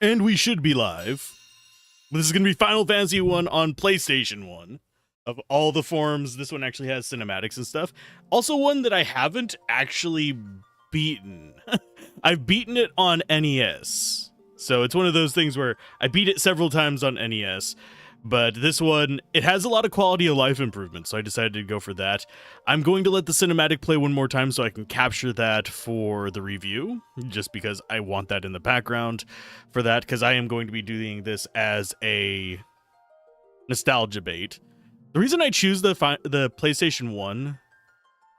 And we should be live. This is going to be Final Fantasy 1 on PlayStation 1. Of all the forms, this one actually has cinematics and stuff. Also one that I haven't actually beaten. I've beaten it on NES. So it's one of those things where I beat it several times on NES. But this one, it has a lot of quality of life improvements, so I decided to go for that. I'm going to let the cinematic play one more time so I can capture that for the review, just because I want that in the background for that, because I am going to be doing this as a nostalgia bait. The reason I choose the PlayStation 1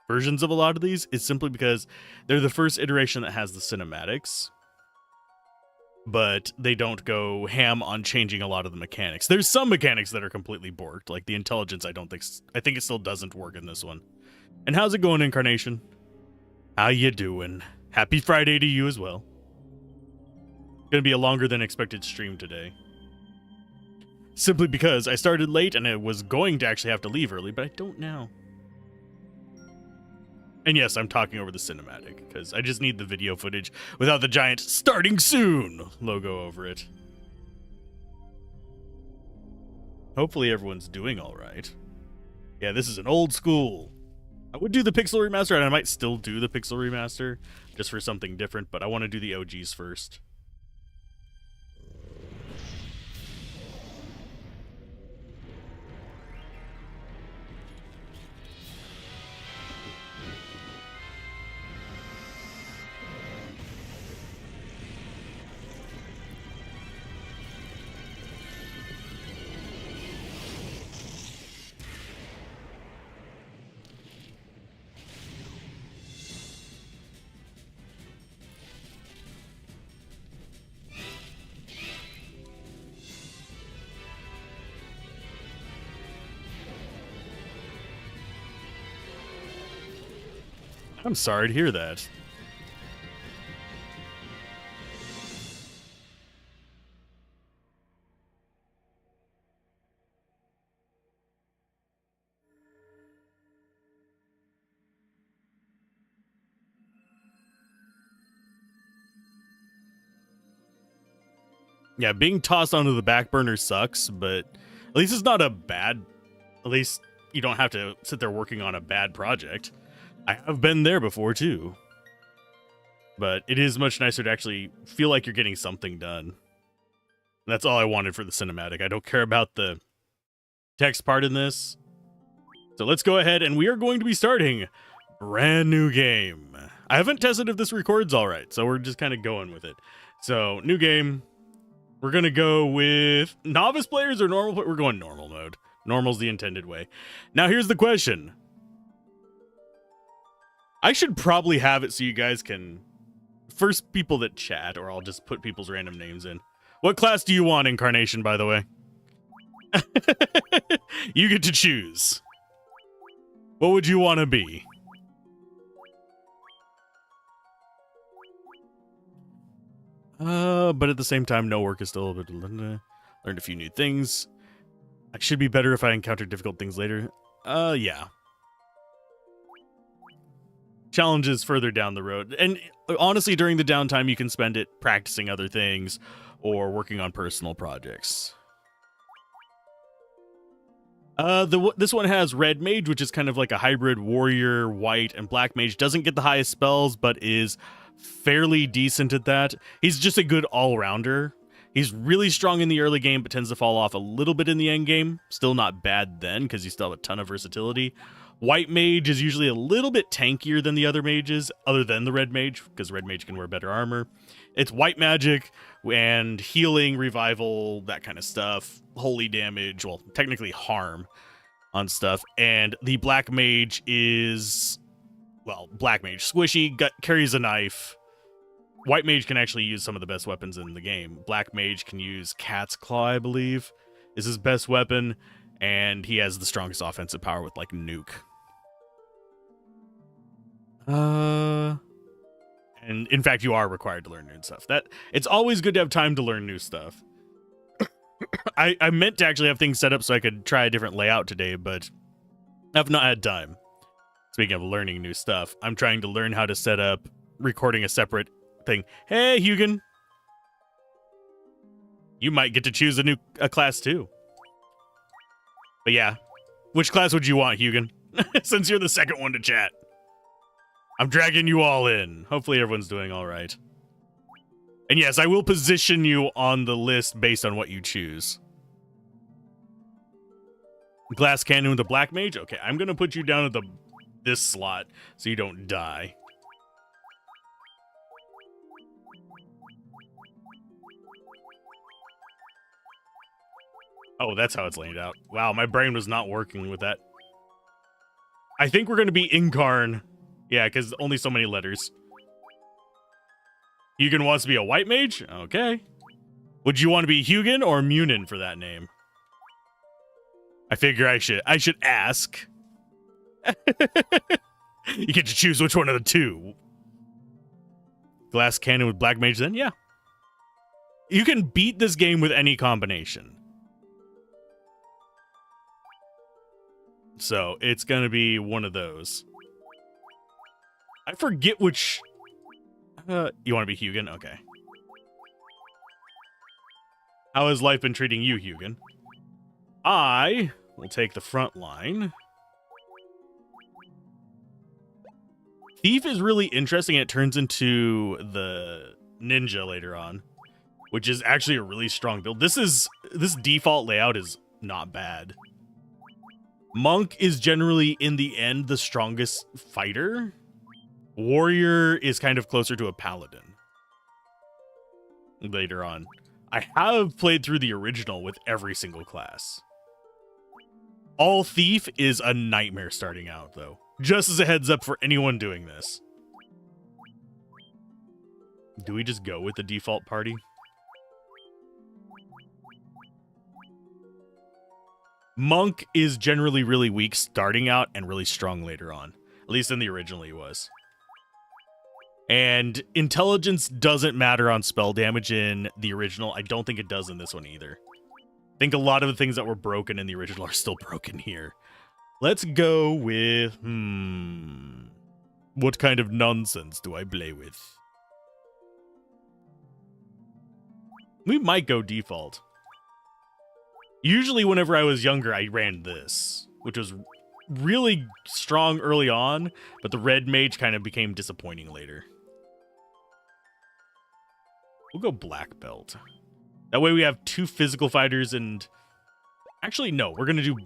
versions of a lot of these is simply because they're the first iteration that has the cinematics, but they don't go ham on changing a lot of the mechanics. There's some mechanics that are completely borked, like the intelligence. I think it still doesn't work in this one. And how's it going, Incarnation? How you doing? Happy Friday to you as well. Gonna be a longer than expected stream today. Simply because I started late and I was going to actually have to leave early, but I don't now. And yes, I'm talking over the cinematic, because I just need the video footage without the giant "starting soon" logo over it. Hopefully everyone's doing alright. Yeah, this is an old school. I would do the Pixel Remaster, and I might still do the Pixel Remaster, just for something different, but I want to do the OGs first. I'm sorry to hear that. Yeah, being tossed onto the back burner sucks, but at least it's not a bad... At least you don't have to sit there working on a bad project. I have been there before, too. But it is much nicer to actually feel like you're getting something done. That's all I wanted for the cinematic. I don't care about the text part in this. So let's go ahead, and we are going to be starting brand new game. I haven't tested if this records all right, so we're just kind of going with it. So, new game. We're going to go with novice players or normal? We're going normal mode. Normal's the intended way. Now, here's the question. I should probably have it so you guys can... First people that chat, or I'll just put people's random names in. What class do you want, Incarnation, by the way? You get to choose. What would you want to be? But at the same time, no work is still a bit... Learned a few new things. I should be better if I encounter difficult things later. Yeah. Challenges further down the road. And honestly, during the downtime, you can spend it practicing other things or working on personal projects. This one has Red Mage, which is kind of like a hybrid warrior, white, and black mage. Doesn't get the highest spells, but is fairly decent at that. He's just a good all-rounder. He's really strong in the early game, but tends to fall off a little bit in the end game. Still not bad then, because you still have a ton of versatility. White Mage is usually a little bit tankier than the other mages, other than the Red Mage, because Red Mage can wear better armor. It's white magic and healing, revival, that kind of stuff. Holy damage, well, technically harm on stuff. And the Black Mage is, well, Black Mage. Squishy, carries a knife. White Mage can actually use some of the best weapons in the game. Black Mage can use Cat's Claw, I believe, is his best weapon. And he has the strongest offensive power with, like, Nuke. And in fact, you are required to learn new stuff. It's always good to have time to learn new stuff. I meant to actually have things set up so I could try a different layout today, but I've not had time. Speaking of learning new stuff, I'm trying to learn how to set up recording a separate thing. Hey, Hugin. You might get to choose a class too. But yeah, which class would you want, Hugin? Since you're the second one to chat. I'm dragging you all in. Hopefully everyone's doing all right. And yes, I will position you on the list based on what you choose. Glass cannon with a black mage? Okay, I'm going to put you down at this slot so you don't die. Oh, that's how it's laid out. Wow, my brain was not working with that. I think we're going to be Incarn. Yeah, because only so many letters. Hugin wants to be a white mage? Okay. Would you want to be Hugin or Munin for that name? I figure I should ask. You get to choose which one of the two. Glass cannon with black mage then? Yeah. You can beat this game with any combination. So, it's going to be one of those. I forget which... you want to be Hugin? Okay. How has life been treating you, Hugin? I will take the front line. Thief is really interesting. It turns into the ninja later on, which is actually a really strong build. This default layout is not bad. Monk is generally, in the end, the strongest fighter. Warrior is kind of closer to a paladin. Later on. I have played through the original with every single class. All Thief is a nightmare starting out, though. Just as a heads up for anyone doing this. Do we just go with the default party? Monk is generally really weak starting out and really strong later on. At least in the original he was. And intelligence doesn't matter on spell damage in the original. I don't think it does in this one either. I think a lot of the things that were broken in the original are still broken here. Let's go with... What kind of nonsense do I play with? We might go default. Usually whenever I was younger, I ran this, which was really strong early on, but the red mage kind of became disappointing later. We'll go black belt. That way we have two physical fighters and... Actually, no, we're gonna do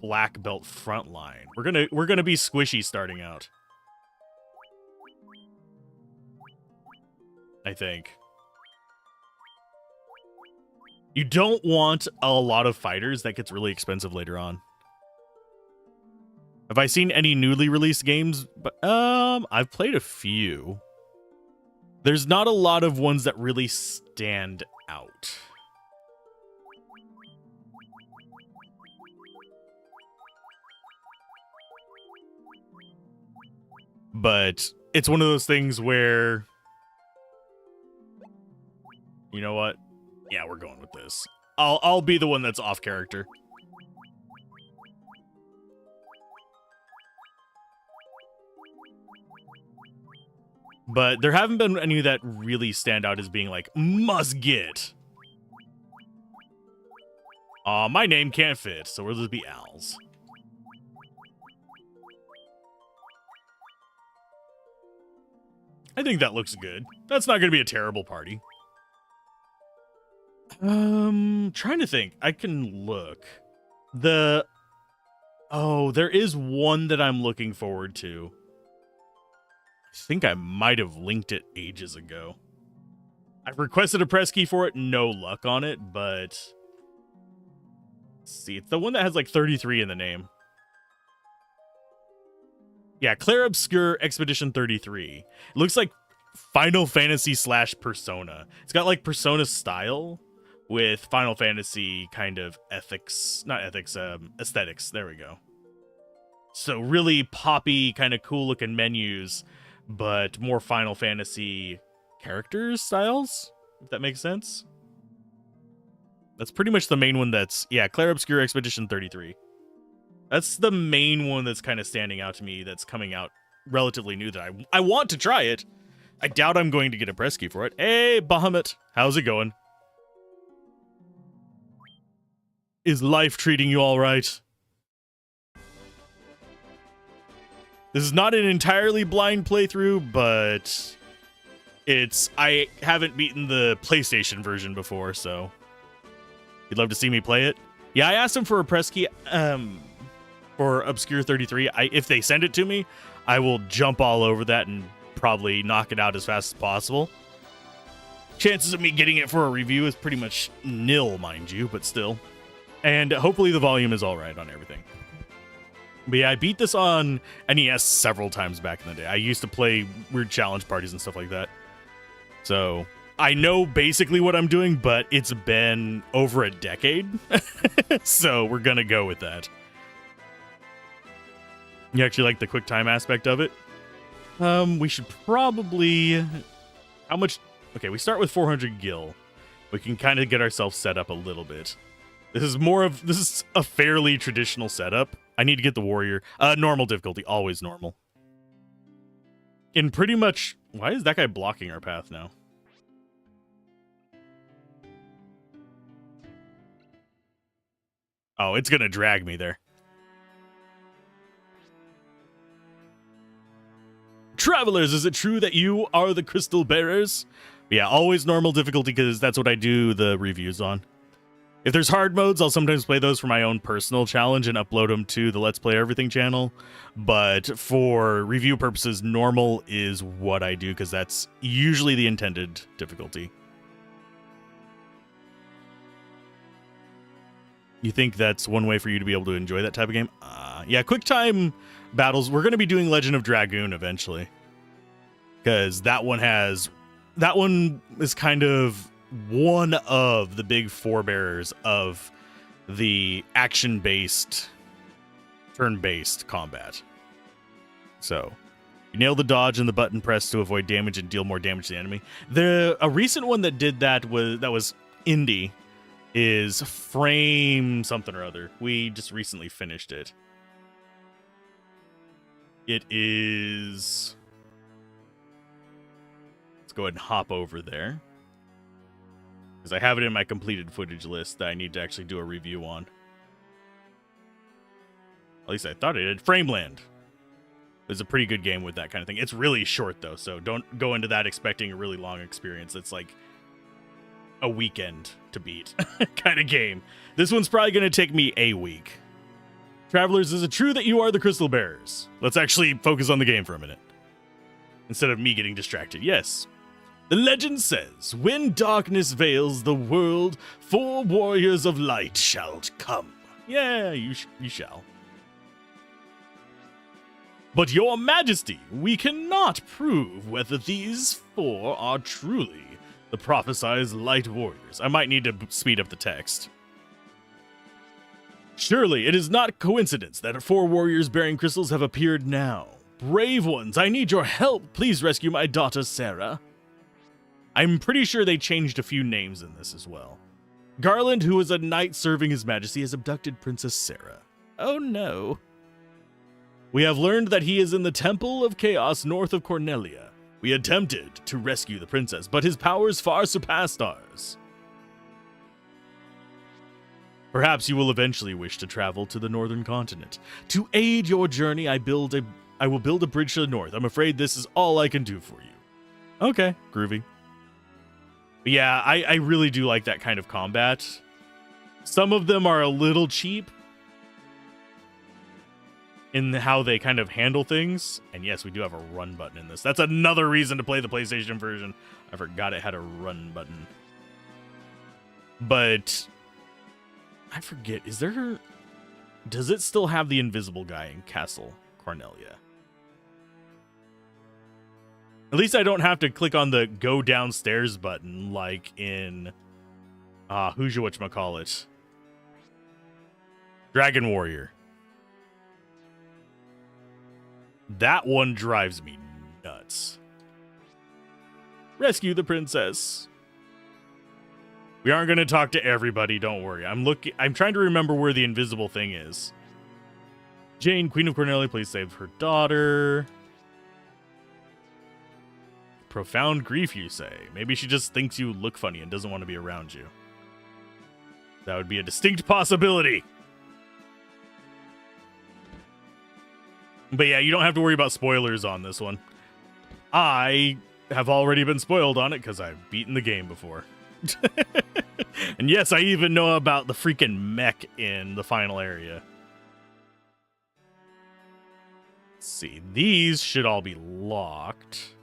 black belt frontline. We're gonna be squishy starting out. I think. You don't want a lot of fighters. That gets really expensive later on. Have I seen any newly released games? But I've played a few. There's not a lot of ones that really stand out. But it's one of those things where... You know what? Yeah, we're going with this. I'll be the one that's off character. But there haven't been any that really stand out as being like, must get. My name can't fit, so we'll just be Al's. I think that looks good. That's not going to be a terrible party. Trying to think. I can look. Oh, there is one that I'm looking forward to. I think I might have linked it ages ago. I've requested a press key for it. No luck on it, but... Let's see, it's the one that has like 33 in the name. Yeah, Clair Obscure Expedition 33. It looks like Final Fantasy / Persona. It's got like Persona style with Final Fantasy kind of aesthetics. There we go. So really poppy, kind of cool looking menus, but more Final Fantasy characters styles, if that makes sense. That's pretty much the main one that's, yeah, Clair Obscure Expedition 33. That's the main one that's kind of standing out to me that's coming out relatively new that I want to try it. I doubt I'm going to get a press key for it. Hey, Bahamut, how's it going? Is life treating you all right? This is not an entirely blind playthrough, but I haven't beaten the PlayStation version before, so you'd love to see me play it. Yeah, I asked him for a press key for Obscure 33. If they send it to me, I will jump all over that and probably knock it out as fast as possible. Chances of me getting it for a review is pretty much nil, mind you, but still. And hopefully the volume is all right on everything. But yeah, I beat this on NES several times back in the day. I used to play weird challenge parties and stuff like that. So I know basically what I'm doing, but it's been over a decade. So we're going to go with that. You actually like the quick time aspect of it? We should probably... How much... Okay, we start with 400 gil. We can kind of get ourselves set up a little bit. This is a fairly traditional setup. I need to get the warrior. Normal difficulty, always normal. In pretty much... Why is that guy blocking our path now? Oh, it's gonna drag me there. Travelers, is it true that you are the crystal bearers? Yeah, always normal difficulty because that's what I do the reviews on. If there's hard modes, I'll sometimes play those for my own personal challenge and upload them to the Let's Play Everything channel. But for review purposes, normal is what I do because that's usually the intended difficulty. You think that's one way for you to be able to enjoy that type of game? Yeah, quick time battles. We're going to be doing Legend of Dragoon eventually. Because that one is kind of one of the big forebearers of the action-based, turn-based combat. So, you nail the dodge and the button press to avoid damage and deal more damage to the enemy. A recent one that did that was indie is Frame something or other. We just recently finished it. It is... Let's go ahead and hop over there. Because I have it in my completed footage list that I need to actually do a review on. At least I thought it did. Frameland. It's a pretty good game with that kind of thing. It's really short, though, so don't go into that expecting a really long experience. It's like a weekend to beat kind of game. This one's probably going to take me a week. Travelers, is it true that you are the Crystal Bearers? Let's actually focus on the game for a minute. Instead of me getting distracted. Yes. The legend says, when darkness veils the world, 4 warriors of light shall come. Yeah, you shall. But your majesty, we cannot prove whether these 4 are truly the prophesied light warriors. I might need to speed up the text. Surely it is not coincidence that 4 warriors bearing crystals have appeared now. Brave ones, I need your help. Please rescue my daughter, Sarah. I'm pretty sure they changed a few names in this as well. Garland, who is a knight serving his majesty, has abducted Princess Sarah. Oh no. We have learned that he is in the Temple of Chaos north of Cornelia. We attempted to rescue the princess, but his powers far surpassed ours. Perhaps you will eventually wish to travel to the northern continent. To aid your journey, I will build a bridge to the north. I'm afraid this is all I can do for you. Okay, groovy. But yeah, I really do like that kind of combat. Some of them are a little cheap in how they kind of handle things. And yes, we do have a run button in this. That's another reason to play the PlayStation version. I forgot it had a run button. But I forget, does it still have the invisible guy in Castle Cornelia? At least I don't have to click on the go downstairs button like in who's your whatchamacallit? Dragon Warrior. That one drives me nuts. Rescue the princess. We aren't going to talk to everybody, don't worry. I'm trying to remember where the invisible thing is. Jane, Queen of Cornelia, please save her daughter. Profound grief, you say. Maybe she just thinks you look funny and doesn't want to be around you. That would be a distinct possibility. But yeah, you don't have to worry about spoilers on this one. I have already been spoiled on it because I've beaten the game before. And yes, I even know about the freaking mech in the final area. Let's see. These should all be locked.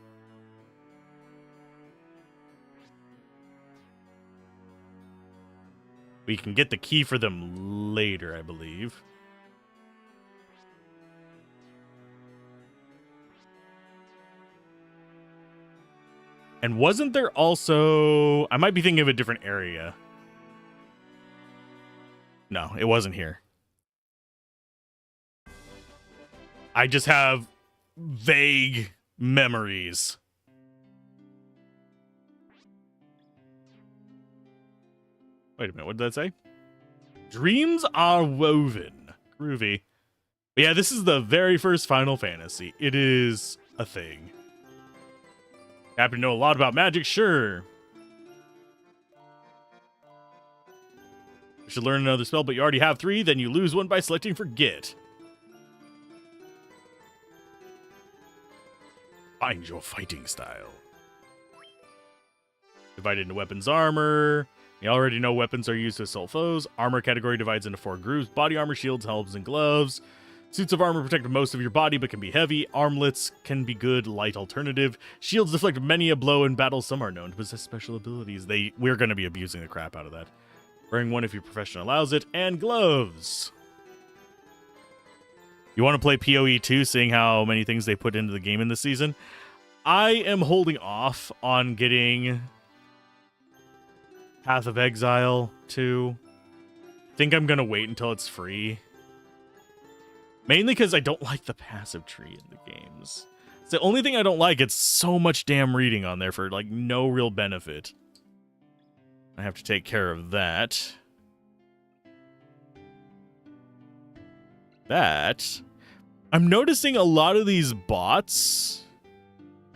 We can get the key for them later, I believe. And wasn't there also... I might be thinking of a different area. No, it wasn't here. I just have vague memories. Wait a minute, what did that say? Dreams are woven. Groovy. But yeah, this is the very first Final Fantasy. It is a thing. Happen to know a lot about magic? Sure. You should learn another spell, but you already have 3, then you lose one by selecting Forget. Find your fighting style. Divided into weapons, armor. You already know weapons are used to assault foes. Armor category divides into 4 groups. Body armor, shields, helms, and gloves. Suits of armor protect most of your body, but can be heavy. Armlets can be good, light alternative. Shields deflect many a blow in battle. Some are known to possess special abilities. We're going to be abusing the crap out of that. Wearing one if your profession allows it. And gloves. You want to play PoE 2, seeing how many things they put into the game in this season? I am holding off on getting Path of Exile 2. I think I'm going to wait until it's free. Mainly because I don't like the passive tree in the games. It's the only thing I don't like. It's so much damn reading on there for, like, no real benefit. I have to take care of that. I'm noticing a lot of these bots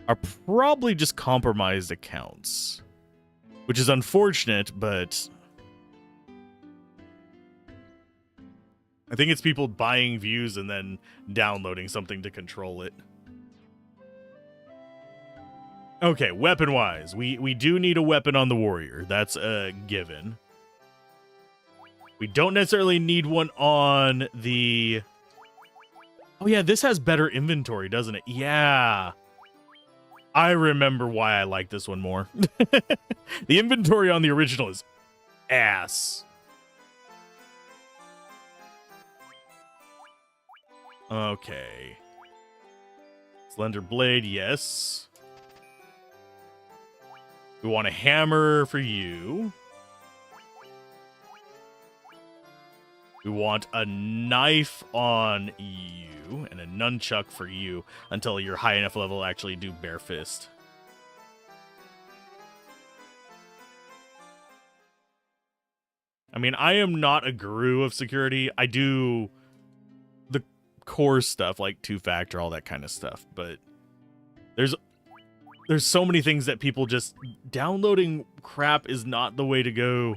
are probably just compromised accounts. Which is unfortunate, but I think it's people buying views and then downloading something to control it. Okay, weapon-wise, we do need a weapon on the warrior. That's a given. We don't necessarily need one on the... Oh yeah, this has better inventory, doesn't it? Yeah. I remember why I like this one more. The inventory on the original is ass. Okay. Slender blade, yes. We want a hammer for you. We want a knife on you and a nunchuck for you until you're high enough level to actually do bare fist. I mean, I am not a guru of security. I do the core stuff like two-factor, all that kind of stuff, but there's so many things that people just... Downloading crap is not the way to go.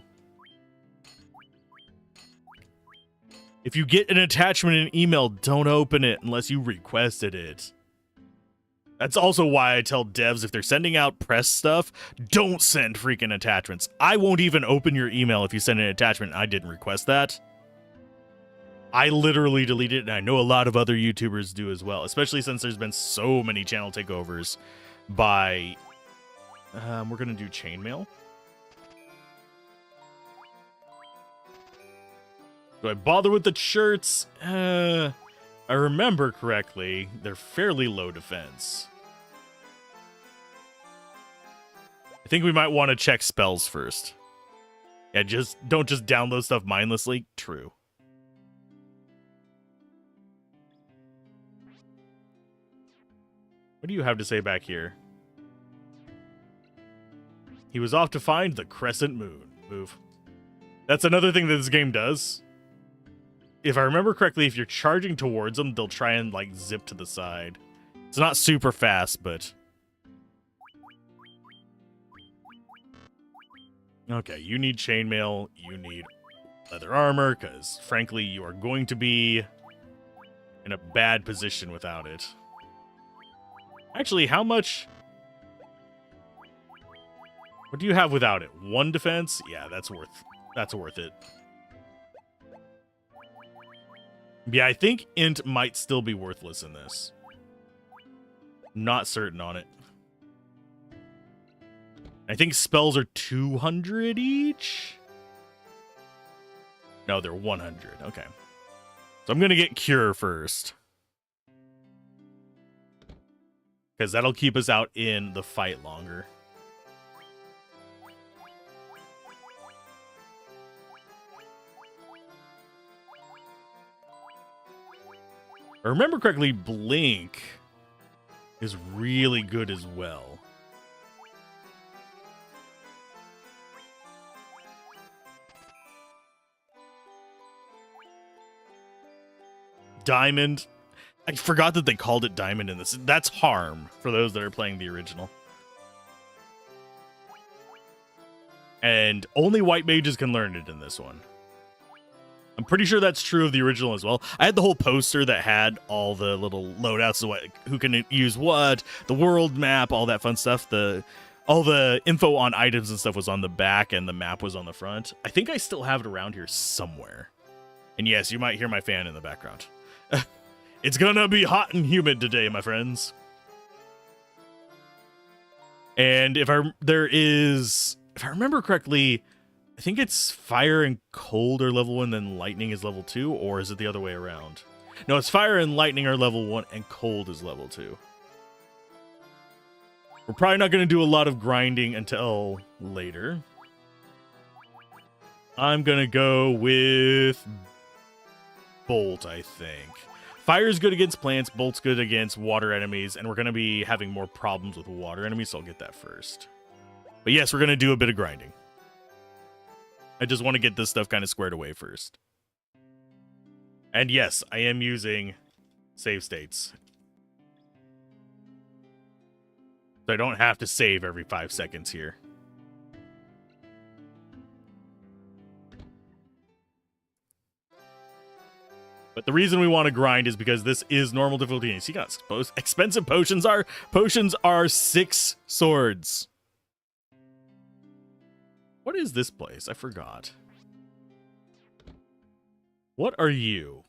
If you get an attachment in an email, don't open it unless you requested it. That's also why I tell devs, if they're sending out press stuff, don't send freaking attachments. I won't even open your email if you send an attachment and I didn't request that. I literally delete it, and I know a lot of other YouTubers do as well, especially since there's been so many channel takeovers by... we're going to do chainmail. Do I bother with the shirts? I remember correctly, they're fairly low defense. I think we might want to check spells first. Yeah, don't just download stuff mindlessly. True. What do you have to say back here? He was off to find the crescent moon. Move. That's another thing that this game does. If I remember correctly, if you're charging towards them, they'll try and, like, zip to the side. It's not super fast, but... Okay, you need chainmail, you need leather armor, because frankly, you are going to be in a bad position without it. Actually, how much... What do you have without it? 1 defense? Yeah, that's worth it. Yeah, I think int might still be worthless in this. Not certain on it. I think spells are 200 each? No, they're 100. Okay. So I'm going to get Cure first. Because that'll keep us out in the fight longer. If I remember correctly, Blink is really good as well. Diamond. I forgot that they called it Diamond in this. That's Harm for those that are playing the original. And only white mages can learn it in this one. I'm pretty sure that's true of the original as well. I had the whole poster that had all the little loadouts of what, who can use what, the world map, all that fun stuff. All the info on items and stuff was on the back and the map was on the front. I think I still have it around here somewhere. And yes, you might hear my fan in the background. It's gonna be hot and humid today, my friends. And if I remember correctly, I think it's fire and cold are level 1, then lightning is level 2, or is it the other way around? No, it's fire and lightning are level 1, and cold is level 2. We're probably not going to do a lot of grinding until later. I'm going to go with Bolt, I think. Fire's good against plants, Bolt's good against water enemies, and we're going to be having more problems with water enemies, so I'll get that first. But yes, we're going to do a bit of grinding. I just want to get this stuff kind of squared away first. And yes, I am using save states. So I don't have to save every 5 seconds here. But the reason we want to grind is because this is normal difficulty. And you see how expensive potions are? Potions are 6 swords. What is this place? I forgot. What are you?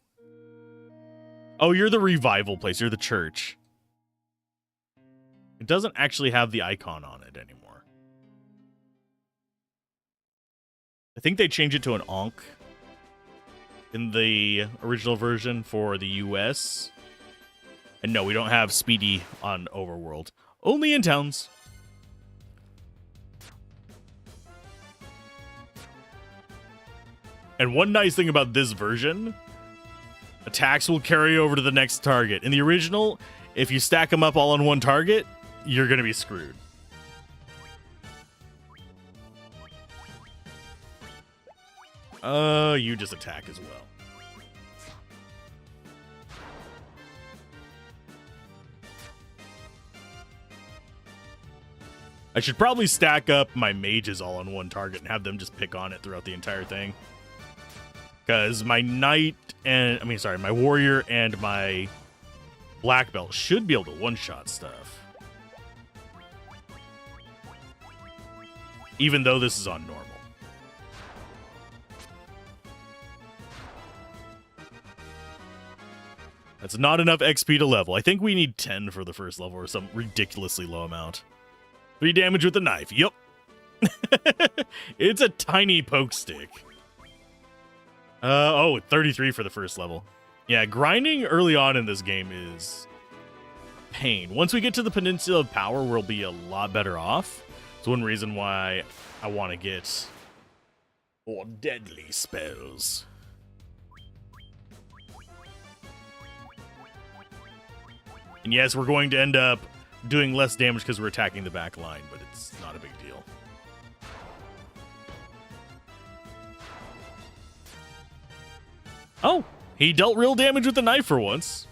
Oh, you're the revival place. You're the church. It doesn't actually have the icon on it anymore. I think they changed it to an Ankh in the original version for the US. And no, we don't have Speedy on Overworld. Only in towns. And one nice thing about this version, attacks will carry over to the next target. In the original, if you stack them up all on one target, you're going to be screwed. You just attack as well. I should probably stack up my mages all on one target and have them just pick on it throughout the entire thing. Because my knight and, my warrior and my black belt should be able to one-shot stuff. Even though this is on normal. That's not enough XP to level. I think we need 10 for the first level or some ridiculously low amount. 3 damage with the knife. Yup. It's a tiny poke stick. 33 for the first level. Yeah, grinding early on in this game is pain. Once we get to the Peninsula of Power, we'll be a lot better off. It's one reason why I want to get more deadly spells. And yes, we're going to end up doing less damage because we're attacking the back line, but it's not a big deal. Oh, he dealt real damage with the knife for once.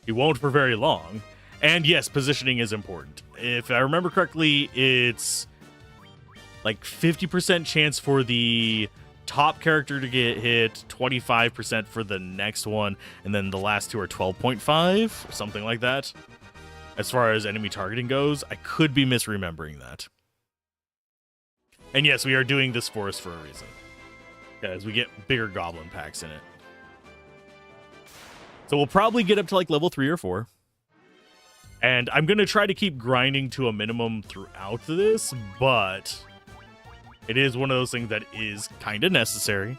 He won't for very long. And yes, positioning is important. If I remember correctly, it's like 50% chance for the top character to get hit, 25% for the next one, and then the last two are 12.5, something like that. As far as enemy targeting goes, I could be misremembering that. And yes, we are doing this forest for a reason. Because we get bigger goblin packs in it. So we'll probably get up to like level 3 or 4. And I'm going to try to keep grinding to a minimum throughout this, but it is one of those things that is kind of necessary.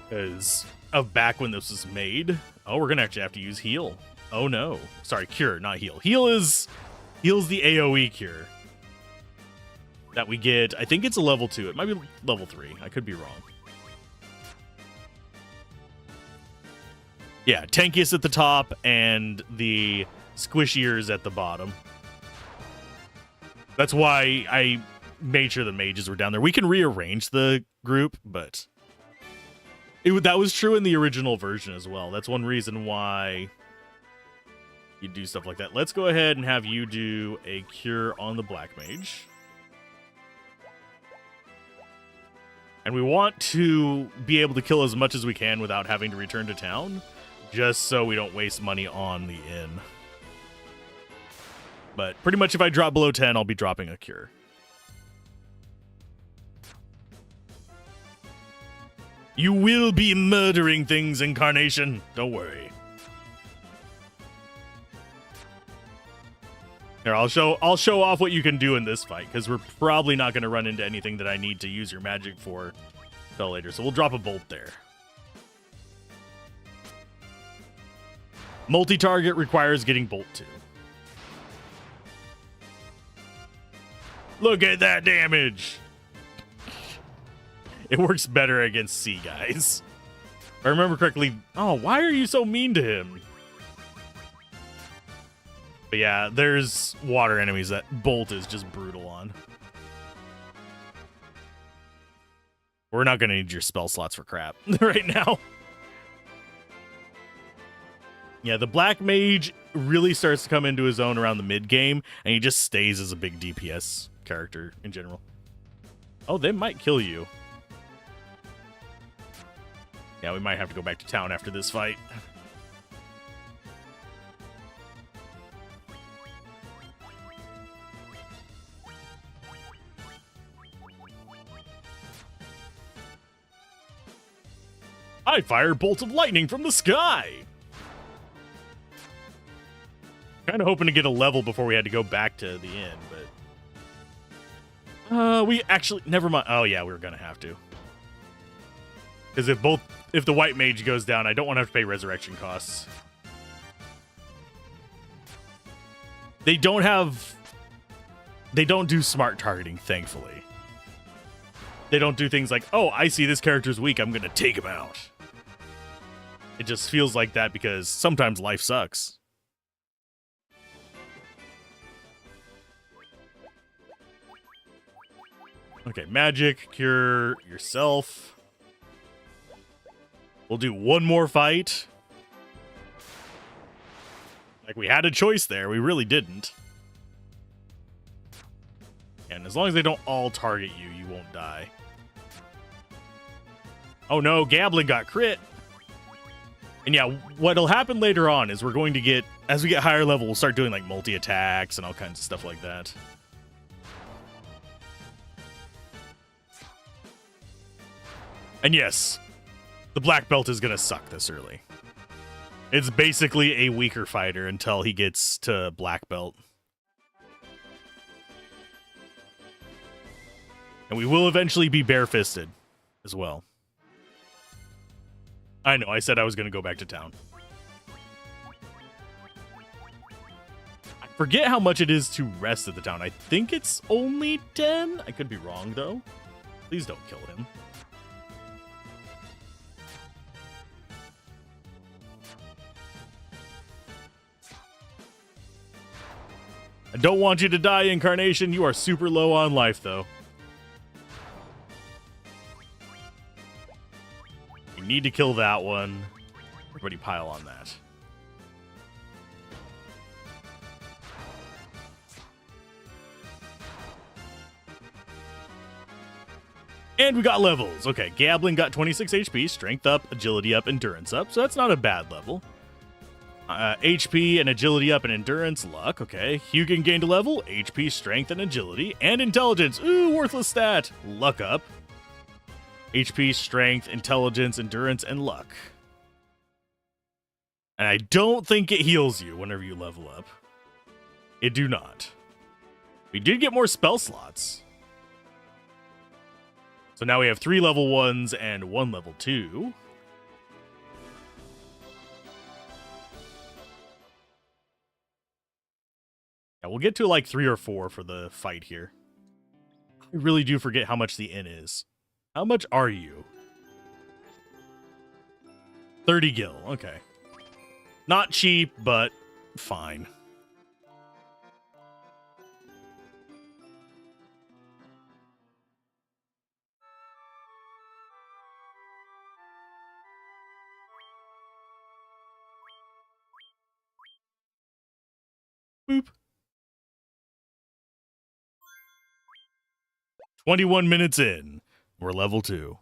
Because of back when this was made. Oh, we're going to actually have to use heal. Oh no. Sorry, cure, not heal. Heal's the AoE cure that we get. I think it's a level 2. It might be level 3. I could be wrong. Yeah, tankiest at the top and the squishiers at the bottom. That's why I made sure the mages were down there. We can rearrange the group, but that was true in the original version as well. That's one reason why you do stuff like that. Let's go ahead and have you do a cure on the black mage. And we want to be able to kill as much as we can without having to return to town, just so we don't waste money on the inn. But pretty much if I drop below 10, I'll be dropping a cure. You will be murdering things, Incarnation. Don't worry. Here, I'll show off what you can do in this fight, because we're probably not going to run into anything that I need to use your magic for till later. So we'll drop a bolt there. Multi-target requires getting bolt 2. Look at that damage! It works better against sea guys. If I remember correctly. Oh, why are you so mean to him? But yeah, there's water enemies that bolt is just brutal on. We're not going to need your spell slots for crap right now. Yeah, the black mage really starts to come into his own around the mid game, and he just stays as a big DPS character in general. Oh, they might kill you. Yeah, we might have to go back to town after this fight. I fire bolts of lightning from the sky. Kind of hoping to get a level before we had to go back to the inn, but we actually never mind. Oh yeah, we were gonna have to, because if the white mage goes down, I don't want to have to pay resurrection costs. They don't do smart targeting, thankfully. They don't do things like, oh, I see this character's weak, I'm gonna take him out. It just feels like that because sometimes life sucks. Okay, magic, cure yourself. We'll do one more fight. Like we had a choice there, we really didn't. And as long as they don't all target you, you won't die. Oh no, Gablin got crit. And yeah, what'll happen later on is we're going to get, as we get higher level, we'll start doing like multi-attacks and all kinds of stuff like that. And yes, the black belt is going to suck this early. It's basically a weaker fighter until he gets to black belt. And we will eventually be bare-fisted as well. I know, I said I was going to go back to town. I forget how much it is to rest at the town. I think it's only 10. I could be wrong, though. Please don't kill him. I don't want you to die, Incarnation. You are super low on life, though. You need to kill that one. Everybody pile on that. And we got levels. Okay, Gablin got 26 HP, strength up, agility up, endurance up. So that's not a bad level. HP and agility up and endurance, luck. Okay, Hugin gained a level, HP, strength, and agility, and intelligence. Ooh, worthless stat. Luck up. HP, strength, intelligence, endurance, and luck. And I don't think it heals you whenever you level up. It do not. We did get more spell slots. So now we have 3 level 1s and 1 level 2. Yeah, we'll get to like 3 or 4 for the fight here. I really do forget how much the inn is. How much are you? 30 gil. Okay. Not cheap, but fine. Boop. 21 minutes in. We're level 2.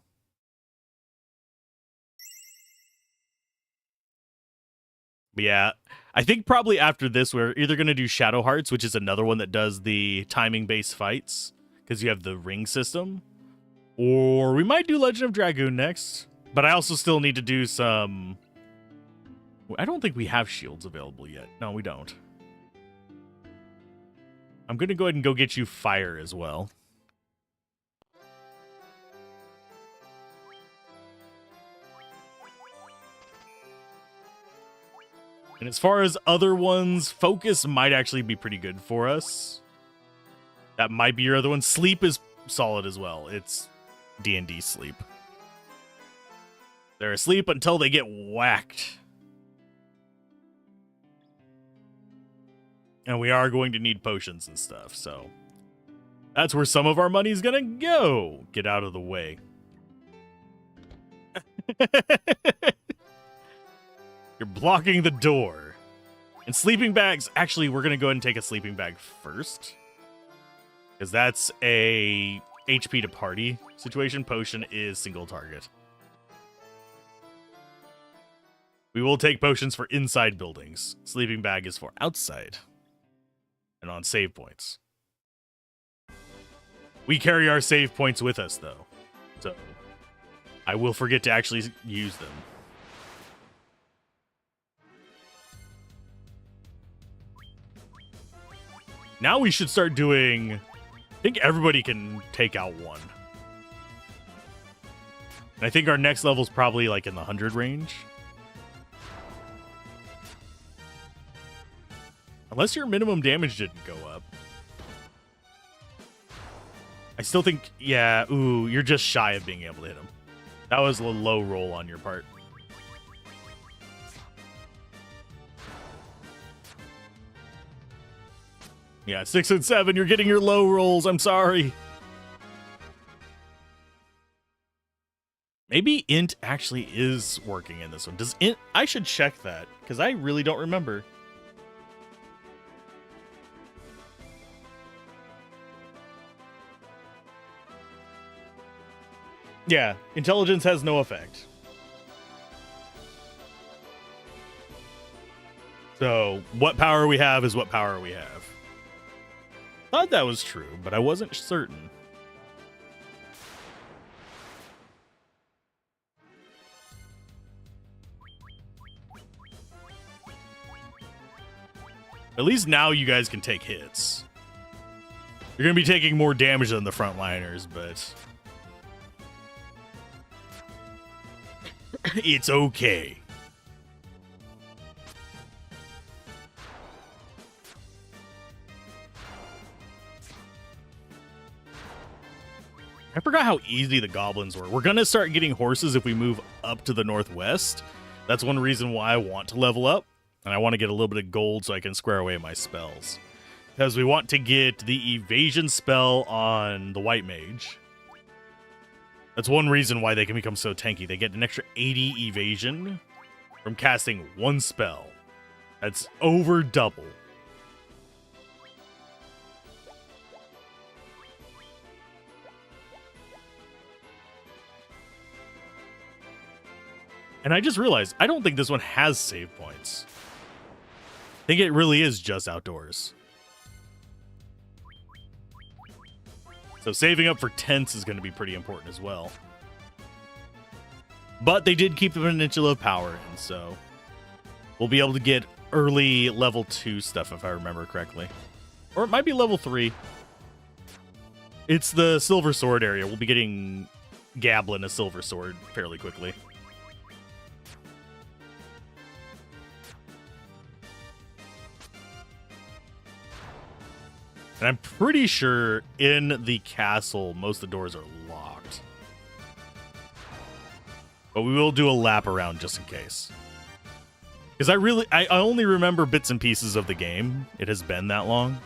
But yeah, I think probably after this, we're either going to do Shadow Hearts, which is another one that does the timing-based fights, because you have the ring system. Or we might do Legend of Dragoon next. But I also still need to do some... I don't think we have shields available yet. No, we don't. I'm going to go ahead and go get you fire as well. And as far as other ones, focus might actually be pretty good for us. That might be your other one. Sleep is solid as well. It's D&D sleep. They're asleep until they get whacked. And we are going to need potions and stuff, so that's where some of our money's gonna go. Get out of the way. You're blocking the door. And sleeping bags, actually, we're going to go ahead and take a sleeping bag first. Because that's a HP to party situation. Potion is single target. We will take potions for inside buildings. Sleeping bag is for outside. And on save points. We carry our save points with us, though. So I will forget to actually use them. Now we should start doing... I think everybody can take out one. And I think our next level is probably like in the 100 range. Unless your minimum damage didn't go up. I still think... Yeah, ooh, you're just shy of being able to hit him. That was a low roll on your part. Yeah, 6 and 7, you're getting your low rolls. I'm sorry. Maybe int actually is working in this one. Does int... I should check that, because I really don't remember. Yeah, intelligence has no effect. So, what power we have is what power we have. Thought that was true, but I wasn't certain. At least now you guys can take hits. You're going to be taking more damage than the frontliners, but... it's okay. I forgot how easy the goblins were. We're going to start getting horses if we move up to the northwest. That's one reason why I want to level up. And I want to get a little bit of gold so I can square away my spells. Because we want to get the evasion spell on the white mage. That's one reason why they can become so tanky. They get an extra 80 evasion from casting one spell. That's over double. And I just realized, I don't think this one has save points. I think it really is just outdoors. So saving up for tents is going to be pretty important as well. But they did keep the Peninsula of Power in, so we'll be able to get early level 2 stuff, if I remember correctly. Or it might be level 3. It's the Silver Sword area. We'll be getting Gablin a Silver Sword fairly quickly. And I'm pretty sure in the castle, most of the doors are locked. But we will do a lap around just in case. Because I only remember bits and pieces of the game. It has been that long.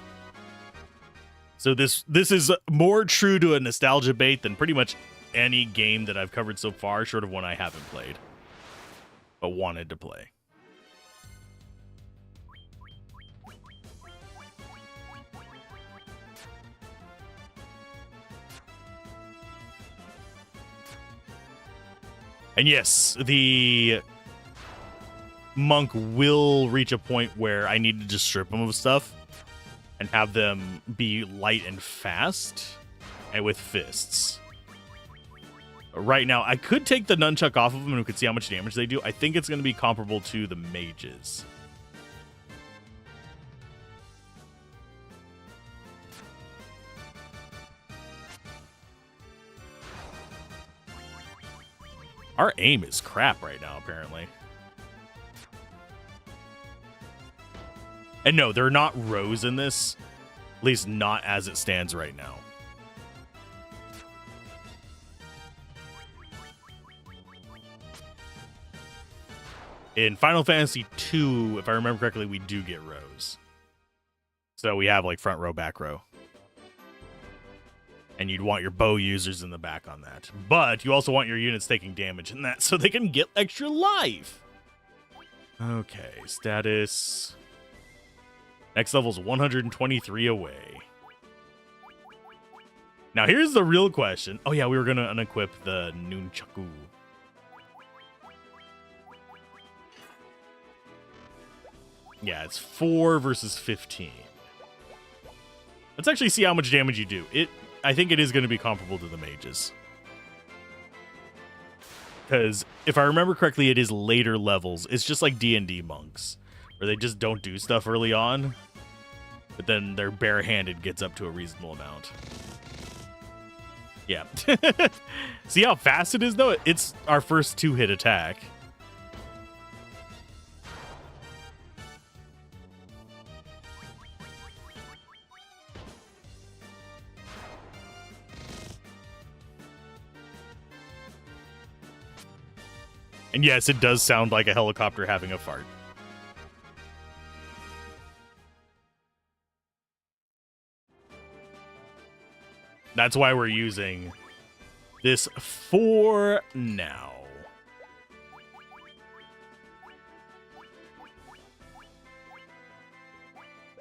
So this is more true to a nostalgia bait than pretty much any game that I've covered so far, short of one I haven't played, but wanted to play. And yes, the monk will reach a point where I need to just strip them of stuff and have them be light and fast and with fists. Right now, I could take the nunchuck off of them and we could see how much damage they do. I think it's going to be comparable to the mages. Our aim is crap right now, apparently. And no, there are not rows in this. At least not as it stands right now. In Final Fantasy II, if I remember correctly, we do get rows. So we have like front row, back row. And you'd want your bow users in the back on that. But you also want your units taking damage in that so they can get extra life. Okay, status. Next level's 123 away. Now here's the real question. Oh yeah, we were gonna unequip the Nunchaku. Yeah, it's 4 versus 15. Let's actually see how much damage you do. I think it is going to be comparable to the mages. Because if I remember correctly, it is later levels. It's just like D&D monks, where they just don't do stuff early on, but then their barehanded gets up to a reasonable amount. Yeah. See how fast it is, though? It's our first 2-hit attack. And yes, it does sound like a helicopter having a fart. That's why we're using this for now.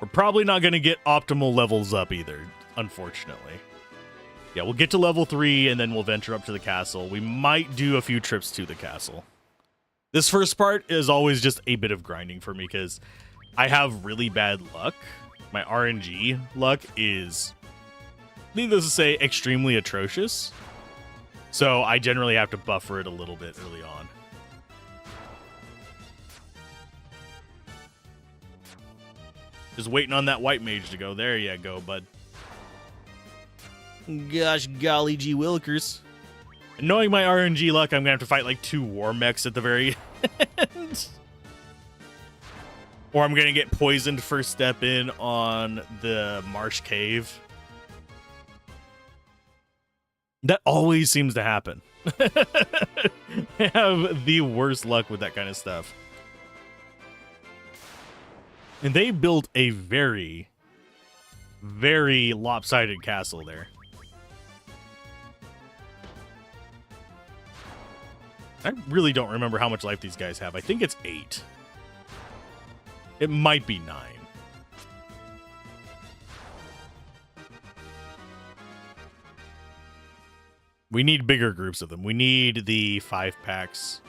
We're probably not going to get optimal levels up either, unfortunately. Yeah, we'll get to level 3 and then we'll venture up to the castle. We might do a few trips to the castle. This first part is always just a bit of grinding for me because I have really bad luck. My RNG luck is, needless to say, extremely atrocious. So I generally have to buffer it a little bit early on. Just waiting on that white mage to go. There you go, bud. Gosh golly gee willikers. And knowing my RNG luck, I'm going to have to fight like 2 war mechs at the very end. Or I'm going to get poisoned first step in on the marsh cave. That always seems to happen. I have the worst luck with that kind of stuff. And they built a very, very lopsided castle there. I really don't remember how much life these guys have. I think it's 8. It might be 9. We need bigger groups of them. We need the 5 packs.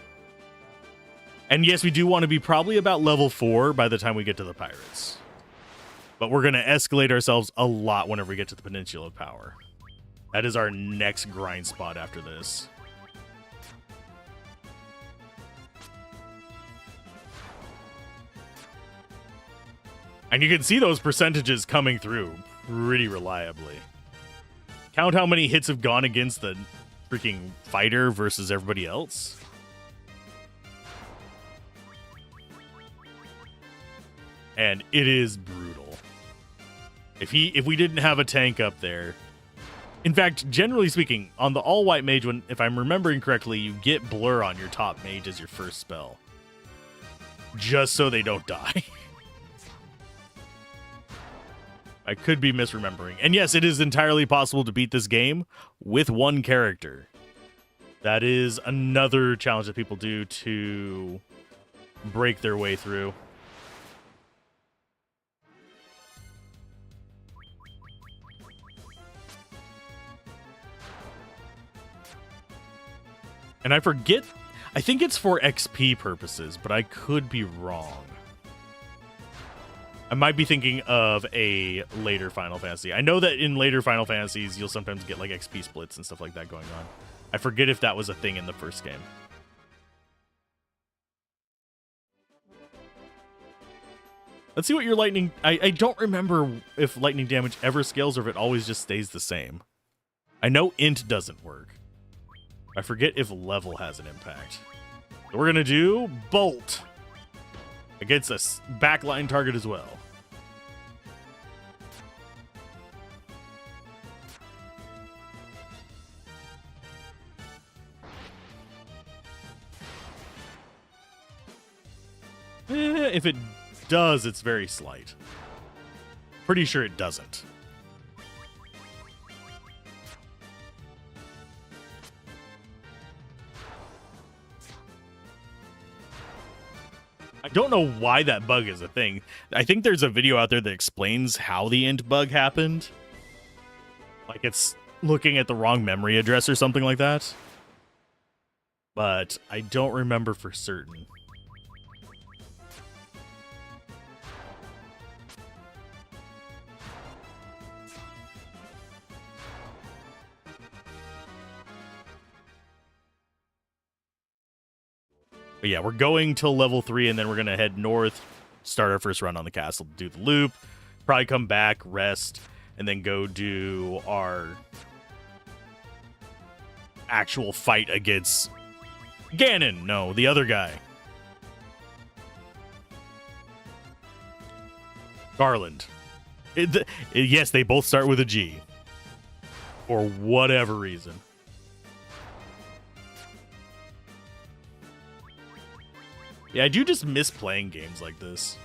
And yes, we do want to be probably about level 4 by the time we get to the pirates. But we're going to escalate ourselves a lot whenever we get to the Peninsula of Power. That is our next grind spot after this. And you can see those percentages coming through pretty reliably. Count how many hits have gone against the freaking fighter versus everybody else. And it is brutal. If we didn't have a tank up there. In fact, generally speaking, on the all-white mage, if I'm remembering correctly, you get blur on your top mage as your first spell. Just so they don't die. I could be misremembering. And yes, it is entirely possible to beat this game with one character. That is another challenge that people do to break their way through. And I forget, I think it's for XP purposes, but I could be wrong. I might be thinking of a later Final Fantasy. I know that in later Final Fantasies, you'll sometimes get like XP splits and stuff like that going on. I forget if that was a thing in the first game. Let's see what your lightning... I don't remember if lightning damage ever scales or if it always just stays the same. I know int doesn't work. I forget if level has an impact. So we're going to do Bolt against a backline target as well. If it does, it's very slight. Pretty sure it doesn't. I don't know why that bug is a thing. I think there's a video out there that explains how the int bug happened. Like it's looking at the wrong memory address or something like that. But I don't remember for certain. But yeah, we're going till level 3, and then we're going to head north, start our first run on the castle, do the loop, probably come back, rest, and then go do our actual fight against Ganon. No, the other guy. Garland. Yes, they both start with a G. For whatever reason. Yeah, I do just miss playing games like this.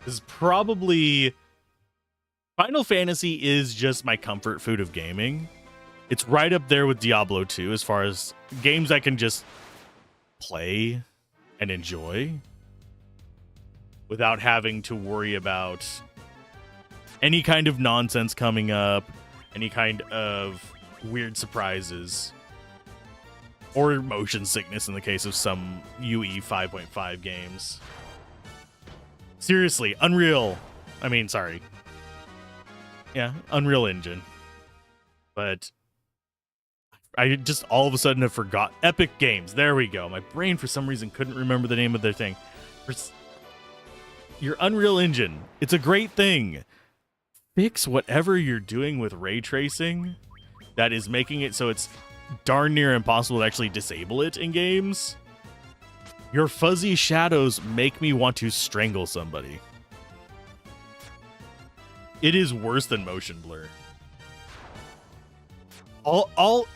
This is probably... Final Fantasy is just my comfort food of gaming. It's right up there with Diablo 2 as far as games I can just play and enjoy without having to worry about any kind of nonsense coming up, any kind of weird surprises. Or motion sickness in the case of some UE 5.5 games. Seriously, Unreal. Yeah, Unreal Engine. But I just all of a sudden have forgot. Epic Games. There we go. My brain for some reason couldn't remember the name of their thing. Your Unreal Engine. It's a great thing. Fix whatever you're doing with ray tracing that is making it so it's darn near impossible to actually disable it in games. Your fuzzy shadows make me want to strangle somebody. It is worse than motion blur. All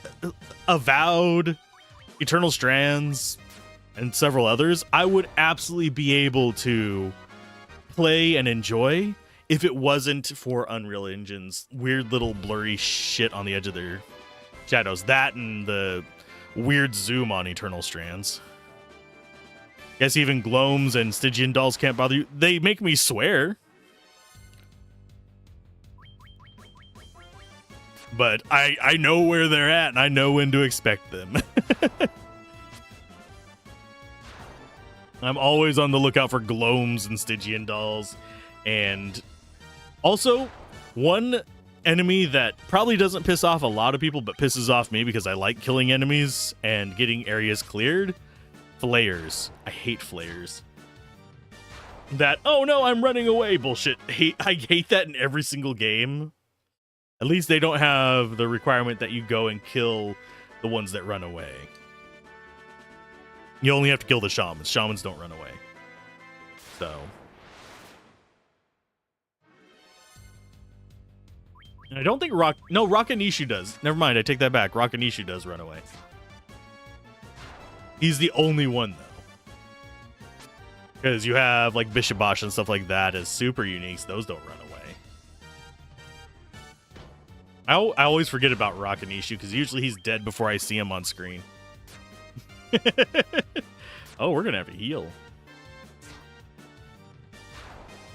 Avowed, Eternal Strands, and several others, I would absolutely be able to play and enjoy if it wasn't for Unreal Engine's weird little blurry shit on the edge of their shadows. That and the weird zoom on Eternal Strands. Guess even Gloams and Stygian dolls can't bother you. They make me swear. But I know where they're at and I know when to expect them. I'm always on the lookout for glomes and Stygian dolls. And also, one enemy that probably doesn't piss off a lot of people, but pisses off me because I like killing enemies and getting areas cleared. Flares. I hate flares. That, oh no, I'm running away bullshit. I hate that in every single game. At least they don't have the requirement that you go and kill the ones that run away. You only have to kill the shamans. Shamans don't run away. So. And I don't think Rakanishu does. Never mind, I take that back. Rakanishu does run away. He's the only one, though. Because you have, like, Bishabosh and stuff like that as super uniques. Those don't run away. I always forget about Rakanishu, because usually he's dead before I see him on screen. Oh, we're going to have to heal.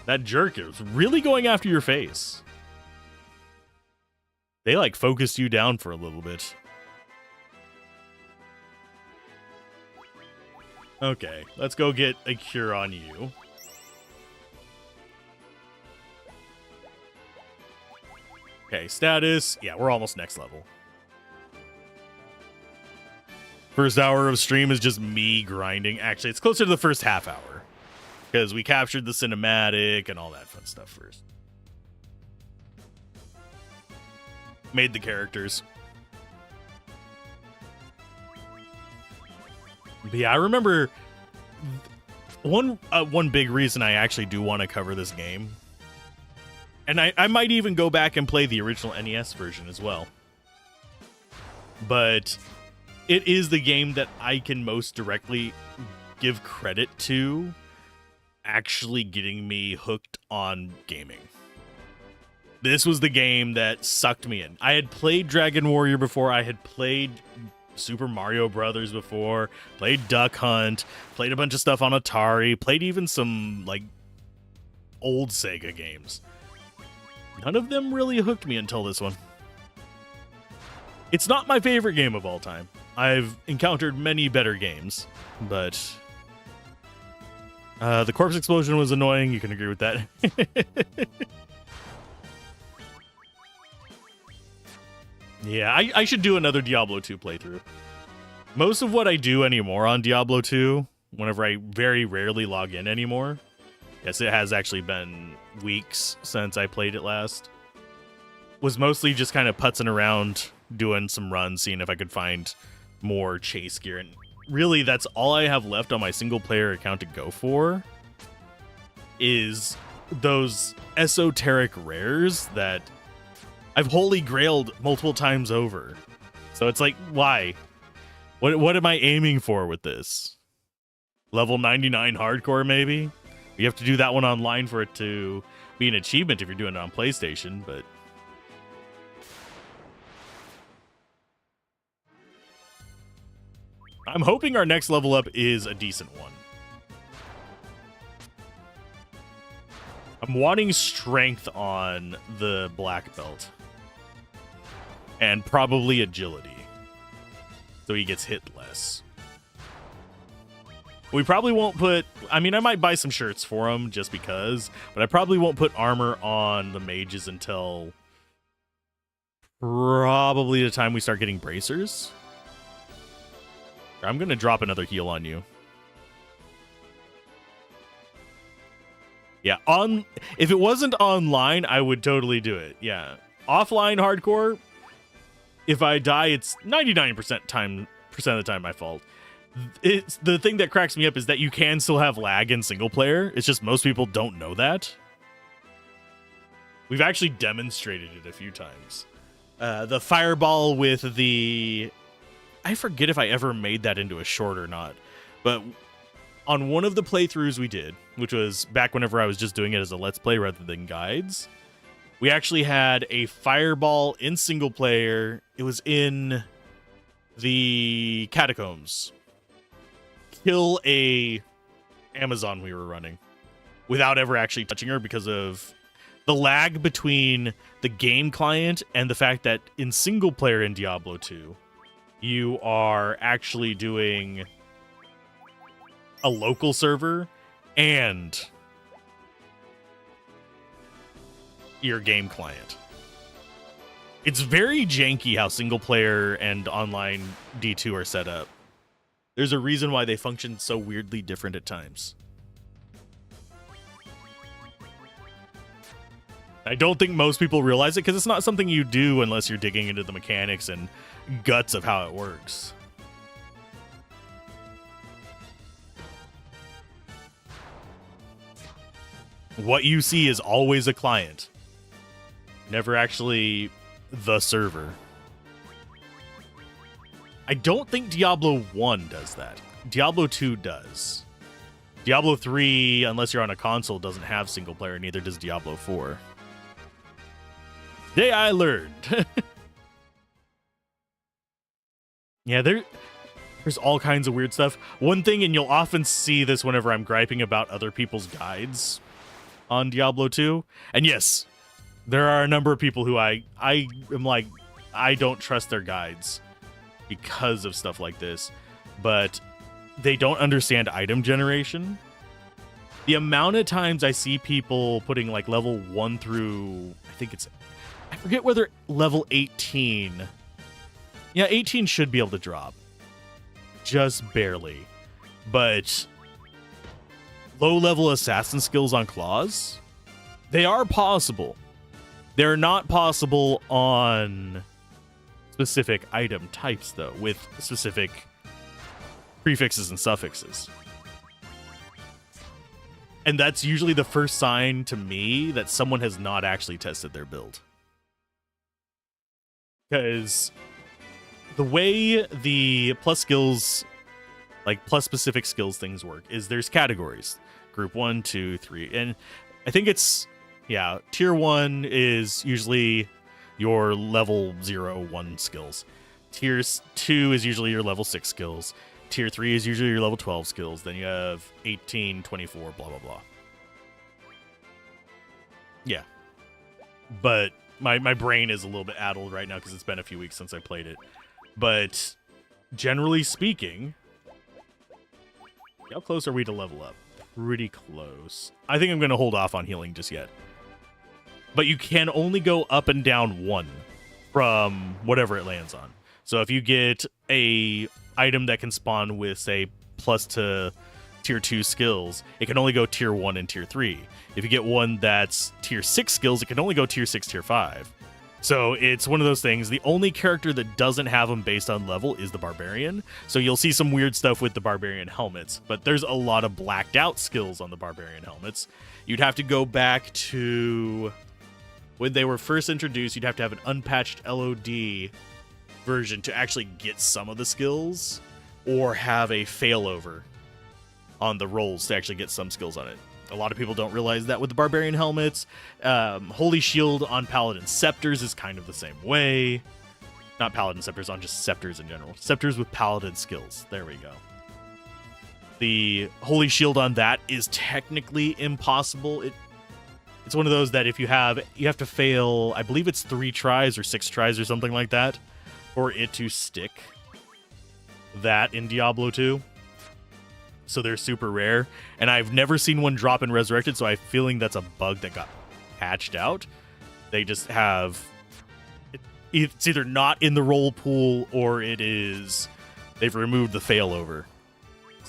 That jerk is really going after your face. They, like, focused you down for a little bit. Okay, let's go get a cure on you. Okay, status. Yeah, we're almost next level. First hour of stream is just me grinding. Actually, it's closer to the first half hour. Because we captured the cinematic and all that fun stuff first. Made the characters. But yeah, I remember one big reason I actually do want to cover this game. And I might even go back and play the original NES version as well. But it is the game that I can most directly give credit to actually getting me hooked on gaming. This was the game that sucked me in. I had played Dragon Warrior before. I had played Super Mario Brothers before. Played Duck Hunt. Played a bunch of stuff on Atari. Played even some, like, old Sega games. None of them really hooked me until this one. It's not my favorite game of all time. I've encountered many better games, but the corpse explosion was annoying. You can agree with that. Yeah, I should do another Diablo 2 playthrough. Most of what I do anymore on Diablo 2, whenever I very rarely log in anymore, yes, it has actually been weeks since I played it last, was mostly just kind of putzing around, doing some runs, seeing if I could find more chase gear. And really, that's all I have left on my single-player account to go for, is those esoteric rares that I've holy grailed multiple times over. So it's like, why? What am I aiming for with this? Level 99 hardcore, maybe? You have to do that one online for it to be an achievement if you're doing it on PlayStation, but I'm hoping our next level up is a decent one. I'm wanting strength on the black belt. And probably agility. So he gets hit less. We probably won't put... I mean, I might buy some shirts for him just because. But I probably won't put armor on the mages until probably the time we start getting bracers. I'm going to drop another heal on you. Yeah, if it wasn't online, I would totally do it. Yeah. Offline hardcore, if I die, it's 99% of the time my fault. It's the thing that cracks me up is that you can still have lag in single player. It's just most people don't know that. We've actually demonstrated it a few times. The fireball with the... I forget if I ever made that into a short or not, but on one of the playthroughs we did, which was back whenever I was just doing it as a let's play rather than guides, we actually had a fireball in single player. It was in the catacombs. Kill a Amazon we were running without ever actually touching her because of the lag between the game client and the fact that in single player in Diablo 2, you are actually doing a local server and your game client. It's very janky how single player and online D2 are set up. There's a reason why they function so weirdly different at times. I don't think most people realize it because it's not something you do unless you're digging into the mechanics and guts of how it works. What you see is always a client, never actually the server. I don't think Diablo 1 does that. Diablo 2 does. Diablo 3, unless you're on a console, doesn't have single player, neither does Diablo 4. Today I learned. Yeah, there's all kinds of weird stuff. One thing, and you'll often see this whenever I'm griping about other people's guides on Diablo 2. And yes, there are a number of people who I am like, I don't trust their guides because of stuff like this. But they don't understand item generation. The amount of times I see people putting like level 1 through, I forget whether level 18. Yeah, 18 should be able to drop. Just barely. But low-level assassin skills on claws, they are possible. They're not possible on specific item types, though, with specific prefixes and suffixes. And that's usually the first sign to me that someone has not actually tested their build. Because the way the plus skills, like plus specific skills things work, is there's categories. Group 1, 2, 3. And I think it's, yeah, tier 1 is usually your level 0, 1 skills. Tier 2 is usually your level 6 skills. Tier 3 is usually your level 12 skills. Then you have 18, 24, blah, blah, blah. Yeah. But my brain is a little bit addled right now because it's been a few weeks since I played it. But generally speaking, how close are we to level up? Pretty close. I think I'm going to hold off on healing just yet. But you can only go up and down 1 from whatever it lands on. So if you get a item that can spawn with, say, plus to tier 2 skills, it can only go tier 1 and tier 3. If you get one that's tier 6 skills, it can only go tier 6, tier 5. So it's one of those things. The only character that doesn't have them based on level is the Barbarian. So you'll see some weird stuff with the Barbarian helmets, but there's a lot of blacked out skills on the Barbarian helmets. You'd have to go back to when they were first introduced. You'd have to have an unpatched LOD version to actually get some of the skills, or have a failover on the rolls to actually get some skills on it. A lot of people don't realize that with the Barbarian helmets. Holy Shield on Paladin Scepters is kind of the same way. Not Paladin Scepters, on just Scepters in general. Scepters with Paladin skills. There we go. The Holy Shield on that is technically impossible. It's one of those that if you have to fail, I believe it's 3 tries or 6 tries or something like that, for it to stick. That in Diablo 2. So they're super rare, and I've never seen one drop in Resurrected, so I'm feeling that's a bug that got patched out. They just have, it's either not in the roll pool, or they've removed the failover.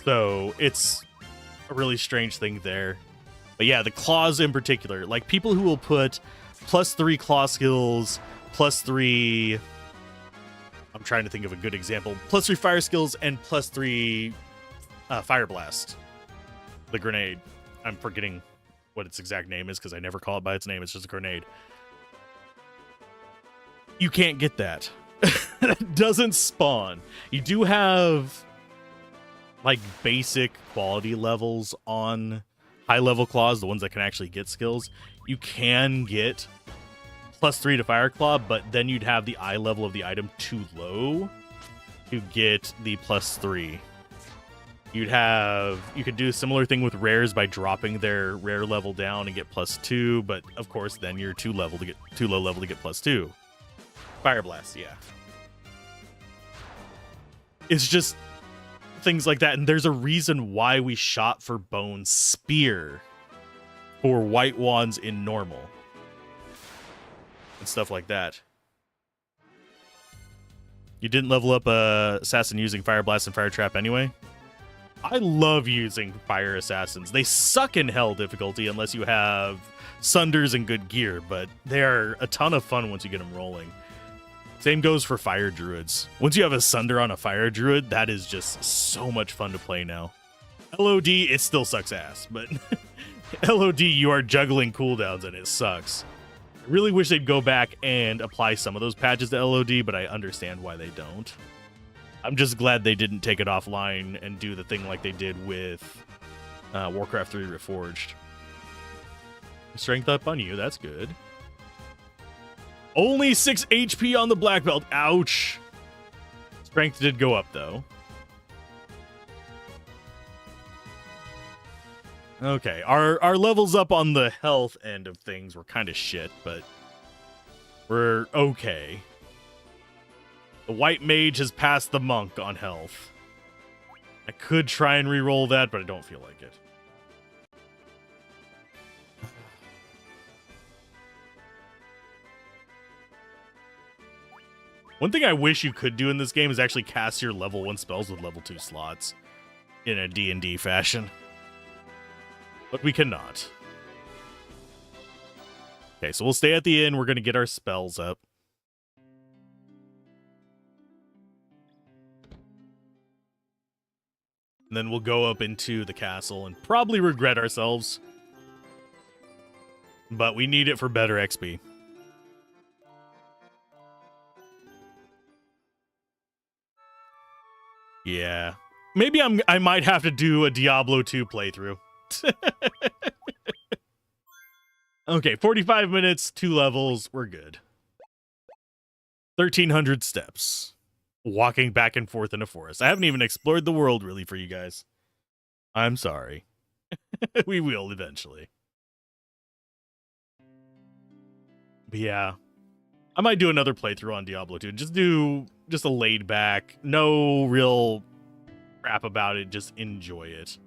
So it's a really strange thing there. But yeah, the claws in particular, like people who will put plus 3 claw skills, plus 3, I'm trying to think of a good example, plus 3 fire skills, and plus 3 Fire Blast, the grenade. I'm forgetting what its exact name is because I never call it by its name. It's just a grenade. You can't get that. That doesn't spawn. You do have like basic quality levels on high level claws, the ones that can actually get skills. You can get plus 3 to Fire Claw, but then you'd have the eye level of the item too low to get the plus 3. You could do a similar thing with rares by dropping their rare level down and get plus 2, but of course then you're too low level to get plus 2. Fire Blast, yeah. It's just things like that. And there's a reason why we shot for Bone Spear for white wands in normal and stuff like that. You didn't level up assassin using Fire Blast and Fire Trap anyway? I love using fire assassins. They suck in hell difficulty unless you have sunders and good gear, but they are a ton of fun once you get them rolling. Same goes for fire druids. Once you have a sunder on a fire druid, that is just so much fun to play now. LOD, it still sucks ass, but LOD, you are juggling cooldowns and it sucks. I really wish they'd go back and apply some of those patches to LOD, but I understand why they don't. I'm just glad they didn't take it offline and do the thing like they did with Warcraft 3 Reforged. Strength up on you, that's good. Only 6 HP on the black belt. Ouch. Strength did go up, though. Okay, our levels up on the health end of things were kind of shit, but we're okay. The white mage has passed the monk on health. I could try and re-roll that, but I don't feel like it. One thing I wish you could do in this game is actually cast your level 1 spells with level 2 slots in a D&D fashion. But we cannot. Okay, so we'll stay at the inn. We're going to get our spells up. And then we'll go up into the castle and probably regret ourselves. But we need it for better XP. Yeah. Maybe I might have to do a Diablo 2 playthrough. Okay, 45 minutes, 2 levels, we're good. 1,300 steps. Walking back and forth in a forest. I haven't even explored the world really for you guys. I'm sorry. We will eventually. But yeah. I might do another playthrough on Diablo 2. Just a laid back, no real crap about it, just enjoy it.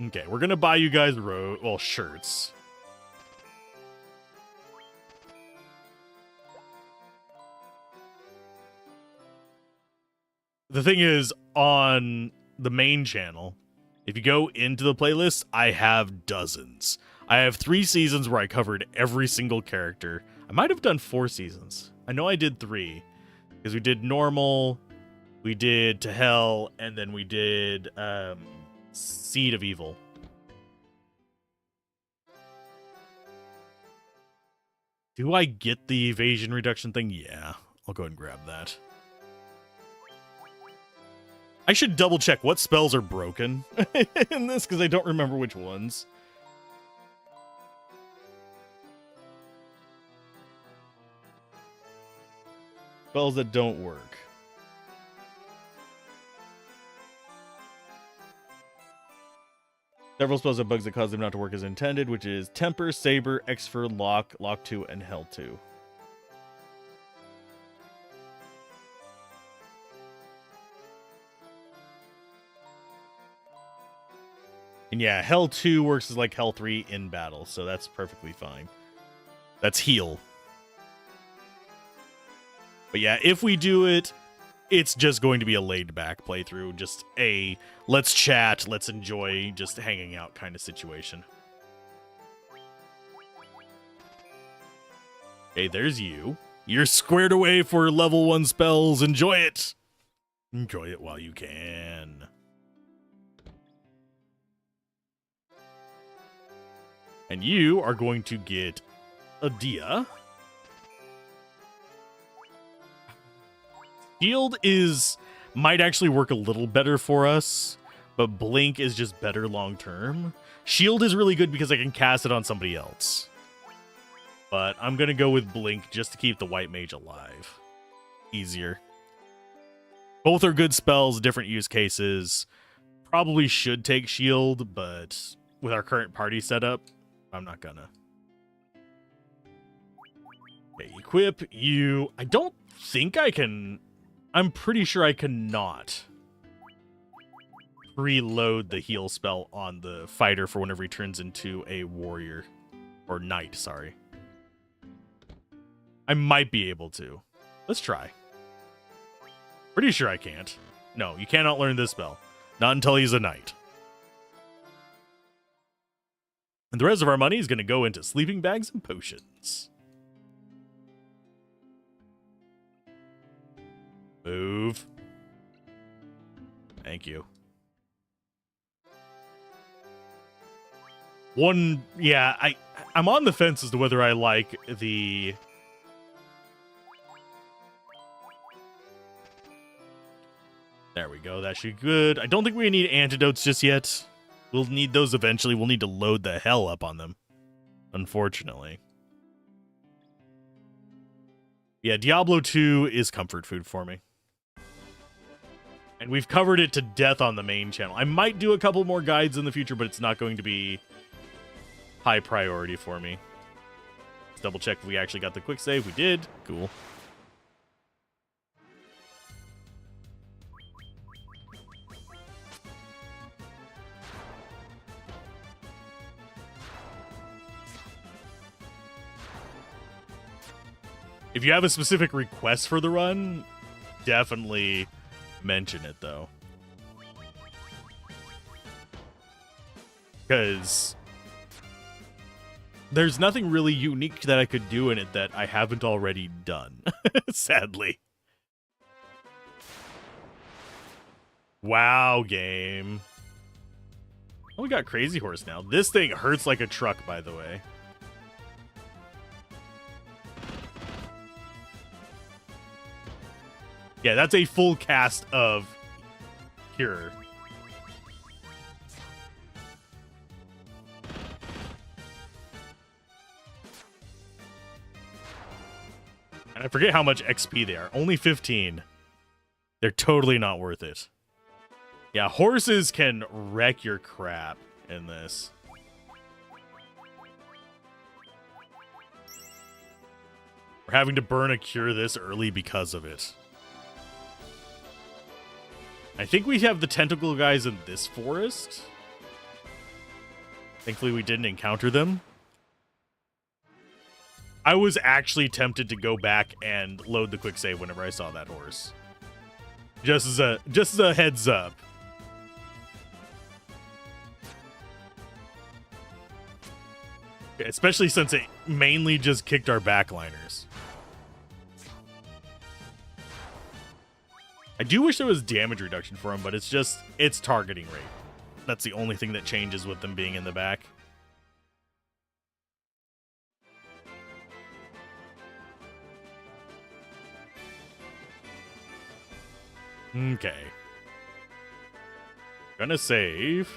Okay, we're gonna buy you guys shirts. The thing is, on the main channel, if you go into the playlist, I have dozens. I have 3 seasons where I covered every single character. I might have done 4 seasons. I know I did 3. Because we did normal, we did to hell, and then we did Seed of Evil. Do I get the evasion reduction thing? Yeah, I'll go ahead and grab that. I should double check what spells are broken in this because I don't remember which ones. Spells that don't work. Several spells have bugs that cause them not to work as intended, which is Temper, Saber, Exfer, Lock, Lock 2, and Hell 2. And yeah, Hell 2 works as like Hell 3 in battle, so that's perfectly fine. That's heal. But yeah, if we do it, it's just going to be a laid-back playthrough. Just a let's chat, let's enjoy just hanging out kind of situation. Okay, there's you. You're squared away for level 1 spells. Enjoy it. Enjoy it while you can. And you are going to get a Dia. Shield might actually work a little better for us, but Blink is just better long term. Shield is really good because I can cast it on somebody else. But I'm going to go with Blink just to keep the white mage alive. Easier. Both are good spells, different use cases. Probably should take Shield, but with our current party setup, I'm not gonna. Okay, equip you. I don't think I can. I'm pretty sure I cannot preload the heal spell on the fighter for whenever he turns into a warrior. Or knight, sorry. I might be able to. Let's try. Pretty sure I can't. No, you cannot learn this spell. Not until he's a knight. And the rest of our money is going to go into sleeping bags and potions. Move. Thank you. Yeah, I'm on the fence as to whether I like the... There we go, that should be good. I don't think we need antidotes just yet. We'll need those eventually. We'll need to load the hell up on them, unfortunately. Yeah, Diablo 2 is comfort food for me. And we've covered it to death on the main channel. I might do a couple more guides in the future, but it's not going to be high priority for me. Let's double check if we actually got the quick save. We did. Cool. If you have a specific request for the run, definitely mention it, though. Because there's nothing really unique that I could do in it that I haven't already done, sadly. Wow, game. Oh, we got Crazy Horse now. This thing hurts like a truck, by the way. Yeah, that's a full cast of Cure. And I forget how much XP they are. Only 15. They're totally not worth it. Yeah, horses can wreck your crap in this. We're having to burn a Cure this early because of it. I think we have the tentacle guys in this forest. Thankfully, we didn't encounter them. I was actually tempted to go back and load the quick save whenever I saw that horse. Just as a heads up. Especially since it mainly just kicked our backliners. I do wish there was damage reduction for him, but it's targeting rate. That's the only thing that changes with them being in the back. Okay. Gonna save.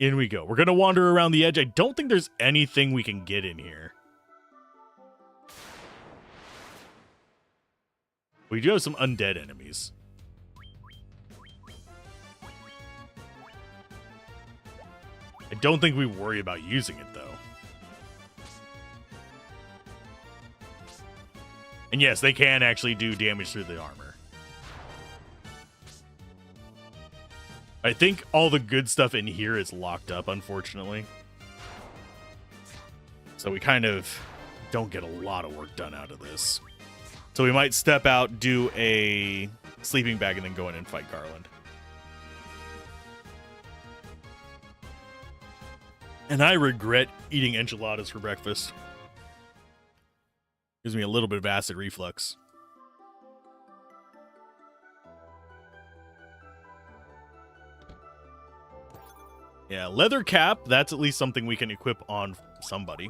In we go. We're gonna wander around the edge. I don't think there's anything we can get in here. We do have some undead enemies. I don't think we worry about using it, though. And yes, they can actually do damage through the armor. I think all the good stuff in here is locked up, unfortunately. So we kind of don't get a lot of work done out of this. So we might step out, do a sleeping bag, and then go in and fight Garland. And I regret eating enchiladas for breakfast. Gives me a little bit of acid reflux. Yeah, leather cap, that's at least something we can equip on somebody.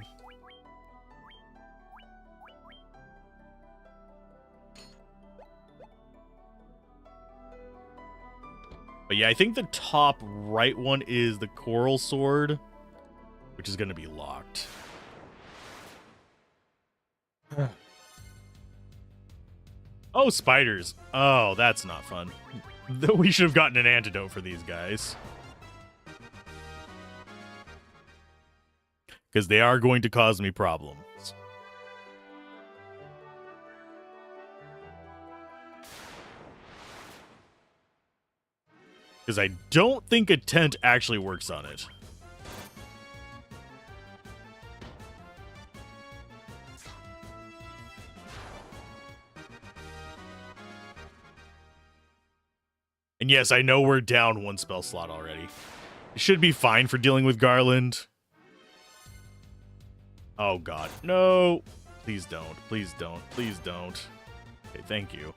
But yeah, I think the top right one is the coral sword, which is going to be locked. Oh, spiders. Oh, that's not fun. We should have gotten an antidote for these guys. because they are going to cause me problems. Because I don't think a tent actually works on it. And yes, I know we're down one spell slot already. It should be fine for dealing with Garland. Oh god, no. Please don't, please don't, please don't. Okay, thank you.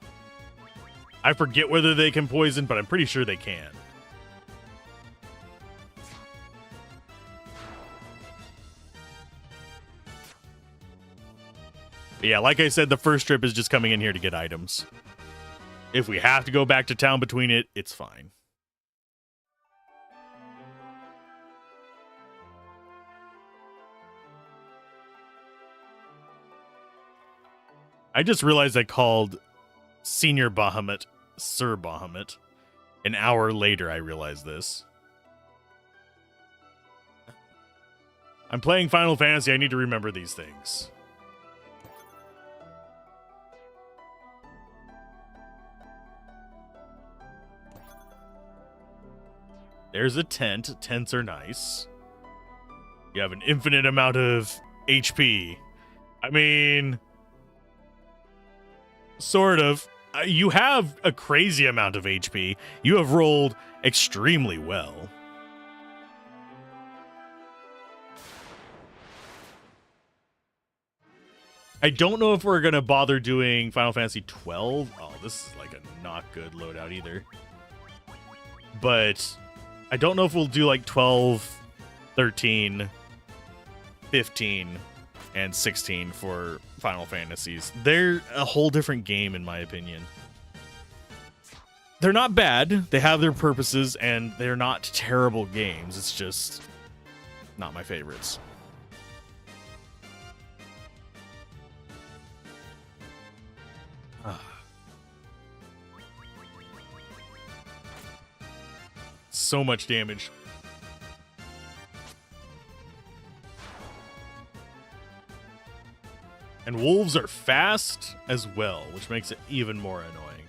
I forget whether they can poison, but I'm pretty sure they can. But yeah, like I said, the first trip is just coming in here to get items. If we have to go back to town between it, it's fine. I just realized I called Senior Bahamut Sir Bahamut. An hour later, I realized this. I'm playing Final Fantasy. I need to remember these things. There's a tent. Tents are nice. You have an infinite amount of HP. I mean, sort of. You have a crazy amount of HP. You have rolled extremely well. I don't know if we're going to bother doing Final Fantasy 12. Oh, this is like a not good loadout either. But I don't know if we'll do like 12, 13, 15, and 16 for Final Fantasies. They're a whole different game, in my opinion. They're not bad. They have their purposes, and they're not terrible games. It's just not my favorites. So much damage. And wolves are fast as well, which makes it even more annoying.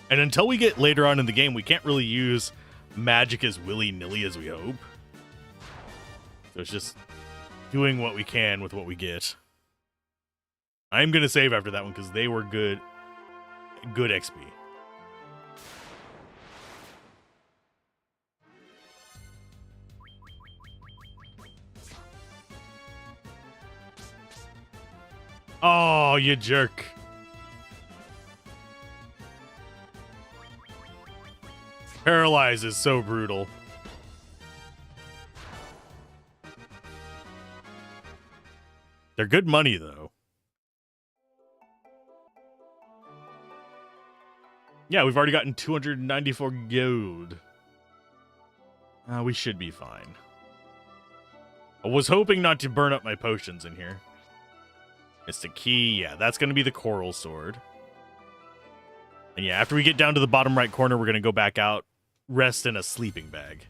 And until we get later on in the game, we can't really use magic as willy-nilly as we hope. So it's just doing what we can with what we get. I'm going to save after that one because they were good XP. Oh, you jerk. Paralyze is so brutal. They're good money, though. Yeah, we've already gotten 294 gold. We should be fine. I was hoping not to burn up my potions in here. It's the key. Yeah, that's going to be the coral sword. And yeah, after we get down to the bottom right corner, we're going to go back out, rest in a sleeping bag.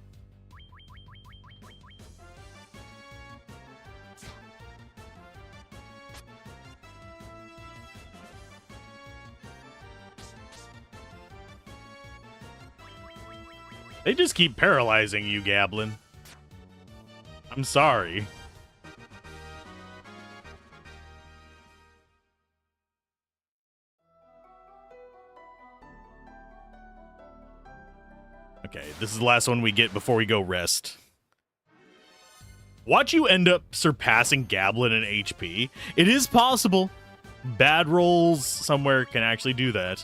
They just keep paralyzing you, Gablin. I'm sorry. Okay, this is the last one we get before we go rest. Watch you end up surpassing Gablin in HP. It is possible. Bad rolls somewhere can actually do that.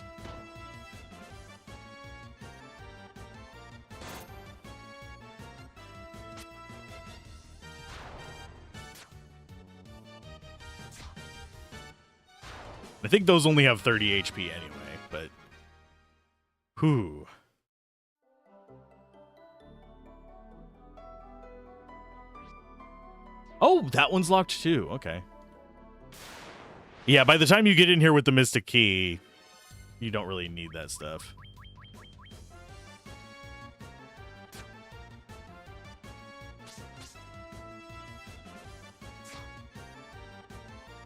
I think those only have 30 HP anyway, but... Whew. Oh, that one's locked too. Okay. Yeah, by the time you get in here with the Mystic Key, you don't really need that stuff.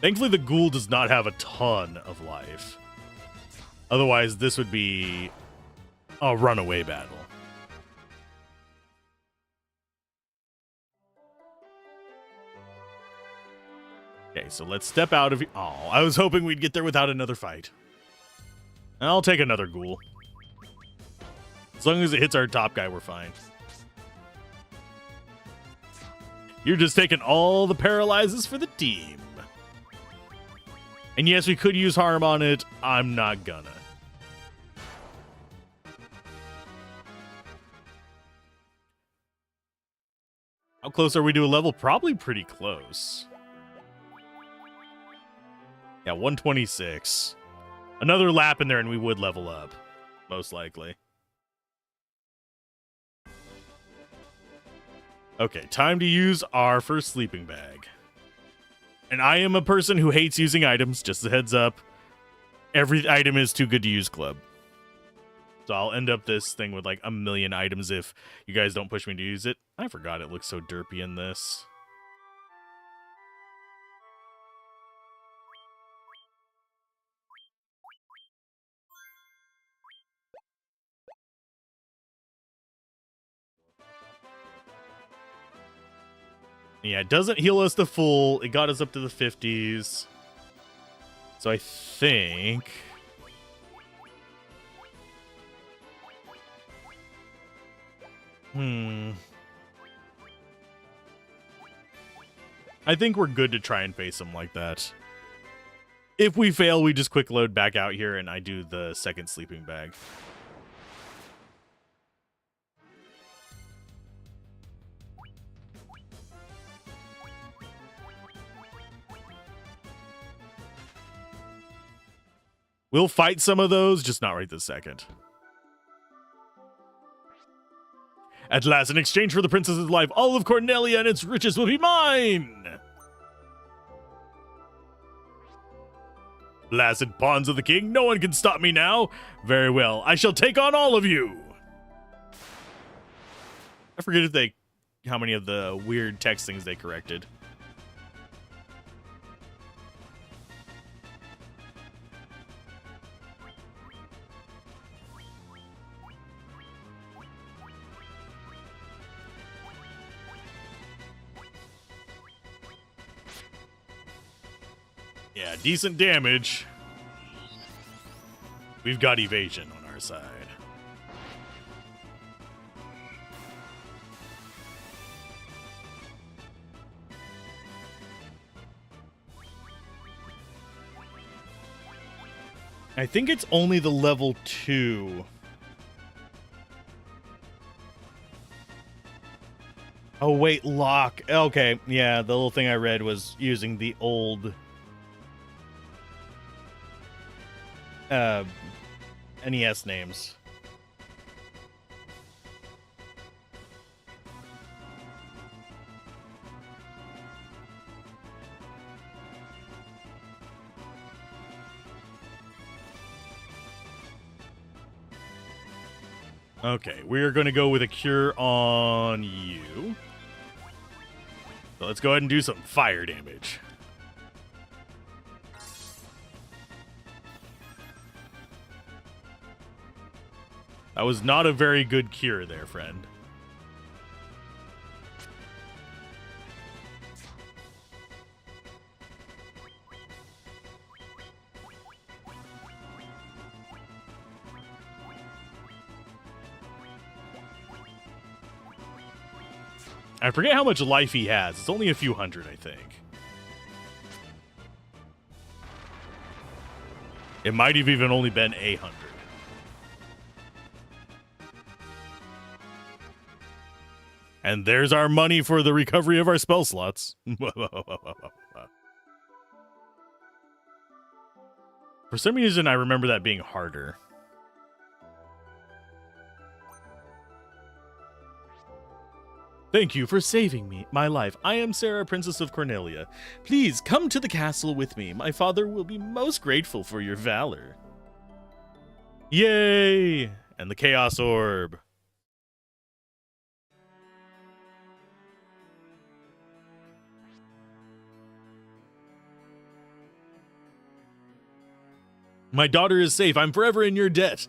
Thankfully, the ghoul does not have a ton of life. Otherwise, this would be a runaway battle. Okay, so let's step out of... Oh, I was hoping we'd get there without another fight. I'll take another ghoul. As long as it hits our top guy, we're fine. You're just taking all the paralyzes for the team. And yes, we could use harm on it. I'm not gonna. How close are we to a level? Probably pretty close. Yeah, 126. Another lap in there and we would level up. Most likely. Okay, time to use our first sleeping bag. And I am a person who hates using items, just a heads up. Every item is too good to use, club. So I'll end up this thing with like a million items if you guys don't push me to use it. I forgot it looks so derpy in this. Yeah, it doesn't heal us to full. It got us up to the 50s. So I think... I think we're good to try and face him like that. If we fail, we just quick load back out here and I do the second sleeping bag. We'll fight some of those, just not right this second. At last, in exchange for the princess's life, all of Cornelia and its riches will be mine! Blasted pawns of the king, no one can stop me now. Very well, I shall take on all of you. I forget how many of the weird text things they corrected. Yeah, decent damage. We've got evasion on our side. I think it's only the level 2. Oh, wait, lock. Okay, yeah, the little thing I read was using the old... NES names. Okay, we're going to go with a cure on you. So let's go ahead and do some fire damage. That was not a very good cure there, friend. I forget how much life he has. It's only a few hundred, I think. It might have even only been 800. And there's our money for the recovery of our spell slots. For some reason, I remember that being harder. Thank you for saving my life. I am Sarah, Princess of Cornelia. Please come to the castle with me. My father will be most grateful for your valor. Yay! And the Chaos Orb. My daughter is safe. I'm forever in your debt.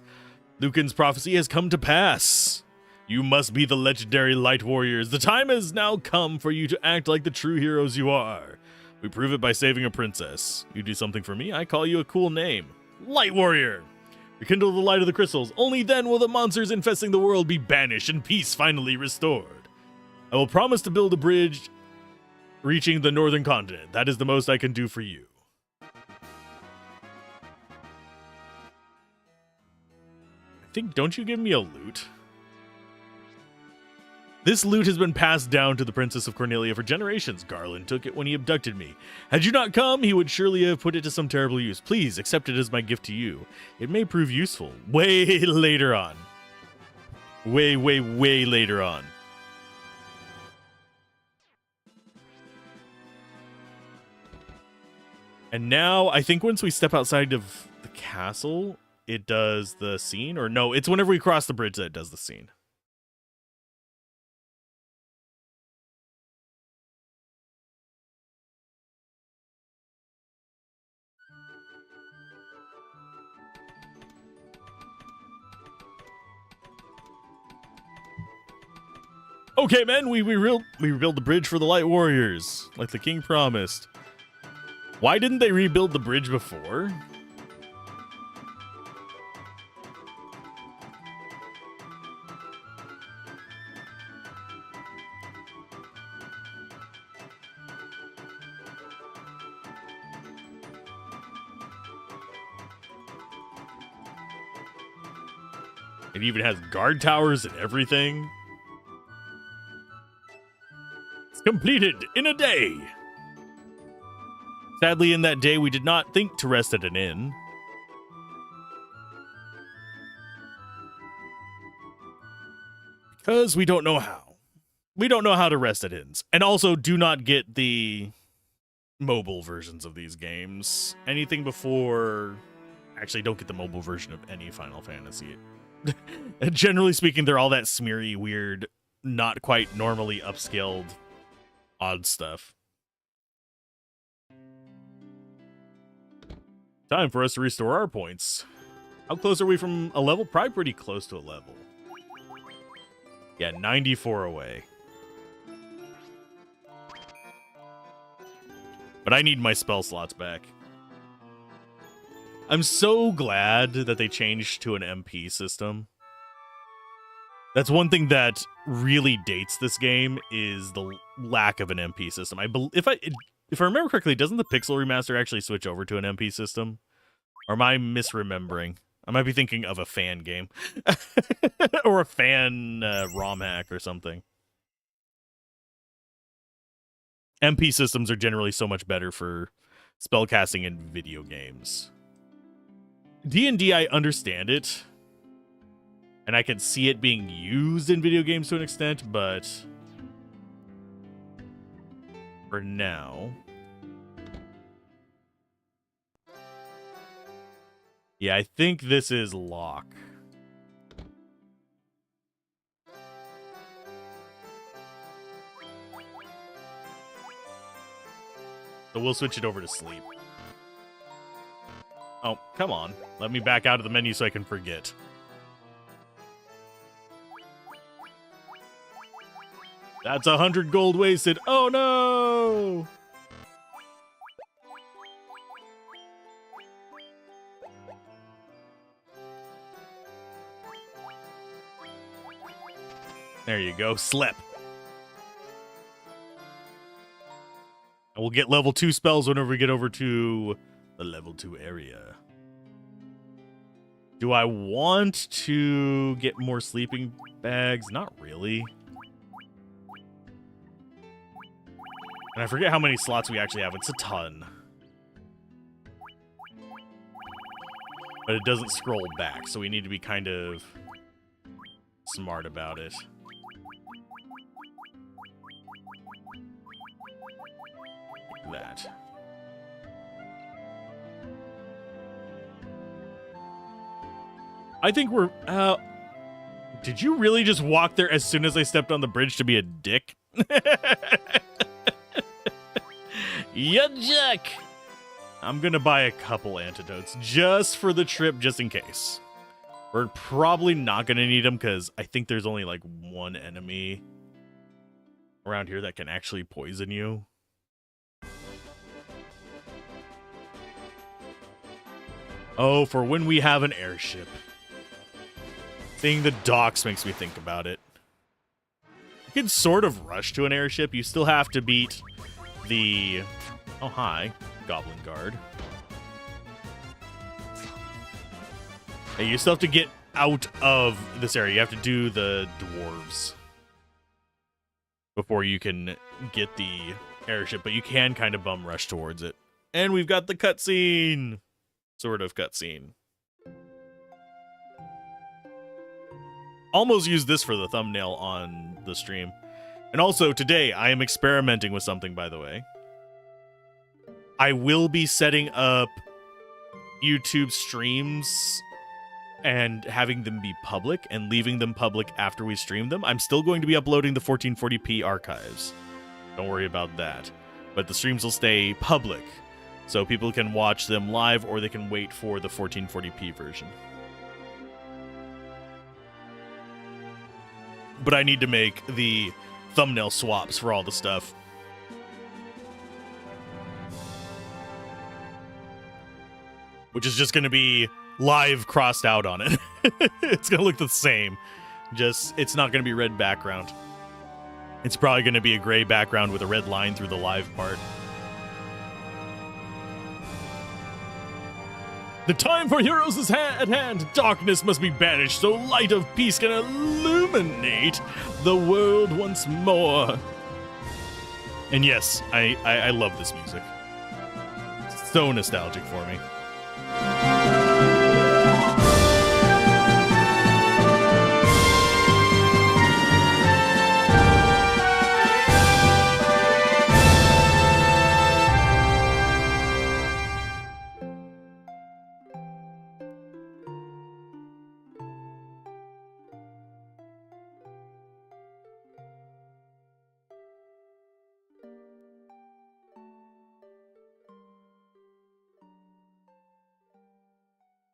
Lucan's prophecy has come to pass. You must be the legendary light warriors. The time has now come for you to act like the true heroes you are. We prove it by saving a princess. You do something for me, I call you a cool name. Light warrior. Rekindle the light of the crystals. Only then will the monsters infesting the world be banished and peace finally restored. I will promise to build a bridge reaching the northern continent. That is the most I can do for you. I think, don't you give me a loot? This loot has been passed down to the Princess of Cornelia for generations. Garland took it when he abducted me. Had you not come, he would surely have put it to some terrible use. Please accept it as my gift to you. It may prove useful. Way later on. Way later on. And now, I think once we step outside of the castle, it does the scene. Or no, it's whenever we cross the bridge that it does the scene. Okay, men, we rebuild the bridge for the Light Warriors, like the king promised. Why didn't they rebuild the bridge before? It even has guard towers and everything. Completed in a day. Sadly, in that day, we did not think to rest at an inn. Because we don't know how. We don't know how to rest at inns. And also, do not get the mobile versions of these games. Anything before... Actually, don't get the mobile version of any Final Fantasy. Generally speaking, they're all that smeary, weird, not quite normally upscaled odd stuff. Time for us to restore our points. How close are we from a level? Probably pretty close to a level. Yeah, 94 away. But I need my spell slots back. I'm so glad that they changed to an MP system. That's one thing that really dates this game is the lack of an MP system. If I remember correctly, doesn't the Pixel remaster actually switch over to an MP system? Or am I misremembering? I might be thinking of a fan game. Or a fan ROM hack or something. MP systems are generally so much better for spellcasting in video games. D&D, I understand it. And I can see it being used in video games to an extent, but for now... Yeah, I think this is lock. So we'll switch it over to sleep. Oh, come on. Let me back out of the menu so I can forget. That's 100 gold wasted. Oh, no! There you go. Slip. And we'll get level 2 spells whenever we get over to the level 2 area. Do I want to get more sleeping bags? Not really. And I forget how many slots we actually have. It's a ton. But it doesn't scroll back, so we need to be kind of smart about it. I think we're... did you really just walk there as soon as I stepped on the bridge to be a dick? You jack! I'm gonna buy a couple antidotes just for the trip, just in case. We're probably not gonna need them because I think there's only like one enemy around here that can actually poison you. Oh, for when we have an airship. Seeing the docks makes me think about it. You can sort of rush to an airship. You still have to beat the... Oh, hi, Goblin Guard. Hey, you still have to get out of this area. You have to do the dwarves before you can get the airship, but you can kind of bum rush towards it. And we've got the cutscene. Sort of cutscene. Almost used this for the thumbnail on the stream. And also, today, I am experimenting with something, by the way. I will be setting up YouTube streams and having them be public and leaving them public after we stream them. I'm still going to be uploading the 1440p archives. Don't worry about that. But the streams will stay public, so people can watch them live or they can wait for the 1440p version. But I need to make the thumbnail swaps for all the stuff. Which is just going to be live crossed out on it. It's going to look the same. Just, it's not going to be red background. It's probably going to be a gray background with a red line through the live part. The time for heroes is at hand. Darkness must be banished so light of peace can illuminate the world once more. And yes, I love this music. So nostalgic for me.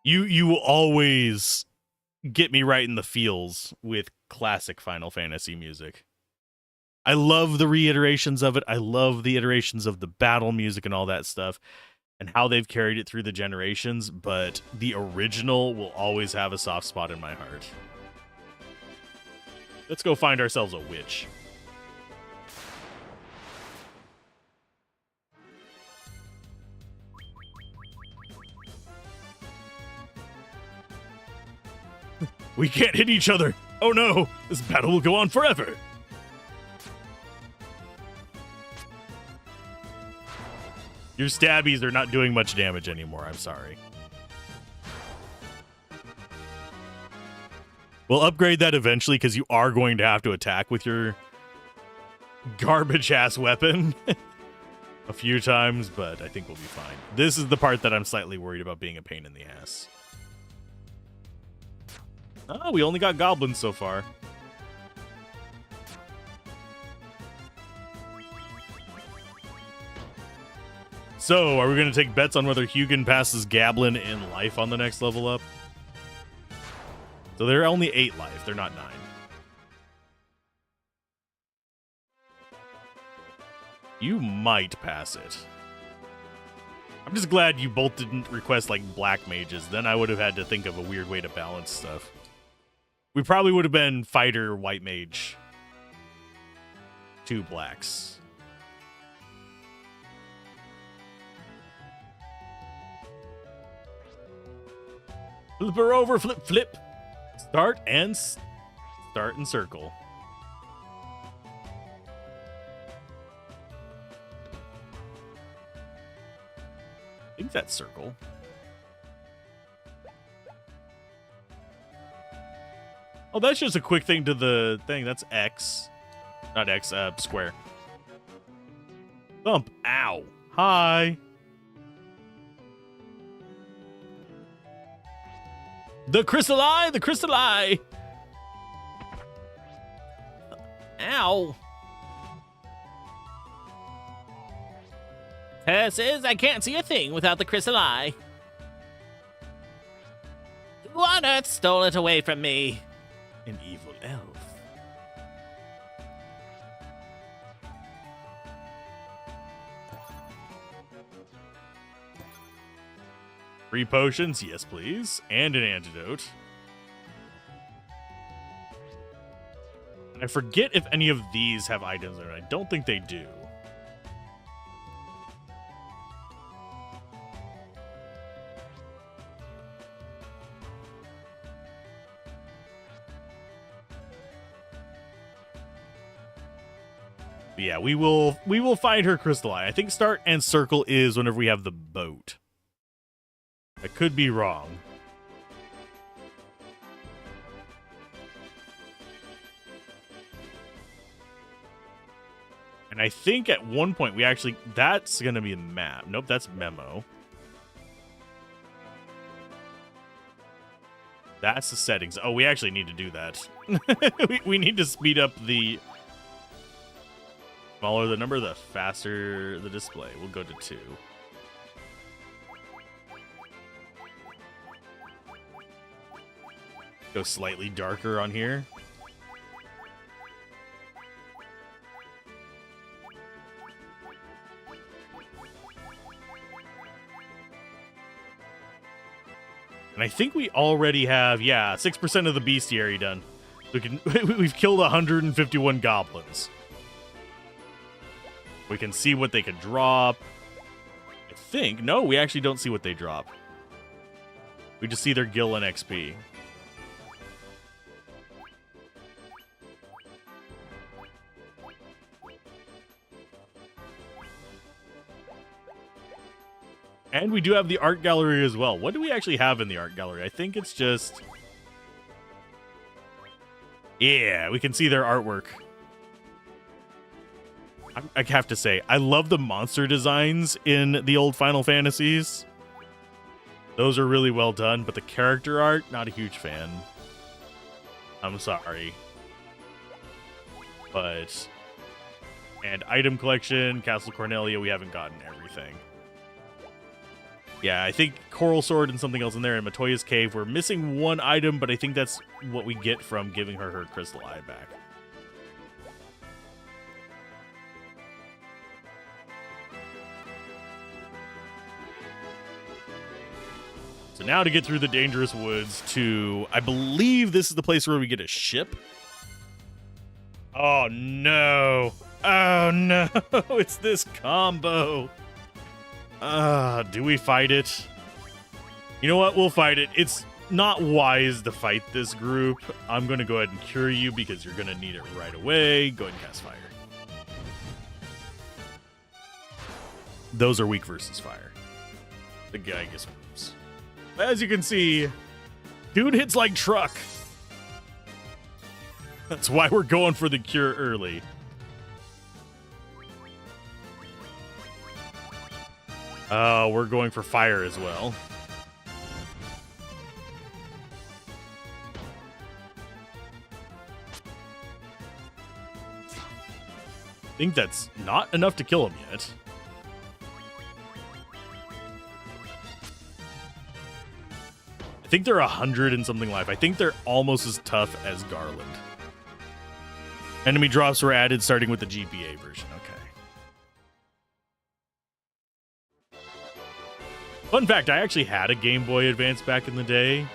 You will always get me right in the feels with classic Final Fantasy music. I love the reiterations of it. I love the iterations of the battle music and all that stuff and how they've carried it through the generations, but the original will always have a soft spot in my heart. Let's go find ourselves a witch. We can't hit each other. Oh no, this battle will go on forever. Your stabbies are not doing much damage anymore, I'm sorry. We'll upgrade that eventually because you are going to have to attack with your garbage-ass weapon a few times, but I think we'll be fine. This is the part that I'm slightly worried about being a pain in the ass. Oh, we only got goblins so far. So, are we going to take bets on whether Hugin passes Gablin in life on the next level up? So they're only 8 life, they're not 9. You might pass it. I'm just glad you both didn't request, like, black mages. Then I would have had to think of a weird way to balance stuff. We probably would have been fighter, white mage. 2 blacks. Flip her over, flip, flip. Start and circle. I think that's circle. Oh, that's just a quick thing to the thing. That's X. Not X, square. Thump. Ow. Hi. The crystal eye, the crystal eye. Ow. Curses, I can't see a thing without the crystal eye. Who on earth stole it away from me? An evil elf. Three potions, yes please, and an antidote. I forget if any of these have items in it. I don't think they do. But yeah, we will find her crystal eye. I think start and circle is whenever we have the boat. I could be wrong. And I think at one point we actually... That's going to be a map. Nope, that's memo. That's the settings. Oh, we actually need to do that. we need to speed up the... Smaller the number, the faster the display. We'll go to 2. Go slightly darker on here. And I think we already have, 6% of the bestiary done. We've killed 151 goblins. We can see what they can drop. I think. No, we actually don't see what they drop. We just see their gil and XP. And we do have the art gallery as well. What do we actually have in the art gallery? I think it's just... Yeah, we can see their artwork. I have to say, I love the monster designs in the old Final Fantasies. Those are really well done, but the character art, not a huge fan. I'm sorry. But... And item collection, Castle Cornelia, we haven't gotten everything. Yeah, I think Coral Sword and something else in there in Matoya's Cave. We're missing one item, but I think that's what we get from giving her crystal eye back. So now to get through the dangerous woods to... I believe this is the place where we get a ship. Oh, no. Oh, no. It's this combo. Do we fight it? You know what? We'll fight it. It's not wise to fight this group. I'm going to go ahead and cure you because you're going to need it right away. Go ahead and cast fire. Those are weak versus fire. The guy gets moves. As you can see, dude hits like truck. That's why we're going for the cure early. We're going for fire as well. I think that's not enough to kill him yet. I think they're 100 and something life. I think they're almost as tough as Garland. Enemy drops were added starting with the GPA version. Okay. Fun fact, I actually had a Game Boy Advance back in the day,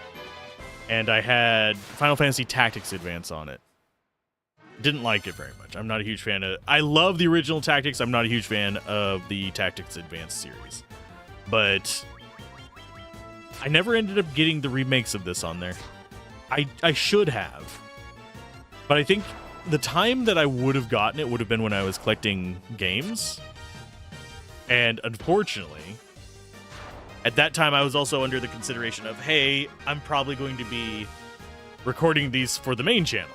and I had Final Fantasy Tactics Advance on it. Didn't like it very much. I'm not a huge fan of it. I love the original Tactics. I'm not a huge fan of the Tactics Advance series. But I never ended up getting the remakes of this on there. I should have. But I think the time that I would have gotten it would have been when I was collecting games. And unfortunately... At that time, I was also under the consideration of, hey, I'm probably going to be recording these for the main channel,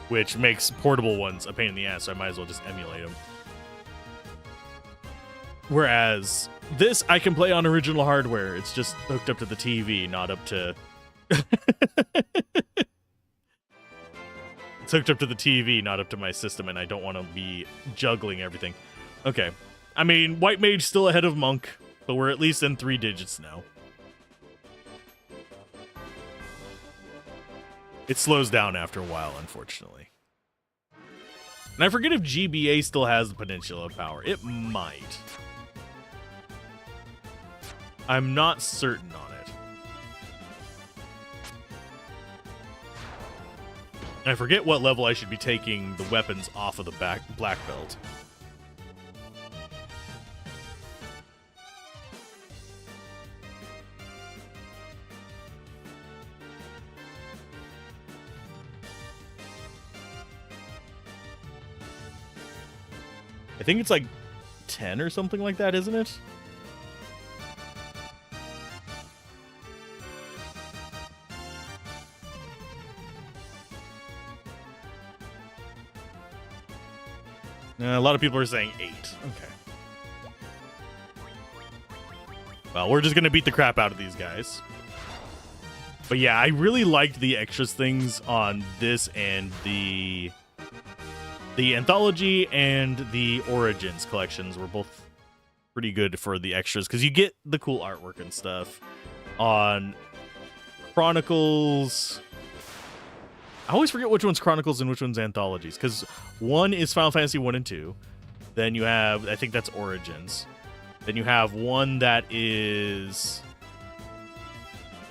which makes portable ones a pain in the ass, so I might as well just emulate them. Whereas this, I can play on original hardware. It's just hooked up to the TV, not up to It's hooked up to the TV, not up to my system, and I don't want to be juggling everything. Okay. I mean, White Mage still ahead of Monk, but we're at least in 3 digits now. It slows down after a while, unfortunately. And I forget if GBA still has the Peninsula power. It might. I'm not certain on it. And I forget what level I should be taking the weapons off of the black belt. I think it's like 10 or something like that, isn't it? A lot of people are saying 8. Okay. Well, we're just going to beat the crap out of these guys. But yeah, I really liked the extras things on this and the Anthology and the Origins collections were both pretty good for the extras because you get the cool artwork and stuff. On Chronicles, I always forget which one's Chronicles and which one's Anthologies, because one is Final Fantasy 1 and 2. Then you have, I think that's Origins. Then you have one that is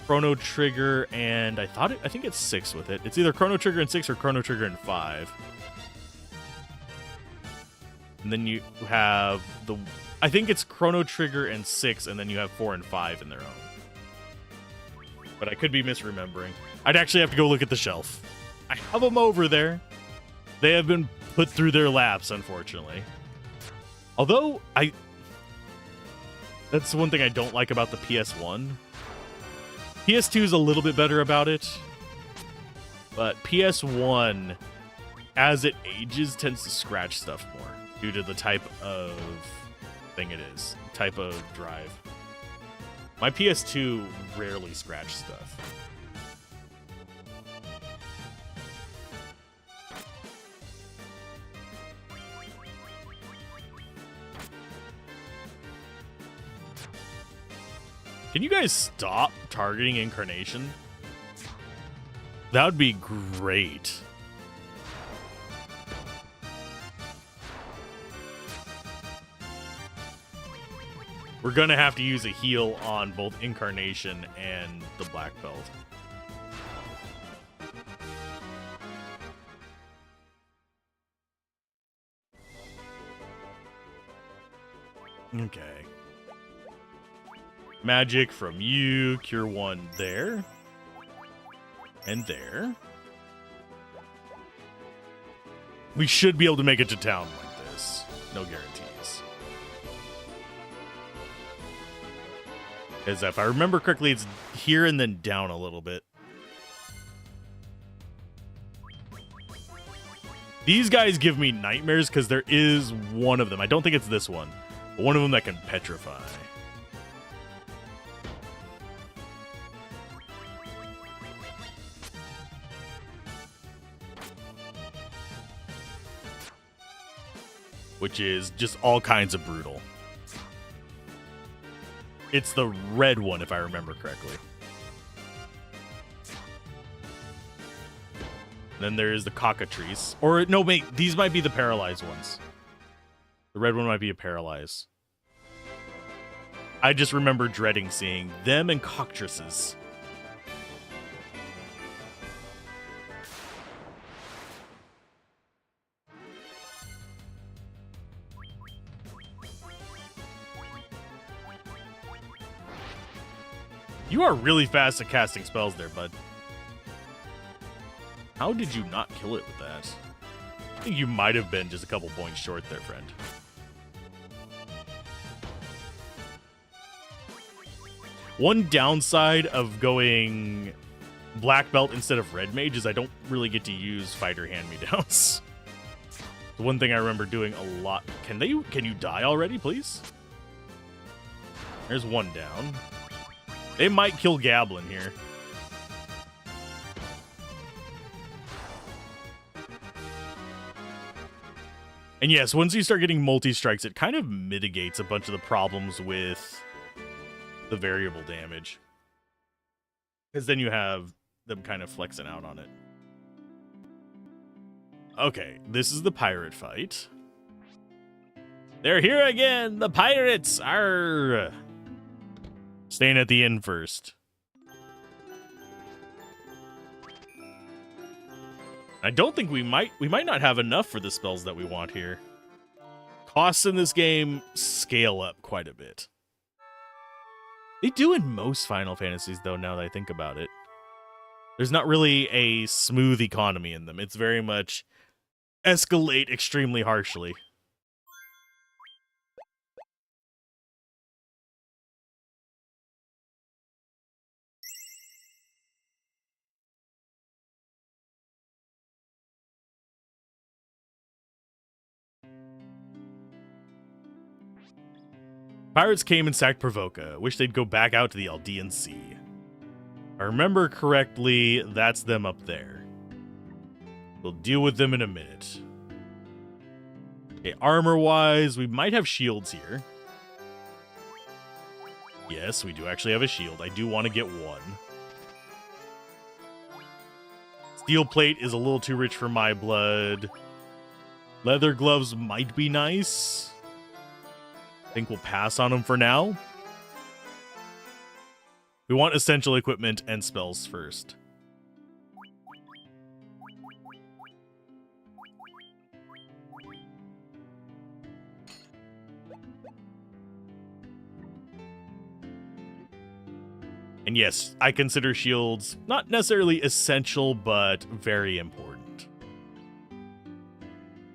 Chrono Trigger, and I think it's 6 with it. It's either Chrono Trigger and 6 or Chrono Trigger and 5. And then you have I think it's Chrono Trigger and 6, and then you have 4 and 5 in their own. But I could be misremembering. I'd actually have to go look at the shelf. I have them over there. They have been put through their laps, unfortunately. Although, that's one thing I don't like about the PS1. PS2 is a little bit better about it. But PS1, as it ages, tends to scratch stuff more due to the type of thing it is. Type of drive. My PS2 rarely scratch stuff. Can you guys stop targeting Incarnation? That would be great. We're going to have to use a heal on both Incarnation and the Black Belt. Okay. Magic from you. Cure 1 there. And there. We should be able to make it to town like this. No guarantees. As if I remember correctly, it's here and then down a little bit. These guys give me nightmares because there is one of them. I don't think it's this one. But one of them that can petrify. Which is just all kinds of brutal. It's the red one, if I remember correctly. Then there's the cockatrice. Or, no, wait, these might be the paralyzed ones. The red one might be a paralyze. I just remember dreading seeing them and cockatrices. You are really fast at casting spells there, bud. How did you not kill it with that? I think you might have been just a couple points short there, friend. One downside of going black belt instead of red mage is I don't really get to use fighter hand-me-downs. The one thing I remember doing a lot. Can you die already, please? There's one down. They might kill Gablin here. And yes, once you start getting multi-strikes, it kind of mitigates a bunch of the problems with the variable damage. Because then you have them kind of flexing out on it. Okay, this is the pirate fight. They're here again, the pirates! Arr! Staying at the inn first. I don't think we might not have enough for the spells that we want here. Costs in this game scale up quite a bit. They do in most Final Fantasies, though, now that I think about it. There's not really a smooth economy in them. It's very much escalate extremely harshly. Pirates came and sacked Provoca. Wish they'd go back out to the Aldean Sea. If I remember correctly, that's them up there. We'll deal with them in a minute. Okay, armor-wise, we might have shields here. Yes, we do actually have a shield. I do want to get one. Steel plate is a little too rich for my blood. Leather gloves might be nice. I think we'll pass on them for now. We want essential equipment and spells first. And yes, I consider shields not necessarily essential, but very important.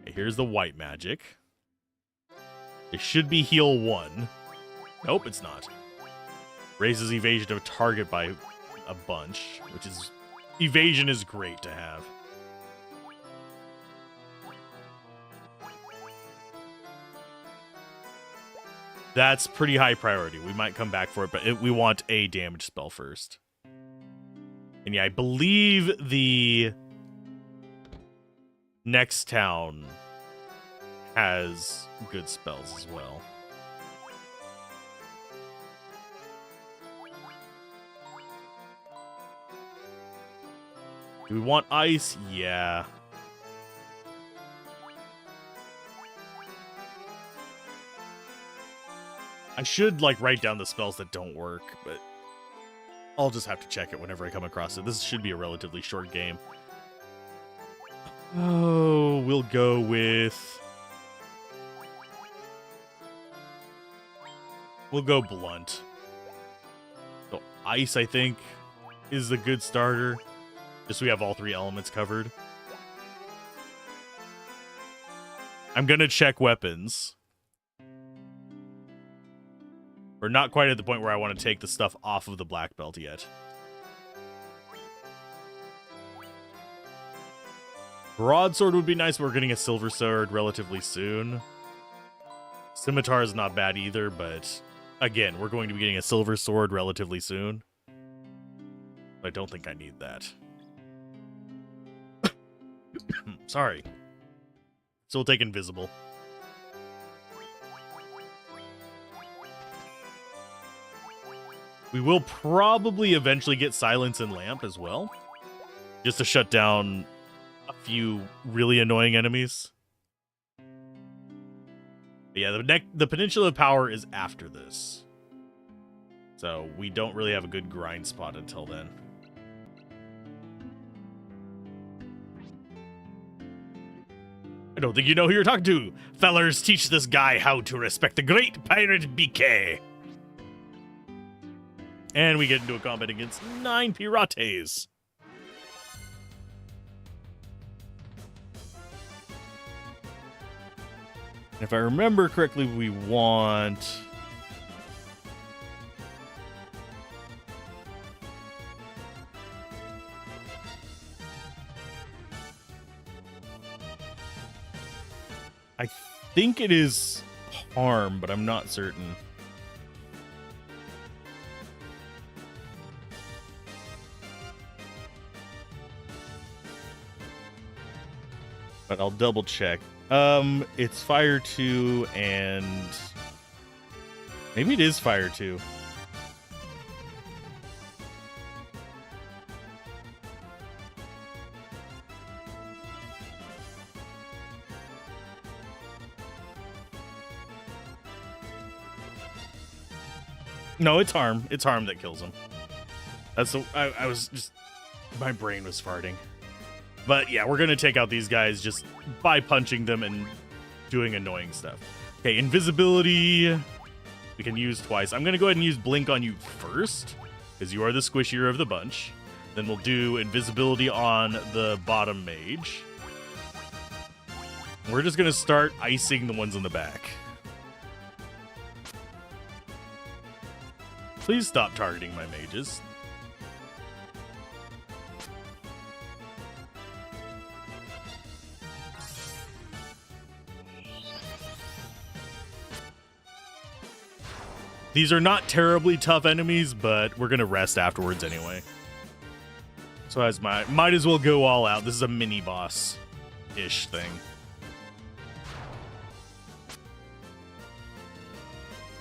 Okay, here's the white magic. It should be heal 1. Nope, it's not. Raises evasion of target by a bunch, which is... Evasion is great to have. That's pretty high priority. We might come back for it, but we want a damage spell first. And yeah, I believe the next town has good spells as well. Do we want ice? Yeah. I should, like, write down the spells that don't work, but I'll just have to check it whenever I come across it. This should be a relatively short game. Oh, we'll go with... We'll go blunt. So ice, I think, is a good starter. Just so we have all 3 elements covered. I'm gonna check weapons. We're not quite at the point where I want to take the stuff off of the black belt yet. Broadsword would be nice, but we're getting a silver sword relatively soon. Scimitar is not bad either, but again, we're going to be getting a silver sword relatively soon. I don't think I need that. Sorry. So we'll take invisible. We will probably eventually get silence and lamp as well, just to shut down a few really annoying enemies. But yeah, the Peninsula of Power is after this, so we don't really have a good grind spot until then. I don't think you know who you're talking to. Fellers, teach this guy how to respect the great pirate BK. And we get into a combat against 9 pirates. If I remember correctly, we want... I think it is harm, but I'm not certain. But I'll double check. It's fire 2 and maybe it is fire 2. No, it's harm. It's harm that kills him. That's the I was just my brain was farting. But yeah, we're gonna take out these guys just by punching them and doing annoying stuff. Okay, invisibility we can use twice. I'm gonna go ahead and use blink on you first, because you are the squishier of the bunch. Then we'll do invisibility on the bottom mage. We're just gonna start icing the ones in the back. Please stop targeting my mages. These are not terribly tough enemies, but we're gonna rest afterwards anyway. So as might as well go all out. This is a mini boss-ish thing.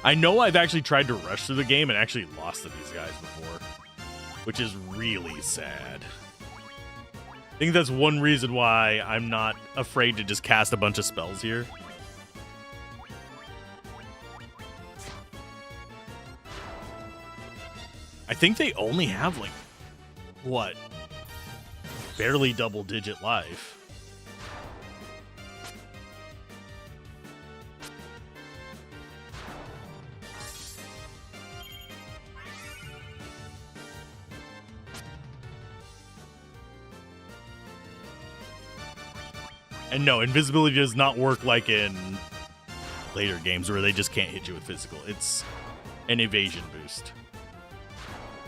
I know I've actually tried to rush through the game and actually lost to these guys before, which is really sad. I think that's one reason why I'm not afraid to just cast a bunch of spells here. I think they only have, like, what? Barely double-digit life. And no, invisibility does not work like in later games where they just can't hit you with physical. It's an evasion boost.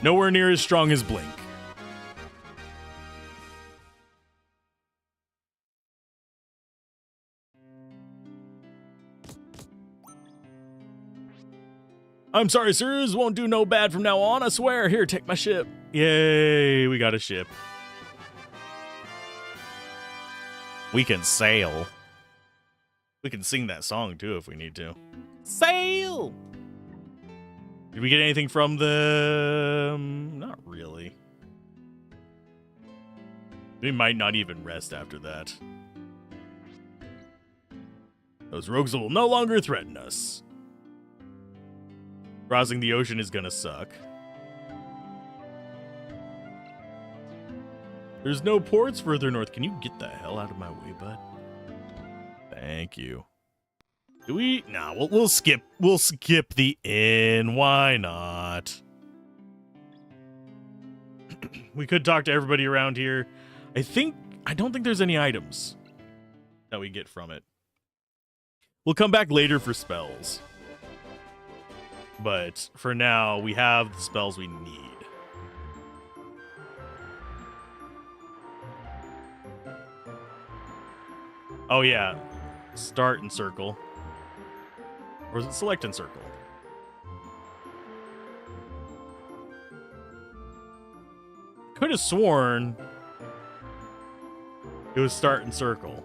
Nowhere near as strong as Blink. I'm sorry, sirs. Won't do no bad from now on, I swear. Here, take my ship. Yay, we got a ship. We can sail. We can sing that song, too, if we need to. Sail! Did we get anything from them? Not really. We might not even rest after that. Those rogues will no longer threaten us. Crossing the ocean is gonna suck. There's no ports further north. Can you get the hell out of my way, bud? Thank you. Do we? Nah, we'll skip. We'll skip the inn. Why not? We could talk to everybody around here. I don't think there's any items that we get from it. We'll come back later for spells. But for now, we have the spells we need. Oh yeah, start and circle. Or is it select and circle? Could have sworn it was start and circle.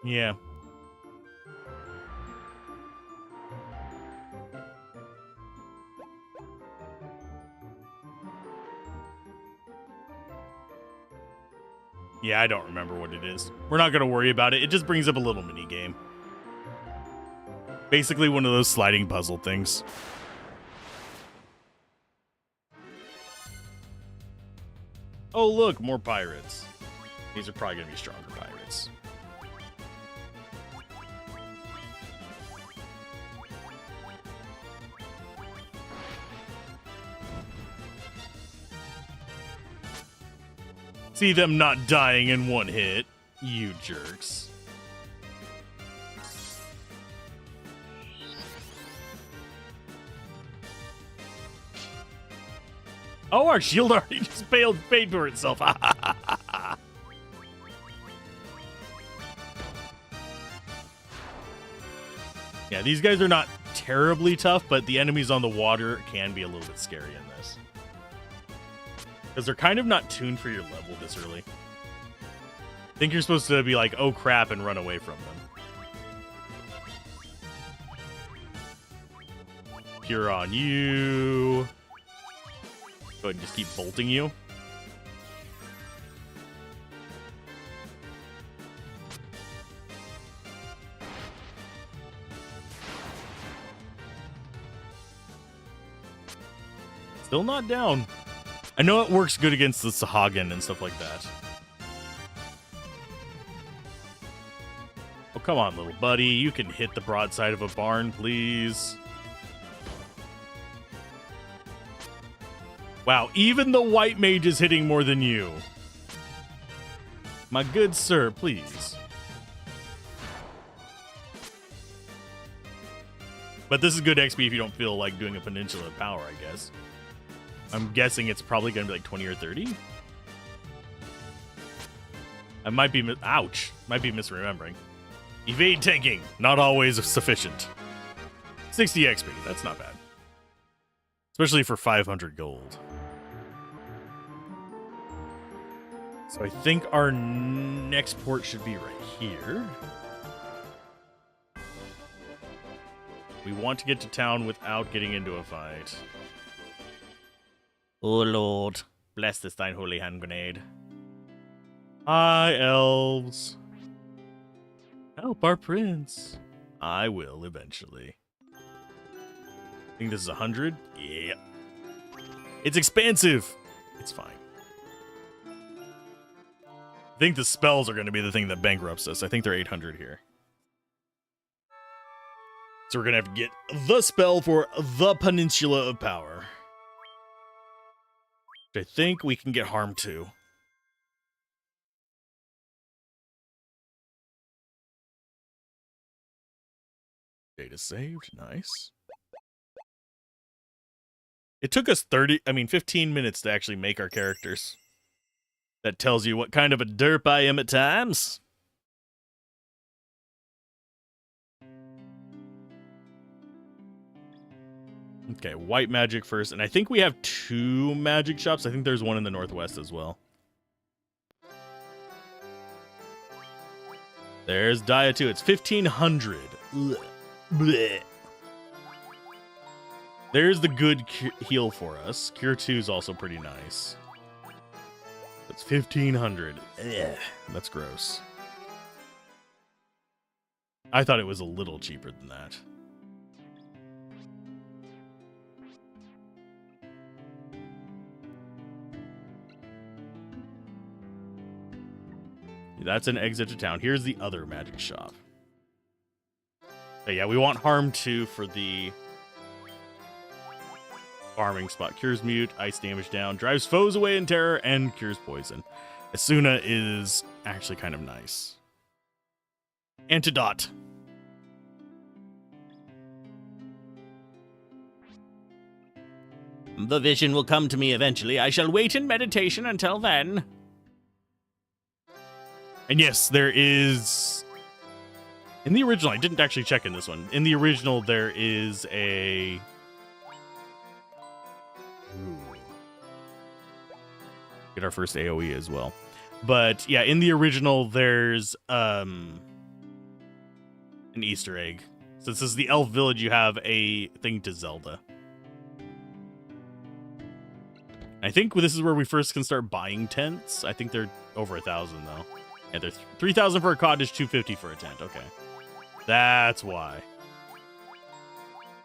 Yeah. Yeah, I don't remember what it is. We're not going to worry about it. It just brings up a little mini game. Basically one of those sliding puzzle things. Oh, look, more pirates. These are probably going to be stronger pirates. See them not dying in one hit, you jerks. Oh, our shield already just paid for itself. these guys are not terribly tough, but the enemies on the water can be a little bit scary in this. Because they're kind of not tuned for your level this early. I think you're supposed to be like, oh crap, and run away from them. Pure on you. Go ahead and just keep bolting you. Still not down. I know it works good against the Sahagin and stuff like that. Oh, come on, little buddy. You can hit the broadside of a barn, please. Wow, even the white mage is hitting more than you. My good sir, please. But this is good XP if you don't feel like doing a Peninsula of Power, I guess. I'm guessing it's probably going to be like 20 or 30. I might be... Ouch. Might be misremembering. Evade tanking. Not always sufficient. 60 XP. That's not bad. Especially for 500 gold. So I think our next port should be right here. We want to get to town without getting into a fight. Oh Lord, bless this thine holy hand grenade. Hi, elves. Help our prince. I will eventually. I think this is 100. Yeah. It's expansive. It's fine. I think the spells are going to be the thing that bankrupts us. I think they're 800 here. So we're going to have to get the spell for the Peninsula of Power. Which I think we can get harm to. Data saved. Nice. It took us 15 minutes to actually make our characters. That tells you what kind of a derp I am at times. Okay, white magic first. And I think we have 2 magic shops. I think there's one in the northwest as well. There's Dia 2. It's 1,500. Blech. There's the good heal for us. Cure 2 is also pretty nice. It's 1,500. Ugh, that's gross. I thought it was a little cheaper than that. That's an exit to town. Here's the other magic shop. But yeah, we want harm 2 for the farming spot. Cures mute, ice damage down, drives foes away in terror, and cures poison. Asuna is actually kind of nice. Antidote. The vision will come to me eventually. I shall wait in meditation until then. And yes, there is... In the original, I didn't actually check in this one. In the original, there is a... Ooh. Get our first AoE as well. But yeah, in the original, there's an Easter egg. Since this is the elf village, you have a thing to Zelda. I think this is where we first can start buying tents. I think they're over 1,000 though. Yeah, they're 3,000 for a cottage, 250 for a tent. Okay, that's why.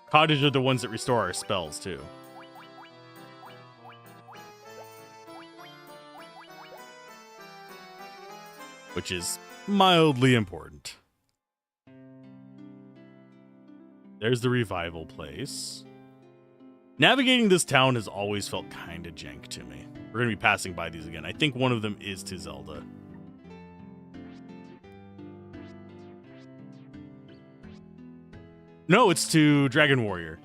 Cottage are the ones that restore our spells too. Which is mildly important. There's the revival place. Navigating this town has always felt kind of jank to me. We're going to be passing by these again. I think one of them is to Zelda. No, it's to Dragon Warrior.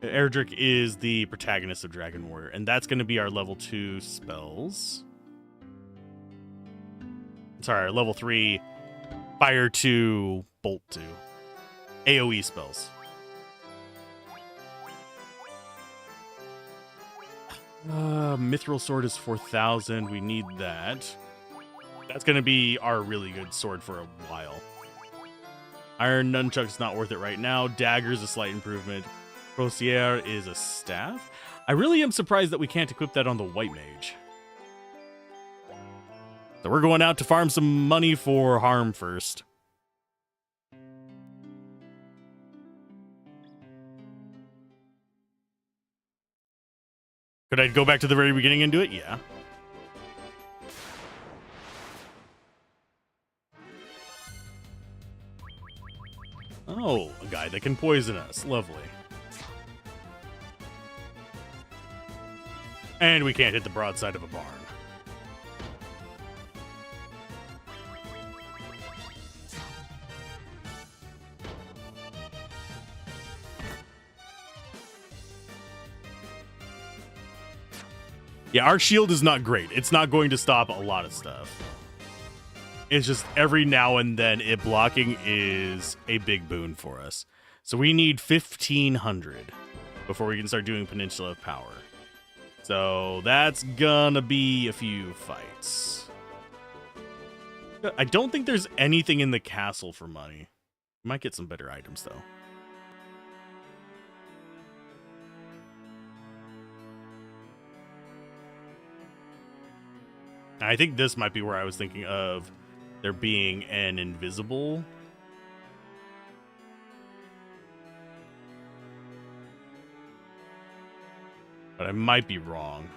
Erdrick is the protagonist of Dragon Warrior, and that's going to be our level 2 spells. Sorry, our level 3 Fire 2, Bolt 2. AoE spells. Mithril sword is 4,000. We need that. That's going to be our really good sword for a while. Iron nunchuck's not worth it right now. Dagger's a slight improvement. Crosier is a staff. I really am surprised that we can't equip that on the white mage. So we're going out to farm some money for harm first. Could I go back to the very beginning and do it? Yeah. Oh, a guy that can poison us. Lovely. And we can't hit the broadside of a barn. Yeah, our shield is not great. It's not going to stop a lot of stuff. It's just every now and then it blocking is a big boon for us. So we need 1,500 before we can start doing Peninsula of Power. So that's gonna be a few fights. I don't think there's anything in the castle for money. We might get some better items though. I think this might be where I was thinking of there being an invisible. But I might be wrong.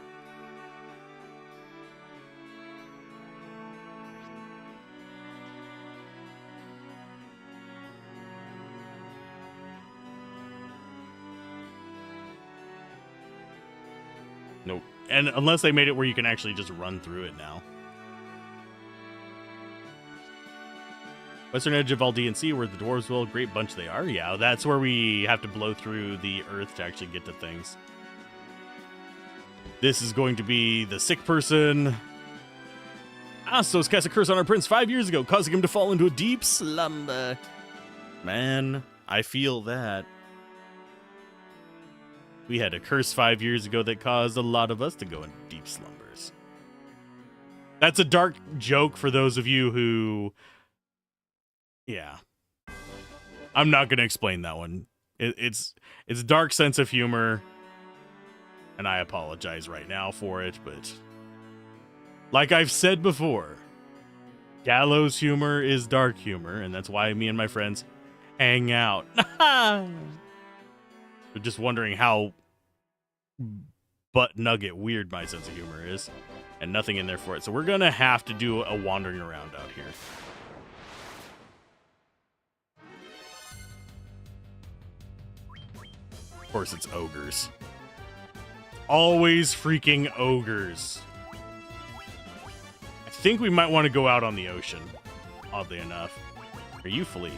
Nope. And unless they made it where you can actually just run through it now. Western edge of Aldean Sea, where the dwarves will, great bunch they are. Yeah, that's where we have to blow through the earth to actually get to things. This is going to be the sick person. Astos cast a curse on our prince 5 years ago, causing him to fall into a deep slumber. Man, I feel that. We had a curse 5 years ago that caused a lot of us to go into deep slumbers. That's a dark joke for those of you who... Yeah. I'm not going to explain that one. It's a dark sense of humor, and I apologize right now for it, but... Like I've said before, gallows humor is dark humor, and that's why me and my friends hang out. They're just wondering how butt nugget weird my sense of humor is, and nothing in there for it. So we're going to have to do a wandering around out here. Of course, it's ogres. Always freaking ogres. I think we might want to go out on the ocean, oddly enough. Are you flee?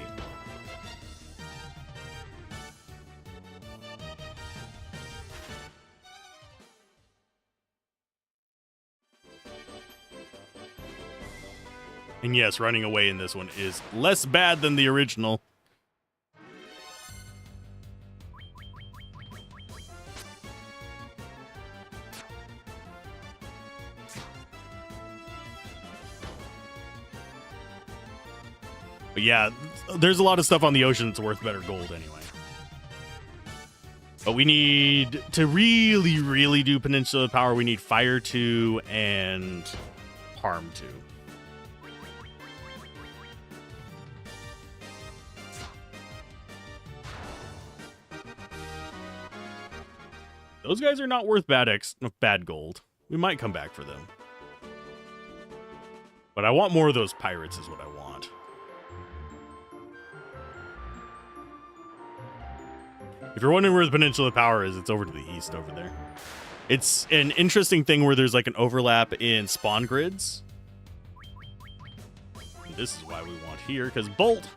And yes, running away in this one is less bad than the original. But yeah, there's a lot of stuff on the ocean that's worth better gold anyway. But we need to really, really do Peninsula of Power. We need Fire 2 and Harm 2. Those guys are not worth bad gold. We might come back for them. But I want more of those pirates is what I want. If you're wondering where the Peninsula of Power is, it's over to the east over there. It's an interesting thing where there's like an overlap in spawn grids. And this is why we want here, because Bolt.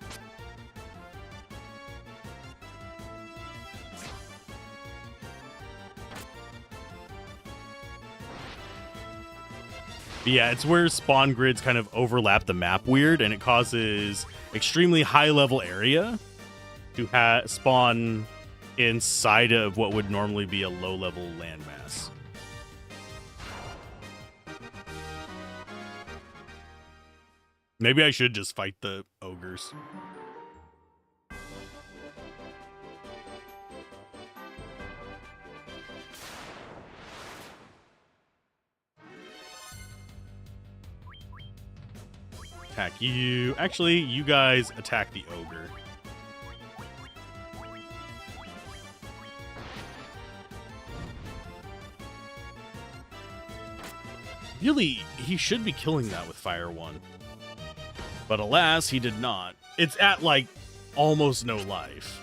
But yeah, it's where spawn grids kind of overlap the map weird, and it causes extremely high level area to spawn inside of what would normally be a low-level landmass. Maybe I should just fight the ogres. Attack you. Actually, you guys attack the ogre. Really, he should be killing that with Fire 1. But alas, he did not. It's at, like, almost no life.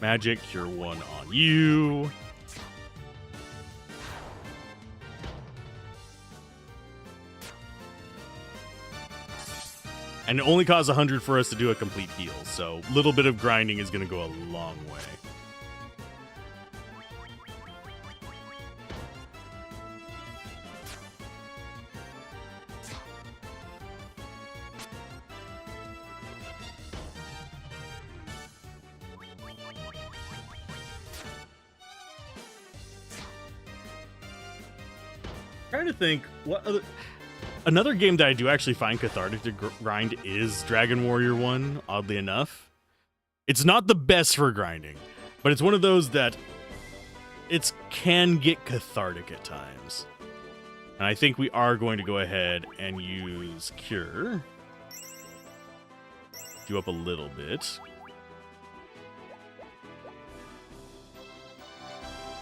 Magic, Cure 1 on you. And it only costs 100 for us to do a complete heal, so a little bit of grinding is going to go a long way. Trying to think what other... Another game that I do actually find cathartic to grind is Dragon Warrior 1, oddly enough. It's not the best for grinding, but it's one of those that it can get cathartic at times. And I think we are going to go ahead and use Cure. Do up a little bit.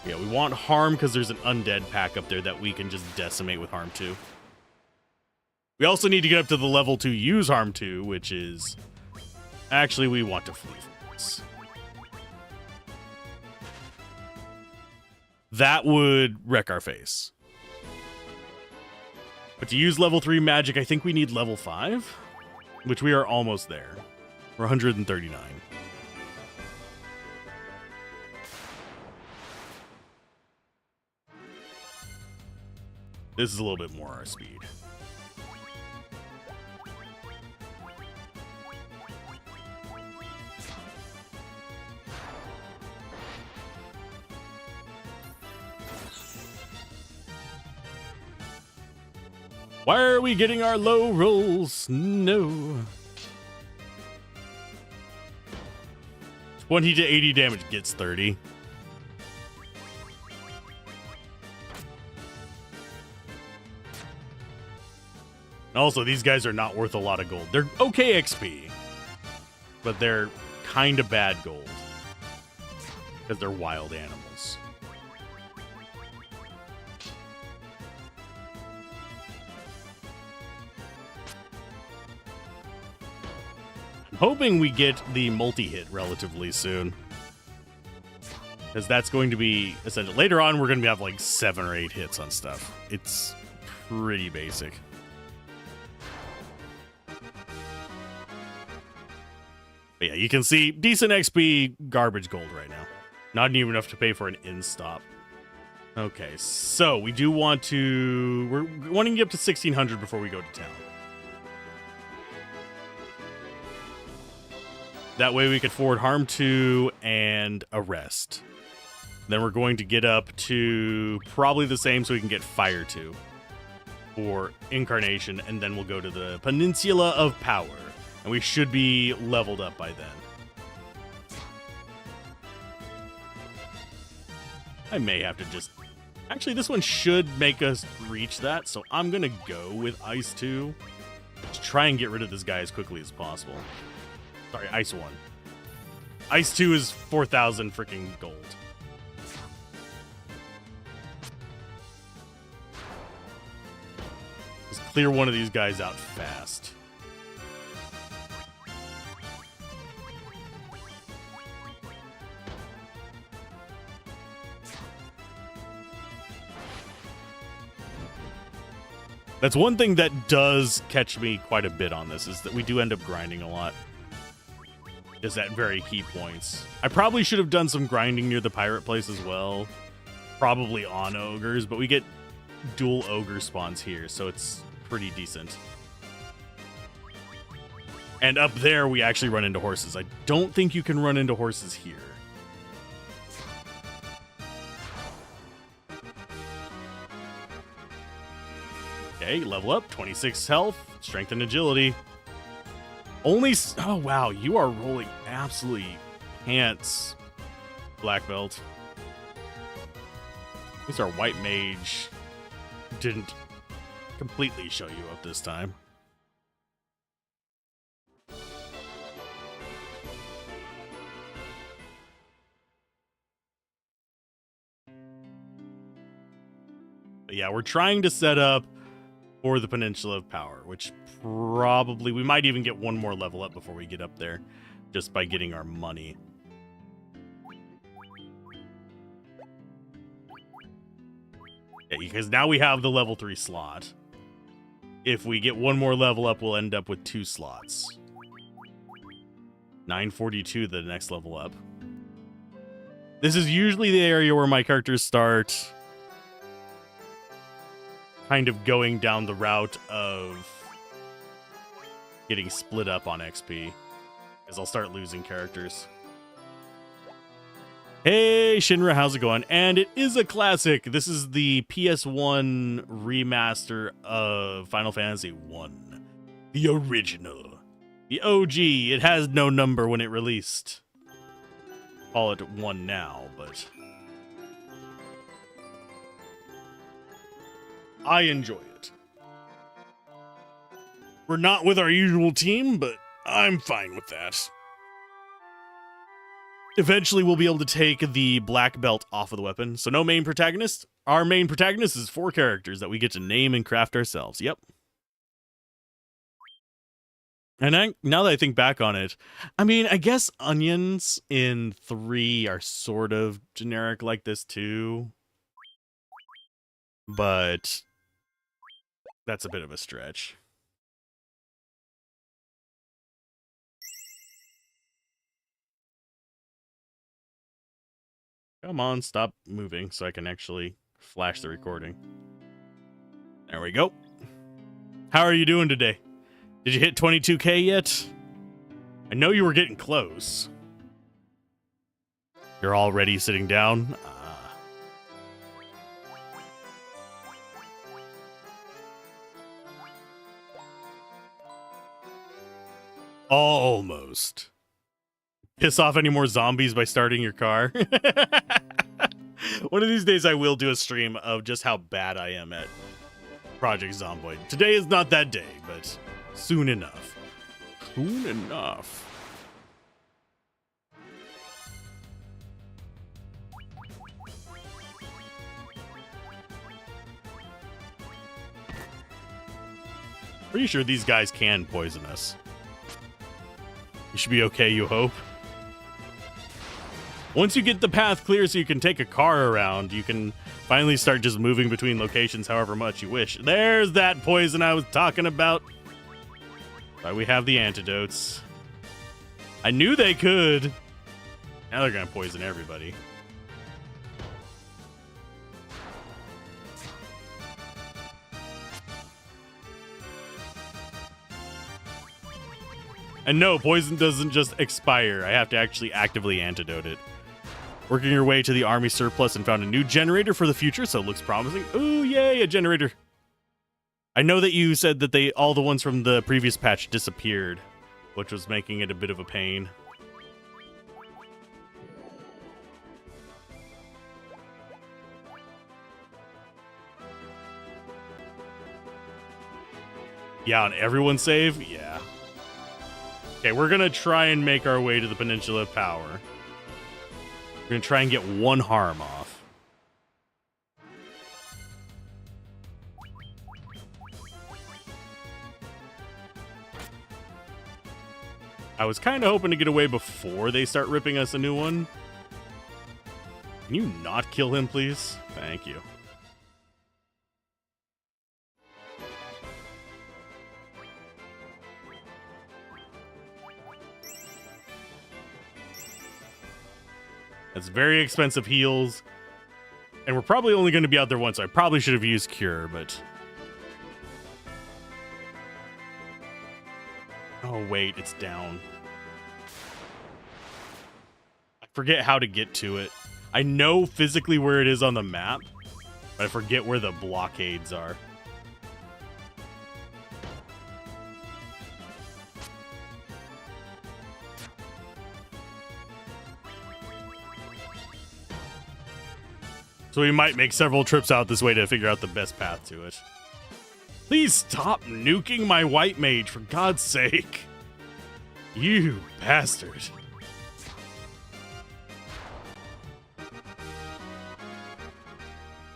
Yeah, we want Harm because there's an undead pack up there that we can just decimate with Harm 2. We also need to get up to the level 2 use Harm 2, which is... Actually, we want to flee from this. That would wreck our face. But to use level 3 magic, I think we need level 5, which we are almost there. We're 139. This is a little bit more our speed. Why are we getting our low rolls? No. 20 to 80 damage gets 30. Also, these guys are not worth a lot of gold. They're okay XP, but they're kind of bad gold because they're wild animals. I'm hoping we get the multi-hit relatively soon, because that's going to be essential. Later on, we're going to have like 7 or 8 hits on stuff. It's pretty basic. But yeah, you can see decent XP, garbage gold right now. Not even enough to pay for an in-stop. Okay, so we do want to... We're wanting to get up to 1600 before we go to town. That way we could forward Harm 2 and Arrest. Then we're going to get up to probably the same so we can get Fire 2 for Incarnation, and then we'll go to the Peninsula of Power. And we should be leveled up by then. I may have to just... Actually, this one should make us reach that, so I'm going to go with Ice 2. Just try and get rid of this guy as quickly as possible. Sorry, Ice 1. Ice 2 is 4,000 freaking gold. Just clear one of these guys out fast. That's one thing that does catch me quite a bit on this, is that we do end up grinding a lot. Is at very key points. I probably should have done some grinding near the pirate place as well. Probably on ogres, but we get dual ogre spawns here, so it's pretty decent. And up there, we actually run into horses. I don't think you can run into horses here. Okay, level up, 26 health, strength and agility. Oh wow, you are rolling absolutely pants, black belt. At least our white mage didn't completely show you up this time. But yeah, we're trying to set up for the Peninsula of Power, which probably we might even get one more level up before we get up there, just by getting our money. Yeah, because now we have the level 3 slot. If we get one more level up, we'll end up with 2 slots. 942, the next level up. This is usually the area where my characters start kind of going down the route of getting split up on XP, as I'll start losing characters. Hey, Shinra, how's it going? And it is a classic. This is the PS1 remaster of Final Fantasy 1. The original. The OG. It has no number when it released. Call it 1 now, but I enjoy it. We're not with our usual team, but I'm fine with that. Eventually, we'll be able to take the black belt off of the weapon. So no main protagonist. Our main protagonist is 4 characters that we get to name and craft ourselves. Yep. And now that I think back on it, I mean, I guess onions in 3 are sort of generic like this too. But that's a bit of a stretch. Come on, stop moving so I can actually flash the recording. There we go. How are you doing today? Did you hit 22K yet? I know you were getting close. You're already sitting down? Almost. Piss off any more zombies by starting your car? One of these days I will do a stream of just how bad I am at Project Zomboid. Today is not that day, but soon enough. Soon enough. Pretty sure these guys can poison us. You should be okay, you hope. Once you get the path clear so you can take a car around, you can finally start just moving between locations however much you wish. There's that poison I was talking about. Why we have the antidotes. I knew they could. Now they're gonna poison everybody. And no, poison doesn't just expire. I have to actually actively antidote it. Working your way to the army surplus and found a new generator for the future, so it looks promising. Ooh, yay, a generator. I know that you said that all the ones from the previous patch disappeared, which was making it a bit of a pain. Yeah, on everyone's save? Yeah. Okay, we're gonna try and make our way to the Peninsula of Power. We're gonna try and get 1 harm off. I was kind of hoping to get away before they start ripping us a new one. Can you not kill him, please? Thank you. That's very expensive heals. And we're probably only going to be out there once, so I probably should have used Cure, but... Oh, wait, it's down. I forget how to get to it. I know physically where it is on the map, but I forget where the blockades are. So we might make several trips out this way to figure out the best path to it. Please stop nuking my white mage, for God's sake. You bastard.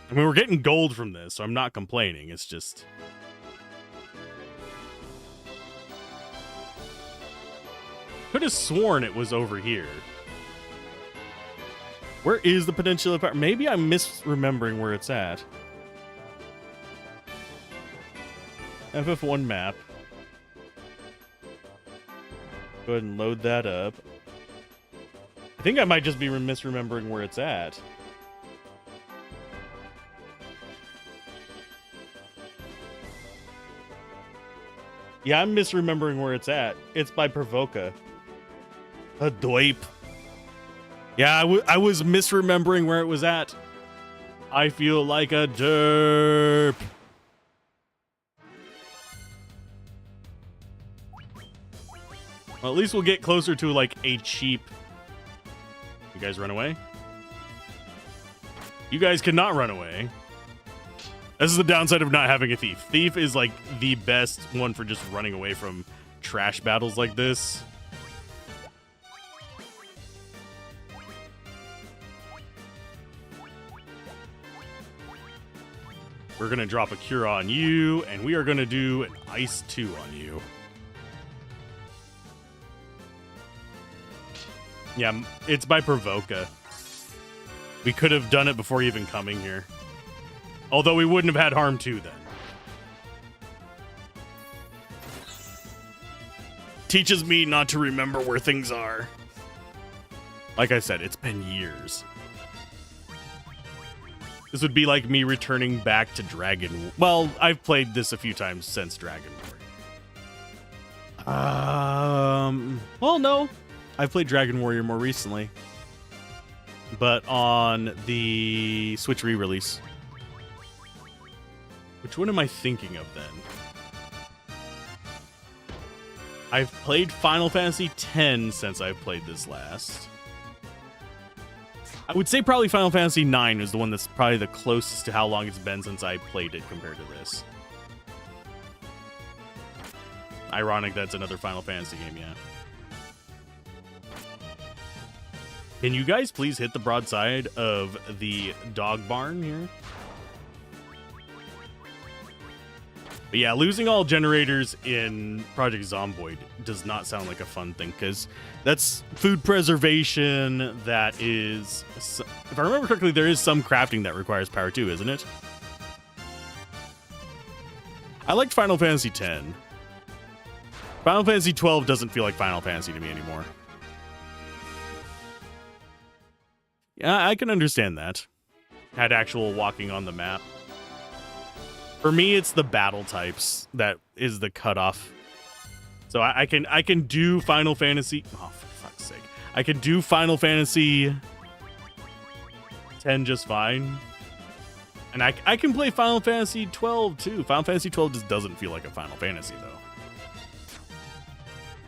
I mean, we're getting gold from this, so I'm not complaining. It's just... could have sworn it was over here. Where is the peninsula? Maybe I'm misremembering where it's at. FF1 map. Go ahead and load that up. I think I might just be misremembering where it's at. Yeah, I'm misremembering where it's at. It's by Provoca. A doip. Yeah, I was misremembering where it was at. I feel like a derp. Well, at least we'll get closer to, like, a cheap... You guys run away? You guys cannot run away. This is the downside of not having a thief. Thief is, like, the best one for just running away from trash battles like this. We're going to drop a cure on you, and we are going to do an ice 2 on you. Yeah, it's by Provoca. We could have done it before even coming here. Although we wouldn't have had harm 2 then. Teaches me not to remember where things are. Like I said, it's been years. This would be like me returning back to Dragon... Well, I've played this a few times since Dragon Warrior. Well, no. I've played Dragon Warrior more recently. But on the Switch re-release. Which one am I thinking of then? I've played Final Fantasy X since I've played this last. I would say probably Final Fantasy IX is the one that's probably the closest to how long it's been since I played it compared to this. Ironic that's another Final Fantasy game, yeah. Can you guys please hit the broadside of the dog barn here? But yeah, losing all generators in Project Zomboid does not sound like a fun thing, because that's food preservation that is... If I remember correctly, there is some crafting that requires power too, isn't it? I liked Final Fantasy X. Final Fantasy XII doesn't feel like Final Fantasy to me anymore. Yeah, I can understand that. Had actual walking on the map. For me, it's the battle types that is the cutoff. So I can do Final Fantasy... Oh, for fuck's sake. I can do Final Fantasy X just fine. And I can play Final Fantasy XII too. Final Fantasy XII just doesn't feel like a Final Fantasy, though.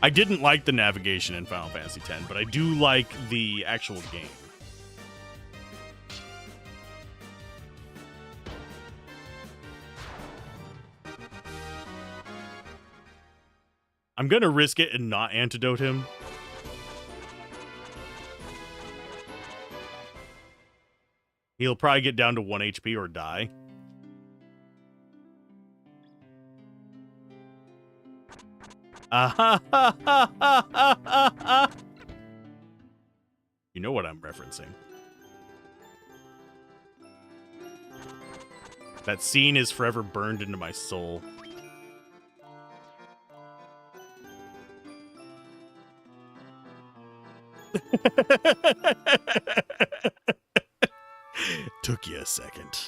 I didn't like the navigation in Final Fantasy X, but I do like the actual game. I'm gonna risk it and not antidote him. He'll probably get down to 1 HP or die. You know what I'm referencing. That scene is forever burned into my soul. Took you a second.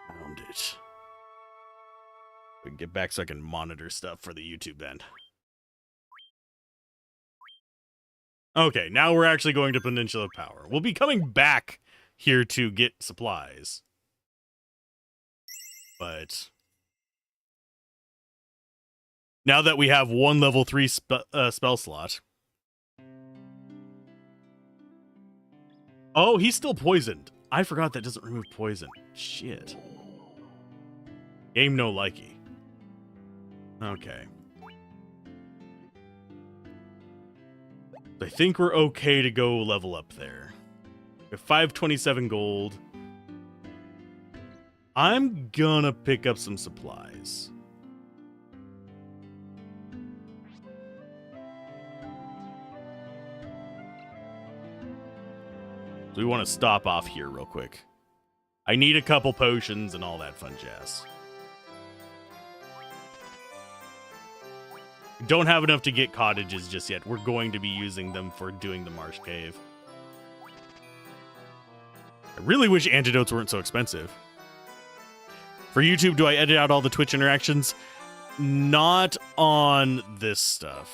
Found it. We can get back so I can monitor stuff for the YouTube then. Okay, now we're actually going to Peninsula Power. We'll be coming back here to get supplies. But now that we have one level 3 spell slot. Oh, he's still poisoned. I forgot that doesn't remove poison. Shit. Game no likey. Okay. I think we're okay to go level up there. We have 527 gold. I'm gonna pick up some supplies. So we want to stop off here real quick. I need a couple potions and all that fun jazz. Don't have enough to get cottages just yet. We're going to be using them for doing the marsh cave. I really wish antidotes weren't so expensive. For YouTube, do I edit out all the Twitch interactions? Not on this stuff.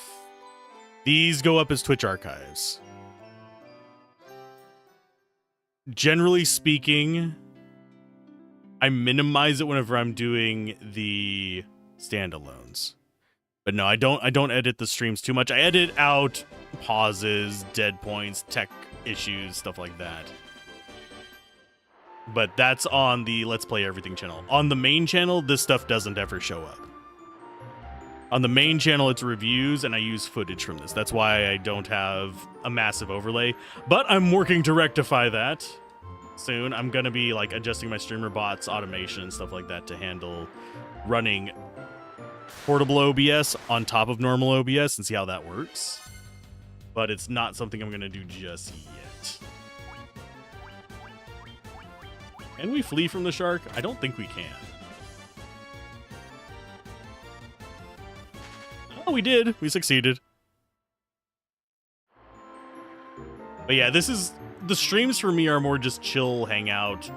These go up as Twitch archives. Generally speaking, I minimize it whenever I'm doing the standalones. But no, I don't edit the streams too much. I edit out pauses, dead points, tech issues, stuff like that. But that's on the Let's Play Everything channel. On the main channel, this stuff doesn't ever show up. On the main channel, it's reviews, and I use footage from this. That's why I don't have a massive overlay. But I'm working to rectify that soon. I'm going to be like adjusting my streamer bots, automation, and stuff like that to handle running portable OBS on top of normal OBS and see how that works. But it's not something I'm going to do just yet. Can we flee from the shark? I don't think we can. Oh, we did. We succeeded. But yeah, this is... The streams for me are more just chill, hang out,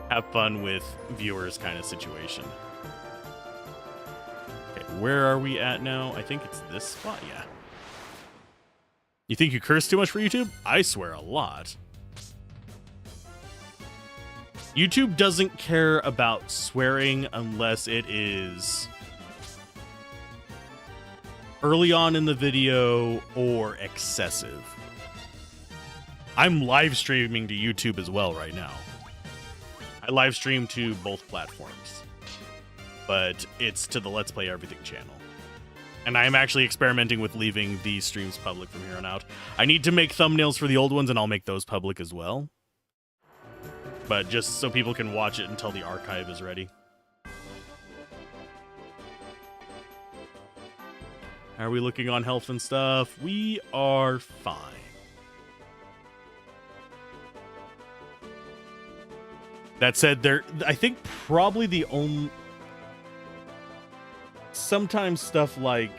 have fun with viewers kind of situation. Okay, where are we at now? I think it's this spot, yeah. You think you curse too much for YouTube? I swear a lot. YouTube doesn't care about swearing unless it is early on in the video or excessive. I'm live streaming to YouTube as well right now. I live stream to both platforms, but it's to the Let's Play Everything channel. And I'm actually experimenting with leaving these streams public from here on out. I need to make thumbnails for the old ones, and I'll make those public as well. But just so people can watch it until the archive is ready. How are we looking on health and stuff? We are fine. That said, I think probably the only... Sometimes stuff like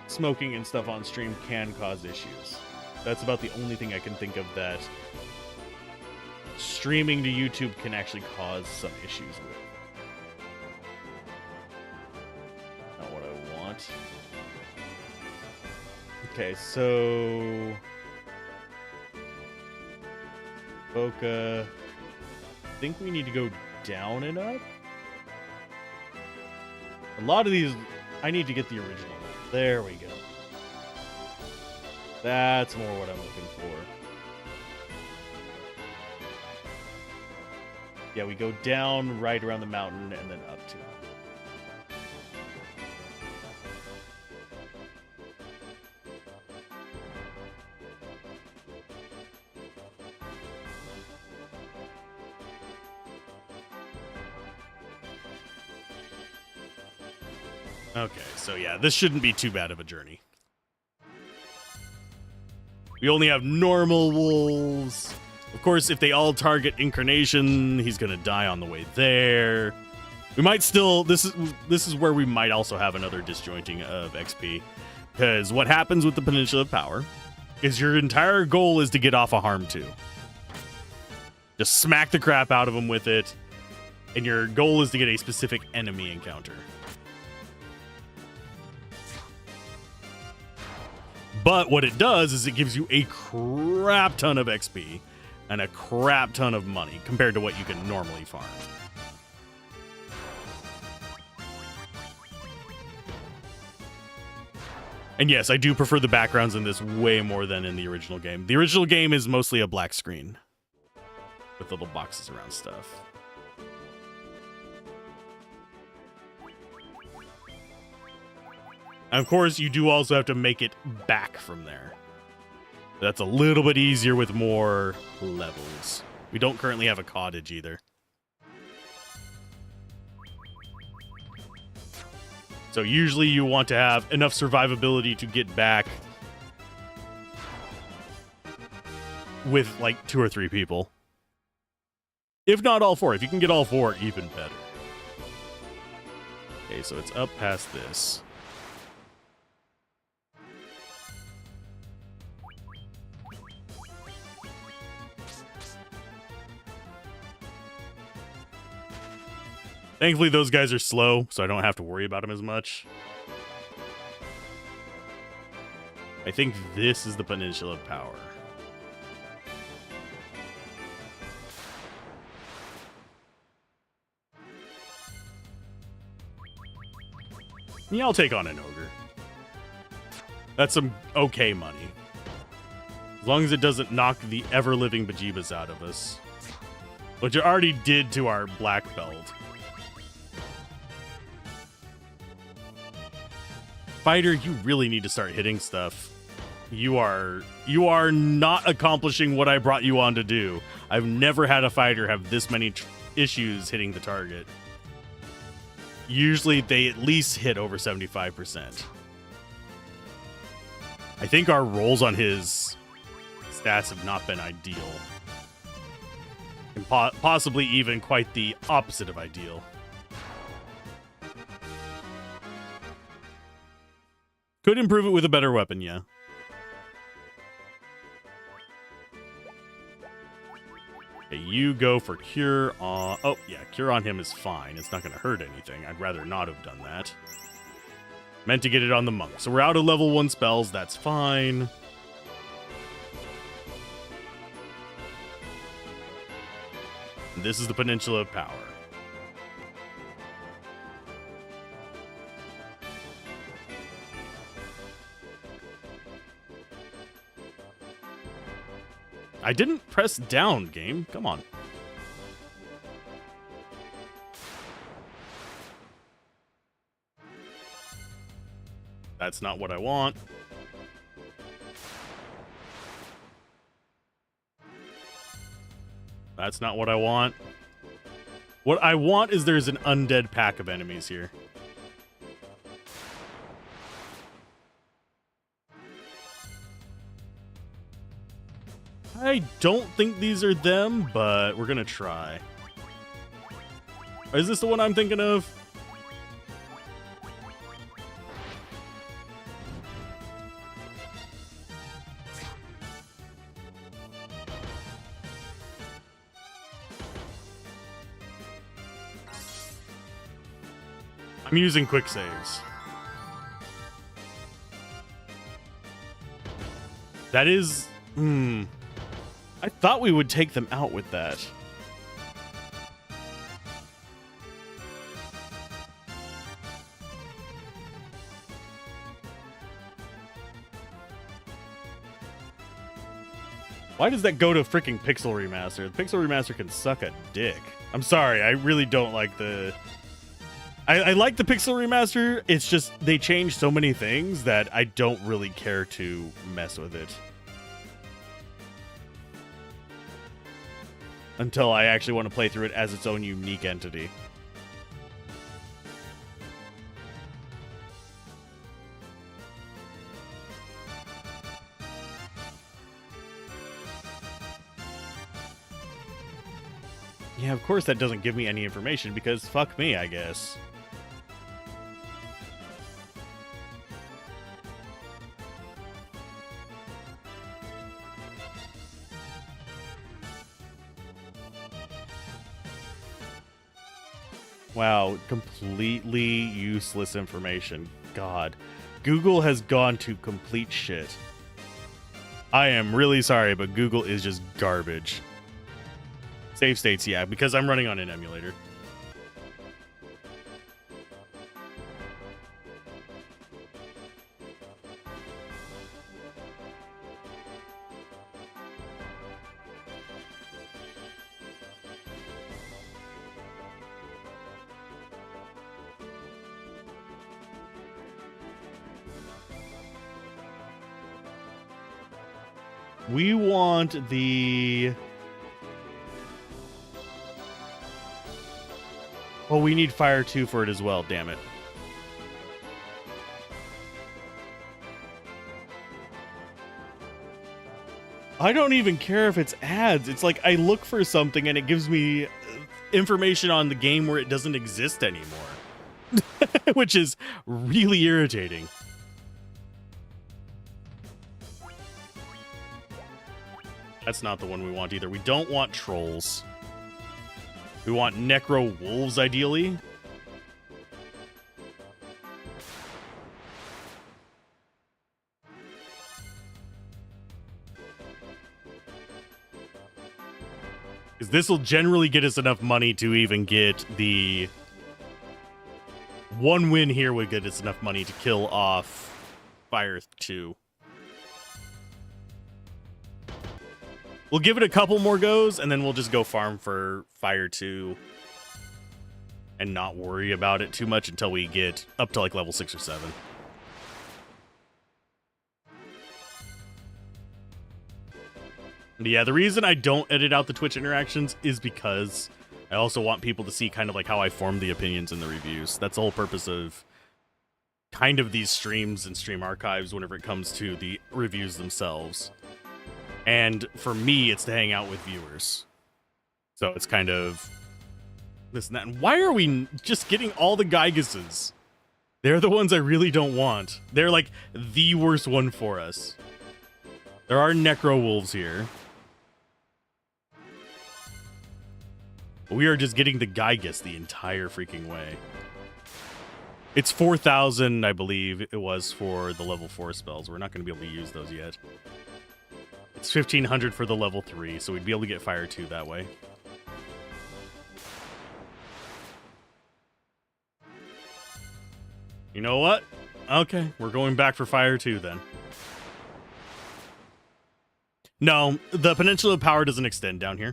smoking and stuff on stream can cause issues. That's about the only thing I can think of that streaming to YouTube can actually cause some issues with. Not what I want. Okay, so... Boca... I think we need to go down and up. A lot of these, I need to get the original one. There we go. That's more what I'm looking for. Yeah, we go down right around the mountain and then up to it. Okay, so yeah, this shouldn't be too bad of a journey. We only have normal wolves. Of course, if they all target Incarnation, he's gonna die on the way there. We might still... This is where we might also have another disjointing of XP. Because what happens with the Peninsula of Power is your entire goal is to get off a Harm 2. Just smack the crap out of them with it. And your goal is to get a specific enemy encounter. But what it does is it gives you a crap ton of XP and a crap ton of money compared to what you can normally farm. And yes, I do prefer the backgrounds in this way more than in the original game. The original game is mostly a black screen with little boxes around stuff. And of course, you do also have to make it back from there. That's a little bit easier with more levels. We don't currently have a cottage either. So usually you want to have enough survivability to get back with like 2 or 3 people. If not all 4. If you can get all 4, even better. Okay, so it's up past this. Thankfully, those guys are slow, so I don't have to worry about them as much. I think this is the Peninsula of Power. Yeah, I'll take on an ogre. That's some okay money. As long as it doesn't knock the ever-living bejeebus out of us. Which it already did to our black belt. Fighter, you really need to start hitting stuff. You are not accomplishing what I brought you on to do. I've never had a fighter have this many issues hitting the target. Usually they at least hit over 75%. I think our rolls on his stats have not been ideal. And possibly even quite the opposite of ideal. Could improve it with a better weapon, yeah. Okay, you go for cure on... Oh, yeah, cure on him is fine. It's not going to hurt anything. I'd rather not have done that. Meant to get it on the monk. So we're out of level 1 spells. That's fine. And this is the Peninsula of Power. I didn't press down, game. Come on. That's not what I want. That's not what I want. What I want is there's an undead pack of enemies here. I don't think these are them, but we're gonna try. Is this the one I'm thinking of? I'm using quick saves. That is... I thought we would take them out with that. Why does that go to freaking Pixel Remaster? The Pixel Remaster can suck a dick. I'm sorry, I really don't like the... I like the Pixel Remaster, it's just they change so many things that I don't really care to mess with it. Until I actually want to play through it as its own unique entity. Yeah, of course that doesn't give me any information because fuck me, I guess. Wow, completely useless information. God. Google has gone to complete shit. I am really sorry, but Google is just garbage. Save states, yeah, because I'm running on an emulator. We want the... Oh, we need Fire 2 for it as well, damn it. I don't even care if it's ads. It's like I look for something and it gives me information on the game where it doesn't exist anymore. Which is really irritating. That's not the one we want either. We don't want trolls. We want necro wolves, ideally. Because this will generally get us enough money to even get the... One win here would get us enough money to kill off Fire 2. We'll give it a couple more goes, and then we'll just go farm for Fire 2 and not worry about it too much until we get up to like level 6 or 7. Yeah, the reason I don't edit out the Twitch interactions is because I also want people to see kind of like how I form the opinions in the reviews. That's the whole purpose of kind of these streams and stream archives whenever it comes to the reviews themselves. And for me, it's to hang out with viewers. So it's kind of this and that. And why are we just getting all the Gyguses? They're the ones I really don't want. They're like the worst one for us. There are Necro Wolves here. We are just getting the Gygus the entire freaking way. It's 4,000, I believe it was for the level 4 spells. We're not going to be able to use those yet. It's 1,500 for the level 3, so we'd be able to get Fire 2 that way. You know what? Okay, we're going back for Fire 2 then. No, the Peninsula of Power doesn't extend down here.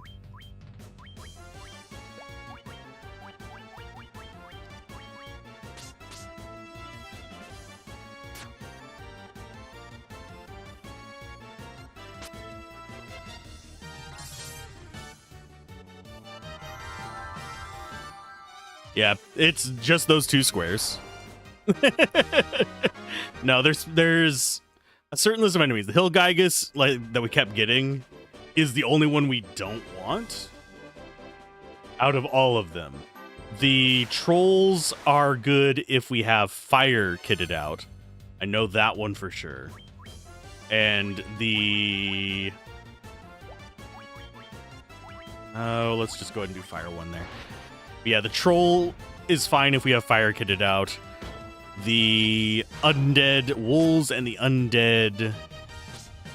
Yeah, it's just those 2 squares. No, there's a certain list of enemies. The Hill Gygus, like that we kept getting, is the only one we don't want out of all of them. The trolls are good if we have fire kitted out. I know that one for sure. And the... Oh, let's just go ahead and do fire 1 there. But yeah, the troll is fine if we have fire kitted out. The undead wolves and the undead...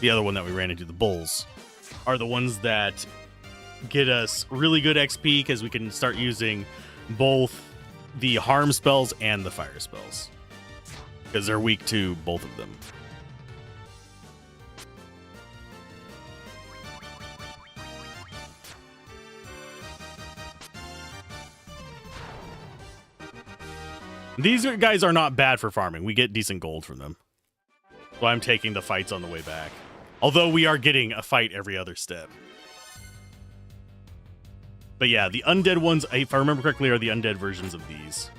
The other one that we ran into, the bulls, are the ones that get us really good XP because we can start using both the harm spells and the fire spells. Because they're weak to both of them. These guys are not bad for farming. We get decent gold from them. So I'm taking the fights on the way back. Although we are getting a fight every other step. But yeah, the undead ones, if I remember correctly, are the undead versions of these.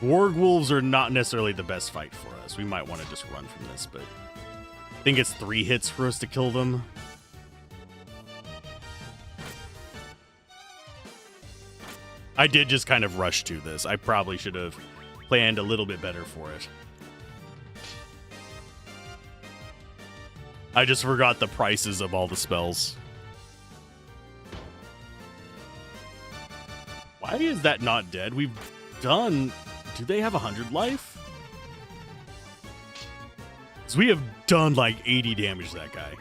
Warg wolves are not necessarily the best fight for us. We might want to just run from this, but I think it's 3 hits for us to kill them. I did just kind of rush to this. I probably should have planned a little bit better for it. I just forgot the prices of all the spells. Why is that not dead? We've done... Do they have 100 life? Because we have done like 80 damage to that guy.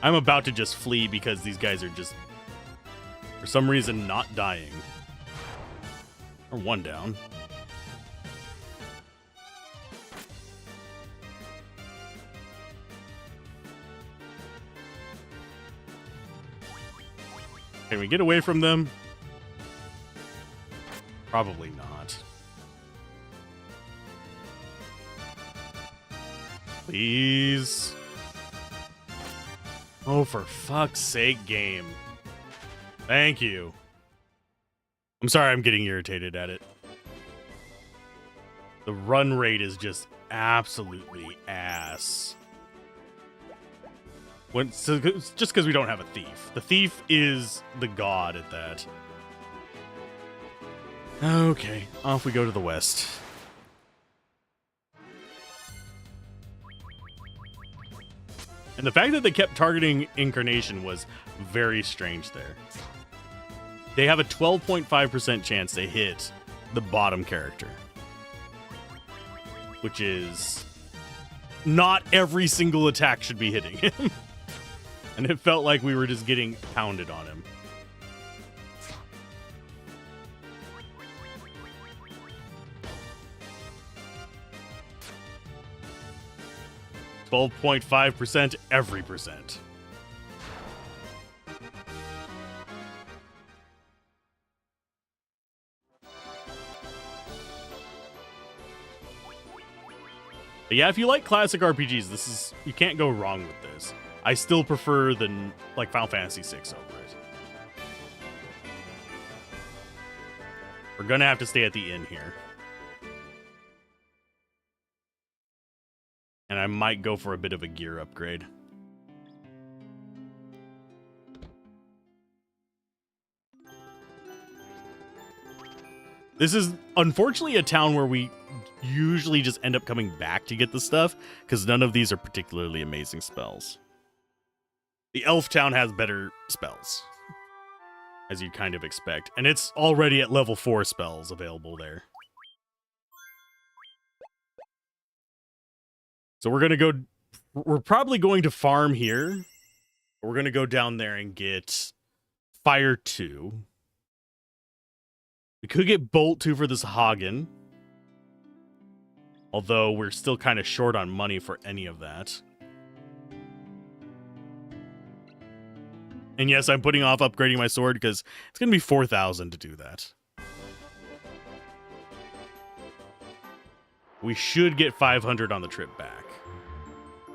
I'm about to just flee because these guys are just, for some reason, not dying. Or one down. Can we get away from them? Probably not. Please. Oh, for fuck's sake, game. Thank you. I'm sorry I'm getting irritated at it. The run rate is just absolutely ass. Just because we don't have a thief. The thief is the god at that. Okay, off we go to the west. And the fact that they kept targeting Incarnation was very strange there. They have a 12.5% chance to hit the bottom character. Which is... not every single attack should be hitting him. And it felt like we were just getting pounded on him. %12.5% every percent. But yeah, if you like classic RPGs, this is, you can't go wrong with this. I still prefer the like Final Fantasy VI over it. We're gonna have to stay at the inn here. And I might go for a bit of a gear upgrade. This is unfortunately a town where we usually just end up coming back to get the stuff, because none of these are particularly amazing spells. The elf town has better spells, as you'd kind of expect, and it's already at level 4 spells available there. So we're probably going to farm here. We're going to go down there and get Fire 2. We could get Bolt 2 for this Hagen. Although we're still kind of short on money for any of that. And yes, I'm putting off upgrading my sword because it's going to be 4,000 to do that. We should get 500 on the trip back.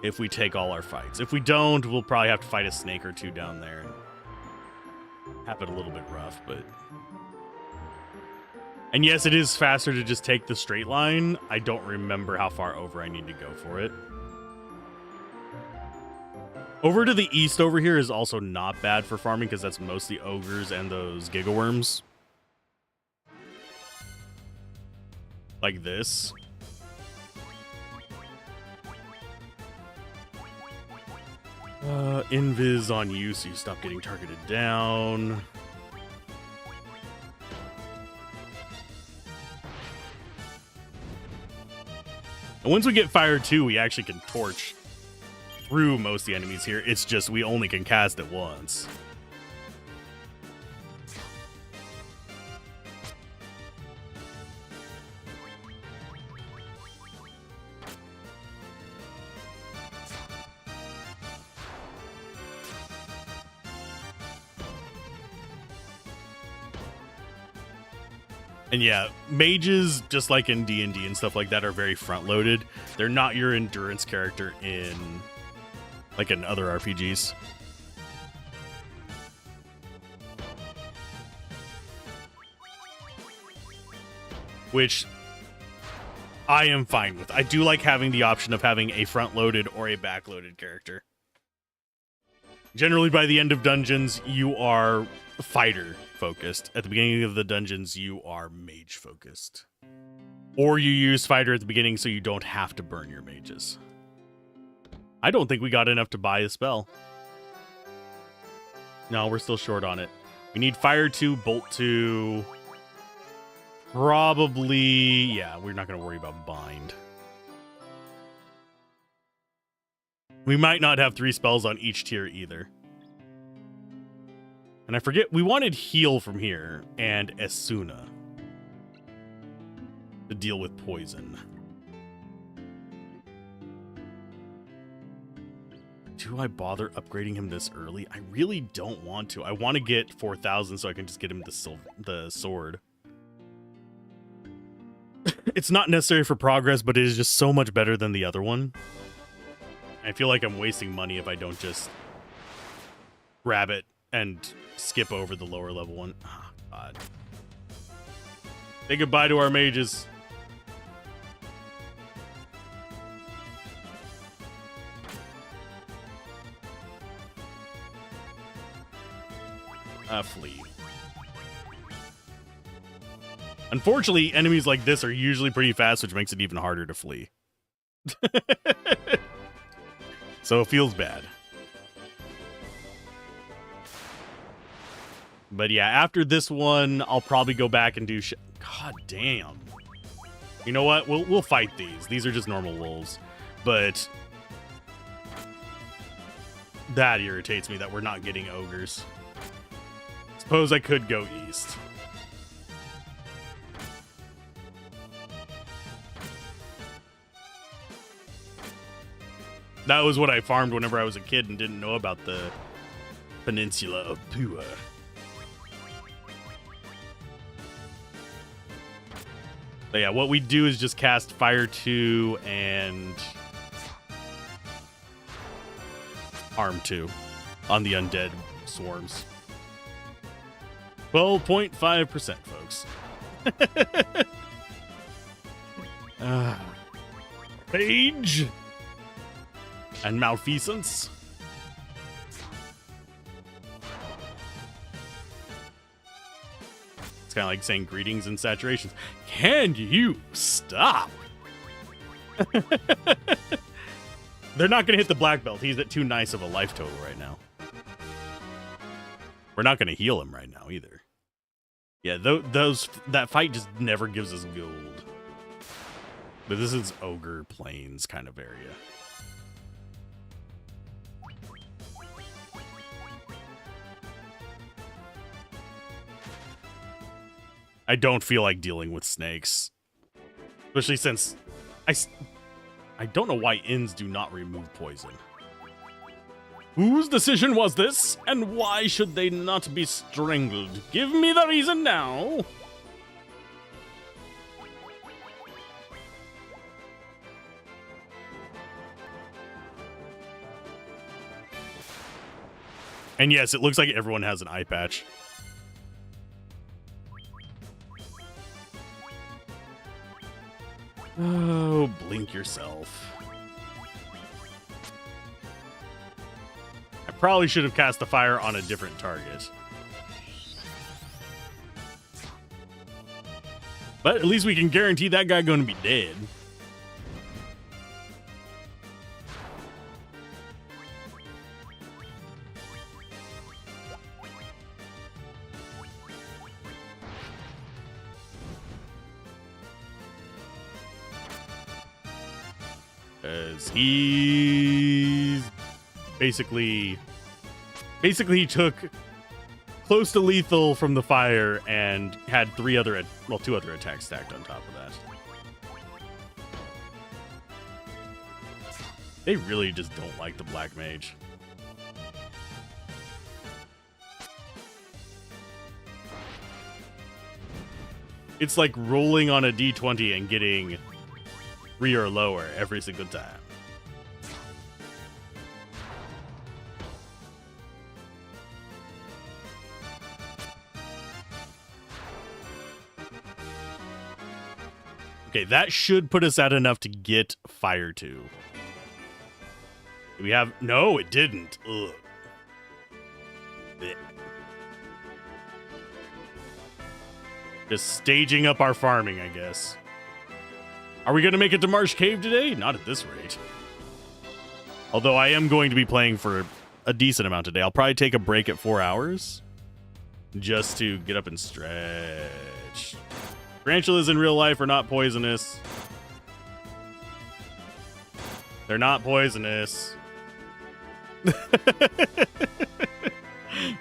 If we take all our fights. If we don't, we'll probably have to fight a snake or two down there. Have it a little bit rough, but... And yes, it is faster to just take the straight line. I don't remember how far over I need to go for it. Over to the east over here is also not bad for farming because that's mostly ogres and those gigaworms. Like this. Invis on you so you stop getting targeted down. And once we get Fire 2, we actually can torch through most of the enemies here. It's just we only can cast it once. And yeah, mages, just like in D&D and stuff like that, are very front-loaded. They're not your endurance character in, like, in other RPGs. Which I am fine with. I do like having the option of having a front-loaded or a back-loaded character. Generally, by the end of dungeons, you are fighter focused. At the beginning of the dungeons, you are mage focused. Or you use fighter at the beginning so you don't have to burn your mages. I don't think we got enough to buy a spell. No, we're still short on it. We need Fire 2, Bolt 2. probably... Yeah, we're not going to worry about bind. We might not have 3 spells on each tier either. And I forget, we wanted heal from here and Esuna to deal with poison. Do I bother upgrading him this early? I really don't want to. I want to get 4,000 so I can just get him the sword. It's not necessary for progress, but it is just so much better than the other one. I feel like I'm wasting money if I don't just grab it and skip over the lower level one. Oh, God. Say goodbye to our mages. Flee. Unfortunately, enemies like this are usually pretty fast, which makes it even harder to flee. So it feels bad. But yeah, after this one, I'll probably go back and do God damn. You know what? We'll fight these. These are just normal wolves. But that irritates me that we're not getting ogres. Suppose I could go east. That was what I farmed whenever I was a kid and didn't know about the Peninsula of Pua. But yeah, what we do is just cast Fire 2 and Arm 2 on the undead swarms. 12.5%, folks. Rage and malfeasance. It's kind of like saying greetings and saturations. Can you stop? They're not going to hit the black belt. He's at too nice of a life total right now. We're not going to heal him right now either. Yeah, that fight just never gives us gold. But this is Ogre Plains kind of area. I don't feel like dealing with snakes. Especially since I don't know why inns do not remove poison. Whose decision was this? And why should they not be strangled? Give me the reason now. And yes, it looks like everyone has an eye patch. Oh, blink yourself. I probably should have cast the fire on a different target. But at least we can guarantee that guy going to be dead. As he's basically he took close to lethal from the fire and had two other attacks stacked on top of that. They really just don't like the black mage. It's like rolling on a d20 and getting 3 or lower every single time. Okay, that should put us at enough to get Fire 2. We have... No, it didn't. Ugh. Blech. Just staging up our farming, I guess. Are we going to make it to Marsh Cave today? Not at this rate. Although I am going to be playing for a decent amount today. I'll probably take a break at 4 hours. Just to get up and stretch. Tarantulas in real life are not poisonous. They're not poisonous.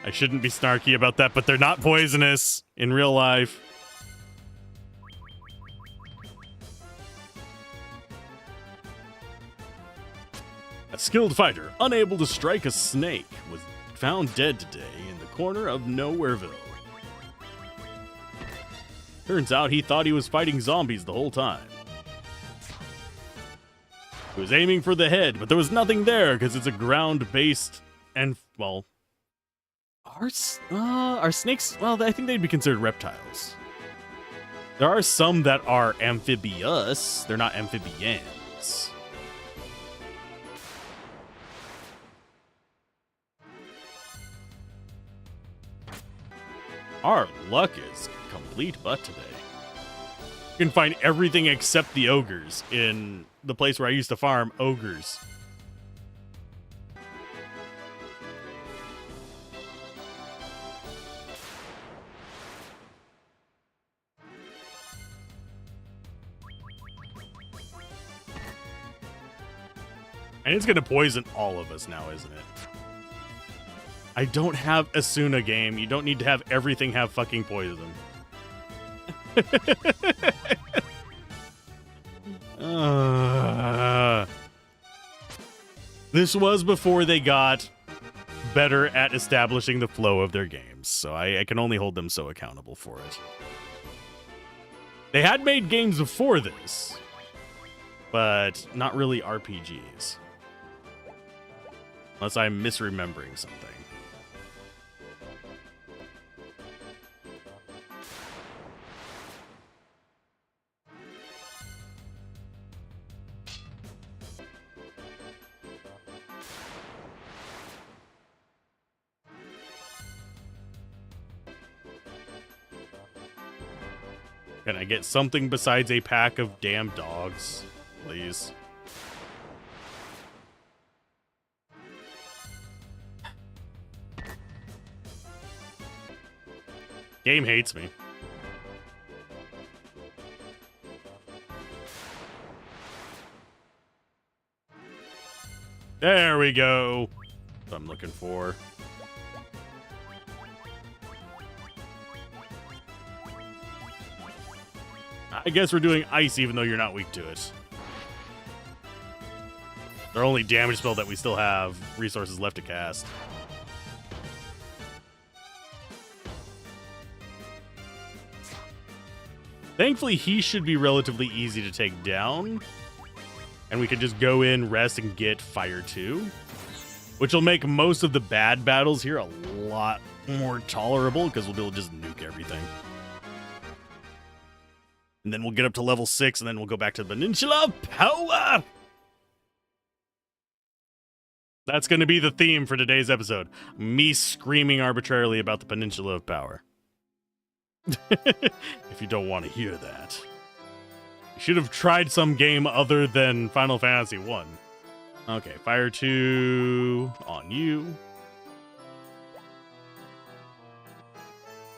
I shouldn't be snarky about that, but they're not poisonous in real life. A skilled fighter, unable to strike a snake, was found dead today in the corner of Nowhereville. Turns out he thought he was fighting zombies the whole time. He was aiming for the head, but there was nothing there because it's a ground-based and, well, are snakes, well, I think they'd be considered reptiles. There are some that are amphibious. They're not amphibians. Our luck is complete butt today. You can find everything except the ogres in the place where I used to farm ogres. And it's going to poison all of us now, isn't it? I don't have a Suna game. You don't need to have everything have fucking poison. This was before they got better at establishing the flow of their games, so I can only hold them so accountable for it. They had made games before this, but not really RPGs. Unless I'm misremembering something. Can I get something besides a pack of damn dogs, please? Game hates me. There we go. That's what I'm looking for. I guess we're doing ice even though you're not weak to it. Their only damage spell that we still have resources left to cast. Thankfully, he should be relatively easy to take down. And we can just go in, rest, and get Fire 2. Which will make most of the bad battles here a lot more tolerable because we'll be able to just nuke everything. And then we'll get up to level 6, and then we'll go back to the Peninsula of Power! That's going to be the theme for today's episode. Me screaming arbitrarily about the Peninsula of Power. If you don't want to hear that. You should have tried some game other than Final Fantasy 1. Okay, Fire 2 on you.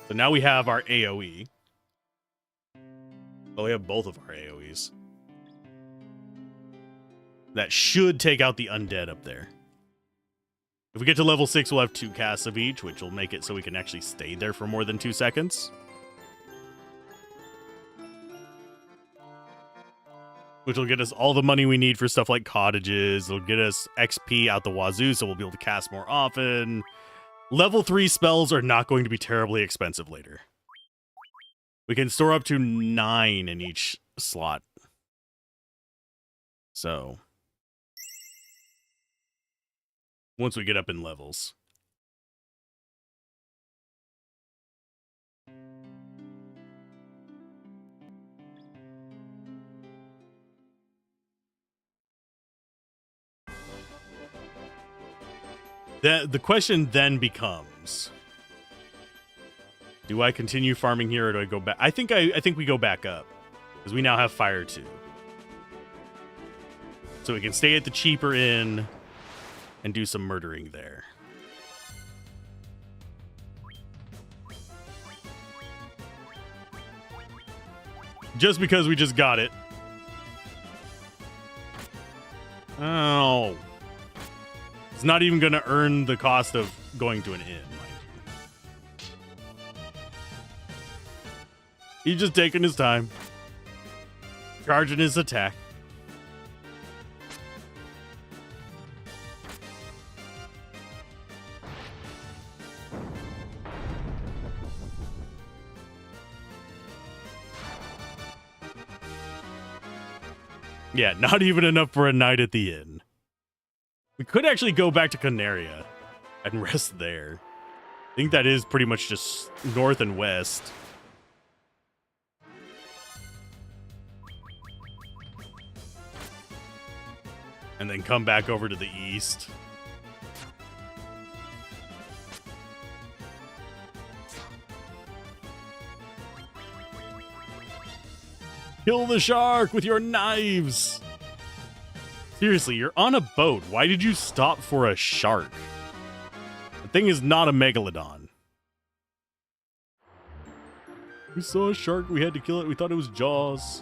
So now we have our AoE. Oh, we have both of our AoEs. That should take out the undead up there. If we get to level 6, we'll have 2 casts of each, which will make it so we can actually stay there for more than 2 seconds. Which will get us all the money we need for stuff like cottages. It'll get us XP out the wazoo, so we'll be able to cast more often. Level 3 spells are not going to be terribly expensive later. We can store up to 9 in each slot. So, once we get up in levels. The question then becomes, do I continue farming here or do I go back? I think we go back up because we now have Fire 2. So we can stay at the cheaper inn and do some murdering there. Just because we just got it. Oh. It's not even going to earn the cost of going to an inn. He's just taking his time. Charging his attack. Yeah, not even enough for a night at the inn. We could actually go back to Canaria and rest there. I think that is pretty much just north and west. And then come back over to the east. Kill the shark with your knives! Seriously, you're on a boat. Why did you stop for a shark? The thing is not a megalodon. We saw a shark. We had to kill it. We thought it was Jaws.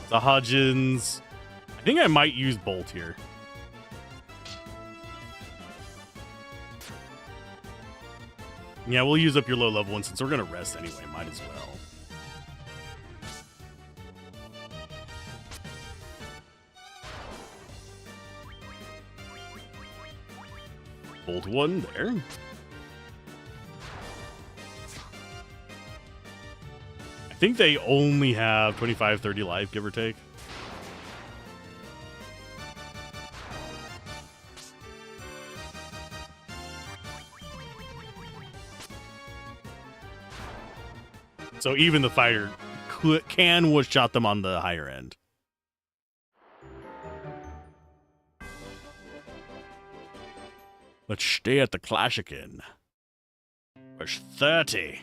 The Hodgins. I think I might use Bolt here. Yeah, we'll use up your low level one since we're going to rest anyway. Might as well. Bolt one there. I think they only have 25, 30 life, give or take. So even the fighter can one-shot them on the higher end. Let's stay at the Classic Inn. Push 30.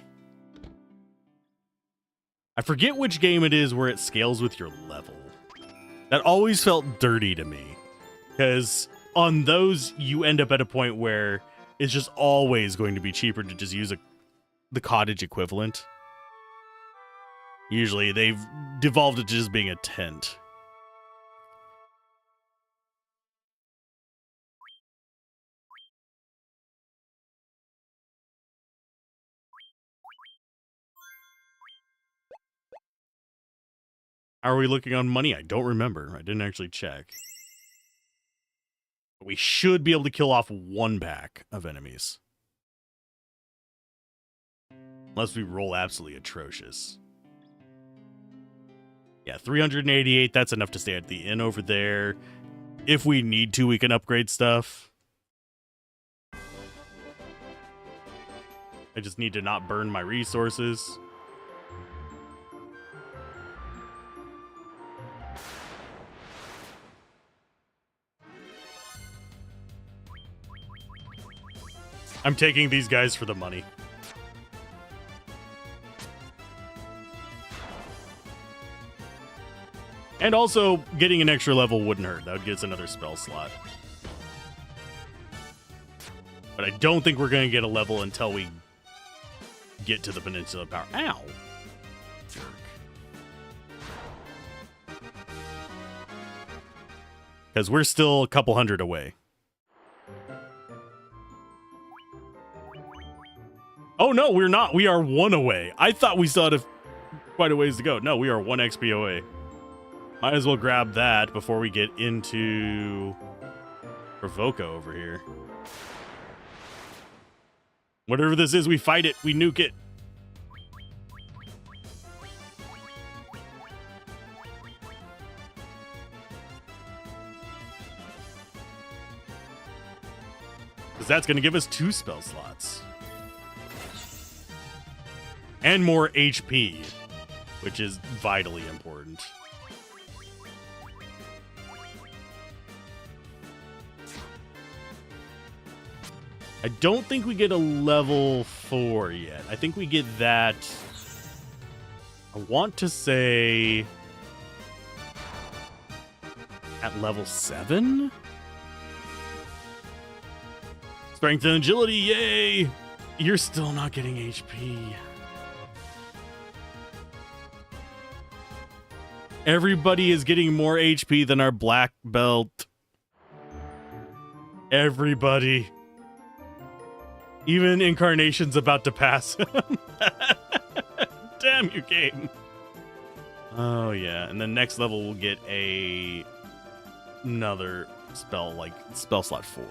I forget which game it is where it scales with your level. That always felt dirty to me. Because on those, you end up at a point where it's just always going to be cheaper to just use the cottage equivalent. Usually, they've devolved it to just being a tent. How are we looking on money? I don't remember. I didn't actually check. But we should be able to kill off one pack of enemies. Unless we roll absolutely atrocious. Yeah, 388, that's enough to stay at the inn over there. If we need to, we can upgrade stuff. I just need to not burn my resources. I'm taking these guys for the money. And also, getting an extra level wouldn't hurt. That would get us another spell slot. But I don't think we're going to get a level until we get to the Peninsula Power. Ow! Jerk. Because we're still a couple hundred away. Oh, no, we're not. We are one away. I thought we still had quite a ways to go. No, we are 1 XP away. Might as well grab that before we get into Provoca over here. Whatever this is, we fight it. We nuke it. Because that's going to give us 2 spell slots. And more HP, which is vitally important. I don't think we get a level 4 yet. I think we get that. I want to say at level 7? Strength and agility, yay! You're still not getting HP. Everybody is getting more HP than our black belt. Everybody. Even Incarnation's about to pass him. Damn you, game. Oh, yeah. And then next level we'll get another spell, like spell slot 4.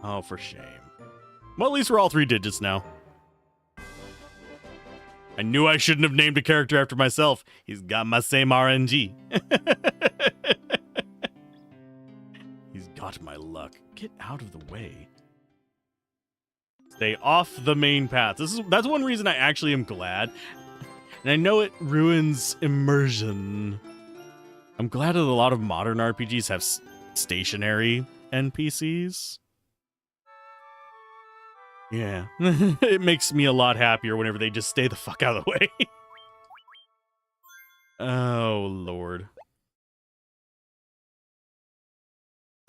Oh, for shame. Well, at least we're all 3 digits now. I knew I shouldn't have named a character after myself. He's got my same RNG. He's got my luck. Get out of the way. Stay off the main path. That's one reason I actually am glad. And I know it ruins immersion. I'm glad that a lot of modern RPGs have stationary NPCs. Yeah. It makes me a lot happier whenever they just stay the fuck out of the way. Oh, Lord.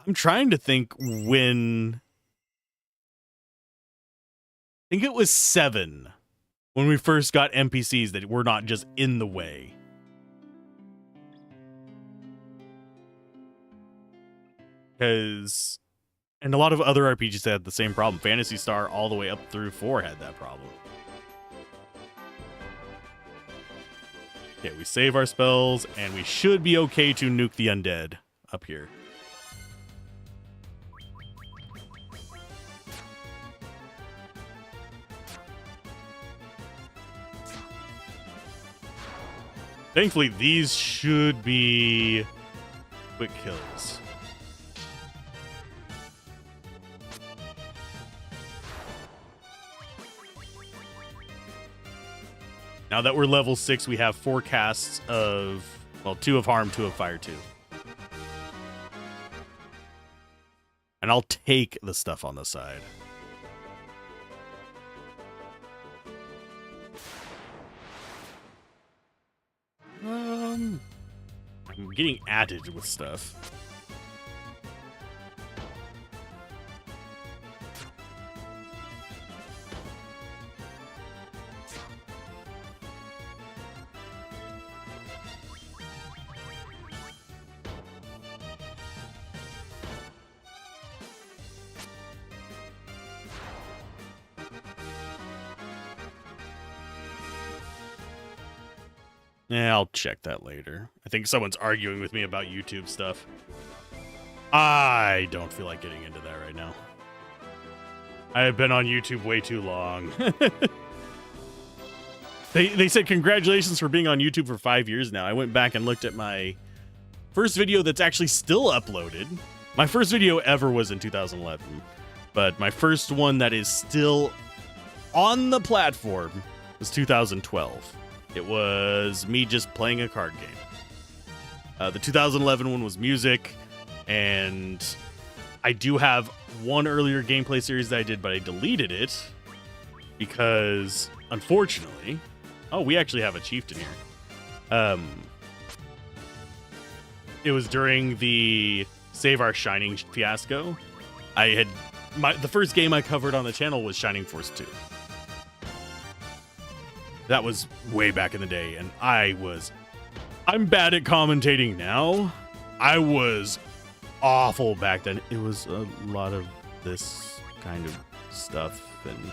I'm trying to think when... I think it was 7 when we first got NPCs that were not just in the way. Because... And a lot of other RPGs had the same problem. Phantasy Star all the way up through 4 had that problem. Okay, we save our spells, and we should be okay to nuke the undead up here. Thankfully, these should be quick kills. Now that we're level 6, we have 4 casts of, well, 2 of harm, 2 of fire, 2. And I'll take the stuff on the side. I'm getting added with stuff. Yeah, I'll check that later. I think someone's arguing with me about YouTube stuff. I don't feel like getting into that right now. I have been on YouTube way too long. They said congratulations for being on YouTube for 5 years now. I went back and looked at my first video that's actually still uploaded. My first video ever was in 2011. But my first one that is still on the platform was 2012. It was me just playing a card game. The 2011 one was music, and I do have one earlier gameplay series that I did, but I deleted it because, unfortunately... Oh, we actually have a chieftain here. It was during the Save Our Shining fiasco. The first game I covered on the channel was Shining Force 2. That was way back in the day, and I'm bad at commentating now. I was awful back then. It was a lot of this kind of stuff, and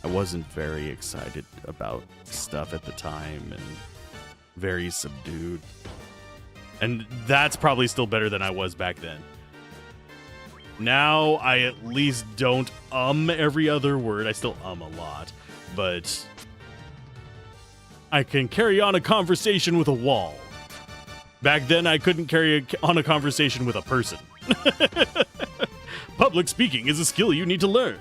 I wasn't very excited about stuff at the time, and very subdued. And that's probably still better than I was back then. Now, I at least don't every other word. I still a lot, but... I can carry on a conversation with a wall. Back then, I couldn't carry on a conversation with a person. Public speaking is a skill you need to learn.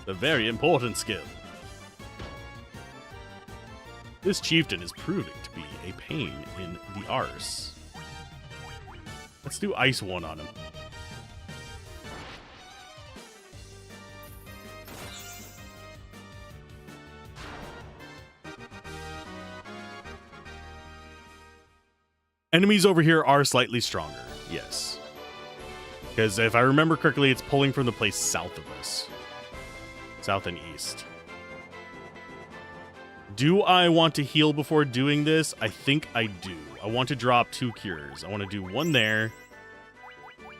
A very important skill. This chieftain is proving to be a pain in the arse. Let's do Ice 1 on him. Enemies over here are slightly stronger, yes. Because if I remember correctly, it's pulling from the place south of us. South and east. Do I want to heal before doing this? I think I do. I want to drop 2 cures. I want to do one there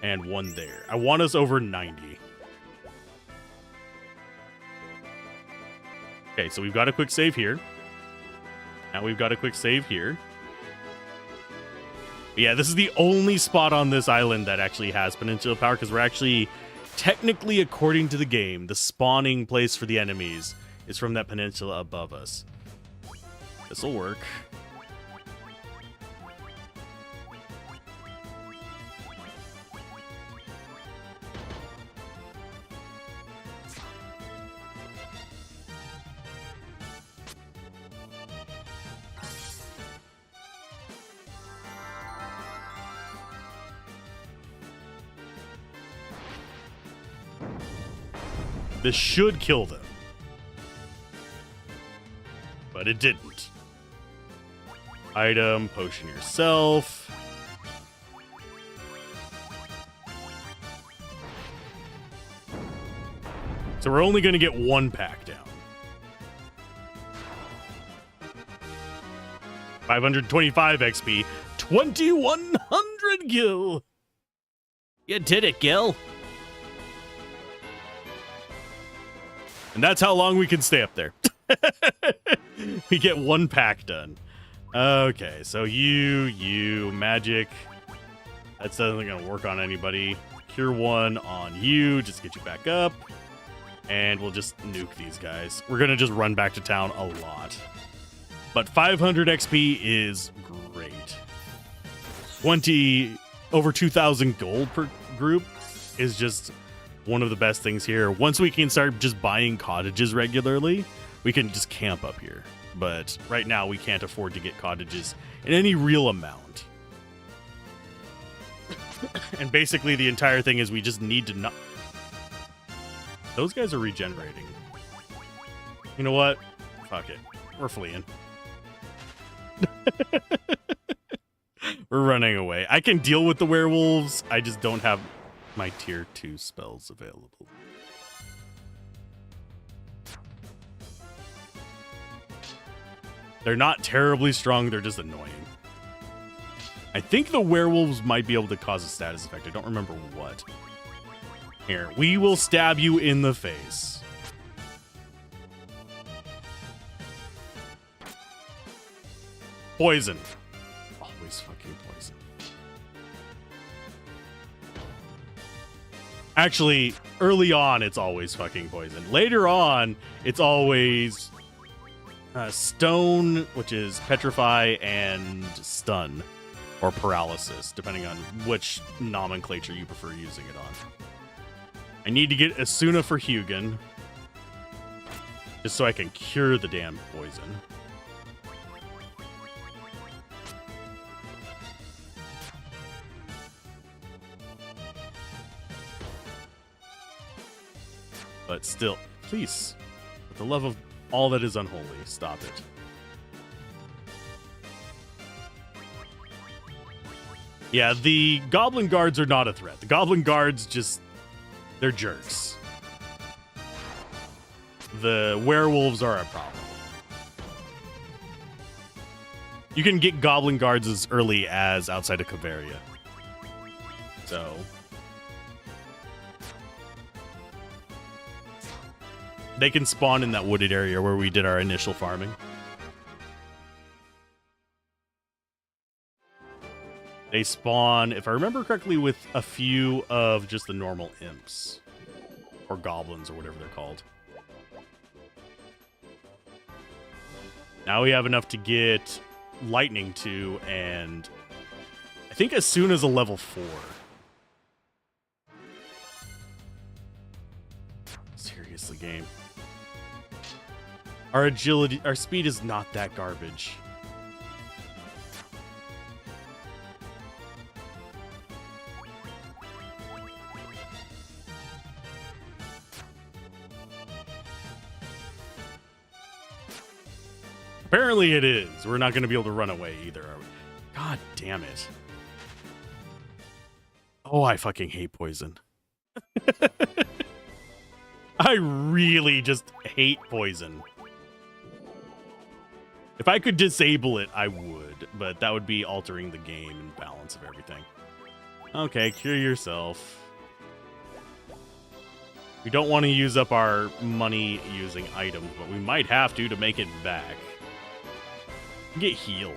and one there. I want us over 90. Okay, so we've got a quick save here. Now we've got a quick save here. But yeah, this is the only spot on this island that actually has peninsula power, because we're actually, technically, according to the game, the spawning place for the enemies is from that peninsula above us. This'll work. This should kill them. But it didn't. Item, potion yourself. So we're only going to get 1 pack down. 525 XP, 2100 Gil. You did it, Gil. And that's how long we can stay up there. We get 1 pack done. Okay, so you, magic. That's not going to work on anybody. Cure 1 on you, just get you back up. And we'll just nuke these guys. We're going to just run back to town a lot. But 500 XP is great. Over 2,000 gold per group is just one of the best things here. Once we can start just buying cottages regularly, we can just camp up here. But right now, we can't afford to get cottages in any real amount. And basically, the entire thing is we just need to not... Those guys are regenerating. You know what? Fuck it. We're fleeing. We're running away. I can deal with the werewolves. I just don't have my tier 2 spells available. They're not terribly strong, they're just annoying. I think the werewolves might be able to cause a status effect. I don't remember what. Here, we will stab you in the face. Poison. Always fucking poison. Actually, early on, it's always fucking poison. Later on, it's always stone, which is petrify, and stun, or paralysis, depending on which nomenclature you prefer using it on. I need to get Asuna for Hugin, just so I can cure the damn poison. But still, please, for the love of all that is unholy, stop it. Yeah, the goblin guards are not a threat. The goblin guards just, they're jerks. The werewolves are a problem. You can get goblin guards as early as outside of Cavaria. So... they can spawn in that wooded area where we did our initial farming. They spawn, if I remember correctly, with a few of just the normal imps. Or goblins, or whatever they're called. Now we have enough to get lightning to, and I think as soon as a level 4. Seriously, game. Our agility, our speed is not that garbage. Apparently it is. We're not going to be able to run away either, are we? God damn it. Oh, I fucking hate poison. I really just hate poison. If I could disable it, I would, but that would be altering the game and balance of everything. Okay, cure yourself. We don't want to use up our money using items, but we might have to make it back. Get heal.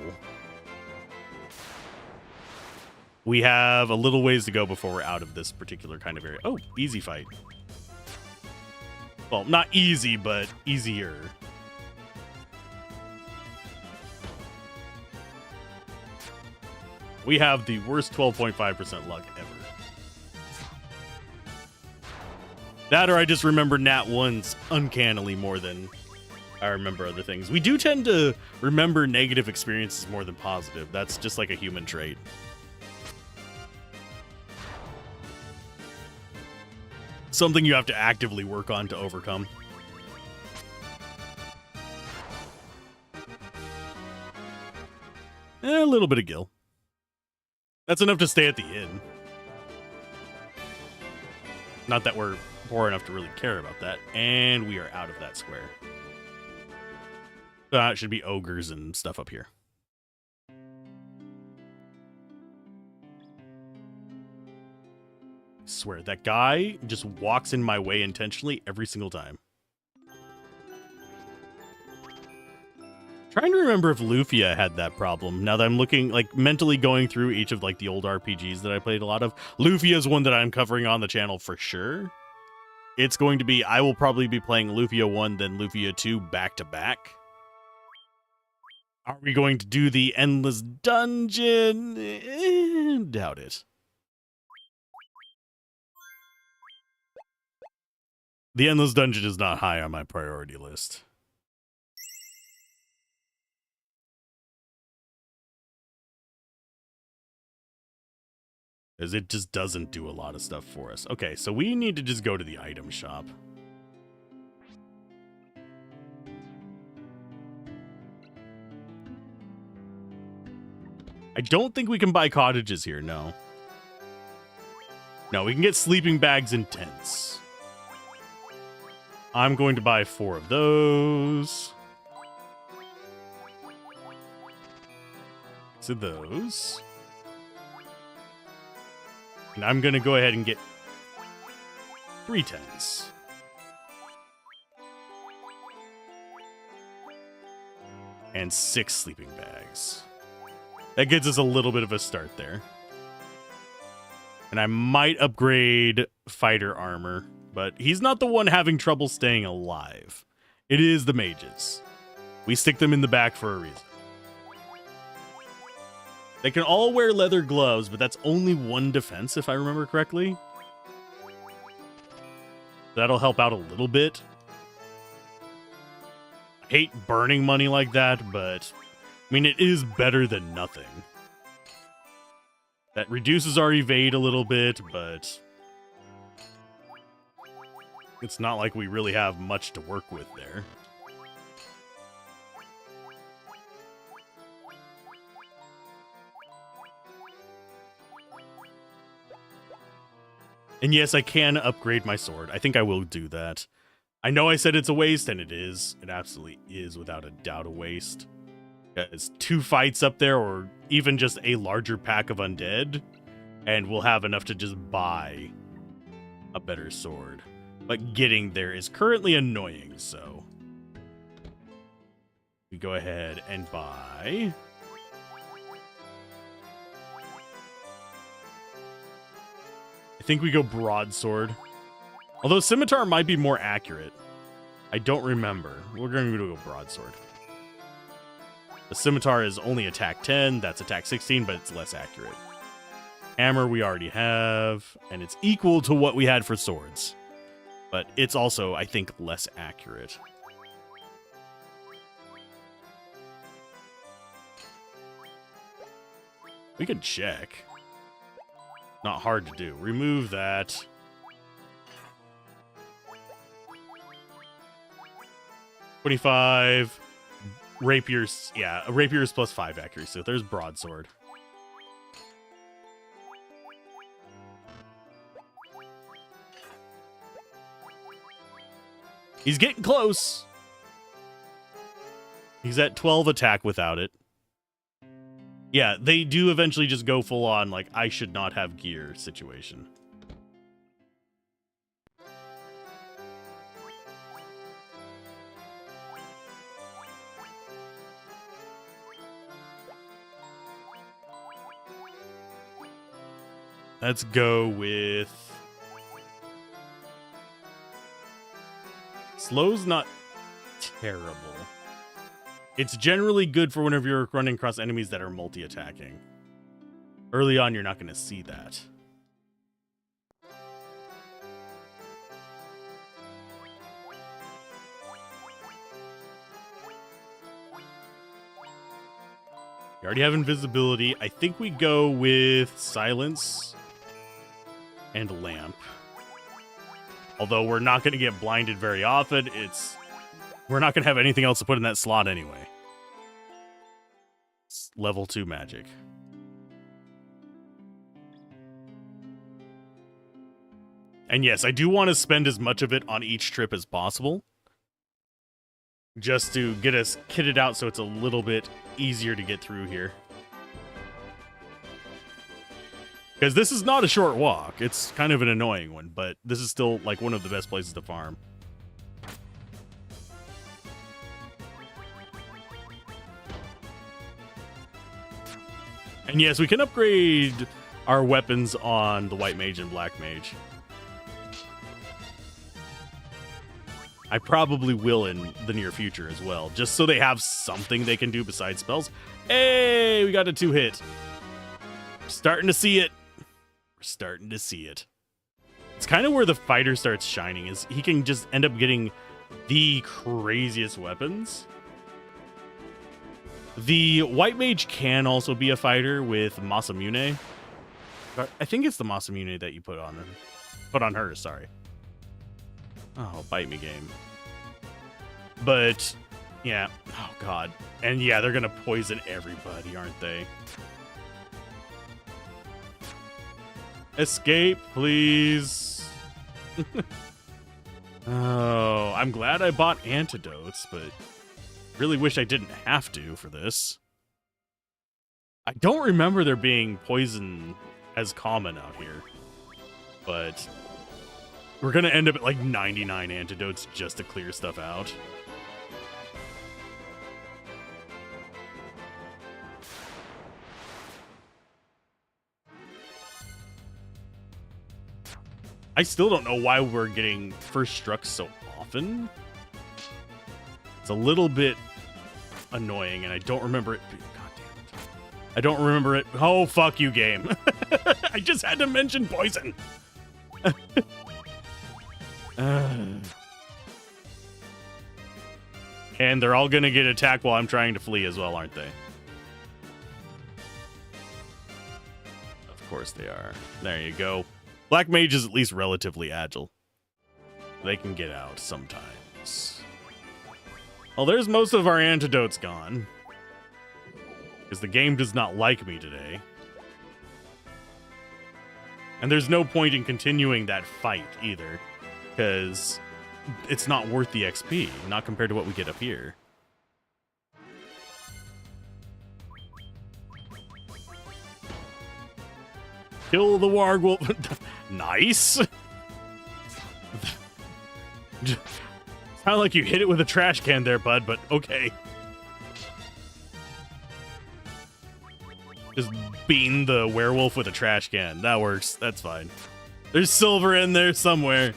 We have a little ways to go before we're out of this particular kind of area. Oh, easy fight. Well, not easy, but easier. We have the worst 12.5% luck ever. That or I just remember Nat 1s uncannily more than I remember other things. We do tend to remember negative experiences more than positive. That's just like a human trait. Something you have to actively work on to overcome. A little bit of gil. That's enough to stay at the inn. Not that we're poor enough to really care about that. And we are out of that square. It should be ogres and stuff up here. I swear, that guy just walks in my way intentionally every single time. Trying to remember if Lufia had that problem. Now that I'm looking, like, mentally going through each of, like, the old RPGs that I played a lot of. Lufia is one that I'm covering on the channel for sure. It's going to be, I will probably be playing Lufia 1, then Lufia 2 back to back. Are we going to do the Endless Dungeon? Doubt it. The Endless Dungeon is not high on my priority list. Because it just doesn't do a lot of stuff for us. Okay, so we need to just go to the item shop. I don't think we can buy cottages here, no. No, we can get sleeping bags and tents. I'm going to buy 4 of those. 6 of those. And I'm going to go ahead and get 3 tents. And 6 sleeping bags. That gets us a little bit of a start there. And I might upgrade fighter armor, but he's not the one having trouble staying alive. It is the mages. We stick them in the back for a reason. They can all wear leather gloves, but that's only 1 defense, if I remember correctly. That'll help out a little bit. I hate burning money like that, but I mean, it is better than nothing. That reduces our evade a little bit, but it's not like we really have much to work with there. And yes, I can upgrade my sword. I think I will do that. I know I said it's a waste, and it is. It absolutely is, without a doubt, a waste. It's 2 fights up there, or even just a larger pack of undead, and we'll have enough to just buy a better sword. But getting there is currently annoying, so we go ahead and buy. I think we go broadsword. Although scimitar might be more accurate. I don't remember. We're going to go broadsword. The scimitar is only attack 10. That's attack 16, but it's less accurate. Hammer we already have, and it's equal to what we had for swords. But it's also, I think, less accurate. We could check. Not hard to do. Remove that. $25. Rapiers. Yeah, a rapier is +5 accuracy. So there's broadsword. He's getting close. He's at 12 attack without it. Yeah, they do eventually just go full on, like, I should not have gear situation. Let's go with... Slow's not terrible. It's generally good for whenever you're running across enemies that are multi-attacking. Early on, you're not going to see that. You already have invisibility. I think we go with silence and lamp. Although we're not going to get blinded very often, we're not going to have anything else to put in that slot anyway. It's level 2 magic. And yes, I do want to spend as much of it on each trip as possible. Just to get us kitted out so it's a little bit easier to get through here. Because this is not a short walk. It's kind of an annoying one, but this is still like one of the best places to farm. And yes, we can upgrade our weapons on the white mage and black mage. I probably will in the near future as well, just so they have something they can do besides spells. Hey, we got a 2-hit. Starting to see it. We're starting to see it. It's kind of where the fighter starts shining, is he can just end up getting the craziest weapons. The white mage can also be a fighter with Masamune. I think it's the Masamune that you put on her, sorry. Oh, bite me game. But, yeah. Oh, God. And yeah, they're going to poison everybody, aren't they? Escape, please. Oh, I'm glad I bought antidotes, but really wish I didn't have to for this. I don't remember there being poison as common out here, but we're going to end up at like 99 antidotes just to clear stuff out. I still don't know why we're getting first struck so often. It's a little bit annoying, and I don't remember it. God damn it. I don't remember it. Oh, fuck you, game. I just had to mention poison. And they're all going to get attacked while I'm trying to flee as well, aren't they? Of course they are. There you go. Black mage is at least relatively agile. They can get out sometimes. Well, there's most of our antidotes gone. Because the game does not like me today. And there's no point in continuing that fight either. Because it's not worth the XP. Not compared to what we get up here. Kill the wargwolf. Nice. Sound like you hit it with a trash can there, bud, but okay. Just bean the werewolf with a trash can. That works. That's fine. There's silver in there somewhere.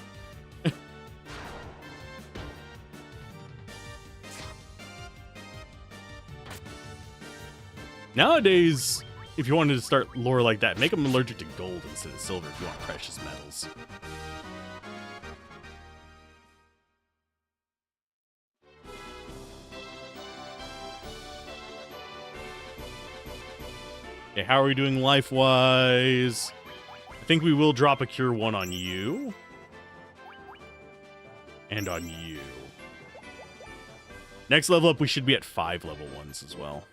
Nowadays, if you wanted to start lore like that, make them allergic to gold instead of silver if you want precious metals. Okay, how are we doing life-wise? I think we will drop a Cure 1 on you. And on you. Next level up, we should be at 5 level 1s as well.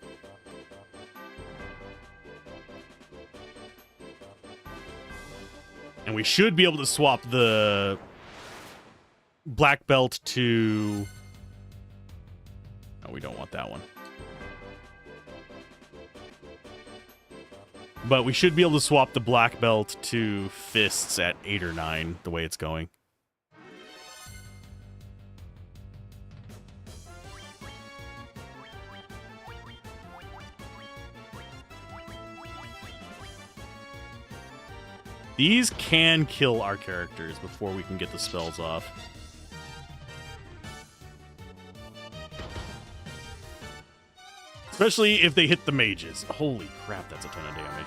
And we should be able to swap the black belt to... No, we don't want that one. But we should be able to swap the black belt to fists at 8 or 9, the way it's going. These can kill our characters before we can get the spells off. Especially if they hit the mages. Holy crap, that's a ton of damage.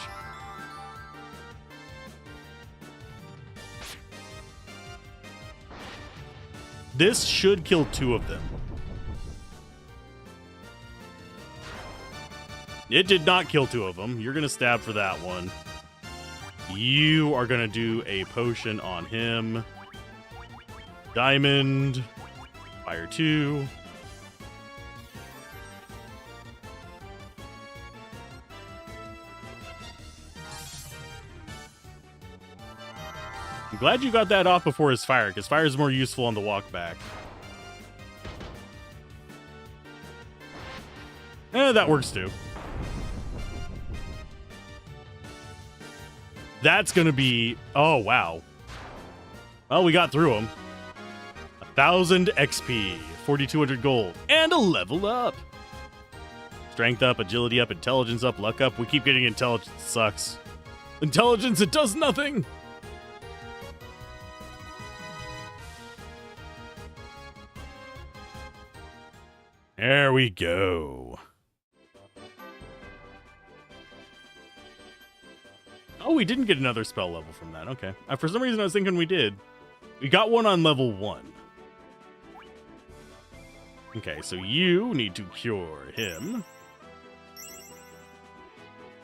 This should kill 2 of them. It did not kill 2 of them. You're going to stab for that one. You are going to do a potion on him. Diamond. Fire 2. I'm glad you got that off before his fire, because fire is more useful on the walk back. That works too. That's going to be... Oh, wow. Well, we got through him. 1,000 XP, 4,200 gold, and a level up. Strength up, agility up, intelligence up, luck up. We keep getting intelligence. It sucks. Intelligence, it does nothing. There we go. Oh, we didn't get another spell level from that. Okay. For some reason, I was thinking we did. We got one on level 1. Okay, so you need to cure him.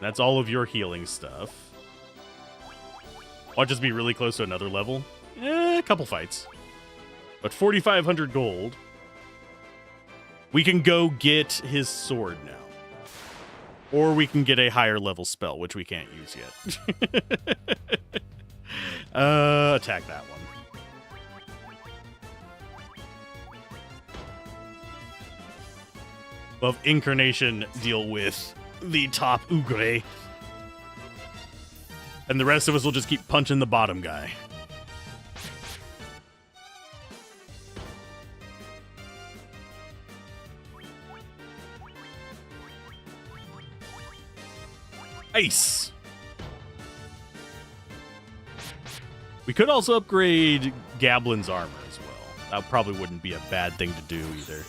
That's all of your healing stuff. I'll just be really close to another level. A couple fights. But 4,500 gold. We can go get his sword now. Or we can get a higher level spell, which we can't use yet. Attack that one. Above Incarnation, deal with the top Ugre. And the rest of us will just keep punching the bottom guy. Nice. We could also upgrade Gablin's armor as well. That probably wouldn't be a bad thing to do either.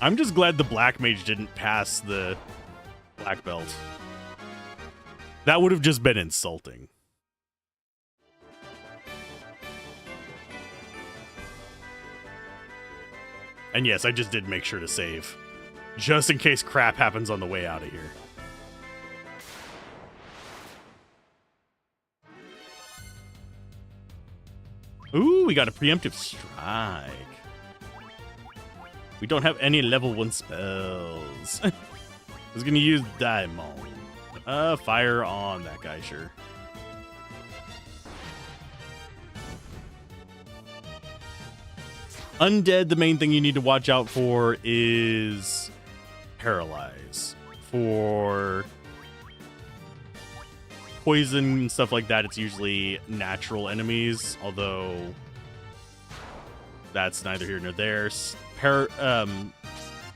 I'm just glad the Black Mage didn't pass the Black Belt. That would have just been insulting. And yes, I just did make sure to save. Just in case crap happens on the way out of here. Ooh, we got a preemptive strike. We don't have any level 1 spells. I was gonna use Diamond. Fire on that guy, sure. Undead, the main thing you need to watch out for is Paralyze. For poison and stuff like that, it's usually natural enemies, although that's neither here nor there.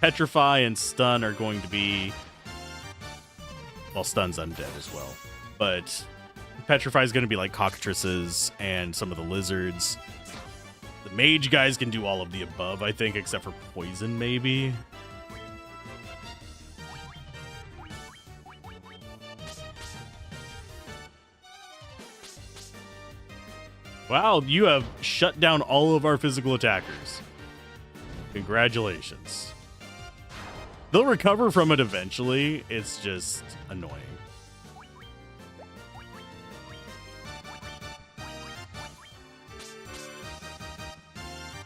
Petrify and Stun are going to be... Well, Stun's undead as well. But Petrify is going to be like cockatrices and some of the lizards. The mage guys can do all of the above, I think, except for poison, maybe. Wow, you have shut down all of our physical attackers. Congratulations. They'll recover from it eventually. It's just annoying.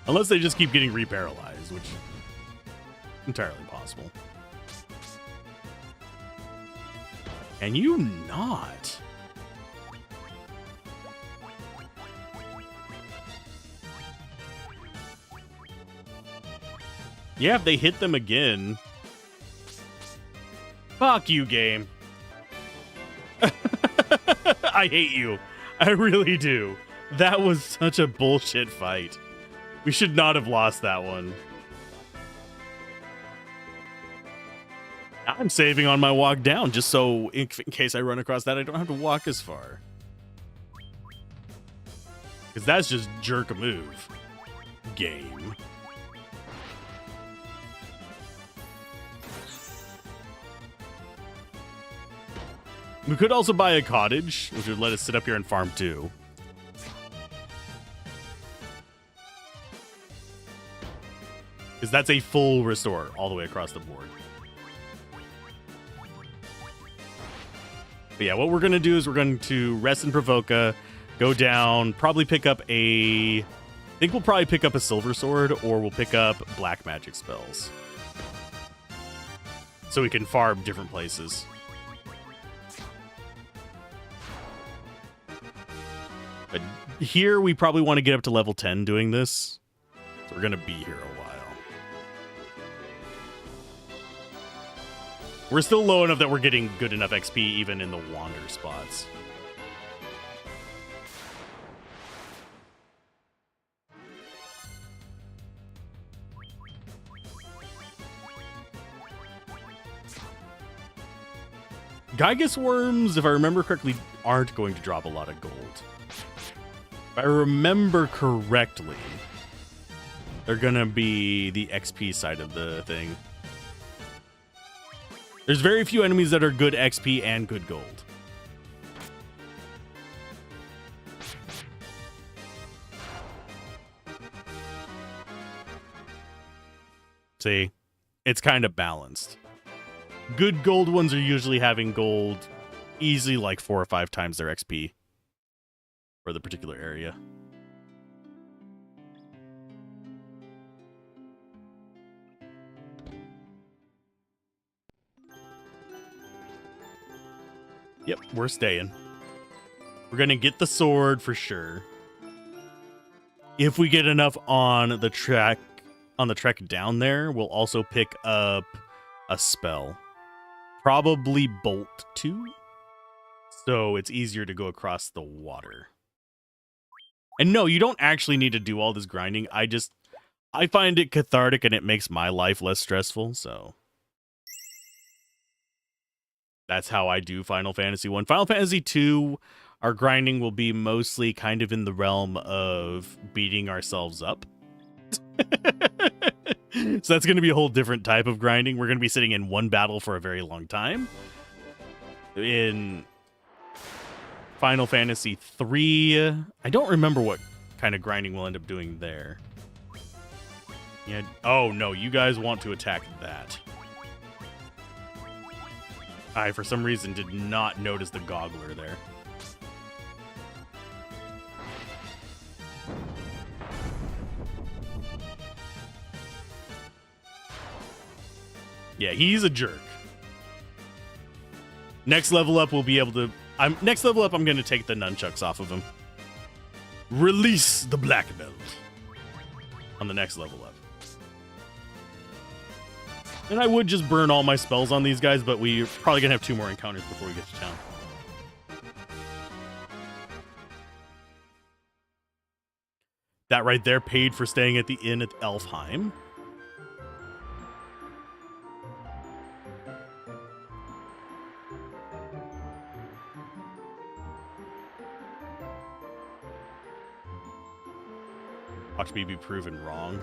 Unless they just keep getting reparalyzed, which is entirely possible. Can you not? Yeah, if they hit them again. Fuck you, game. I hate you. I really do. That was such a bullshit fight. We should not have lost that one. I'm saving on my walk down just so in case I run across that, I don't have to walk as far. Because that's just jerk a move. Game. We could also buy a cottage, which would let us sit up here and farm too. Because that's a full restore all the way across the board. But yeah, what we're going to do is we're going to rest in Provoca, go down, probably pick up I think we'll probably pick up a silver sword, or we'll pick up black magic spells. So we can farm different places. But here we probably want to get up to level 10 doing this. So we're going to be here a while. We're still low enough that we're getting good enough XP even in the wander spots. Gygus worms, if I remember correctly, aren't going to drop a lot of gold. If I remember correctly, they're going to be the XP side of the thing. There's very few enemies that are good XP and good gold. See, it's kind of balanced. Good gold ones are usually having gold easily like 4 or 5 times their XP for the particular area. Yep, we're staying. We're going to get the sword for sure. If we get enough on the trek down there, we'll also pick up a spell. Probably Bolt 2. So it's easier to go across the water. And no, you don't actually need to do all this grinding. I find it cathartic and it makes my life less stressful, so that's how I do Final Fantasy 1. Final Fantasy 2, our grinding will be mostly kind of in the realm of beating ourselves up. So that's going to be a whole different type of grinding. We're going to be sitting in one battle for a very long time. In Final Fantasy 3, I don't remember what kind of grinding we'll end up doing there. Yeah. Oh, no, you guys want to attack that. I, for some reason, did not notice the goggler there. Yeah, he's a jerk. Next level up, we'll be able to... next level up, I'm going to take the nunchucks off of him. Release the black belt. On the next level up. And I would just burn all my spells on these guys, but we're probably going to have 2 more encounters before we get to town. That right there paid for staying at the inn at Elfheim. Watch me be proven wrong.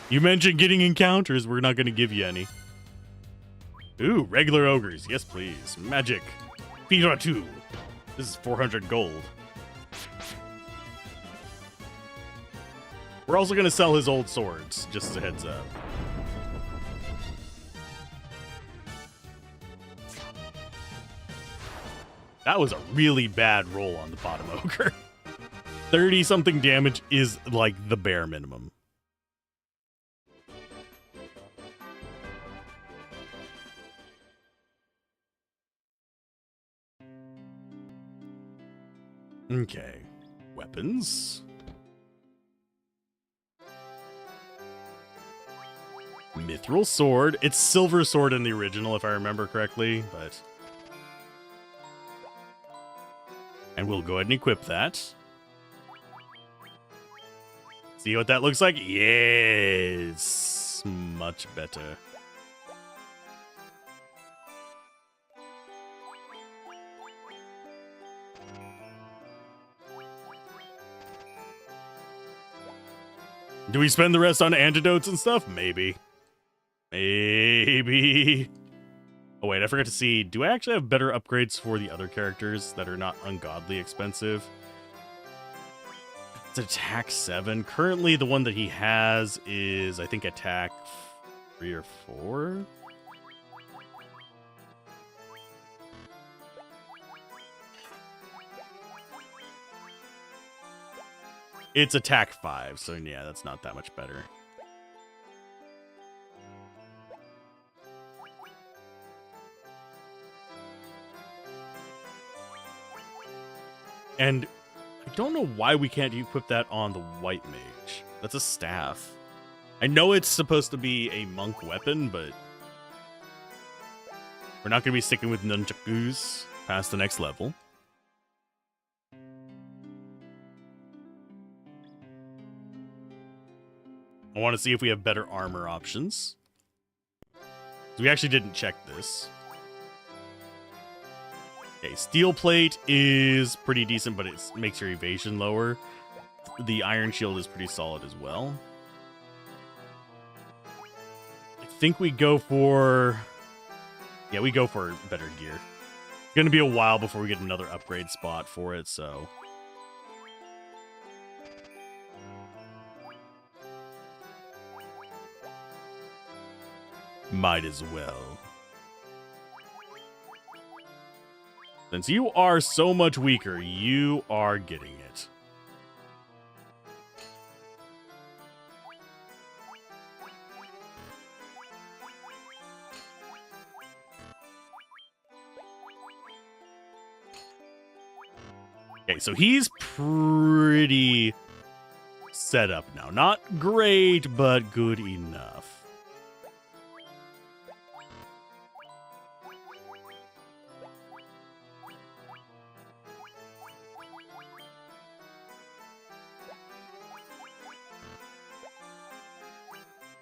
You mentioned getting encounters. We're not going to give you any. Ooh, regular ogres. Yes, please. Magic. Fira 2. This is 400 gold. We're also going to sell his old swords, just as a heads up. That was a really bad roll on the bottom ogre. 30-something damage is like the bare minimum. Okay. Weapons. Mithril sword. It's silver sword in the original, if I remember correctly, but... And we'll go ahead and equip that. See what that looks like? Yes! Much better. Do we spend the rest on antidotes and stuff? Maybe. Maybe. Oh, wait, I forgot to see. Do I actually have better upgrades for the other characters that are not ungodly expensive? It's attack 7. Currently, the one that he has is, I think, attack 3 or 4. It's attack 5, so yeah, that's not that much better. And I don't know why we can't equip that on the white mage. That's a staff. I know it's supposed to be a monk weapon, but we're not going to be sticking with nunchakus past the next level. I want to see if we have better armor options. We actually didn't check this. Okay, steel plate is pretty decent, but it makes your evasion lower. The iron shield is pretty solid as well. I think we go for... Yeah, we go for better gear. It's going to be a while before we get another upgrade spot for it, so... Might as well. Since you are so much weaker, you are getting it. Okay, so he's pretty set up now. Not great, but good enough.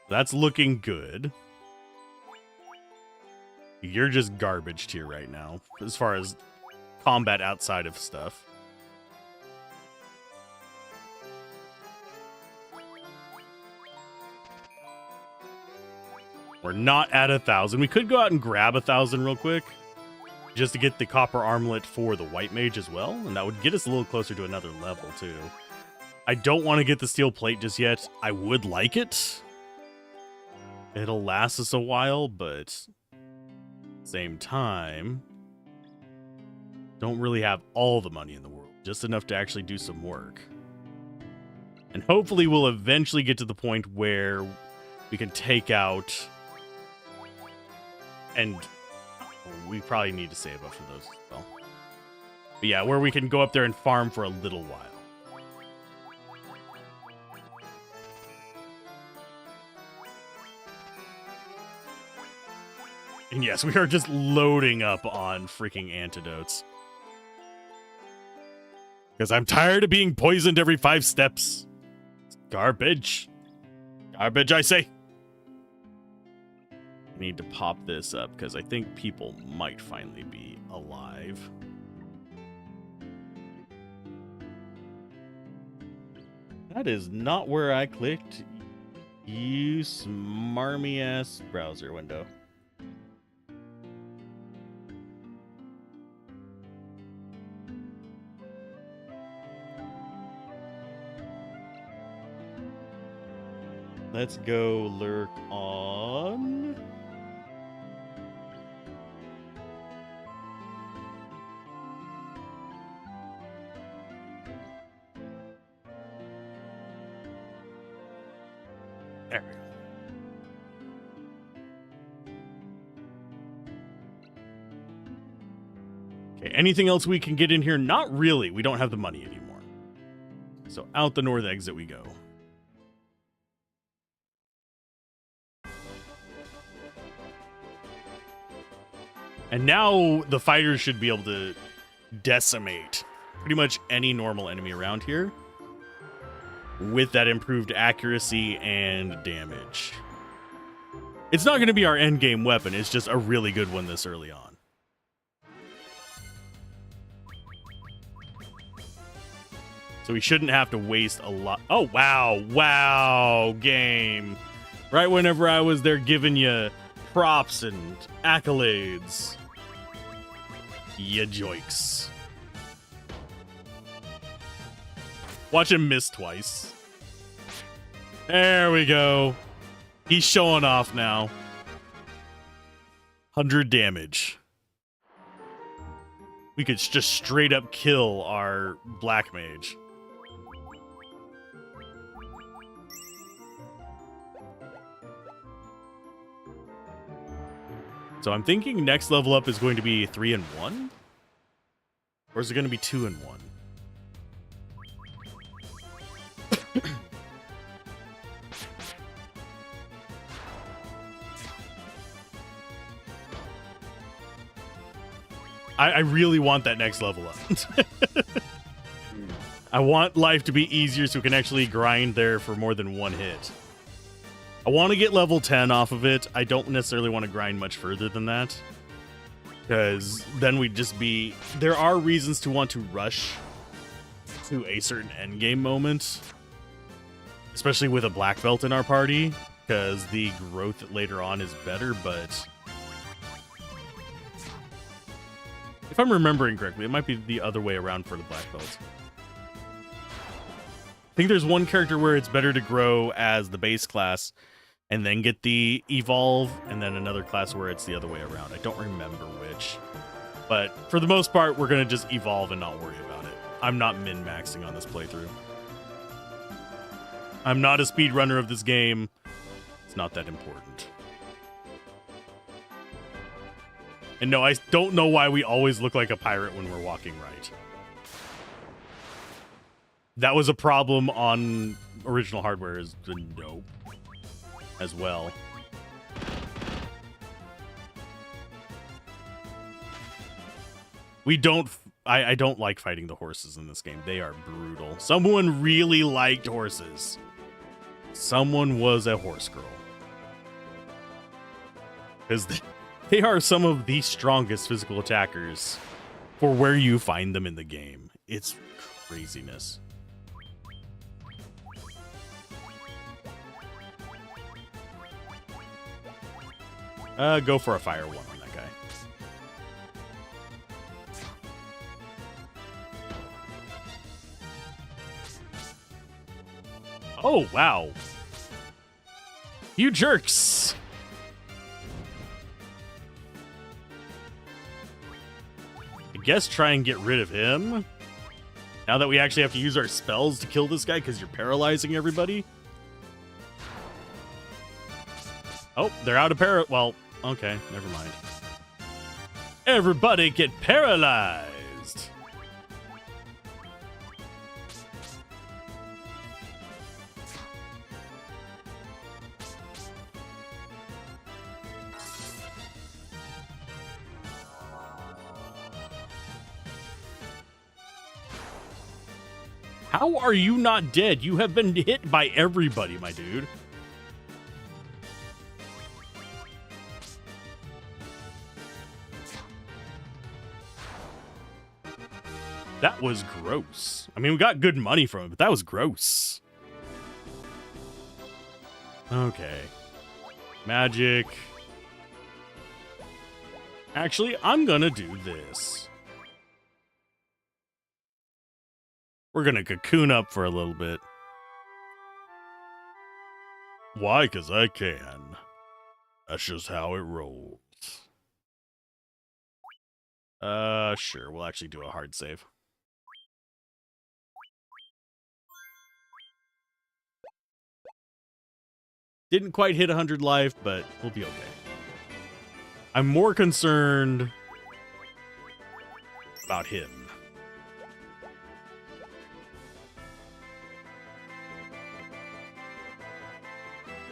That's looking good. You're just garbage tier right now, as far as combat outside of stuff. We're not at 1,000. We could go out and grab 1,000 real quick, just to get the copper armlet for the white mage as well, and that would get us a little closer to another level too. I don't want to get the steel plate just yet. I would like it. It'll last us a while, but same time, don't really have all the money in the world, just enough to actually do some work. And hopefully we'll eventually get to the point where we can take out, and we probably need to save up for those as well. But yeah, where we can go up there and farm for a little while. And yes, we are just loading up on freaking antidotes. Because I'm tired of being poisoned every 5 steps. It's garbage. Garbage, I say. I need to pop this up because I think people might finally be alive. That is not where I clicked. You smarmy ass browser window. Let's go lurk on. There we go. Okay, anything else we can get in here? Not really. We don't have the money anymore. So out the north exit we go. And now the fighters should be able to decimate pretty much any normal enemy around here with that improved accuracy and damage. It's not going to be our endgame weapon. It's just a really good one this early on. So we shouldn't have to waste a lot. Oh, wow. Wow, game. Right whenever I was there giving you props and accolades. Ya joikes. Watch him miss twice. There we go. He's showing off now. 100 damage. We could just straight up kill our black mage. So I'm thinking next level up is going to be 3 and 1? Or is it going to be 2 and 1? I really want that next level up. I want life to be easier so we can actually grind there for more than one hit. I want to get level 10 off of it. I don't necessarily want to grind much further than that. Because then we'd just be... There are reasons to want to rush to a certain endgame moment. Especially with a black belt in our party. Because the growth later on is better, but... If I'm remembering correctly, it might be the other way around for the black belt. I think there's one character where it's better to grow as the base class and then get the evolve, and then another class where it's the other way around. I don't remember which. But for the most part, we're going to just evolve and not worry about it. I'm not min-maxing on this playthrough. I'm not a speedrunner of this game. It's not that important. And no, I don't know why we always look like a pirate when we're walking right. That was a problem on original hardware as well. We don't... I don't like fighting the horses in this game. They are brutal. Someone really liked horses. Someone was a horse girl. Because they are some of the strongest physical attackers for where you find them in the game. It's craziness. Go for a fire one on that guy. Oh, wow. You jerks. I guess try and get rid of him. Now that we actually have to use our spells to kill this guy because you're paralyzing everybody. Oh, they're out of well, okay, never mind. Everybody get paralyzed. How are you not dead? You have been hit by everybody, my dude. That was gross. I mean, we got good money from it, but that was gross. Okay. Magic. Actually, I'm gonna do this. We're gonna cocoon up for a little bit. Why? 'Cause I can. That's just how it rolls. Sure. We'll actually do a hard save. Didn't quite hit 100 life, but we'll be okay. I'm more concerned about him.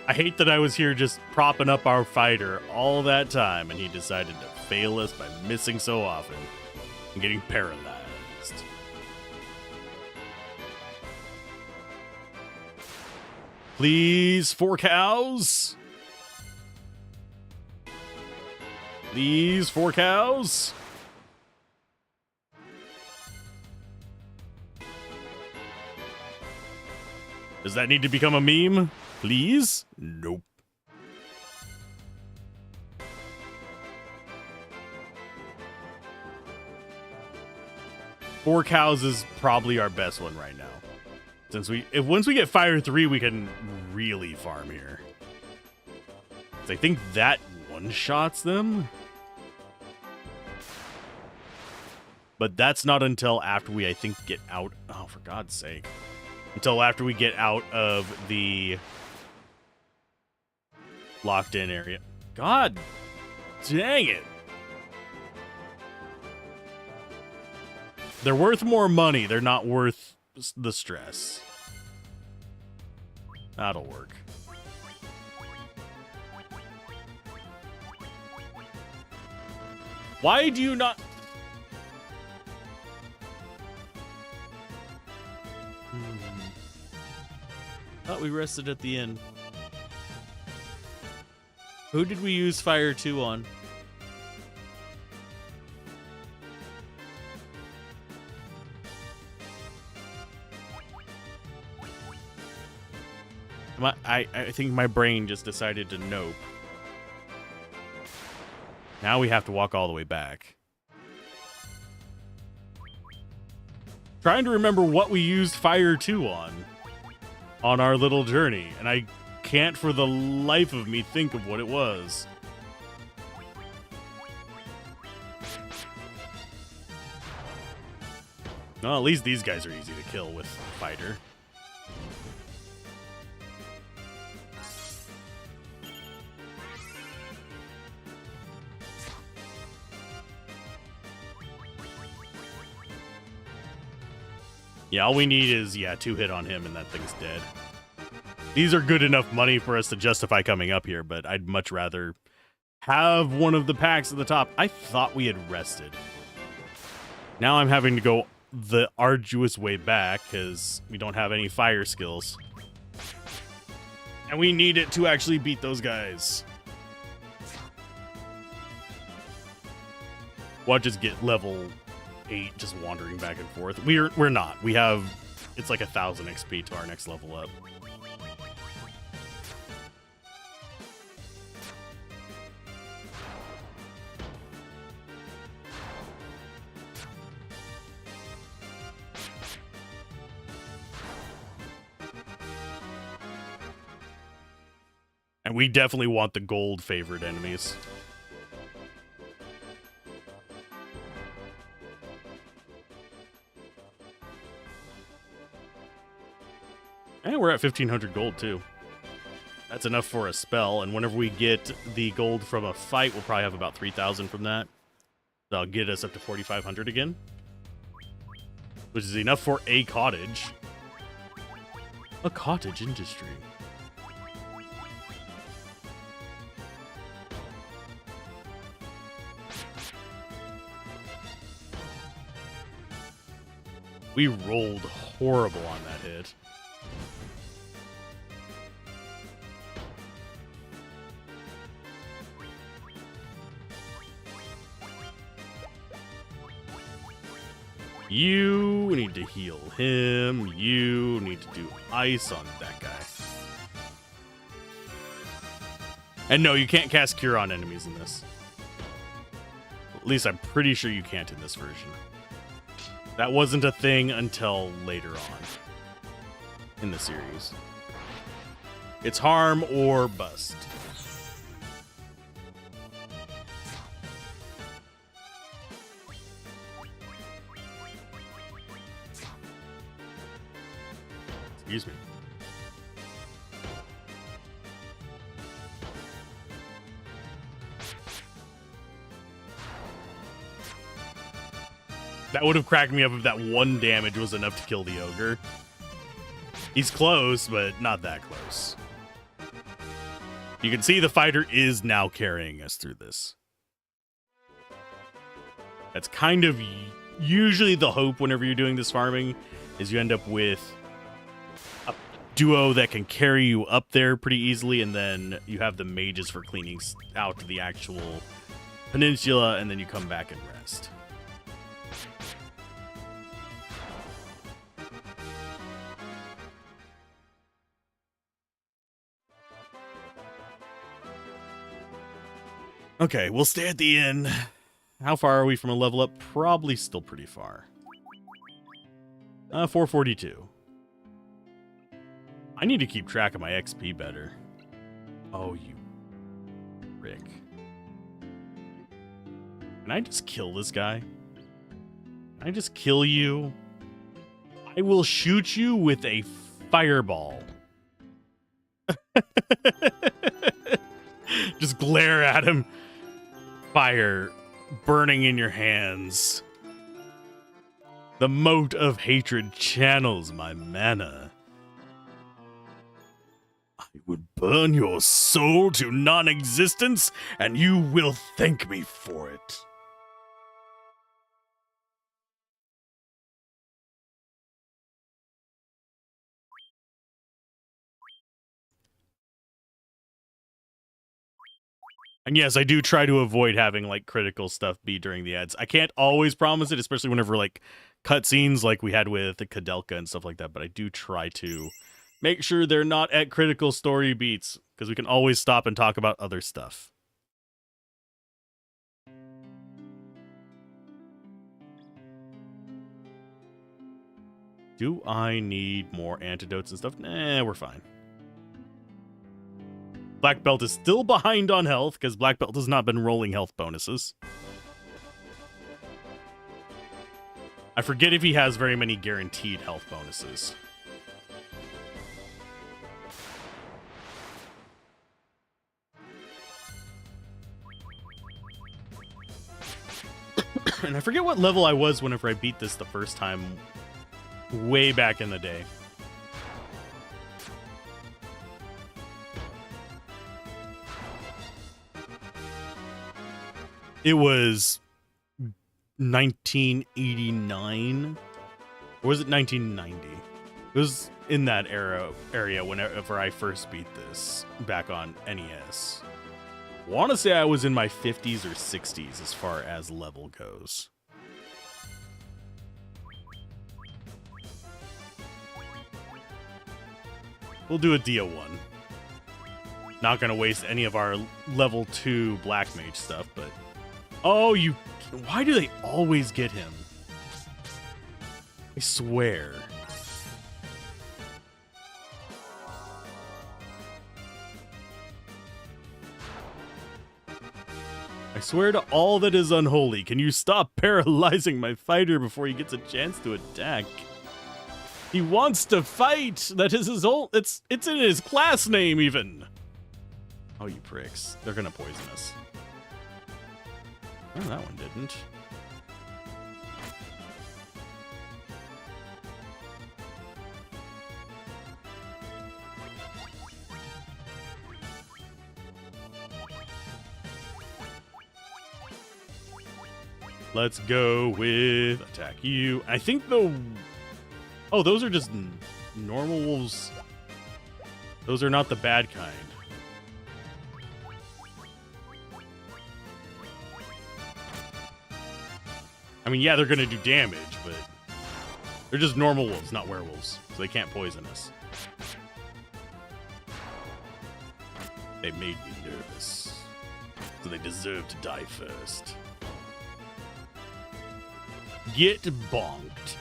I hate that I was here just propping up our fighter all that time, and he decided to fail us by missing so often and getting paralyzed. Please, 4 cows. Please, 4 cows. Does that need to become a meme? Please? Nope. Four cows is probably our best one right now. Since once we get Fire 3, we can really farm here. I think that one-shots them. But that's not until after we, I think, get out. Oh, for God's sake. Until after we get out of the locked in area. God dang it. They're worth more money. They're not worth the stress. That'll work. Why do you not... Thought we rested at the end. Who did we use Fire 2 on? I think my brain just decided to nope. Now we have to walk all the way back. Trying to remember what we used Fire 2 on our little journey, and I can't for the life of me think of what it was. Well, at least these guys are easy to kill with Fighter. Yeah, all we need is, 2 hit on him and that thing's dead. These are good enough money for us to justify coming up here, but I'd much rather have one of the packs at the top. I thought we had rested. Now I'm having to go the arduous way back because we don't have any fire skills. And we need it to actually beat those guys. Watch us get level 8 just wandering back and forth. We're not. We have, it's like 1,000 XP to our next level up. And we definitely want the gold favored enemies. And we're at 1,500 gold, too. That's enough for a spell, and whenever we get the gold from a fight, we'll probably have about 3,000 from that. That'll get us up to 4,500 again. Which is enough for a cottage. A cottage industry. We rolled horrible on that hit. You need to heal him. You need to do ice on that guy. And no, you can't cast Cure on enemies in this. At least I'm pretty sure you can't in this version. That wasn't a thing until later on in the series. It's harm or bust. Excuse me. That would have cracked me up if that one damage was enough to kill the ogre. He's close, but not that close. You can see the fighter is now carrying us through this. That's kind of usually the hope whenever you're doing this farming, is you end up with a duo that can carry you up there pretty easily, and then you have the mages for cleaning out the actual peninsula, and then you come back and rest. Okay, we'll stay at the inn. How far are we from a level up? Probably still pretty far. 442. I need to keep track of my XP better. Oh, you prick. Can I just kill this guy? Can I just kill you? I will shoot you with a fireball. Just glare at him. Fire burning in your hands. The mote of hatred channels my mana. I would burn your soul to non-existence, and you will thank me for it. And yes, I do try to avoid having like critical stuff be during the ads. I can't always promise it, especially whenever like cutscenes like we had with the Kadelka and stuff like that, but I do try to make sure they're not at critical story beats, because we can always stop and talk about other stuff. Do I need more antidotes and stuff? Nah, we're fine. Black Belt is still behind on health, because Black Belt has not been rolling health bonuses. I forget if he has very many guaranteed health bonuses. And I forget what level I was whenever I beat this the first time, way back in the day. It was 1989, or was it 1990? It was in that area whenever I first beat this back on NES. I want to say I was in my 50s or 60s as far as level goes. We'll do a DO1. Not gonna waste any of our level 2 Black Mage stuff, but... Oh, you... Why do they always get him? I swear. I swear to all that is unholy, can you stop paralyzing my fighter before he gets a chance to attack? He wants to fight! That is his whole... It's in his class name, even! Oh, you pricks. They're gonna poison us. Oh, that one didn't. Let's go with attack you. I think the... Oh, those are just normal wolves. Those are not the bad kind. I mean, yeah, they're gonna do damage, but they're just normal wolves, not werewolves, so they can't poison us. They made me nervous, so they deserve to die first. Get bonked.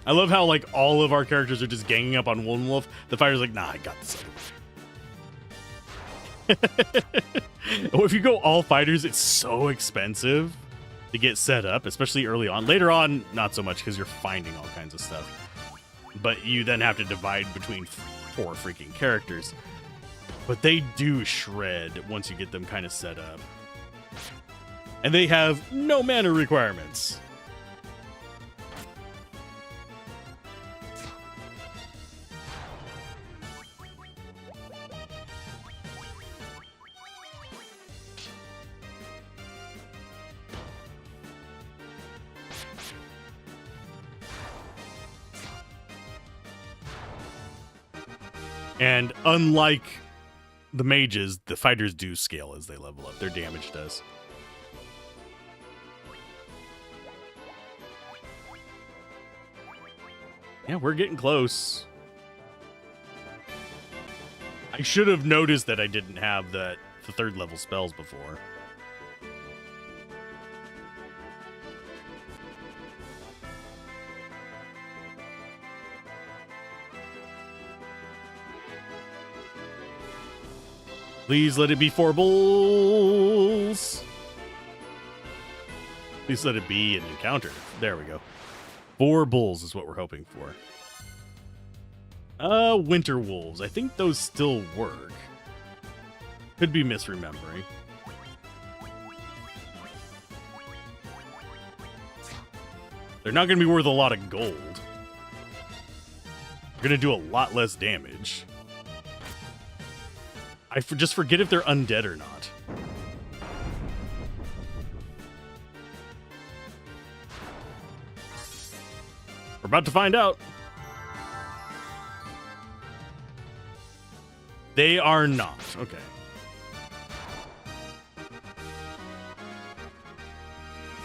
I love how, like, all of our characters are just ganging up on one wolf. The fighter's like, nah, I got this. Or if you go all fighters, it's so expensive to get set up, especially early on. Later on, not so much, because you're finding all kinds of stuff. But you then have to divide between 4 freaking characters. But they do shred once you get them kind of set up. And they have no mana requirements. And unlike the mages, the fighters do scale as they level up. Their damage does. Yeah, we're getting close. I should have noticed that I didn't have the third level spells before. Please let it be 4 bulls. Please let it be an encounter. There we go. 4 bulls is what we're hoping for. Winter wolves. I think those still work. Could be misremembering. They're not going to be worth a lot of gold. They're going to do a lot less damage. I just forget if they're undead or not. We're about to find out. They are not. Okay.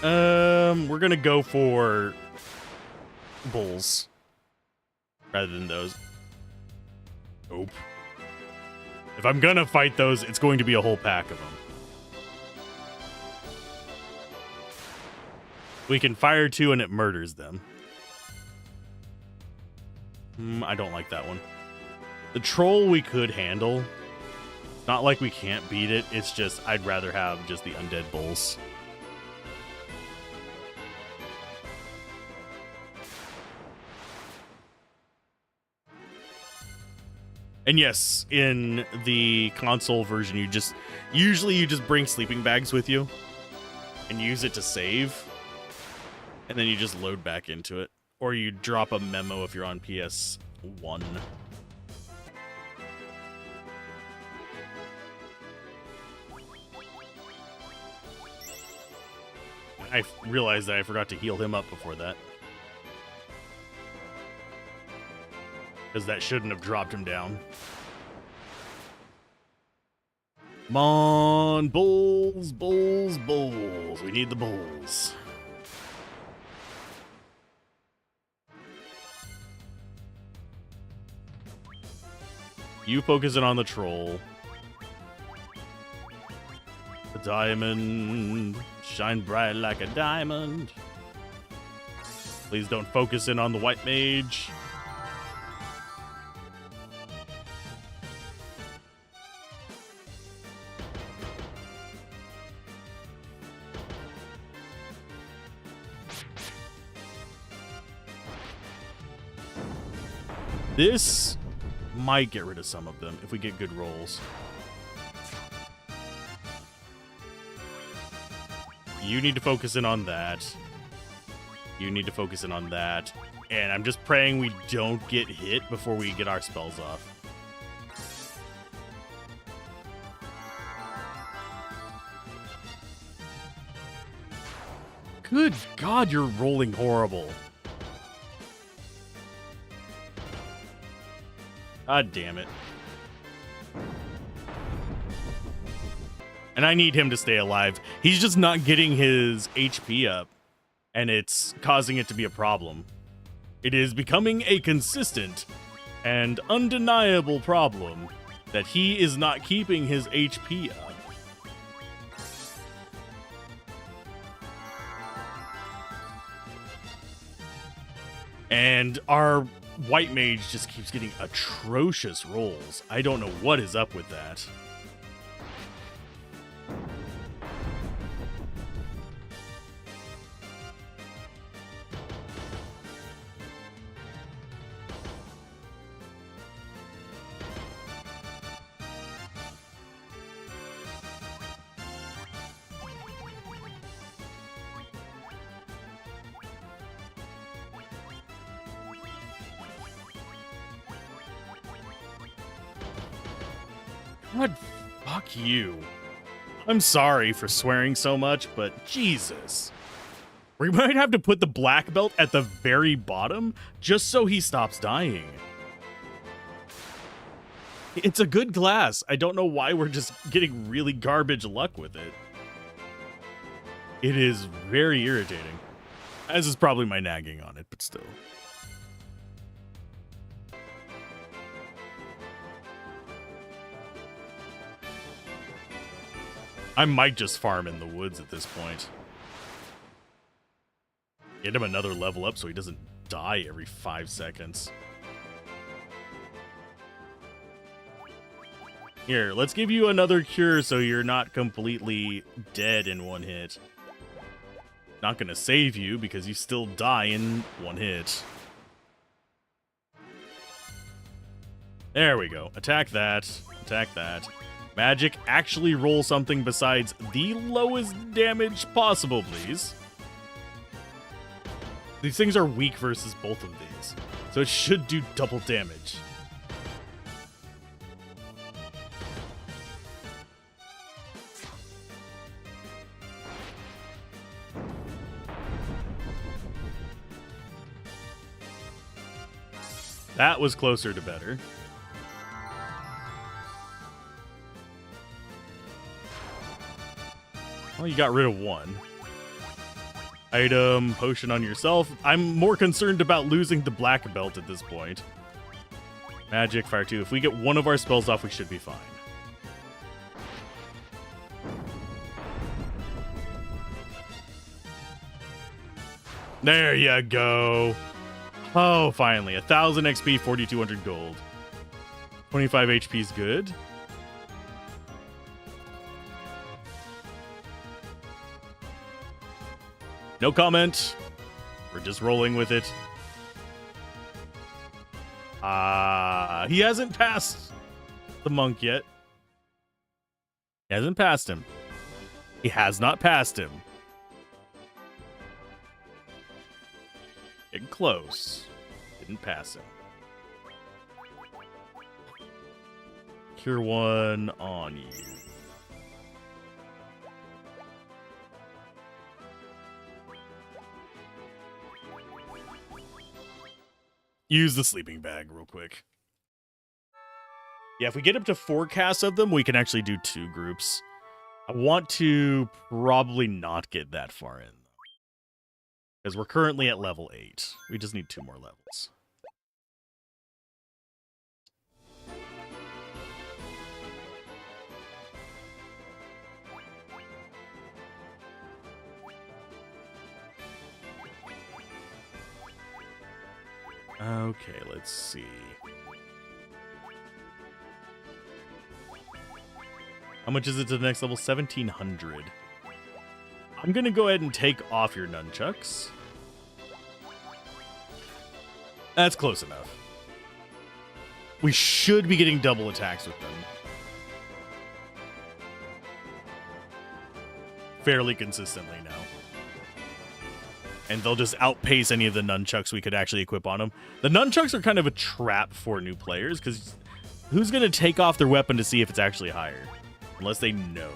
We're gonna go for bulls rather than those. Nope. If I'm gonna fight those, it's going to be a whole pack of them. We can fire 2 and it murders them. I don't like that one. The troll we could handle. It's not like we can't beat it. It's just I'd rather have just the undead bulls. And yes, in the console version, you usually just bring sleeping bags with you and use it to save, and then you just load back into it, or you drop a memo if you're on PS1. I realized that I forgot to heal him up before that, because that shouldn't have dropped him down. Come on, bulls, bulls, bulls. We need the bulls. You focusing on the troll. The diamond. Shine bright like a diamond. Please don't focus in on the white mage. This might get rid of some of them if we get good rolls. You need to focus in on that. You need to focus in on that. And I'm just praying we don't get hit before we get our spells off. Good God, you're rolling horrible. God damn it. And I need him to stay alive. He's just not getting his HP up, and it's causing it to be a problem. It is becoming a consistent and undeniable problem that he is not keeping his HP up. And our white mage just keeps getting atrocious rolls. I don't know what is up with that. God, fuck you. I'm sorry for swearing so much, but Jesus. We might have to put the black belt at the very bottom just so he stops dying. It's a good class. I don't know why we're just getting really garbage luck with it. It is very irritating. As is probably my nagging on it, but still. I might just farm in the woods at this point. Get him another level up so he doesn't die every 5 seconds. Here, let's give you another cure so you're not completely dead in one hit. Not gonna save you because you still die in one hit. There we go. Attack that. Attack that. Magic, actually roll something besides the lowest damage possible, please. These things are weak versus both of these, so it should do double damage. That was closer to better. Well, you got rid of one. Item, potion on yourself. I'm more concerned about losing the black belt at this point. Magic, fire 2. If we get one of our spells off, we should be fine. There you go. Oh, finally. 1,000 XP, 4,200 gold. 25 HP is good. No comment. We're just rolling with it. He hasn't passed the monk yet. He hasn't passed him. He has not passed him. Getting close. Didn't pass him. Cure 1 on you. Use the sleeping bag real quick. Yeah, if we get up to 4 casts of them, we can actually do 2 groups. I want to probably not get that far in, because we're currently at level 8. We just need 2 more levels. Okay, let's see. How much is it to the next level? 1,700. I'm going to go ahead and take off your nunchucks. That's close enough. We should be getting double attacks with them fairly consistently now. And they'll just outpace any of the nunchucks we could actually equip on them. The nunchucks are kind of a trap for new players, because who's going to take off their weapon to see if it's actually higher? Unless they know.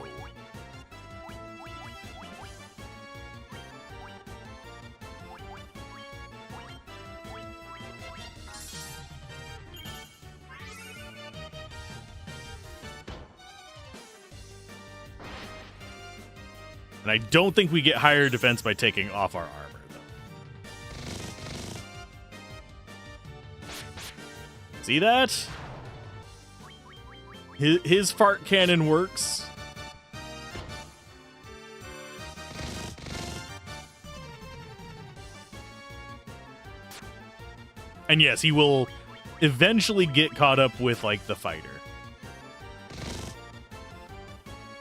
And I don't think we get higher defense by taking off our armor, though. See that? His fart cannon works. And yes, he will eventually get caught up with, like, the fighter.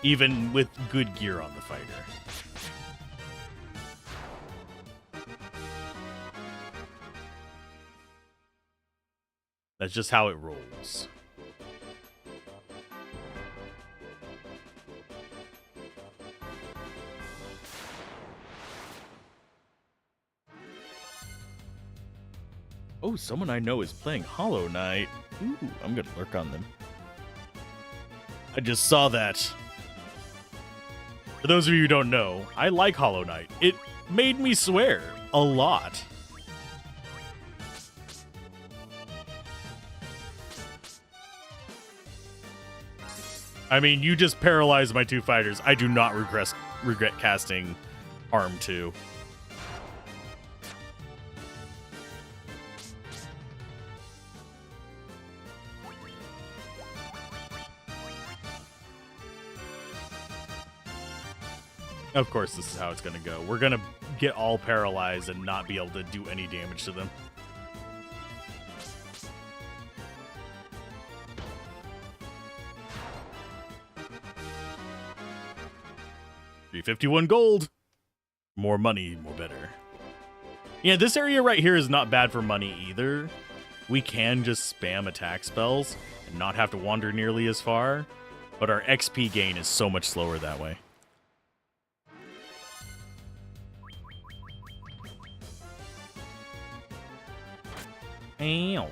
Even with good gear on the fighter. That's just how it rolls. Oh, someone I know is playing Hollow Knight. Ooh, I'm gonna lurk on them. I just saw that. For those of you who don't know, I like Hollow Knight. It made me swear a lot. I mean, you just paralyzed my 2 fighters. I do not regret casting Arm 2. Of course, this is how it's going to go. We're going to get all paralyzed and not be able to do any damage to them. $351 gold. More money, more better. Yeah, this area right here is not bad for money either. We can just spam attack spells and not have to wander nearly as far, but our XP gain is so much slower that way. Ow.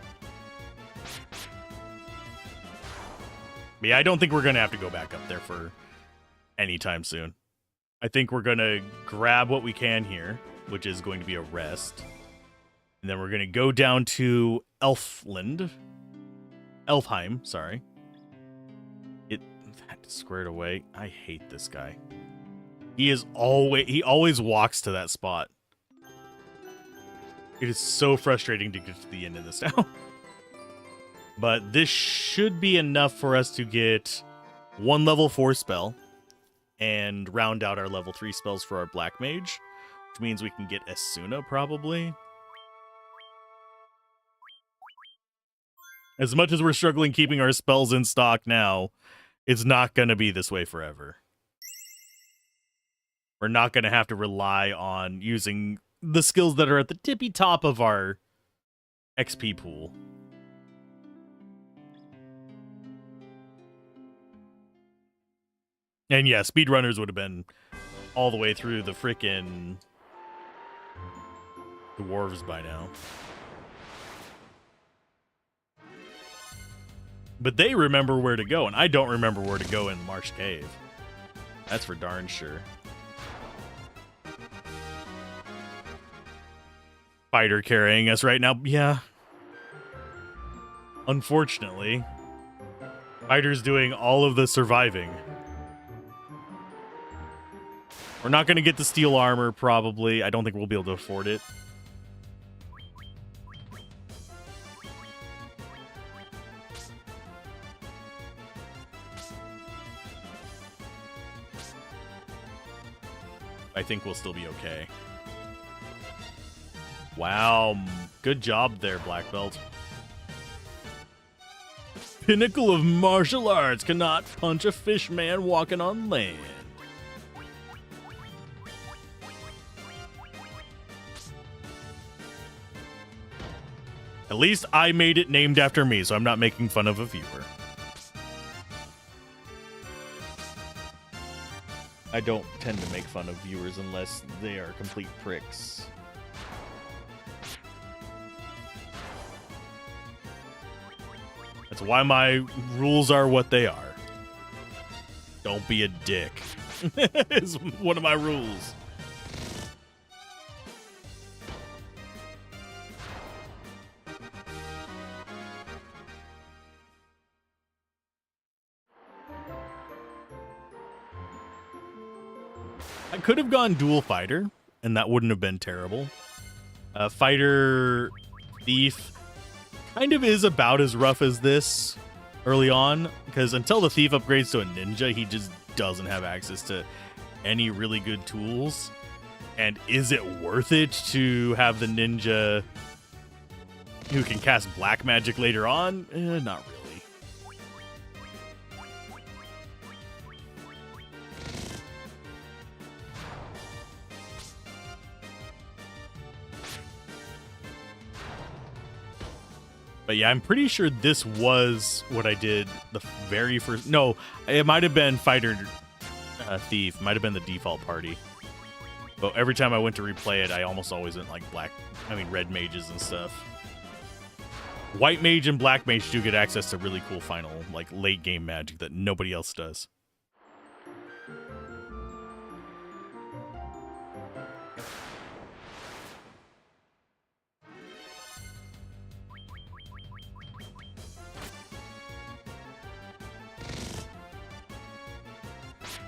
But yeah, I don't think we're going to have to go back up there for anytime soon. I think we're going to grab what we can here, which is going to be a rest. And then we're going to go down to Elfheim, sorry. That squared away. I hate this guy. He always walks to that spot. It is so frustrating to get to the end of this now. But this should be enough for us to get 1 level 4 spell and round out our level 3 spells for our Black Mage, which means we can get Esuna probably. As much as we're struggling keeping our spells in stock now, it's not going to be this way forever. We're not going to have to rely on using the skills that are at the tippy top of our XP pool. And yeah, speedrunners would have been all the way through the frickin' dwarves by now. But they remember where to go, and I don't remember where to go in Marsh Cave. That's for darn sure. Fighter carrying us right now. Yeah. Unfortunately, Fighter's doing all of the surviving. We're not going to get the steel armor, probably. I don't think we'll be able to afford it. I think we'll still be okay. Wow, good job there, Black Belt. Pinnacle of martial arts cannot punch a fish man walking on land. At least I made it named after me, so I'm not making fun of a viewer. I don't tend to make fun of viewers unless they are complete pricks. That's why my rules are what they are. Don't be a dick. Is one of my rules. I could have gone dual fighter, and that wouldn't have been terrible. Fighter thief kind of is about as rough as this early on, because until the thief upgrades to a ninja, he just doesn't have access to any really good tools. And is it worth it to have the ninja who can cast black magic later on? Not really. But yeah, I'm pretty sure this was what I did the very first... No, it might have been Fighter Thief. Might have been the default party. But every time I went to replay it, I almost always went like red mages and stuff. White mage and black mage do get access to really cool final, like, late game magic that nobody else does.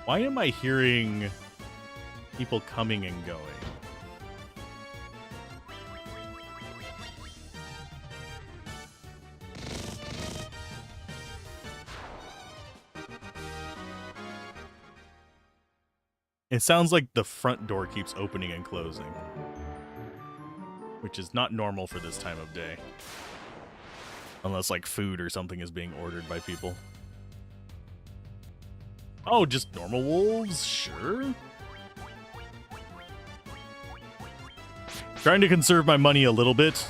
Why am I hearing people coming and going? It sounds like the front door keeps opening and closing, which is not normal for this time of day. Unless, like, food or something is being ordered by people. Oh, just normal wolves? Sure. Trying to conserve my money a little bit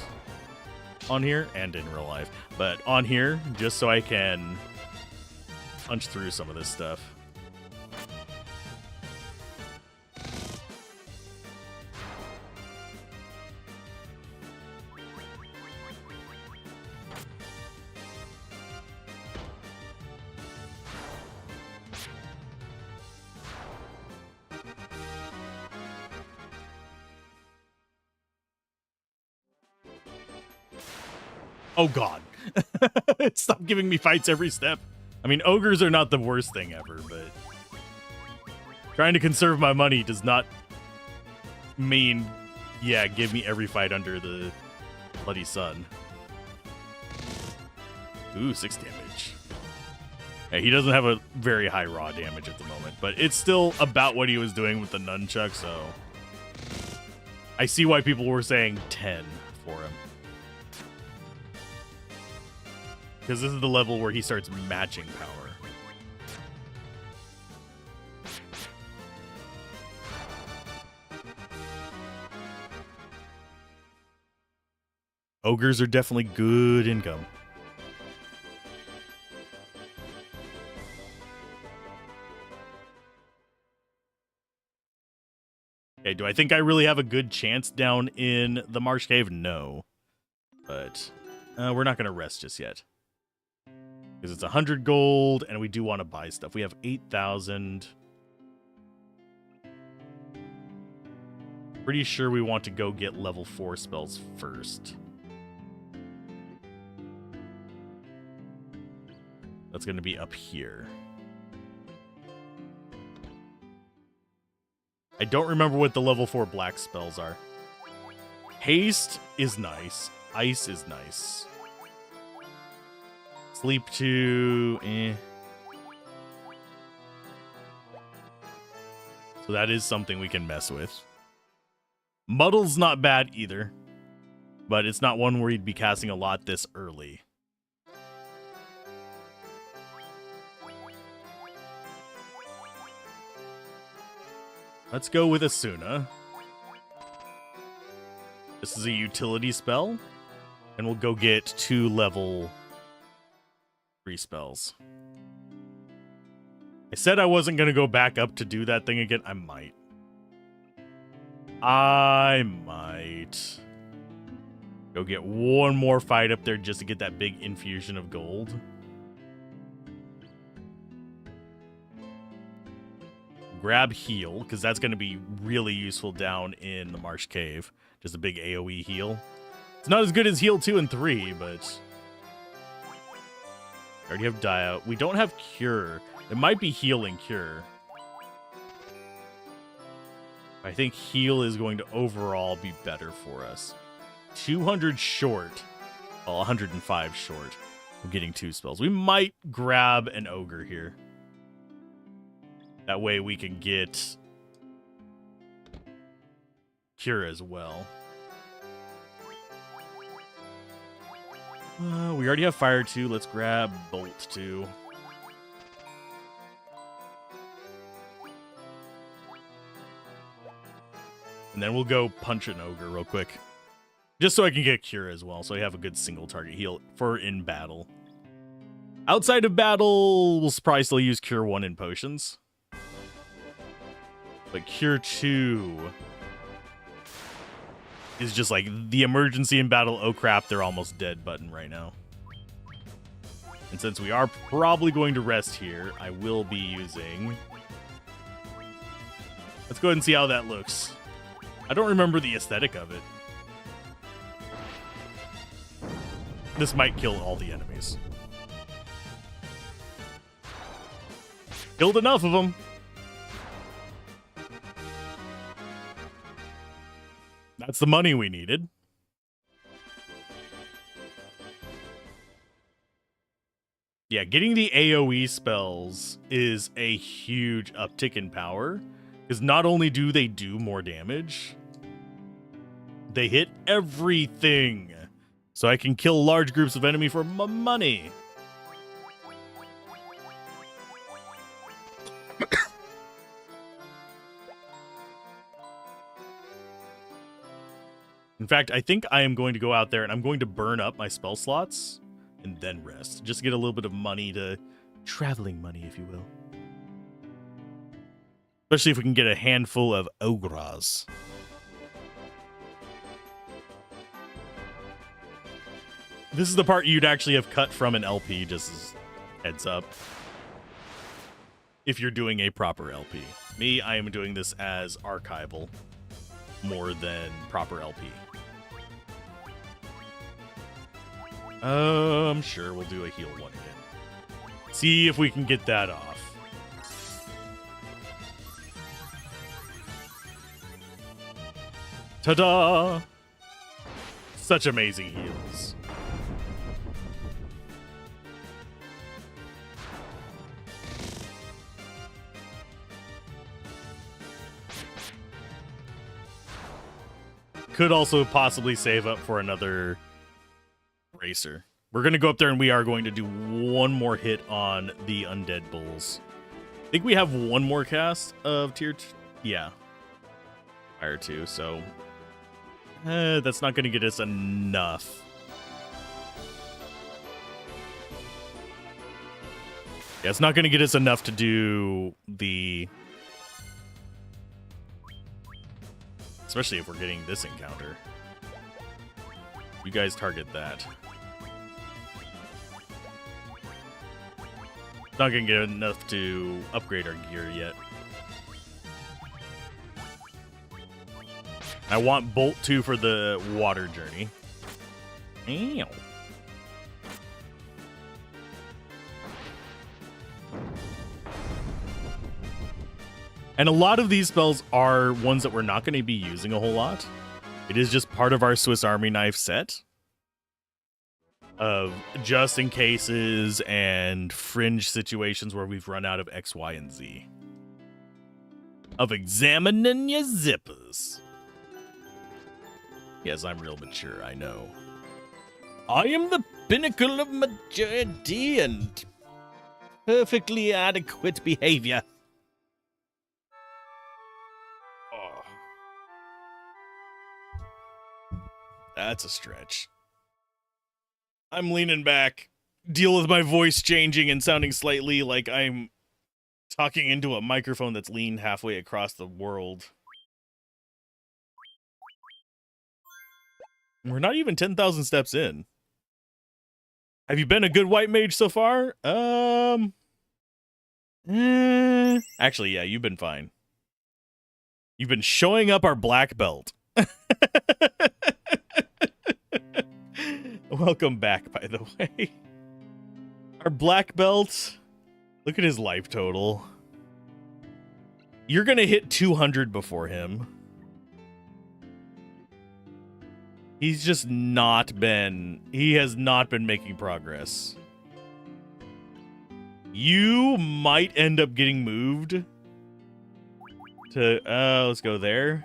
on here, and in real life. But on here, just so I can punch through some of this stuff. Oh god. Stop giving me fights every step. I mean, ogres are not the worst thing ever, but trying to conserve my money does not mean, yeah, give me every fight under the bloody sun. Ooh, 6 damage. Yeah, he doesn't have a very high raw damage at the moment, but it's still about what he was doing with the nunchuck, so I see why people were saying 10 for him. Because this is the level where he starts matching power. Ogres are definitely good income. Okay, do I think I really have a good chance down in the Marsh Cave? No. But we're not going to rest just yet. Because it's 100 gold, and we do want to buy stuff. We have 8,000. Pretty sure we want to go get level 4 spells first. That's going to be up here. I don't remember what the level 4 black spells are. Haste is nice. Ice is nice. Sleep 2, eh. So that is something we can mess with. Muddle's not bad either, but it's not one where you'd be casting a lot this early. Let's go with Asuna. This is a utility spell, and we'll go get 2 level 3 spells. I said I wasn't going to go back up to do that thing again. I might. Go get one more fight up there just to get that big infusion of gold. Grab heal, because that's going to be really useful down in the Marsh Cave. Just a big AoE heal. It's not as good as heal 2 and 3, but I already have die out. We don't have cure. It might be healing cure. I think heal is going to overall be better for us. 200 short. Well, 105 short of getting 2 spells. We might grab an ogre here. That way we can get cure as well. We already have fire 2. Let's grab bolt 2. And then we'll go punch an ogre real quick. Just so I can get cure as well. So I have a good single target heal for in battle. Outside of battle, we'll probably still use cure 1 in potions. But cure 2 is just like the emergency in battle, oh crap, they're almost dead button right now. And since we are probably going to rest here, I will be using... Let's go ahead and see how that looks. I don't remember the aesthetic of it. This might kill all the enemies. Killed enough of them. That's the money we needed. Yeah, getting the AoE spells is a huge uptick in power. Because not only do they do more damage, they hit everything. So I can kill large groups of enemy for money. In fact, I think I am going to go out there and I'm going to burn up my spell slots and then rest. Just to get a little bit of money to... traveling money, if you will. Especially if we can get a handful of ogres. This is the part you'd actually have cut from an LP, just as heads up. If you're doing a proper LP. Me, I am doing this as archival more than proper LP. Sure, we'll do a heal one again. See if we can get that off. Ta-da! Such amazing heals. Could also possibly save up for another racer. We're going to go up there and we are going to do one more hit on the undead bulls. I think we have one more cast of tier 2. Yeah. Fire 2, so... that's not going to get us enough. Yeah, it's not going to get us enough to do the... Especially if we're getting this encounter. You guys target that. Not going to get enough to upgrade our gear yet. I want Bolt 2 for the water journey. Ew. And a lot of these spells are ones that we're not going to be using a whole lot. It is just part of our Swiss Army knife set of just in cases and fringe situations where we've run out of X, Y, and Z. Of examining your zippers. Yes, I'm real mature, I know. I am the pinnacle of maturity and perfectly adequate behavior. Oh. That's a stretch. I'm leaning back. Deal with my voice changing and sounding slightly like I'm talking into a microphone that's leaned halfway across the world. We're not even 10,000 steps in. Have you been a good white mage so far? Actually, yeah, you've been fine. You've been showing up our black belt. Welcome back, by the way. Our black belt. Look at his life total. You're gonna hit 200 before him. He's just not been... He has not been making progress. You might end up getting moved to... let's go there.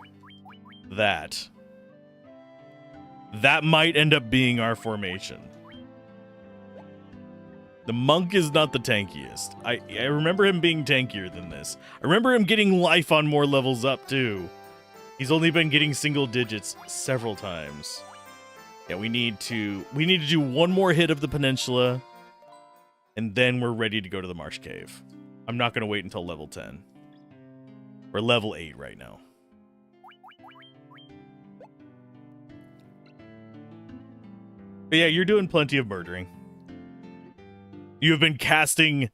That might end up being our formation. The monk is not the tankiest. I remember him being tankier than this. I remember him getting life on more levels up, too. He's only been getting single digits several times. Yeah, we need to do one more hit of the peninsula, and then we're ready to go to the Marsh Cave. I'm not going to wait until level 10. We're level 8 right now. But yeah, you're doing plenty of murdering. You have been casting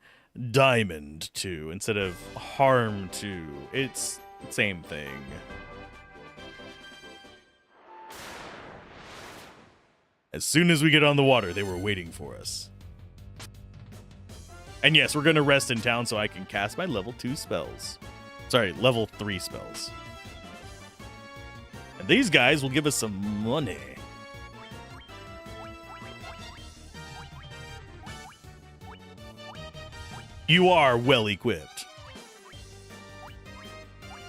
Diamond 2 instead of Harm 2. It's the same thing. As soon as we get on the water, they were waiting for us. And yes, we're going to rest in town so I can cast my level 2 spells. Sorry, level 3 spells. And these guys will give us some money. You are well equipped.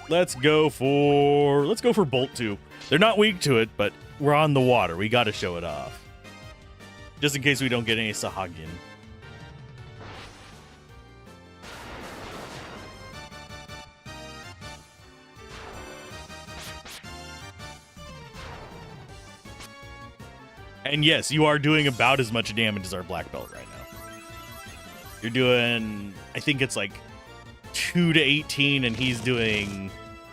Let's go for Bolt 2. They're not weak to it, but we're on the water. We got to show it off. Just in case we don't get any Sahagin. And yes, you are doing about as much damage as our black belt right now. You're doing, I think it's like 2 to 18, and he's doing,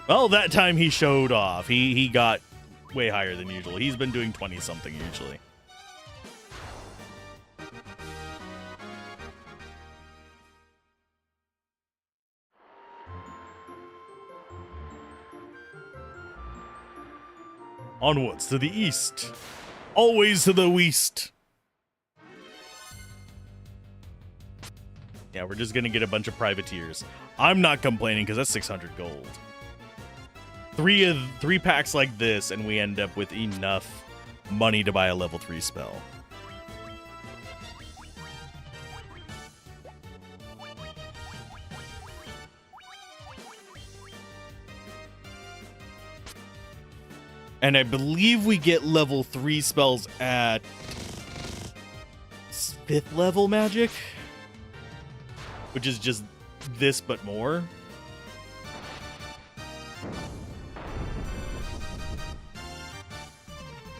well, that time he showed off. He got way higher than usual. He's been doing 20-something usually. Onwards to the east. Always to the west. Yeah, we're just gonna get a bunch of privateers. I'm not complaining because that's 600 gold. Three packs like this, and we end up with enough money to buy a level 3 spell. And I believe we get level 3 spells at 5th level magic, which is just this but more.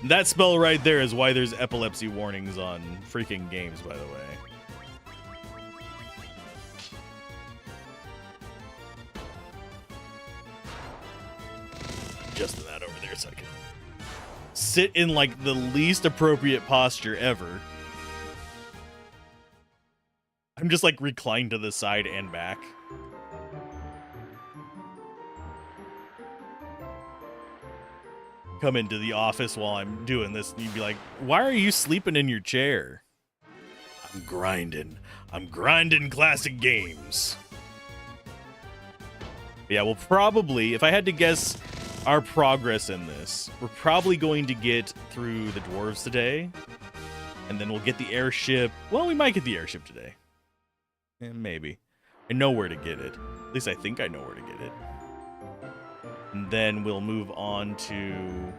That spell right there is why there's epilepsy warnings on freaking games, by the way. Just that over there so I can sit in like the least appropriate posture ever. I'm just like reclined to the side and back. Come into the office while I'm doing this and you'd be like, why are you sleeping in your chair? I'm grinding classic games. Yeah, we'll probably, if I had to guess our progress in this, we're probably going to get through the dwarves today, and then we'll get the airship. Well, we might get the airship today. Maybe. I know where to get it. At least I think I know where to get it. And then we'll move on to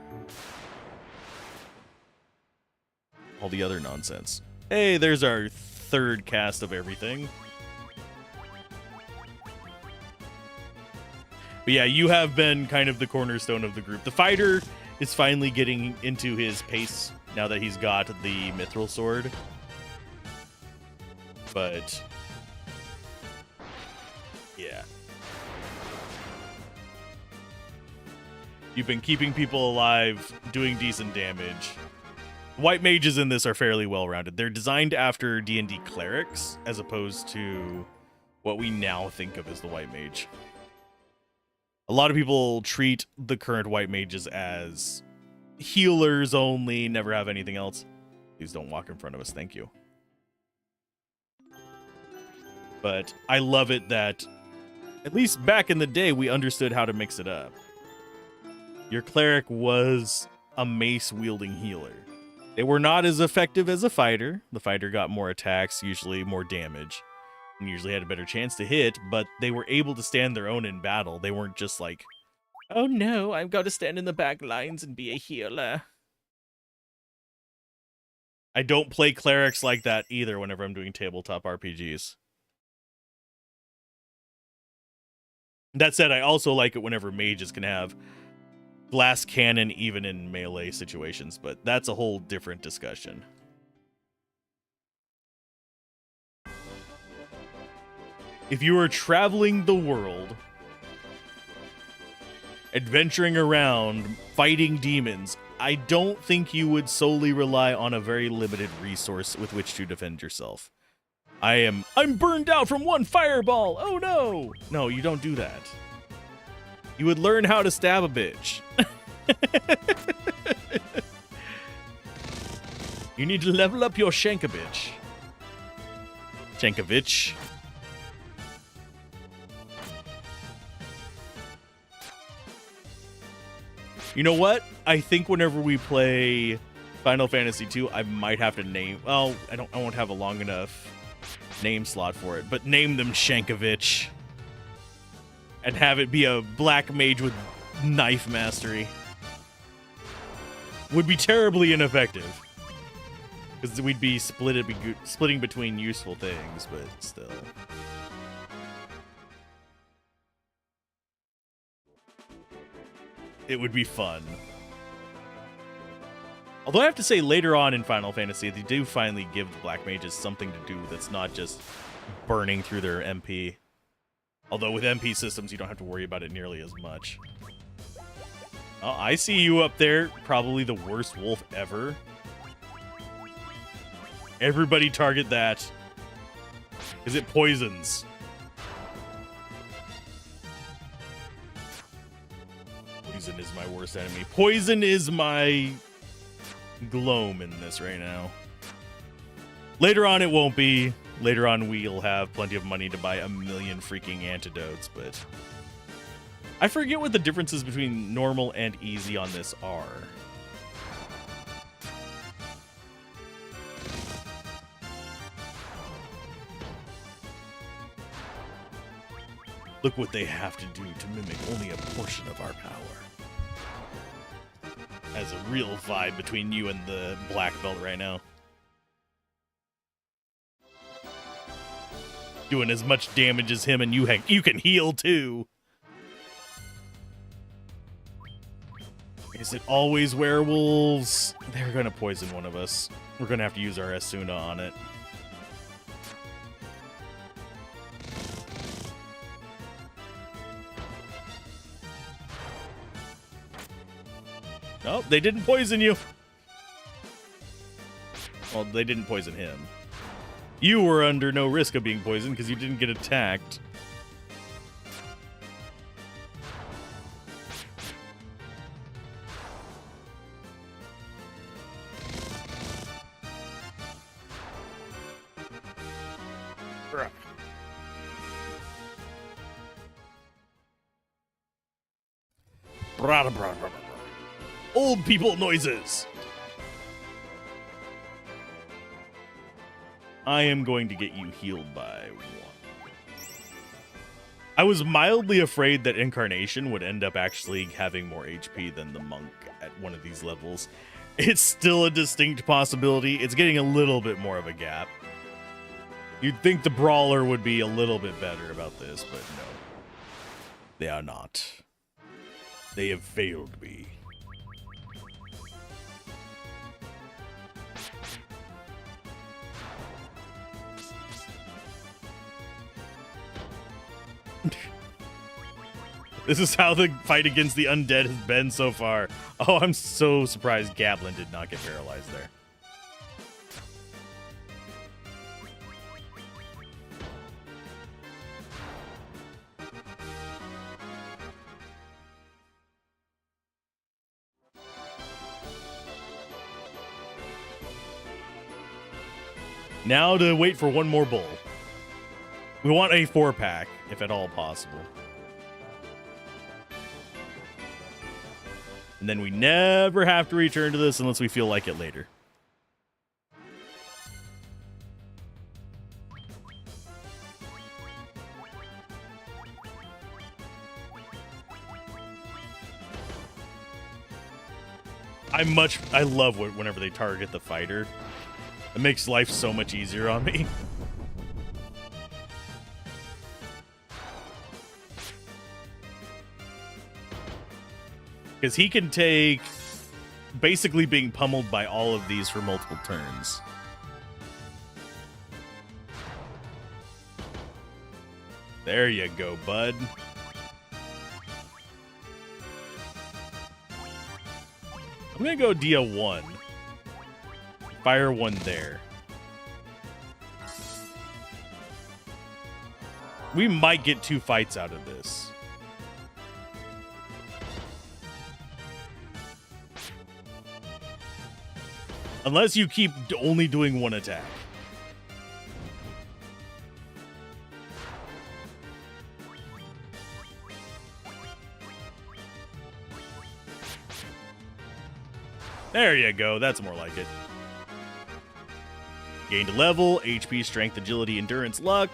all the other nonsense. Hey, there's our third cast of everything. But yeah, you have been kind of the cornerstone of the group. The fighter is finally getting into his pace now that he's got the mithril sword. But yeah. You've been keeping people alive, doing decent damage. White mages in this are fairly well-rounded. They're designed after D&D clerics, as opposed to what we now think of as the white mage. A lot of people treat the current white mages as healers only, never have anything else. Please don't walk in front of us, thank you. But I love it that, at least back in the day, we understood how to mix it up. Your cleric was a mace-wielding healer. They were not as effective as a fighter. The fighter got more attacks, usually more damage, and usually had a better chance to hit, but they were able to stand their own in battle. They weren't just like, oh no, I've got to stand in the back lines and be a healer. I don't play clerics like that either whenever I'm doing tabletop RPGs. That said, I also like it whenever mages can have glass cannon even in melee situations, but that's a whole different discussion. If you were traveling the world, adventuring around, fighting demons, I don't think you would solely rely on a very limited resource with which to defend yourself. I'm burned out from one fireball. Oh no. No, you don't do that. You would learn how to stab a bitch. You need to level up your Shankovich. Shankovich. You know what? I think whenever we play Final Fantasy II, I might have to name. Well, I won't have a long enough name slot for it, but name them Shankovich, and have it be a black mage with knife mastery. Would be terribly ineffective, because we'd be splitting between useful things, but still. It would be fun. Although I have to say, later on in Final Fantasy, they do finally give the Black Mages something to do that's not just burning through their MP. Although with MP systems, you don't have to worry about it nearly as much. Oh, I see you up there. Probably the worst wolf ever. Everybody target that. Because it poisons. Poison is my worst enemy. Poison is my gloam in this right now. Later on, it won't be. Later on, we'll have plenty of money to buy a million freaking antidotes, but I forget what the differences between normal and easy on this are. Look what they have to do to mimic only a portion of our power. Has a real vibe between you and the black belt right now. Doing as much damage as him, and you can heal too. Is it always werewolves? They're gonna poison one of us. We're gonna have to use our Asuna on it. Oh, they didn't poison you. Well, they didn't poison him. You were under no risk of being poisoned because you didn't get attacked. Old people noises. I am going to get you healed by one. I was mildly afraid that Incarnation would end up actually having more HP than the monk at one of these levels. It's still a distinct possibility. It's getting a little bit more of a gap. You'd think the Brawler would be a little bit better about this, but no. They are not. They have failed me. This is how the fight against the undead has been so far. Oh, I'm so surprised Gablin did not get paralyzed there. Now to wait for one more bull. We want a 4-pack, if at all possible. And then we never have to return to this unless we feel like it later. I love whenever they target the fighter. It makes life so much easier on me. Because he can take basically being pummeled by all of these for multiple turns. There you go, bud. I'm gonna go Dia 1. Fire 1 there. We might get 2 fights out of this. Unless you keep only doing 1 attack. There you go. That's more like it. Gained a level, HP, strength, agility, endurance, luck.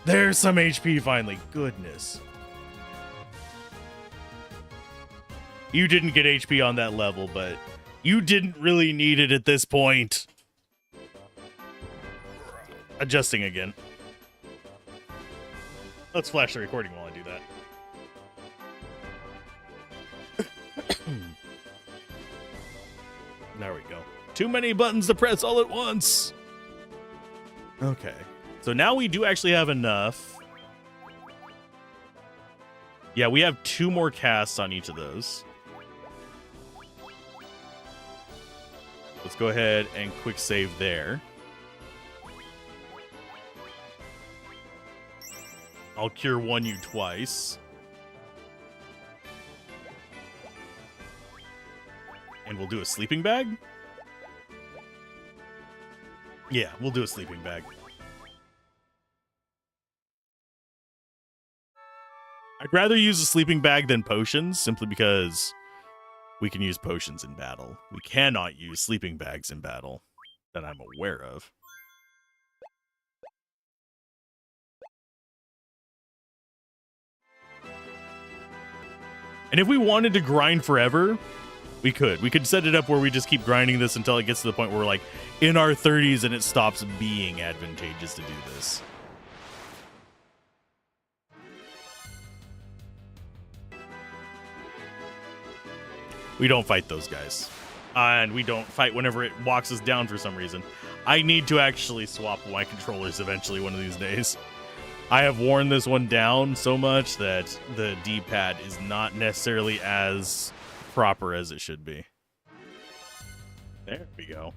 There's some HP finally. Goodness. You didn't get HP on that level, but you didn't really need it at this point. Adjusting again. Let's flash the recording while I do that. There we go. Too many buttons to press all at once. Okay. So now we do actually have enough. Yeah, we have 2 more casts on each of those. Let's go ahead and quick save there. I'll cure 1 you twice. And we'll do a sleeping bag? Yeah, we'll do a sleeping bag. I'd rather use a sleeping bag than potions, simply because we can use potions in battle. We cannot use sleeping bags in battle, that I'm aware of. And if we wanted to grind forever, we could. We could set it up where we just keep grinding this until it gets to the point where we're like in our 30s and it stops being advantageous to do this. We don't fight those guys. And we don't fight whenever it walks us down for some reason. I need to actually swap my controllers eventually one of these days. I have worn this one down so much that the D-pad is not necessarily as proper as it should be. There we go.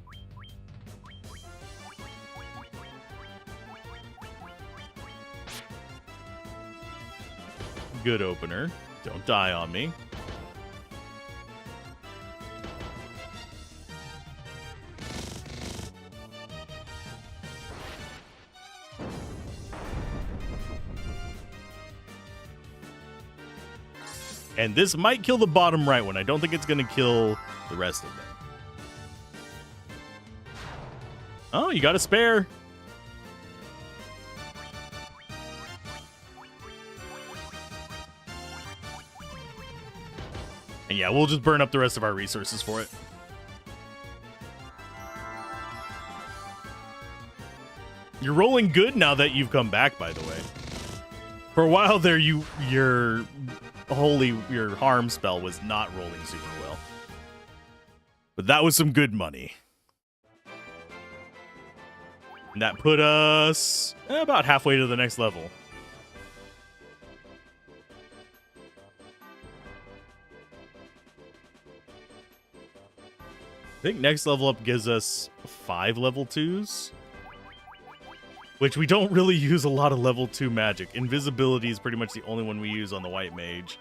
Good opener. Don't die on me. And this might kill the bottom right one. I don't think it's going to kill the rest of them. Oh, you got a spare. And yeah, we'll just burn up the rest of our resources for it. You're rolling good now that you've come back, by the way. For a while there, your harm spell was not rolling super well. But that was some good money. And that put us about halfway to the next level. I think next level up gives us 5 level 2s. Which we don't really use a lot of level 2 magic. Invisibility is pretty much the only one we use on the white mage.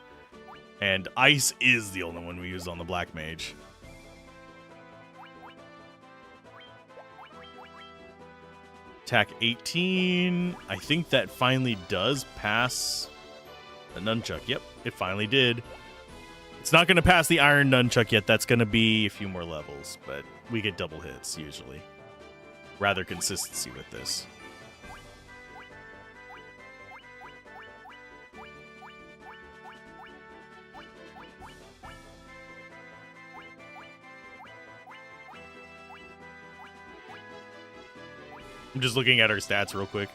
And ice is the only one we use on the black mage. Attack 18. I think that finally does pass the nunchuck. Yep, it finally did. It's not going to pass the iron nunchuck yet. That's going to be a few more levels. But we get double hits, usually. Rather consistency with this. I'm just looking at our stats real quick.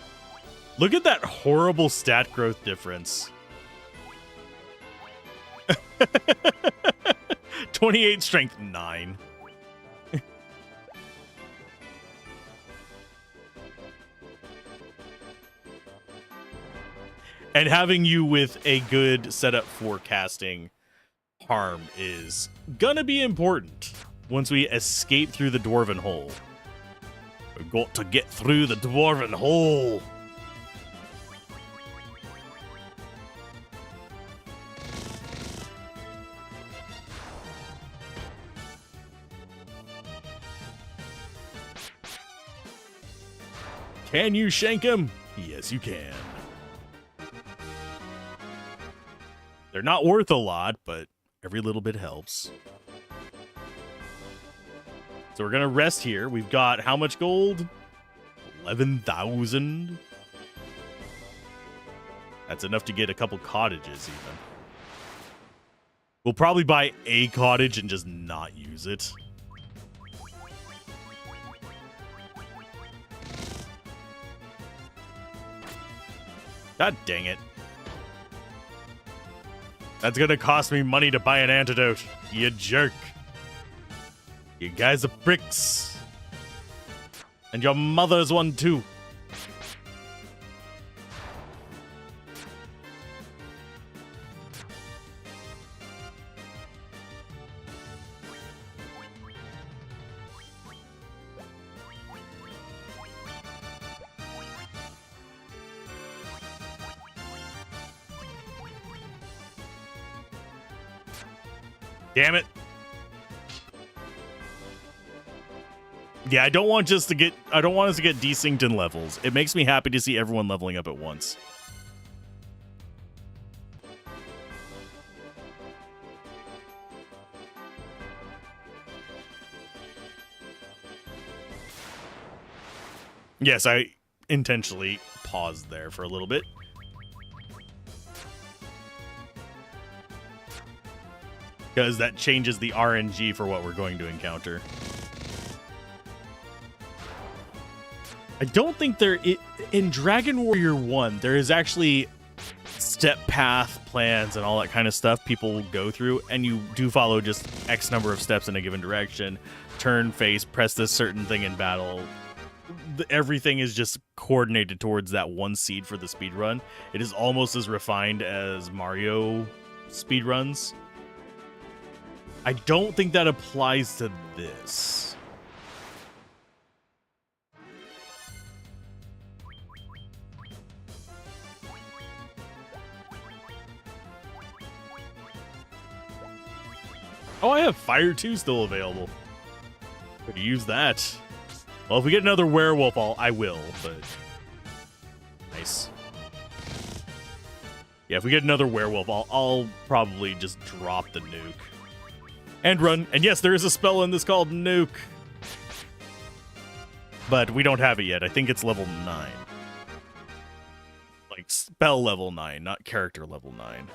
Look at that horrible stat growth difference. 28 strength, 9. And having you with a good setup for casting harm is gonna be important once we escape through the dwarven hole. We've got to get through the dwarven hole. Can you shank him? Yes, you can. They're not worth a lot, but every little bit helps. So we're gonna rest here. We've got how much gold? 11,000. That's enough to get a couple cottages even. We'll probably buy a cottage and just not use it. God dang it. That's gonna cost me money to buy an antidote, you jerk. You guys are pricks. And your mother's one too. Damn it. Yeah, I don't want us to get desynced in levels. It makes me happy to see everyone leveling up at once. Yes, I intentionally paused there for a little bit. Because that changes the RNG for what we're going to encounter. I don't think in Dragon Warrior 1, there is actually step path plans and all that kind of stuff people go through, and you do follow just X number of steps in a given direction. Turn, face, press this certain thing in battle. Everything is just coordinated towards that one seed for the speedrun. It is almost as refined as Mario speedruns. I don't think that applies to this. Oh, I have Fire 2 still available. Could use that. Well, if we get another werewolf, I will, but... Nice. Yeah, if we get another werewolf, I'll probably just drop the nuke. And run. And yes, there is a spell in this called Nuke. But we don't have it yet. I think it's level 9. Like, spell level 9, not character level 9.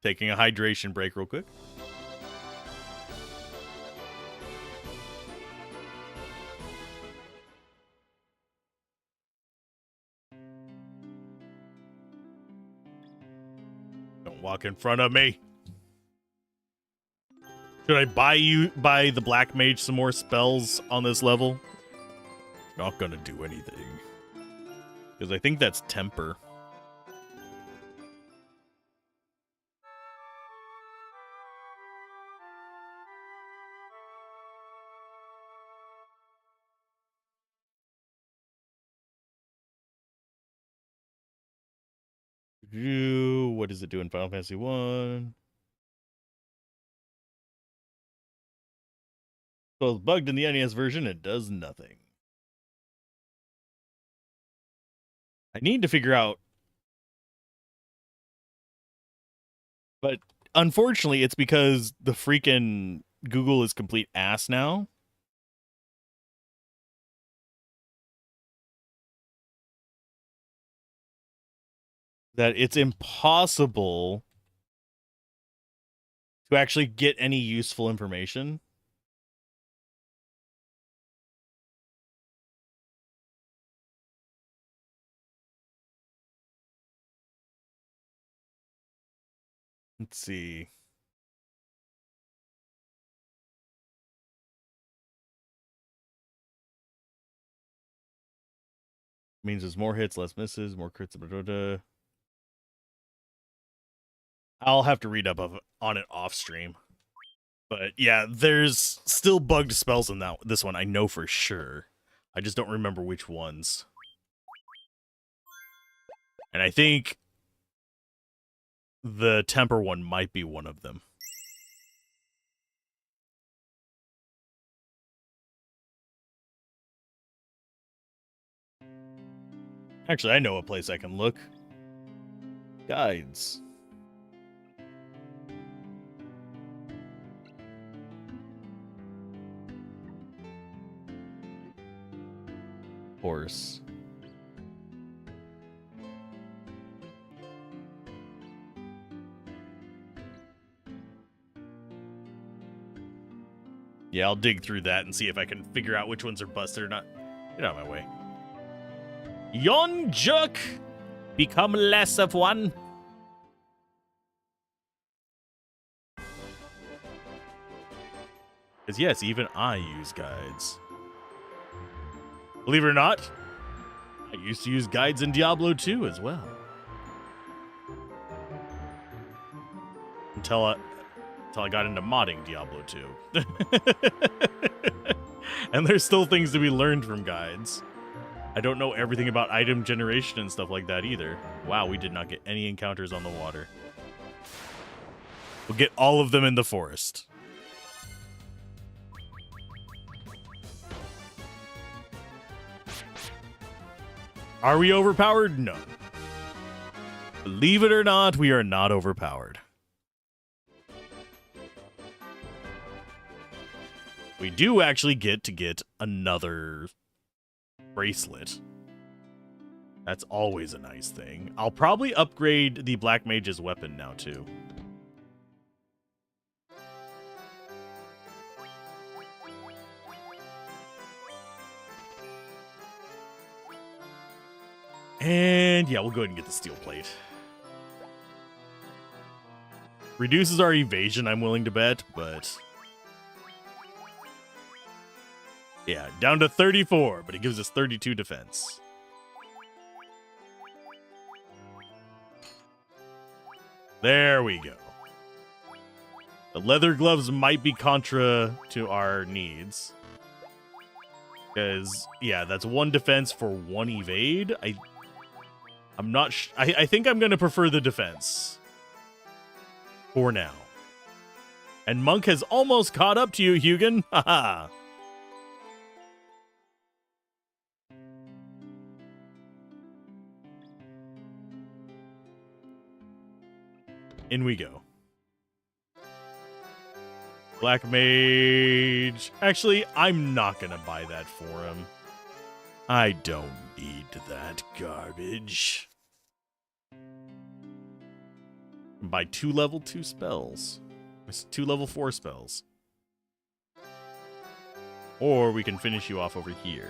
Taking a hydration break real quick. Don't walk in front of me. Should I buy the Black Mage some more spells on this level? Not gonna do anything. Because I think that's Temper. What does it do in Final Fantasy 1? So it's bugged in the NES version, it does nothing. I need to figure out. But unfortunately, it's because the freaking Google is complete ass now. That it's impossible to actually get any useful information. Let's see. Means there's more hits, less misses, more crits. Blah, blah, blah. I'll have to read up on it off stream. But yeah, there's still bugged spells in this one. I know for sure. I just don't remember which ones. And I think the temper one might be one of them. Actually, I know a place I can look. Guides. Horse. Yeah, I'll dig through that and see if I can figure out which ones are busted or not. Get out of my way. Yon jerk! Become less of one. Because yes, even I use guides. Believe it or not, I used to use guides in Diablo 2 as well. Until I got into modding Diablo 2. And there's still things to be learned from guides. I don't know everything about item generation and stuff like that either. Wow, we did not get any encounters on the water. We'll get all of them in the forest. Are we overpowered? No. Believe it or not, we are not overpowered. We do actually get another bracelet. That's always a nice thing. I'll probably upgrade the Black Mage's weapon now, too. And yeah, we'll go ahead and get the steel plate. Reduces our evasion, I'm willing to bet, but... yeah, down to 34, but it gives us 32 defense. There we go. The leather gloves might be contra to our needs. Because, yeah, that's 1 defense for 1 evade. I'm not I think I'm going to prefer the defense. For now. And Monk has almost caught up to you, Hugin. Haha. In we go. Black Mage. Actually, I'm not going to buy that for him. I don't need that garbage. Buy 2 level 2 spells. 2 level 4 spells. Or we can finish you off over here.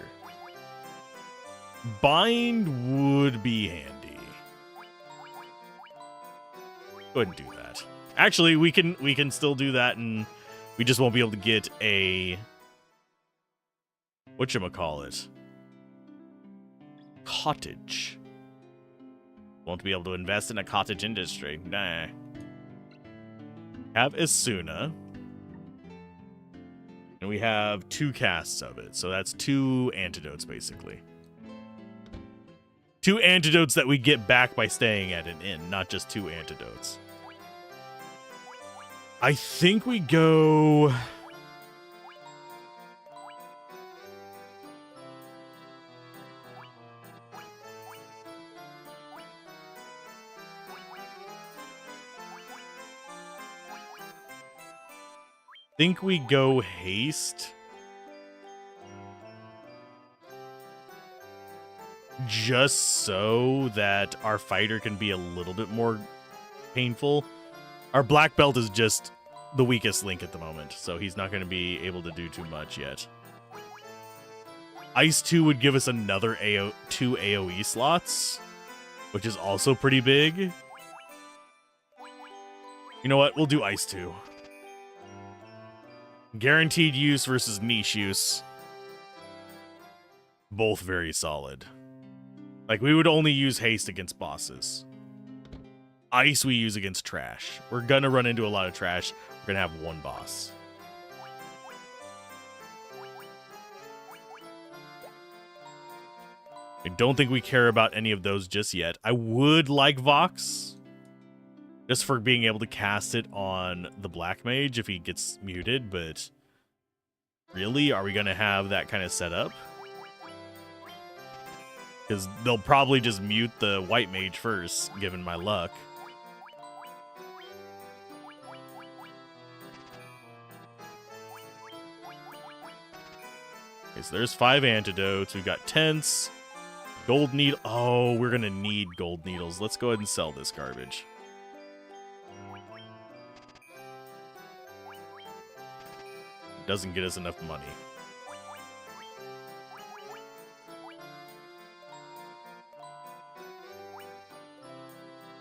Bind would be handy. Go ahead and do that. Actually, we can still do that, and we just won't be able to get a whatchamacallit? Cottage. Won't be able to invest in a cottage industry. Nah. Have Isuna. And we have 2 casts of it. So that's 2 antidotes, basically. 2 antidotes that we get back by staying at an inn, not just 2 antidotes. I think we go... haste. Just so that our fighter can be a little bit more painful. Our black belt is just the weakest link at the moment, so he's not going to be able to do too much yet. Ice 2 would give us another 2 AoE slots, which is also pretty big. You know what? We'll do ice too. Guaranteed use versus niche use. Both very solid. Like, we would only use haste against bosses. Ice we use against trash. We're gonna run into a lot of trash. We're gonna have one boss. I don't think we care about any of those just yet. I would like Vox, just for being able to cast it on the Black Mage if he gets muted, but really, are we going to have that kind of setup? Because they'll probably just mute the White Mage first, given my luck. Okay, so there's 5 antidotes. We've got Tense. Gold needle. Oh, we're going to need gold needles. Let's go ahead and sell this garbage. Doesn't get us enough money.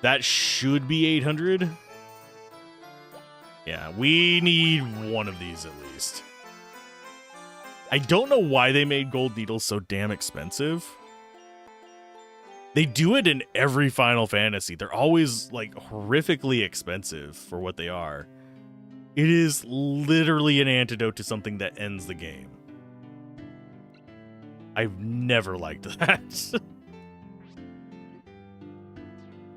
That should be 800. Yeah, we need one of these at least. I don't know why they made gold needles so damn expensive. They do it in every Final Fantasy. They're always, like, horrifically expensive for what they are. It is literally an antidote to something that ends the game. I've never liked that.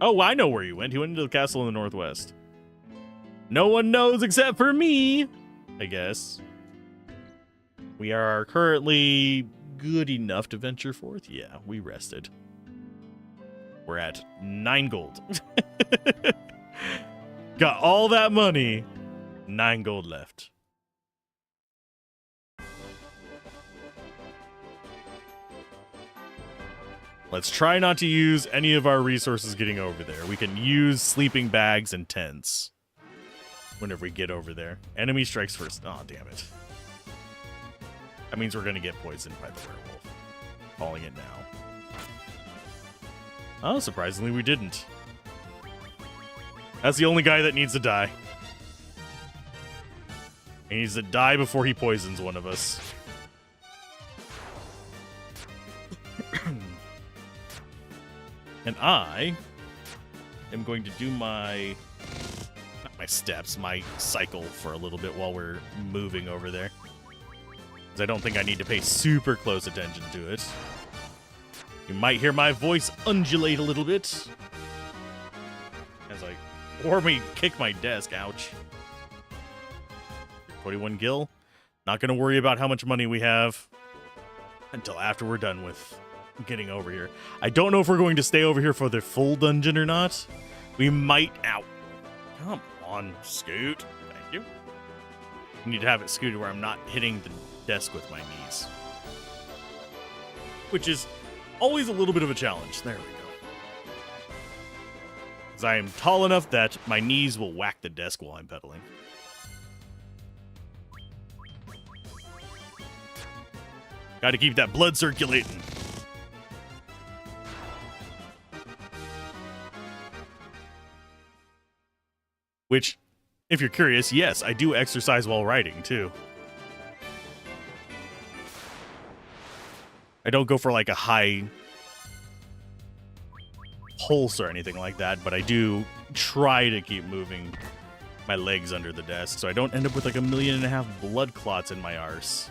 Oh, I know where he went. He went into the castle in the northwest. No one knows except for me, I guess. We are currently good enough to venture forth. Yeah, we rested. We're at 9 gold. Got all that money. 9 gold left. Let's try not to use any of our resources getting over there. We can use sleeping bags and tents whenever we get over there. Enemy strikes first. Oh, damn it. That means we're going to get poisoned by the werewolf. Calling it now. Oh, surprisingly, we didn't. That's the only guy that needs to die. He needs to die before he poisons one of us. And I am going to do my... not my steps, my cycle for a little bit while we're moving over there. Because I don't think I need to pay super close attention to it. You might hear my voice undulate a little bit. As I warmly kick my desk, ouch. 21 gil. Not going to worry about how much money we have until after we're done with getting over here. I don't know if we're going to stay over here for the full dungeon or not. We might... ow. Come on, scoot. Thank you. I need to have it scooted where I'm not hitting the desk with my knees. Which is always a little bit of a challenge. There we go. Because I am tall enough that my knees will whack the desk while I'm pedaling. Got to keep that blood circulating. Which, if you're curious, yes, I do exercise while riding, too. I don't go for, like, a high pulse or anything like that, but I do try to keep moving my legs under the desk so I don't end up with, like, 1.5 million blood clots in my arse.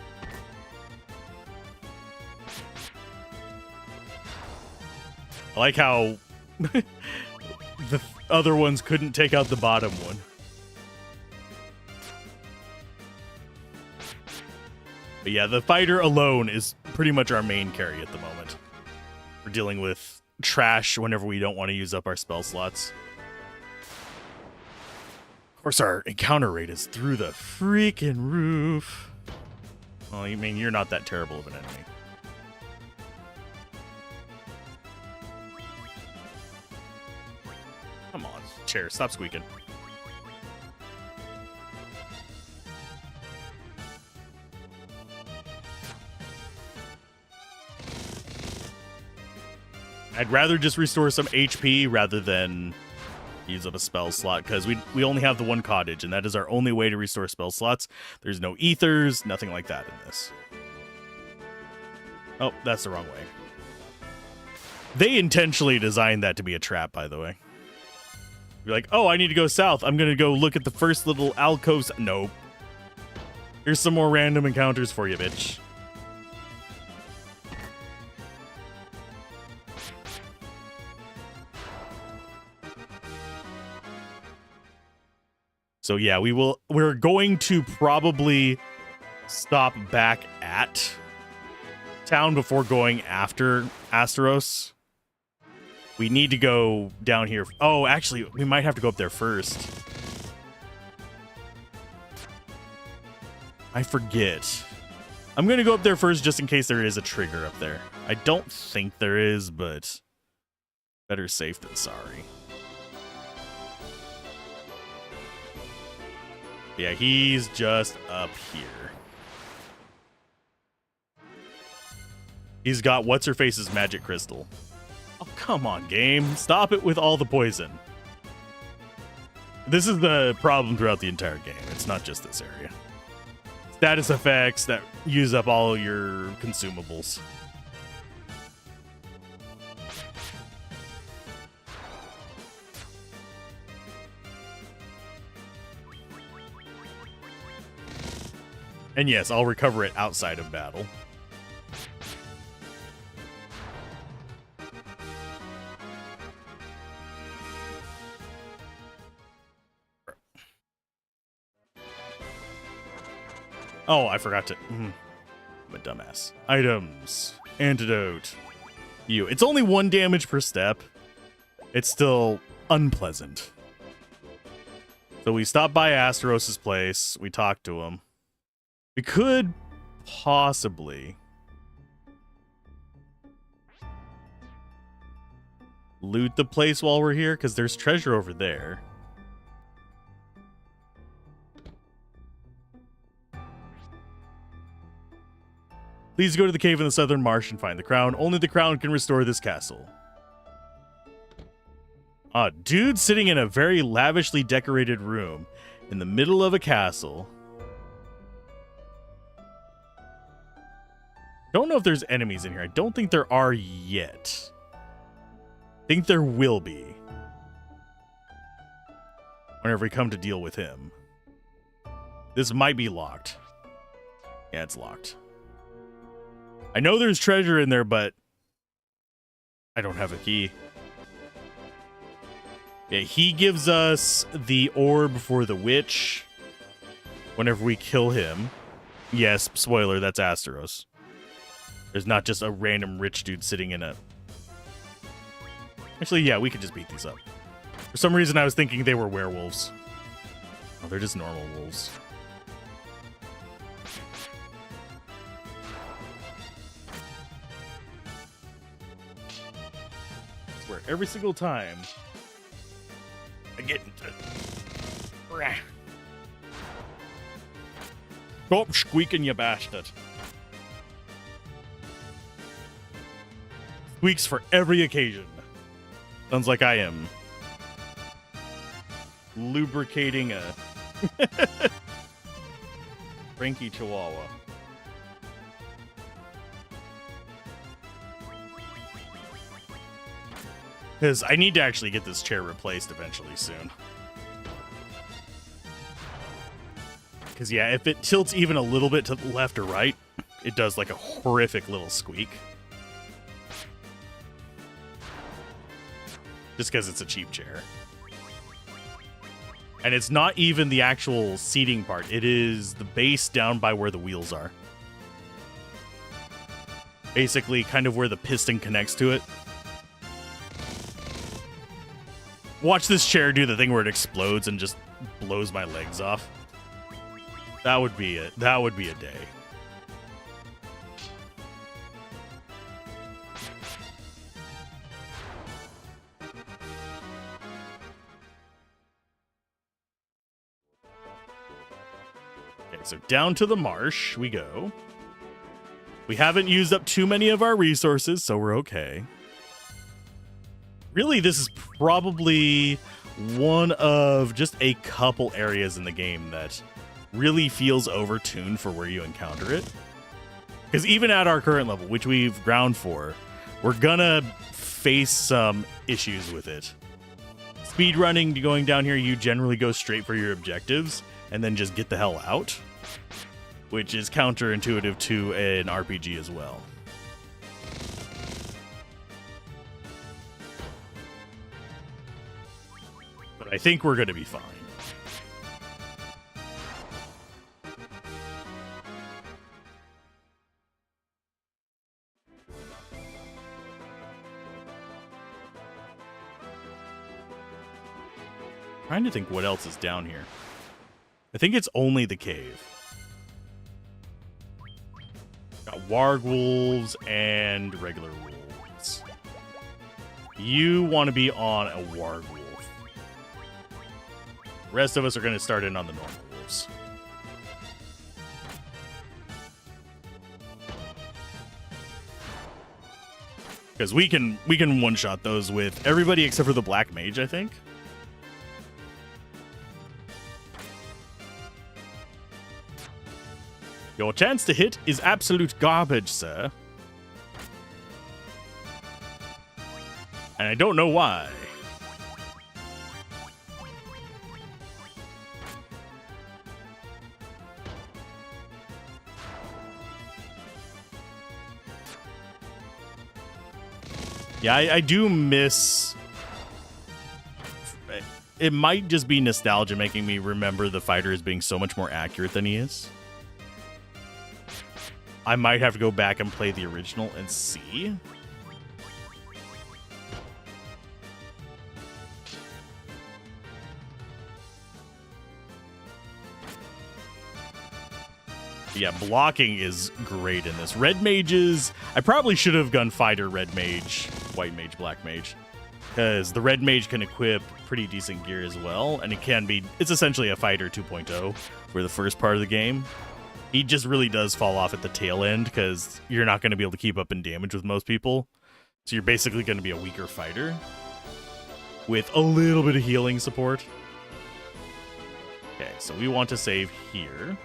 I like how the other ones couldn't take out the bottom one. But yeah, the fighter alone is pretty much our main carry at the moment. We're dealing with trash whenever we don't want to use up our spell slots. Of course, our encounter rate is through the freaking roof. Well, you mean you're not that terrible of an enemy. Come on, chair, stop squeaking. I'd rather just restore some HP rather than use up a spell slot because we only have the one cottage, and that is our only way to restore spell slots. There's no ethers, nothing like that in this. Oh, that's the wrong way. They intentionally designed that to be a trap, by the way. You're like, oh, I need to go south. I'm going to go look at the first little alcove. Nope. Here's some more random encounters for you, bitch. So yeah, we're going to probably stop back at town before going after Asteros. We need to go down here. Oh, actually, we might have to go up there first. I forget. I'm going to go up there first just in case there is a trigger up there. I don't think there is, but better safe than sorry. Yeah, he's just up here. He's got what's-her-face's magic crystal. Oh, come on, game. Stop it with all the poison. This is the problem throughout the entire game. It's not just this area. Status effects that use up all your consumables. And yes, I'll recover it outside of battle. Oh, I forgot to... I'm a dumbass. Items. Antidote. You. It's only 1 damage per step. It's still unpleasant. So we stopped by Asteros' place. We talked to him. We could possibly loot the place while we're here, because there's treasure over there. Please go to the cave in the southern marsh and find the crown. Only the crown can restore this castle. Dude sitting in a very lavishly decorated room in the middle of a castle. Don't know if there's enemies in here. I don't think there are yet. Think there will be. Whenever we come to deal with him. This might be locked. Yeah, it's locked. I know there's treasure in there, but I don't have a key. Yeah, he gives us the orb for the witch whenever we kill him. Yes, spoiler, that's Asteros. There's not just a random rich dude sitting in a... Actually, yeah, we could just beat these up. For some reason, I was thinking they were werewolves. Oh, they're just normal wolves. I swear, every single time I get into... Stop squeaking, you bastard. Squeaks for every occasion. Sounds like I am lubricating a Frankie Chihuahua. Because I need to actually get this chair replaced eventually soon. Because, yeah, if it tilts even a little bit to the left or right, it does like a horrific little squeak. Just because it's a cheap chair. And it's not even the actual seating part. It is the base down by where the wheels are. Basically, kind of where the piston connects to it. Watch this chair do the thing where it explodes and just blows my legs off. That would be it. That would be a day. Okay, so down to the marsh we go. We haven't used up too many of our resources, so we're okay. Really, this is probably one of just a couple areas in the game that really feels overtuned for where you encounter it. Because even at our current level, which we've ground for, we're gonna face some issues with it. Speedrunning, going down here, you generally go straight for your objectives and then just get the hell out, which is counterintuitive to an RPG as well. But I think we're going to be fine. Trying to think what else is down here. I think it's only the cave. Got warg wolves and regular wolves. You want to be on a warg wolf. The rest of us are going to start in on the normal wolves. Because we can one-shot those with everybody except for the black mage, I think. Your chance to hit is absolute garbage, sir. And I don't know why. Yeah, I do miss... It might just be nostalgia making me remember the fighter as being so much more accurate than he is. I might have to go back and play the original and see. Yeah, blocking is great in this. Red mages, I probably should have gone fighter red mage, white mage, black mage. Because the red mage can equip pretty decent gear as well. And it's essentially a fighter 2.0 for the first part of the game. He just really does fall off at the tail end because you're not going to be able to keep up in damage with most people. So you're basically going to be a weaker fighter with a little bit of healing support. Okay, so we want to save here.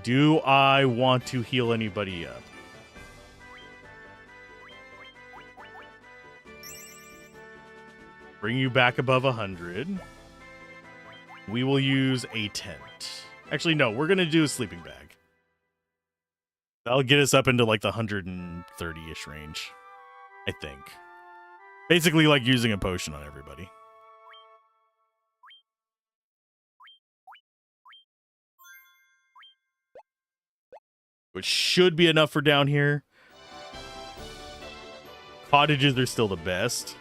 Do I want to heal anybody up? Bring you back above 100. We will use a tent. Actually, no, we're going to do a sleeping bag. That'll get us up into like the 130-ish range, I think. Basically like using a potion on everybody. Which should be enough for down here. Cottages are still the best.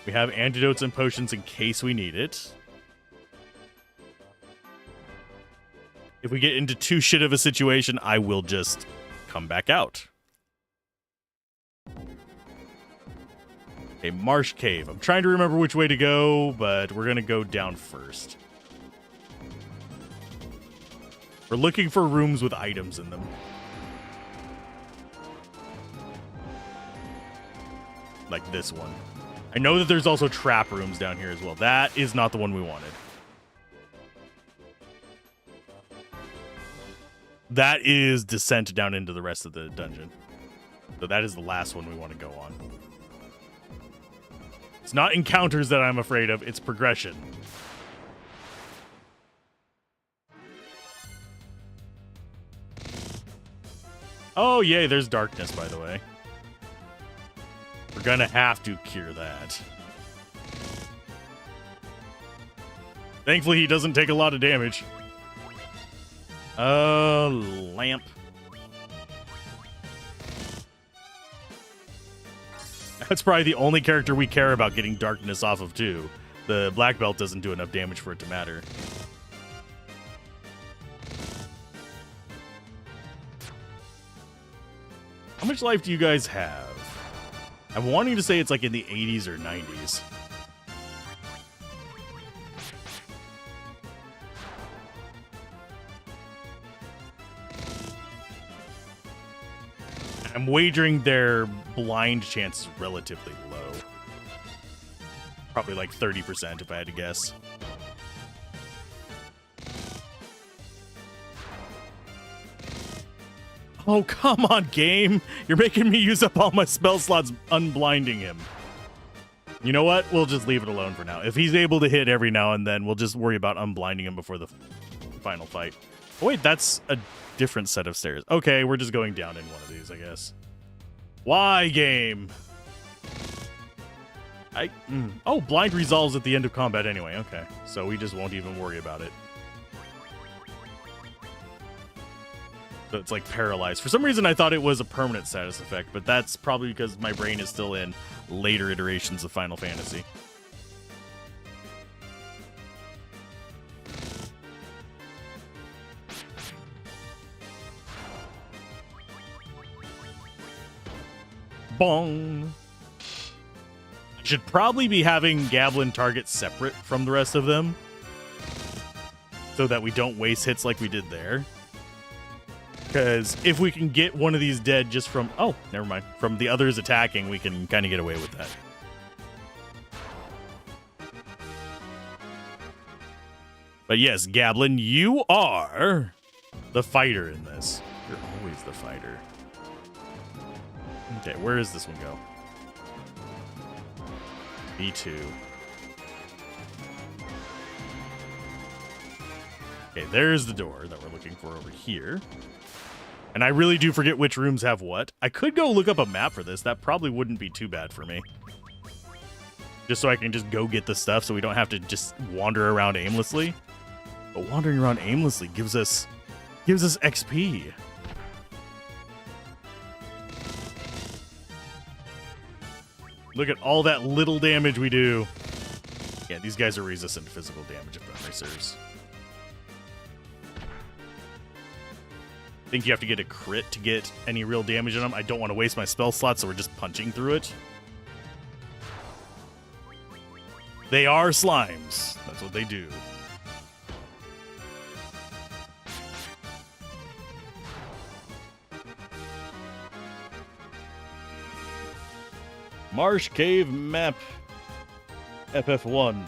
We have antidotes and potions in case we need it. If we get into too shit of a situation, I will just come back out. A marsh cave. I'm trying to remember which way to go, but we're going to go down first. We're looking for rooms with items in them. Like this one. I know that there's also trap rooms down here as well. That is not the one we wanted. That is descent down into the rest of the dungeon. So that is the last one we want to go on. It's not encounters that I'm afraid of, it's progression. Oh, yay, there's darkness, by the way. We're gonna have to cure that. Thankfully, he doesn't take a lot of damage. Lamp. That's probably the only character we care about getting darkness off of, too. The black belt doesn't do enough damage for it to matter. How much life do you guys have? I'm wanting to say it's like in the 80s or 90s. I'm wagering their blind chance is relatively low. Probably like 30% if I had to guess. Oh, come on, game. You're making me use up all my spell slots unblinding him. You know what? We'll just leave it alone for now. If he's able to hit every now and then, we'll just worry about unblinding him before the final fight. Oh, wait, that's a different set of stairs. Okay, we're just going down in one of these, I guess. Why, game? Oh, blind resolves at the end of combat anyway. Okay, so we just won't even worry about it. So it's like paralyzed. For some reason, I thought it was a permanent status effect, but that's probably because my brain is still in later iterations of Final Fantasy. Bong! I should probably be having Gablin targets separate from the rest of them, so that we don't waste hits like we did there. Because if we can get one of these dead just from... Oh, never mind. From the others attacking, we can kind of get away with that. But yes, Gablin, you are the fighter in this. You're always the fighter. Okay, where does this one go? B2. Okay, there's the door that we're looking for over here. And I really do forget which rooms have what. I could go look up a map for this. That probably wouldn't be too bad for me. Just so I can just go get the stuff so we don't have to just wander around aimlessly. But wandering around aimlessly gives us XP. Look at all that little damage we do. Yeah, these guys are resistant to physical damage if memory serves. I think you have to get a crit to get any real damage on them. I don't want to waste my spell slot, so we're just punching through it. They are slimes. That's what they do. Marsh Cave Map FF1.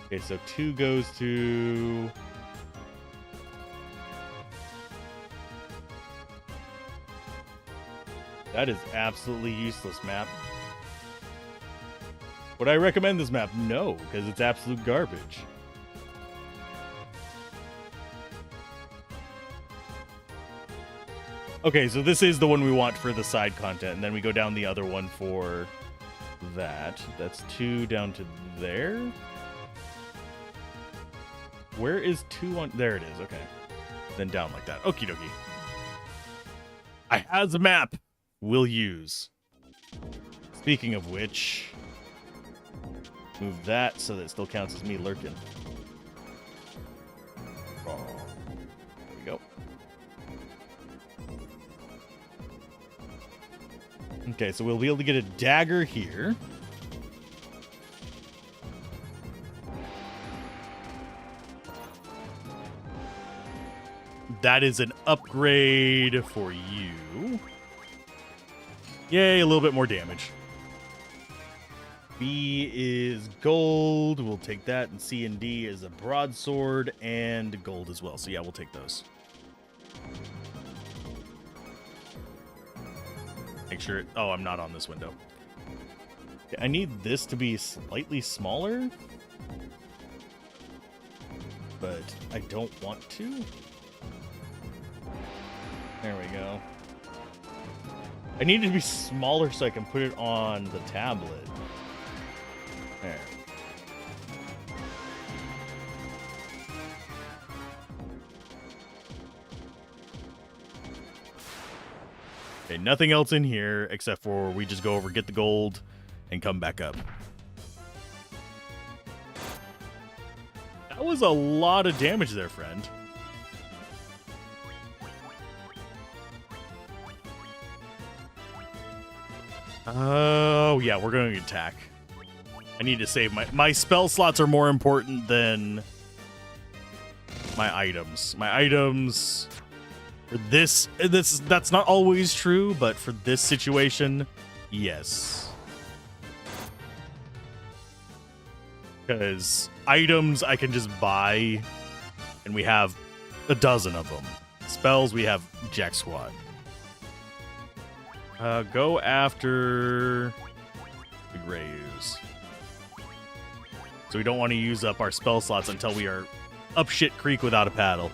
Okay, so 2 goes to... That is absolutely useless map. Would I recommend this map? No, because it's absolute garbage. Okay, so this is the one we want for the side content, and then we go down the other one for that. That's 2 down to there. Where is 2 on... There it is, okay. Then down like that. Okie dokie. I has a map we'll use. Speaking of which, move that so that it still counts as me lurking. Oh, there we go. Okay, so we'll be able to get a dagger here. That is an upgrade for you. Yay, a little bit more damage. B is gold. We'll take that. And C and D is a broadsword and gold as well. So yeah, we'll take those. Make sure it... Oh, I'm not on this window. Okay, I need this to be slightly smaller. But I don't want to. There we go. I need it to be smaller so I can put it on the tablet. There. Okay, nothing else in here except for we just go over, get the gold, and come back up. That was a lot of damage there, friend. Oh, yeah, we're going to attack. I need to save my spell slots are more important than my items. My items for that's not always true, but for this situation, yes. Because items I can just buy, and we have a dozen of them. Spells, we have jack squad. Go after the Greys. So we don't want to use up our spell slots until we are up shit creek without a paddle.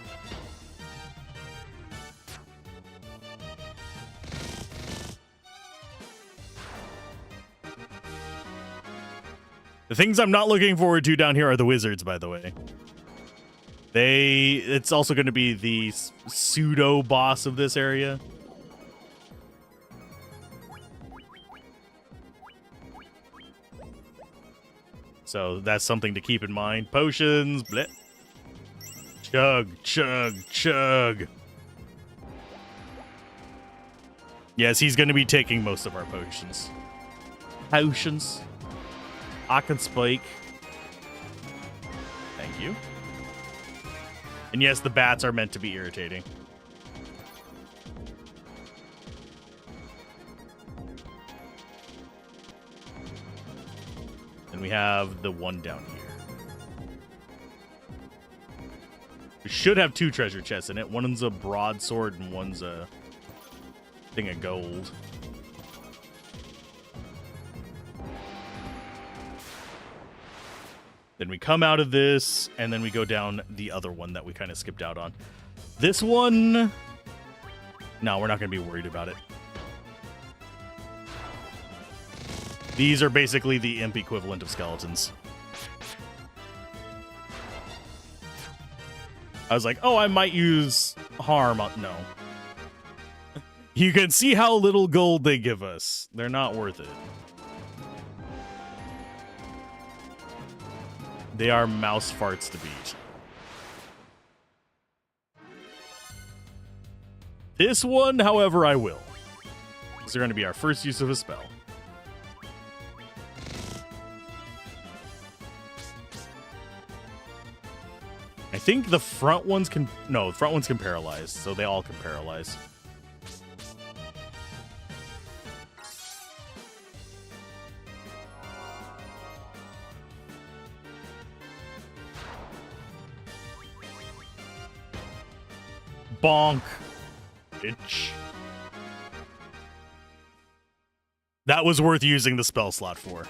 The things I'm not looking forward to down here are the wizards, by the way. It's also going to be the pseudo boss of this area. So that's something to keep in mind. Potions, bleh. Chug, chug, chug. Yes, he's going to be taking most of our potions. Potions. I can speak. Thank you. And yes, the bats are meant to be irritating. And we have the one down here. We should have 2 treasure chests in it. One's a broadsword and one's a thing of gold. Then we come out of this, and then we go down the other one that we kind of skipped out on. This one... No, we're not going to be worried about it. These are basically the imp equivalent of skeletons. I was like, oh, I might use harm. No. You can see how little gold they give us. They're not worth it. They are mouse farts to beat. This one, however, I will. This is going to be our first use of a spell. I think the front ones can... No, the front ones can paralyze, so they all can paralyze. Bonk. Bitch. That was worth using the spell slot for.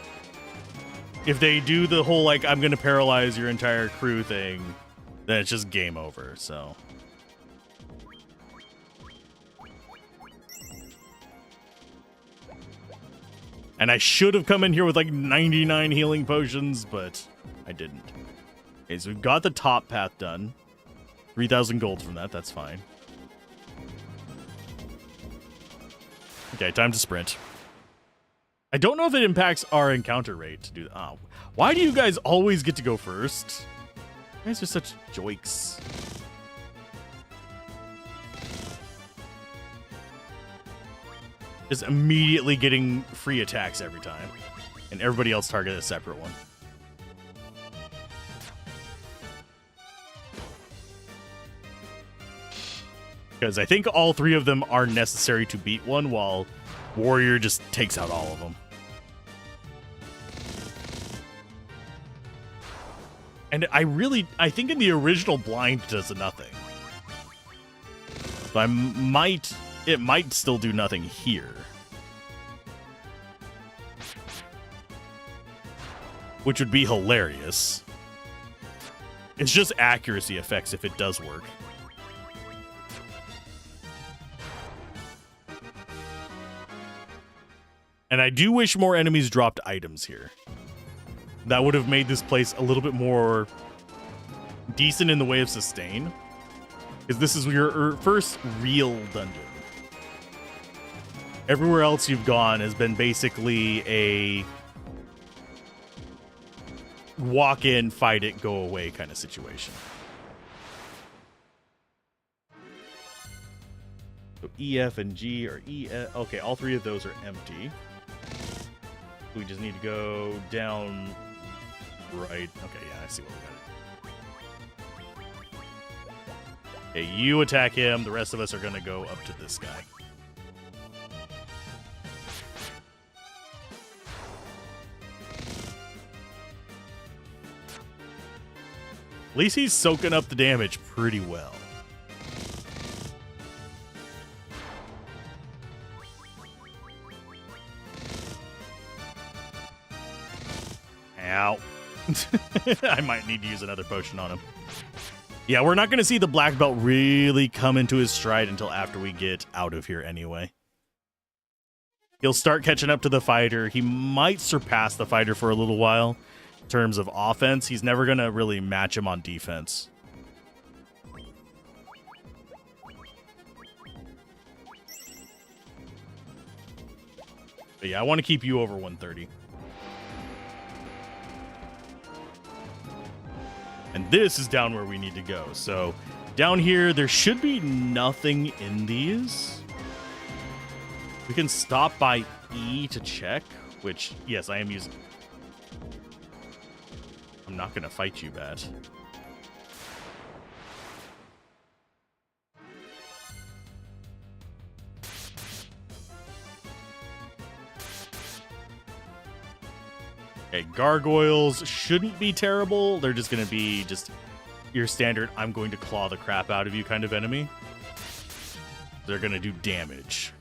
If they do the whole, like, I'm gonna paralyze your entire crew thing, then it's just game over, so. And I should have come in here with, like, 99 healing potions, but I didn't. Okay, so we've got the top path done. 3,000 gold from that, that's fine. Okay, time to sprint. I don't know if it impacts our encounter rate to do that. Oh, why do you guys always get to go first? You guys are such joiks. Just immediately getting free attacks every time. And everybody else target a separate one. Because I think all 3 of them are necessary to beat one, while Warrior just takes out all of them. And I think in the original Blind does nothing. So it might still do nothing here. Which would be hilarious. It's just accuracy effects if it does work. And I do wish more enemies dropped items here. That would have made this place a little bit more decent in the way of sustain. Because this is your first real dungeon. Everywhere else you've gone has been basically a walk in, fight it, go away kind of situation. So E, F, and G are E, F. Okay, all 3 of those are empty. We just need to go down right. Okay, yeah, I see what we got. Okay, you attack him. The rest of us are going to go up to this guy. At least he's soaking up the damage pretty well. Ow. I might need to use another potion on him. Yeah, we're not going to see the black belt really come into his stride until after we get out of here anyway. He'll start catching up to the fighter. He might surpass the fighter for a little while. In terms of offense, he's never going to really match him on defense. But yeah, I want to keep you over 130. And this is down where we need to go. So down here, there should be nothing in these. We can stop by E to check, which, yes, I am using. I'm not going to fight you, Bat. Okay, gargoyles shouldn't be terrible. They're just going to be just your standard, I'm going to claw the crap out of you kind of enemy. They're going to do damage.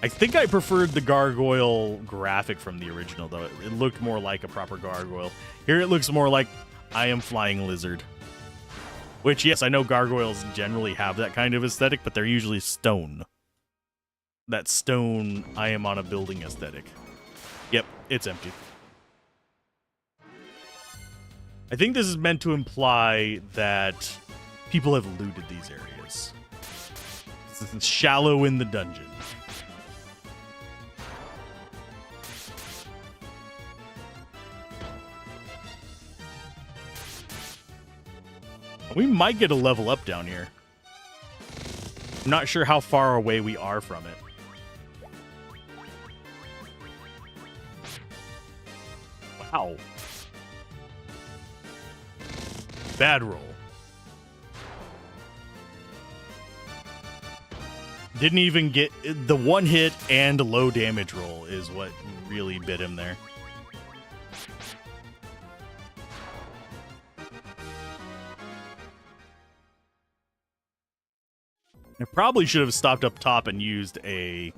I think I preferred the gargoyle graphic from the original, though. It looked more like a proper gargoyle. Here it looks more like I am flying lizard. Which, yes, I know gargoyles generally have that kind of aesthetic, but they're usually stone. That stone, I am on a building aesthetic. Yep, it's empty. I think this is meant to imply that people have looted these areas. It's shallow in the dungeon. We might get a level up down here. I'm not sure how far away we are from it. Wow. Bad roll. Didn't even get the one hit and low damage roll is what really bit him there. I probably should have stopped up top and used a...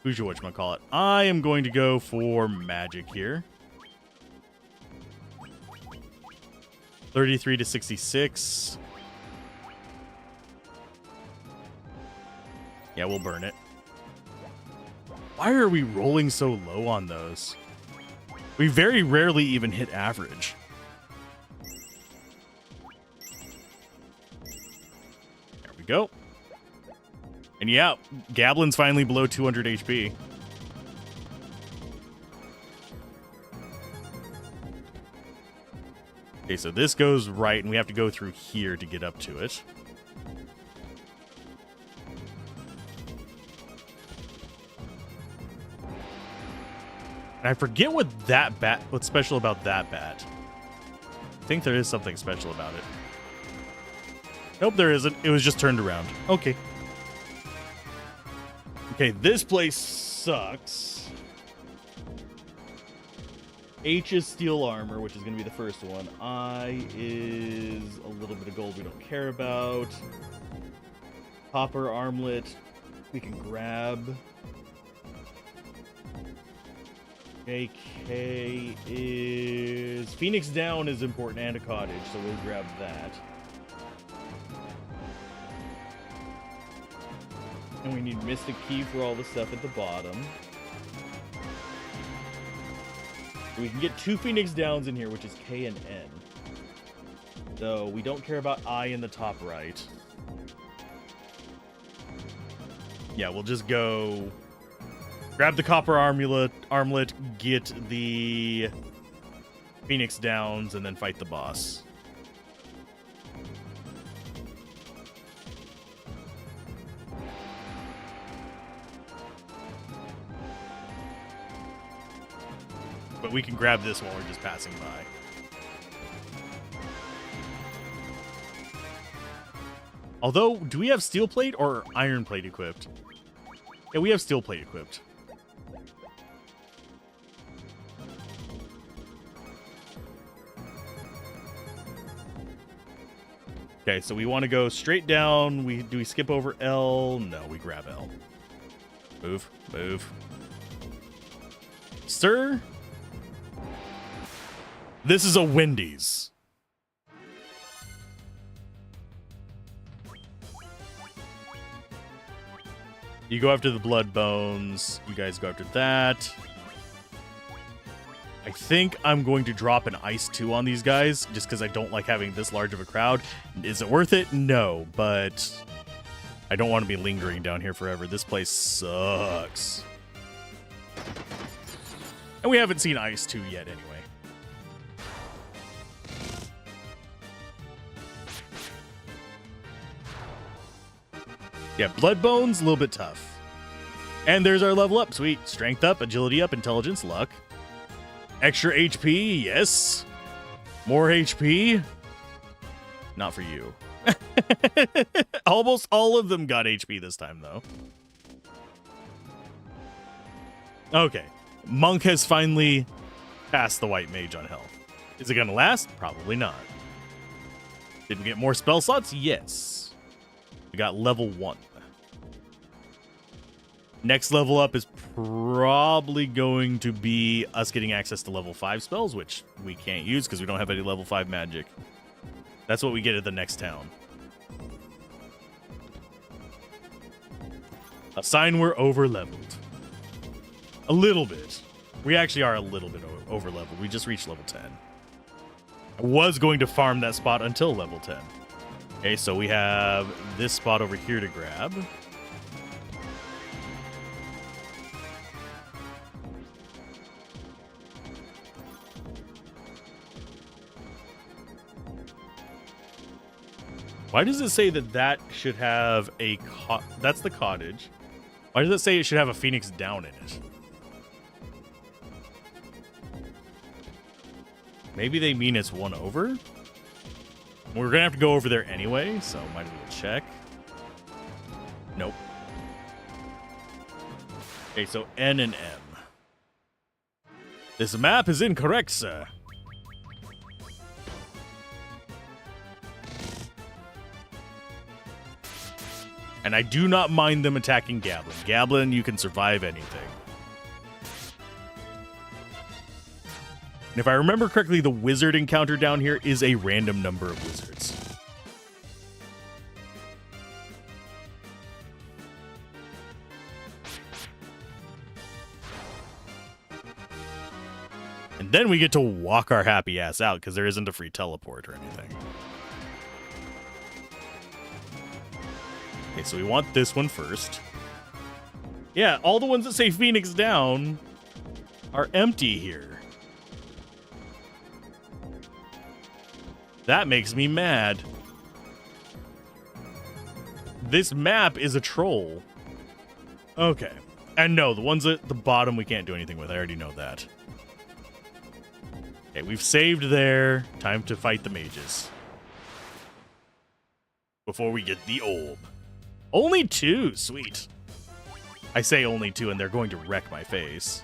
Who's your whatchamacallit? I am going to go for magic here. 33 to 66. Yeah, we'll burn it. Why are we rolling so low on those? We very rarely even hit average. There we go. And yeah, Gablin's finally below 200 HP. Okay, so this goes right, and we have to go through here to get up to it. And I forget what that bat, what's special about that bat. I think there is something special about it. Nope, there isn't. It was just turned around. Okay. Okay, this place sucks. H is steel armor, which is going to be the first one. I is a little bit of gold we don't care about. Copper armlet we can grab. AK is... Phoenix Down is important and a cottage, so we'll grab that. And we need Mystic Key for all the stuff at the bottom. We can get 2 Phoenix Downs in here, which is K and N. So we don't care about I in the top right. Yeah, we'll just go... Grab the copper armlet, get the Phoenix Downs, and then fight the boss. but we can grab this while we're just passing by. Although, do we have steel plate or iron plate equipped? Yeah, we have steel plate equipped. Okay, so we want to go straight down. Do we skip over L? No, we grab L. Move, move. Sir, this is a Wendy's. You go after the blood bones. You guys go after that. I think I'm going to drop an ice 2 on these guys just because I don't like having this large of a crowd. Is it worth it? No, but I don't want to be lingering down here forever. This place sucks. And we haven't seen ice 2 yet anyway. Yeah, blood bones, a little bit tough. And there's our level up. Sweet. Strength up, agility up, intelligence, luck. Extra HP, yes. More HP. Not for you. Almost all of them got HP this time, though. Okay. Monk has finally passed the white mage on health. Is it going to last? Probably not. Did we get more spell slots? Yes. We got level 1. Next level up is probably going to be us getting access to level 5 spells, which we can't use because we don't have any level 5 magic. That's what we get at the next town. A sign we're over-leveled. A little bit. We actually are a little bit over-leveled. We just reached level 10. I was going to farm that spot until level 10. Okay, so we have this spot over here to grab. Why does it say that that should have a... That's the cottage. Why does it say it should have a phoenix down in it? Maybe they mean it's one over? We're going to have to go over there anyway, so might as well check. Nope. Okay, so N and M. This map is incorrect, sir. And I do not mind them attacking Gablin. Gablin, you can survive anything. And if I remember correctly, the wizard encounter down here is a random number of wizards. And then we get to walk our happy ass out because there isn't a free teleport or anything. Okay, so we want this one first. Yeah, all the ones that say Phoenix down are empty here. That makes me mad. This map is a troll. Okay. And no, the ones at the bottom we can't do anything with. I already know that. Okay, we've saved there. Time to fight the mages. Before we get the orb. Only 2, sweet. I say only 2 and they're going to wreck my face.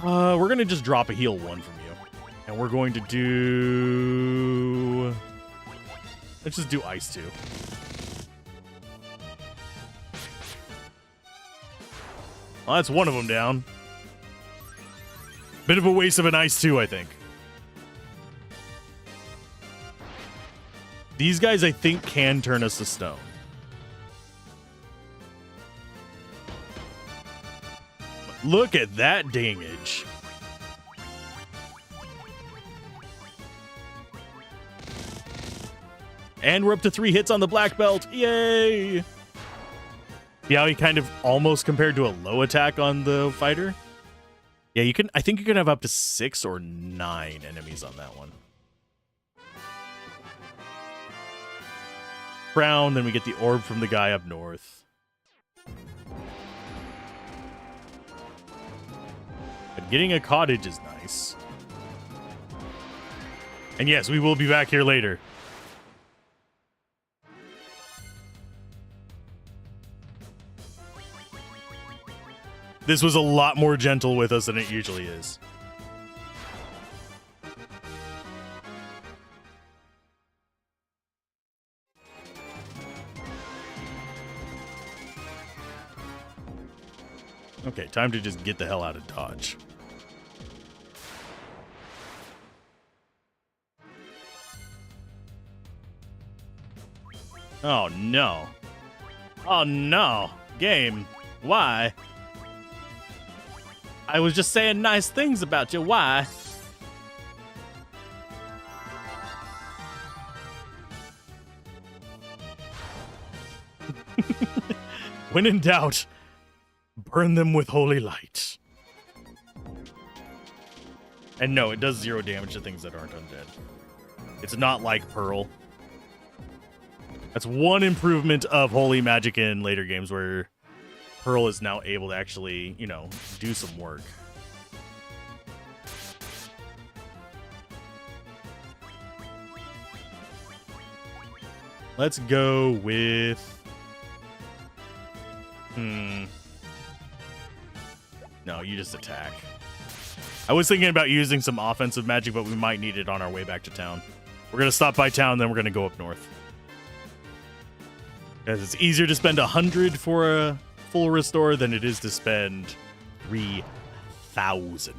We're going to just drop a heal 1 from you. And we're going to do... Let's just do ice 2. Well, that's one of them down. Bit of a waste of an ice 2, I think. These guys, I think, can turn us to stone. But look at that damage. And we're up to 3 hits on the black belt. Yay! See how he kind of almost compared to a low attack on the fighter? Yeah, you can. I think you can have up to 6 or 9 enemies on that one. Crown, then we get the orb from the guy up north. But getting a cottage is nice. And yes, we will be back here later. This was a lot more gentle with us than it usually is. Okay, time to just get the hell out of Dodge. Oh no. Oh no. Game. Why? I was just saying nice things about you. Why? When in doubt, burn them with holy light. And no, it does 0 damage to things that aren't undead. It's not like Pearl. That's one improvement of holy magic in later games where Pearl is now able to actually, you know, do some work. Let's go with... No, you just attack. I was thinking about using some offensive magic, but we might need it on our way back to town. We're going to stop by town, then we're going to go up north. Because it's easier to spend 100 for a full restore than it is to spend 3,000.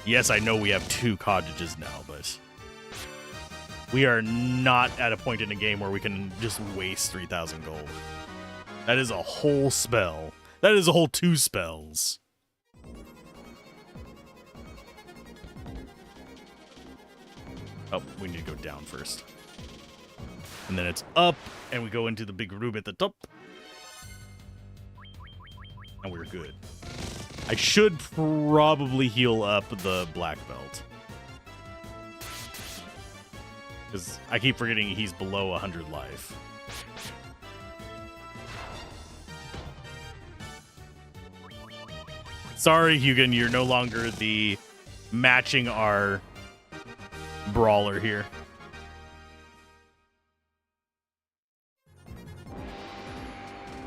Yes, I know we have 2 cottages now, but we are not at a point in the game where we can just waste 3,000 gold. That is a whole spell. That is a whole 2 spells. Oh, we need to go down first. And then it's up, and we go into the big room at the top. And we're good. I should probably heal up the black belt. Because I keep forgetting he's below 100 life. Sorry, Hugin, you're no longer the matching our brawler here.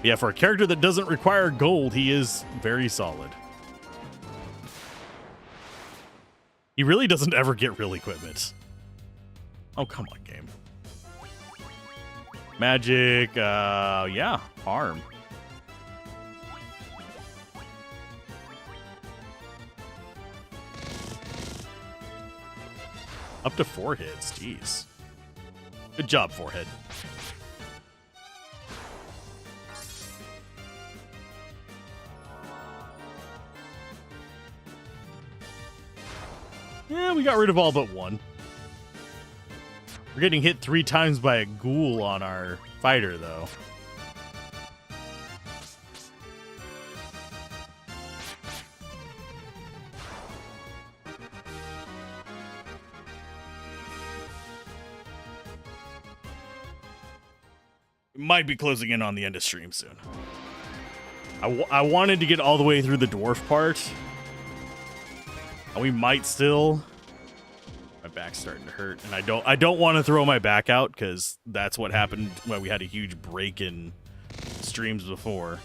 Yeah, for a character that doesn't require gold, he is very solid. He really doesn't ever get real equipment. Oh, come on, game. Magic, yeah, harm. Up to 4 hits, jeez. Good job, Forehead. Yeah, we got rid of all but 1. We're getting hit 3 times by a ghoul on our fighter, though. Might be closing in on the end of stream soon. I wanted to get all the way through the dwarf part. And we might still. My back's starting to hurt, and I don't want to throw my back out because that's what happened when we had a huge break in streams before.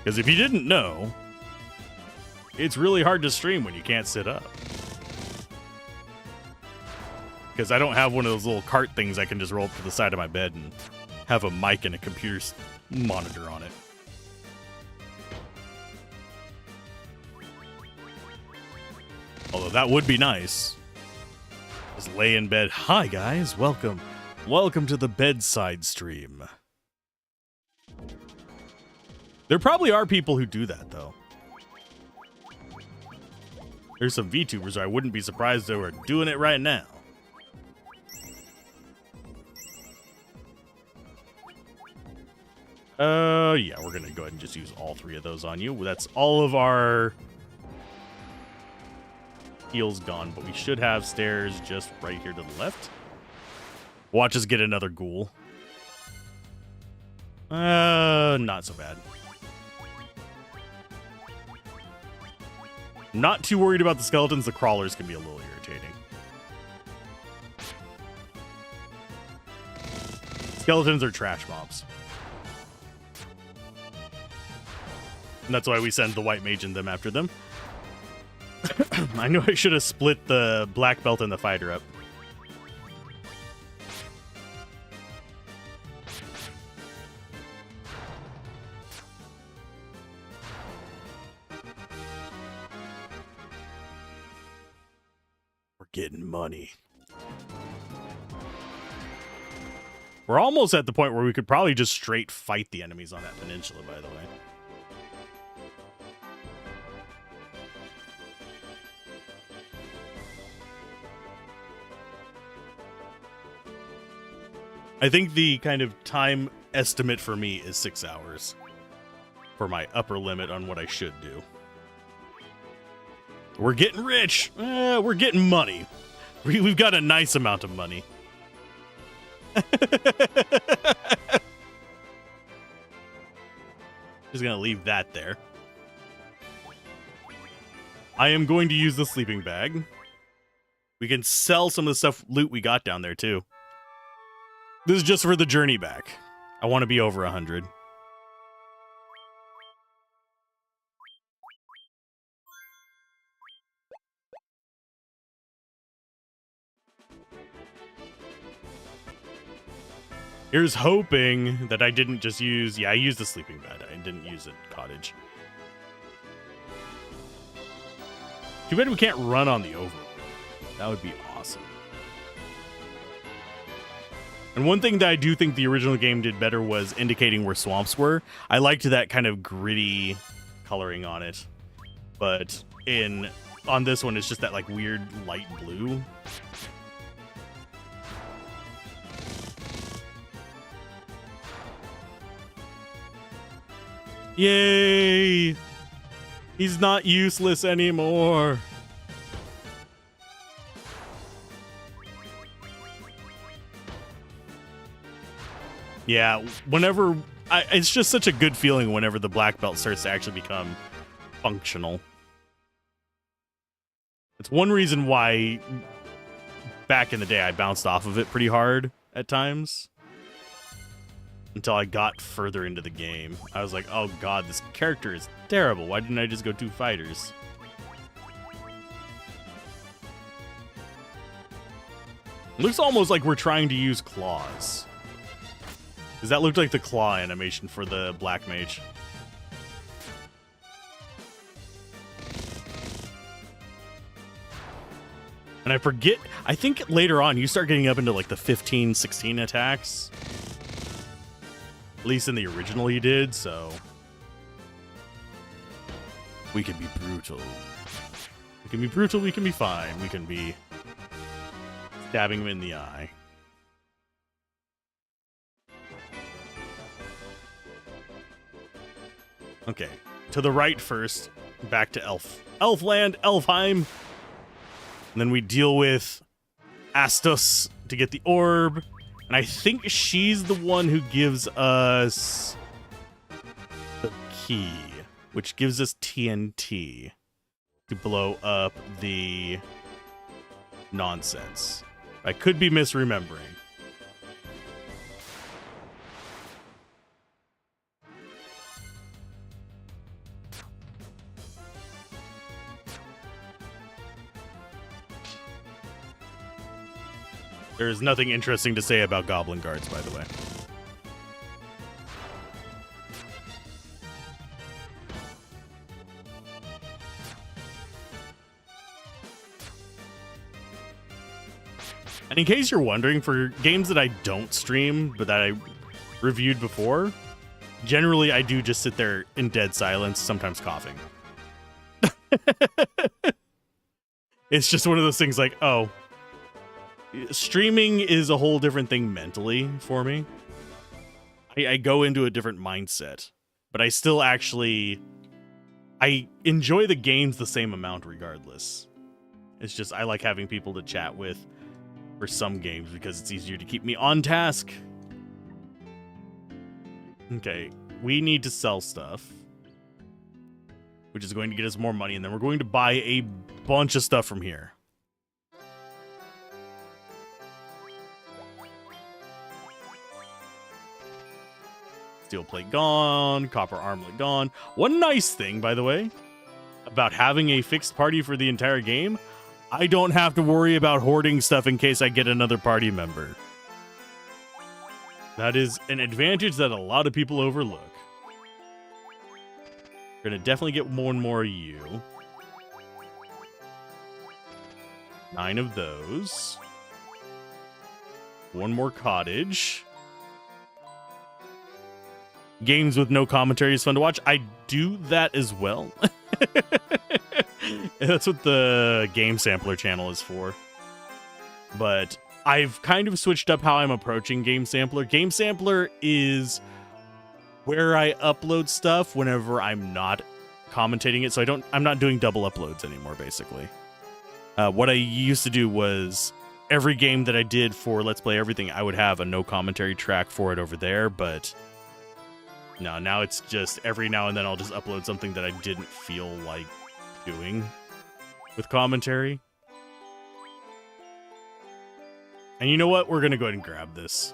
Because if you didn't know, it's really hard to stream when you can't sit up. Because I don't have one of those little cart things I can just roll up to the side of my bed and have a mic and a computer monitor on it. Although that would be nice. Just lay in bed. Hi guys, welcome. Welcome to the bedside stream. There probably are people who do that though. There's some VTubers I wouldn't be surprised they were doing it right now. Yeah, we're gonna go ahead and just use all 3 of those on you. That's all of our heals gone, but we should have stairs just right here to the left. Watch us get another ghoul. Not so bad. Not too worried about the skeletons. The crawlers can be a little irritating. Skeletons are trash mobs. And that's why we send the white mage and them after them. I knew I should have split the black belt and the fighter up. We're getting money. We're almost at the point where we could probably just straight fight the enemies on that peninsula, by the way. I think the kind of time estimate for me is 6 hours for my upper limit on what I should do. We're getting rich. We're getting money. We've got a nice amount of money. Just gonna leave that there. I am going to use the sleeping bag. We can sell some of the stuff loot we got down there too. This is just for the journey back. I want to be over 100. Here's hoping that I didn't just use... Yeah, I used the sleeping bed. I didn't use a cottage. Too bad we can't run on the overworld. That would be awesome. And one thing that I do think the original game did better was indicating where swamps were. I liked that kind of gritty coloring on it. But on this one, it's just that like weird light blue. Yay! He's not useless anymore. Yeah, whenever... it's just such a good feeling whenever the black belt starts to actually become functional. It's one reason why back in the day I bounced off of it pretty hard at times. Until I got further into the game. I was like, oh god, this character is terrible. Why didn't I just go 2 fighters? It looks almost like we're trying to use claws. Because that looked like the claw animation for the black mage. And I forget, I think later on you start getting up into like the 15, 16 attacks. At least in the original you did, so... We can be brutal. We can be brutal, we can be fine. We can be stabbing him in the eye. Okay, to the right first, back to Elfland, Elfheim. And then we deal with Astos to get the orb. And I think she's the one who gives us the key, which gives us TNT to blow up the nonsense. I could be misremembering. There's nothing interesting to say about goblin guards, by the way. And in case you're wondering, for games that I don't stream, but that I reviewed before, generally I do just sit there in dead silence, sometimes coughing. It's just one of those things like, oh, streaming is a whole different thing mentally for me. I go into a different mindset, but I still actually... I enjoy the games the same amount regardless. It's just I like having people to chat with for some games because it's easier to keep me on task. Okay, we need to sell stuff. which is going to get us more money, and then we're going to buy a bunch of stuff from here. Steel plate gone, copper armlet gone. One nice thing, by the way, about having a fixed party for the entire game, I don't have to worry about hoarding stuff in case I get another party member. That is an advantage that a lot of people overlook. We're gonna definitely get more and more of you. 9 of those. 1 more cottage. Games with no commentary is fun to watch. I do that as well. That's what the Game Sampler channel is for. But I've kind of switched up how I'm approaching Game Sampler. Game Sampler is where I upload stuff whenever I'm not commentating it. So I'm not doing double uploads anymore, basically. What I used to do was every game that I did for Let's Play Everything, I would have a no commentary track for it over there, but no, now it's just every now and then I'll just upload something that I didn't feel like doing with commentary. And you know what? We're going to go ahead and grab this.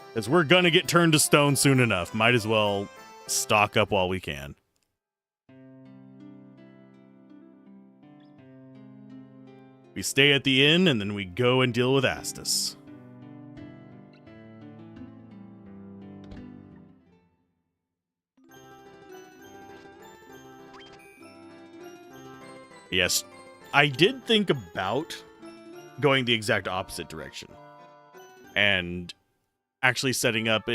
Because we're going to get turned to stone soon enough. Might as well stock up while we can. We stay at the inn, and then we go and deal with Astus. Yes, I did think about going the exact opposite direction and actually setting up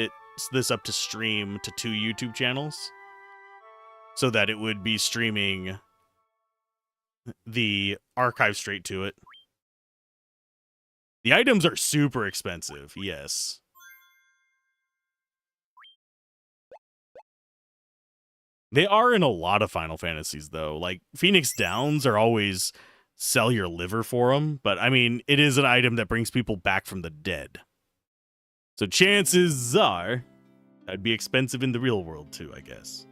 this up to stream to 2 YouTube channels so that it would be streaming the archive straight to it. The items are super expensive, yes. They are in a lot of Final Fantasies, though. Like, Phoenix Downs are always sell your liver for them, but I mean, it is an item that brings people back from the dead. So chances are that'd be expensive in the real world, too, I guess.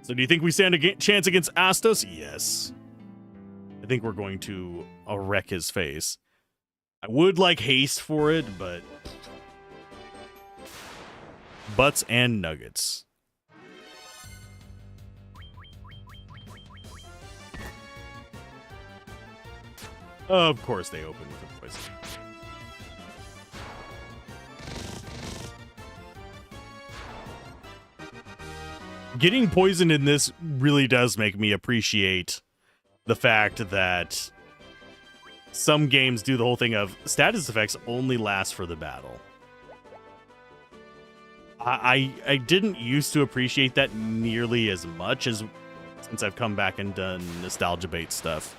So do you think we stand a chance against Astus? Yes. I think we're going to wreck his face. I would like haste for it, but butts and nuggets. Of course they open with a poison. Getting poisoned in this really does make me appreciate the fact that some games do the whole thing of status effects only last for the battle. I didn't used to appreciate that nearly as much as since I've come back and done nostalgia bait stuff.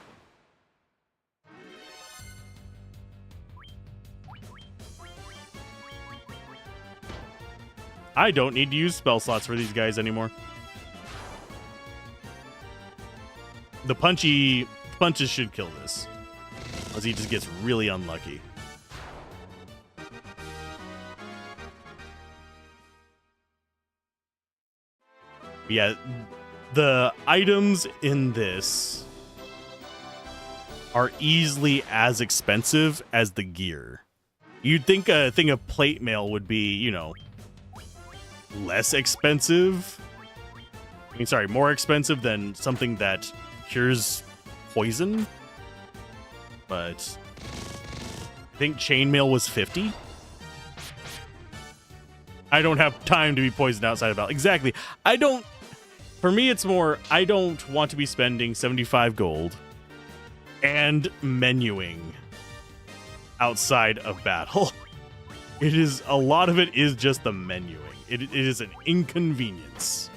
I don't need to use spell slots for these guys anymore. The punches should kill this, as he just gets really unlucky. Yeah, the items in this are easily as expensive as the gear. You'd think a thing of plate mail would be, you know, less expensive. I mean, sorry, more expensive than something that cures poison. But I think chainmail was 50. I don't have time to be poisoned outside of battle. Exactly. For me, it's more, I don't want to be spending 75 gold and menuing outside of battle. A lot of it is just the menuing. It is an inconvenience.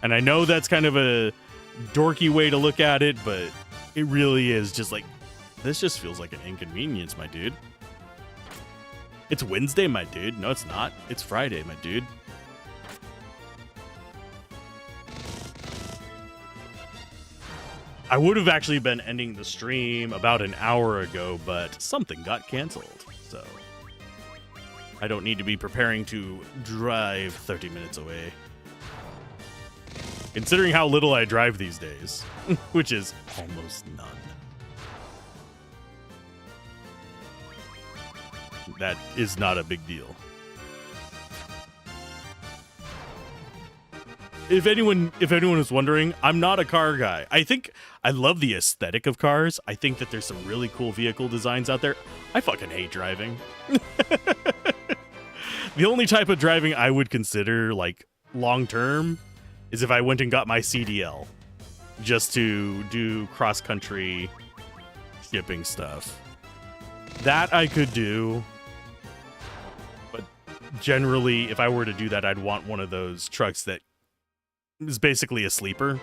And I know that's kind of a dorky way to look at it, but it really is just like, this just feels like an inconvenience, my dude. It's Wednesday, my dude. No, it's not. It's Friday, my dude. I would have actually been ending the stream about an hour ago, but something got canceled, so. I don't need to be preparing to drive 30 minutes away. Considering how little I drive these days, which is almost none. That is not a big deal. If anyone is wondering, I'm not a car guy. I love the aesthetic of cars. I think that there's some really cool vehicle designs out there. I fucking hate driving. The only type of driving I would consider like long term is if I went and got my CDL just to do cross country shipping stuff. That I could do. But generally, if I were to do that, I'd want one of those trucks that is basically a sleeper.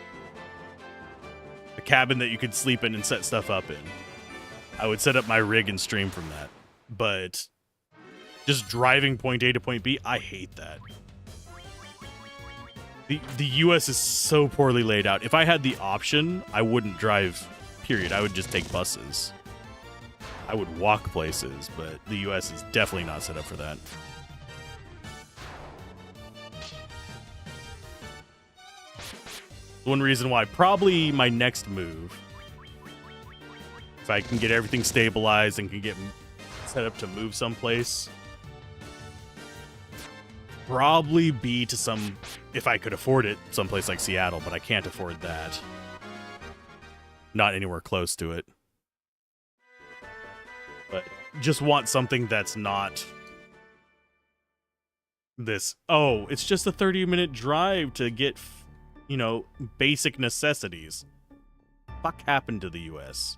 A cabin that you could sleep in and set stuff up in. I would set up my rig and stream from that. But just driving point A to point B, I hate that. The US is so poorly laid out. If I had the option, I wouldn't drive, period. I would just take buses. I would walk places, but the US is definitely not set up for that. One reason why probably my next move, if I can get everything stabilized and can get set up to move someplace, probably be to some, if I could afford it, someplace like Seattle, but I can't afford that. Not anywhere close to it. But just want something that's not this, oh, it's just a 30-minute drive to get, you know, basic necessities. Fuck happened to the US?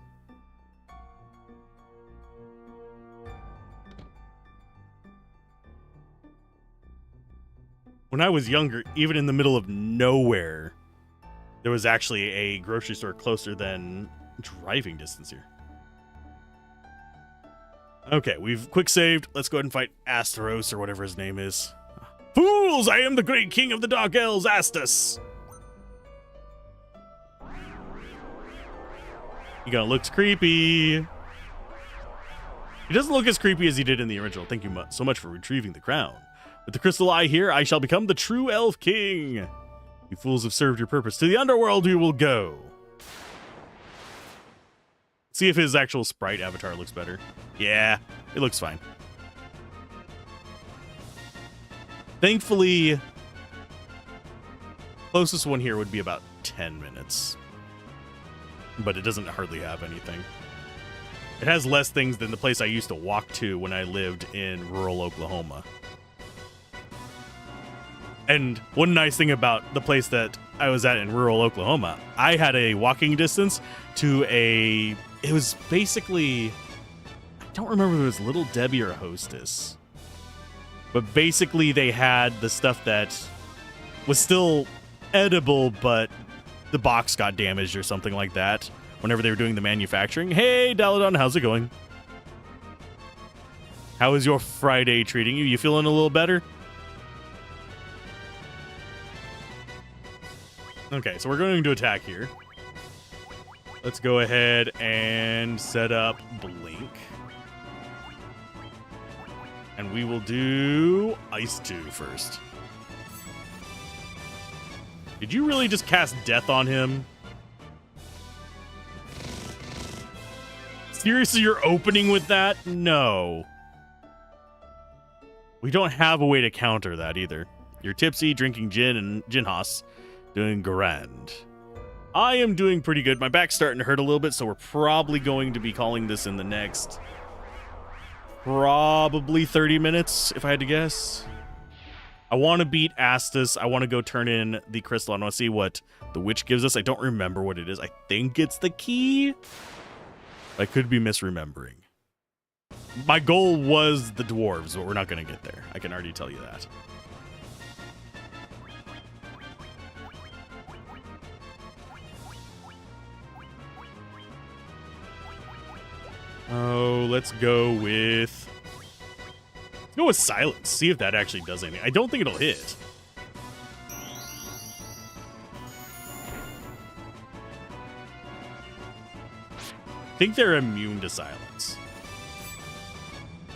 When I was younger, even in the middle of nowhere, there was actually a grocery store closer than driving distance here. Okay, we've quick saved. Let's go ahead and fight Asteros or whatever his name is. Fools! I am the great king of the Dark Elves, Astus! He kinda looks creepy. He doesn't look as creepy as he did in the original. Thank you so much for retrieving the crown. With the crystal eye here, I shall become the true elf king. You fools have served your purpose. To the underworld we will go. See if his actual sprite avatar looks better. Yeah, it looks fine. Thankfully, closest one here would be about 10 minutes. But it doesn't hardly have anything. It has less things than the place I used to walk to when I lived in rural Oklahoma. And one nice thing about the place that I was at in rural Oklahoma, I had a walking distance to a, it was basically, I don't remember if it was Little Debbie or Hostess. But basically they had the stuff that was still edible, but the box got damaged or something like that whenever they were doing the manufacturing. Hey, Daladon, how's it going? How is your Friday treating you? You feeling a little better? Okay, so we're going to attack here. Let's go ahead and set up Blink. And we will do Ice 2 first. Did you really just cast Death on him? Seriously, you're opening with that? No. We don't have a way to counter that either. You're tipsy, drinking gin and gin hoss. Doing grand. I am doing pretty good. My back's starting to hurt a little bit, so we're probably going to be calling this in the next probably 30 minutes, if I had to guess. I want to beat Astus. I want to go turn in the crystal. I want to see what the witch gives us. I don't remember what it is. I think it's the key. I could be misremembering. My goal was the dwarves, but we're not going to get there. I can already tell you that. Oh, let's go with silence. See if that actually does anything. I don't think it'll hit. I think they're immune to silence.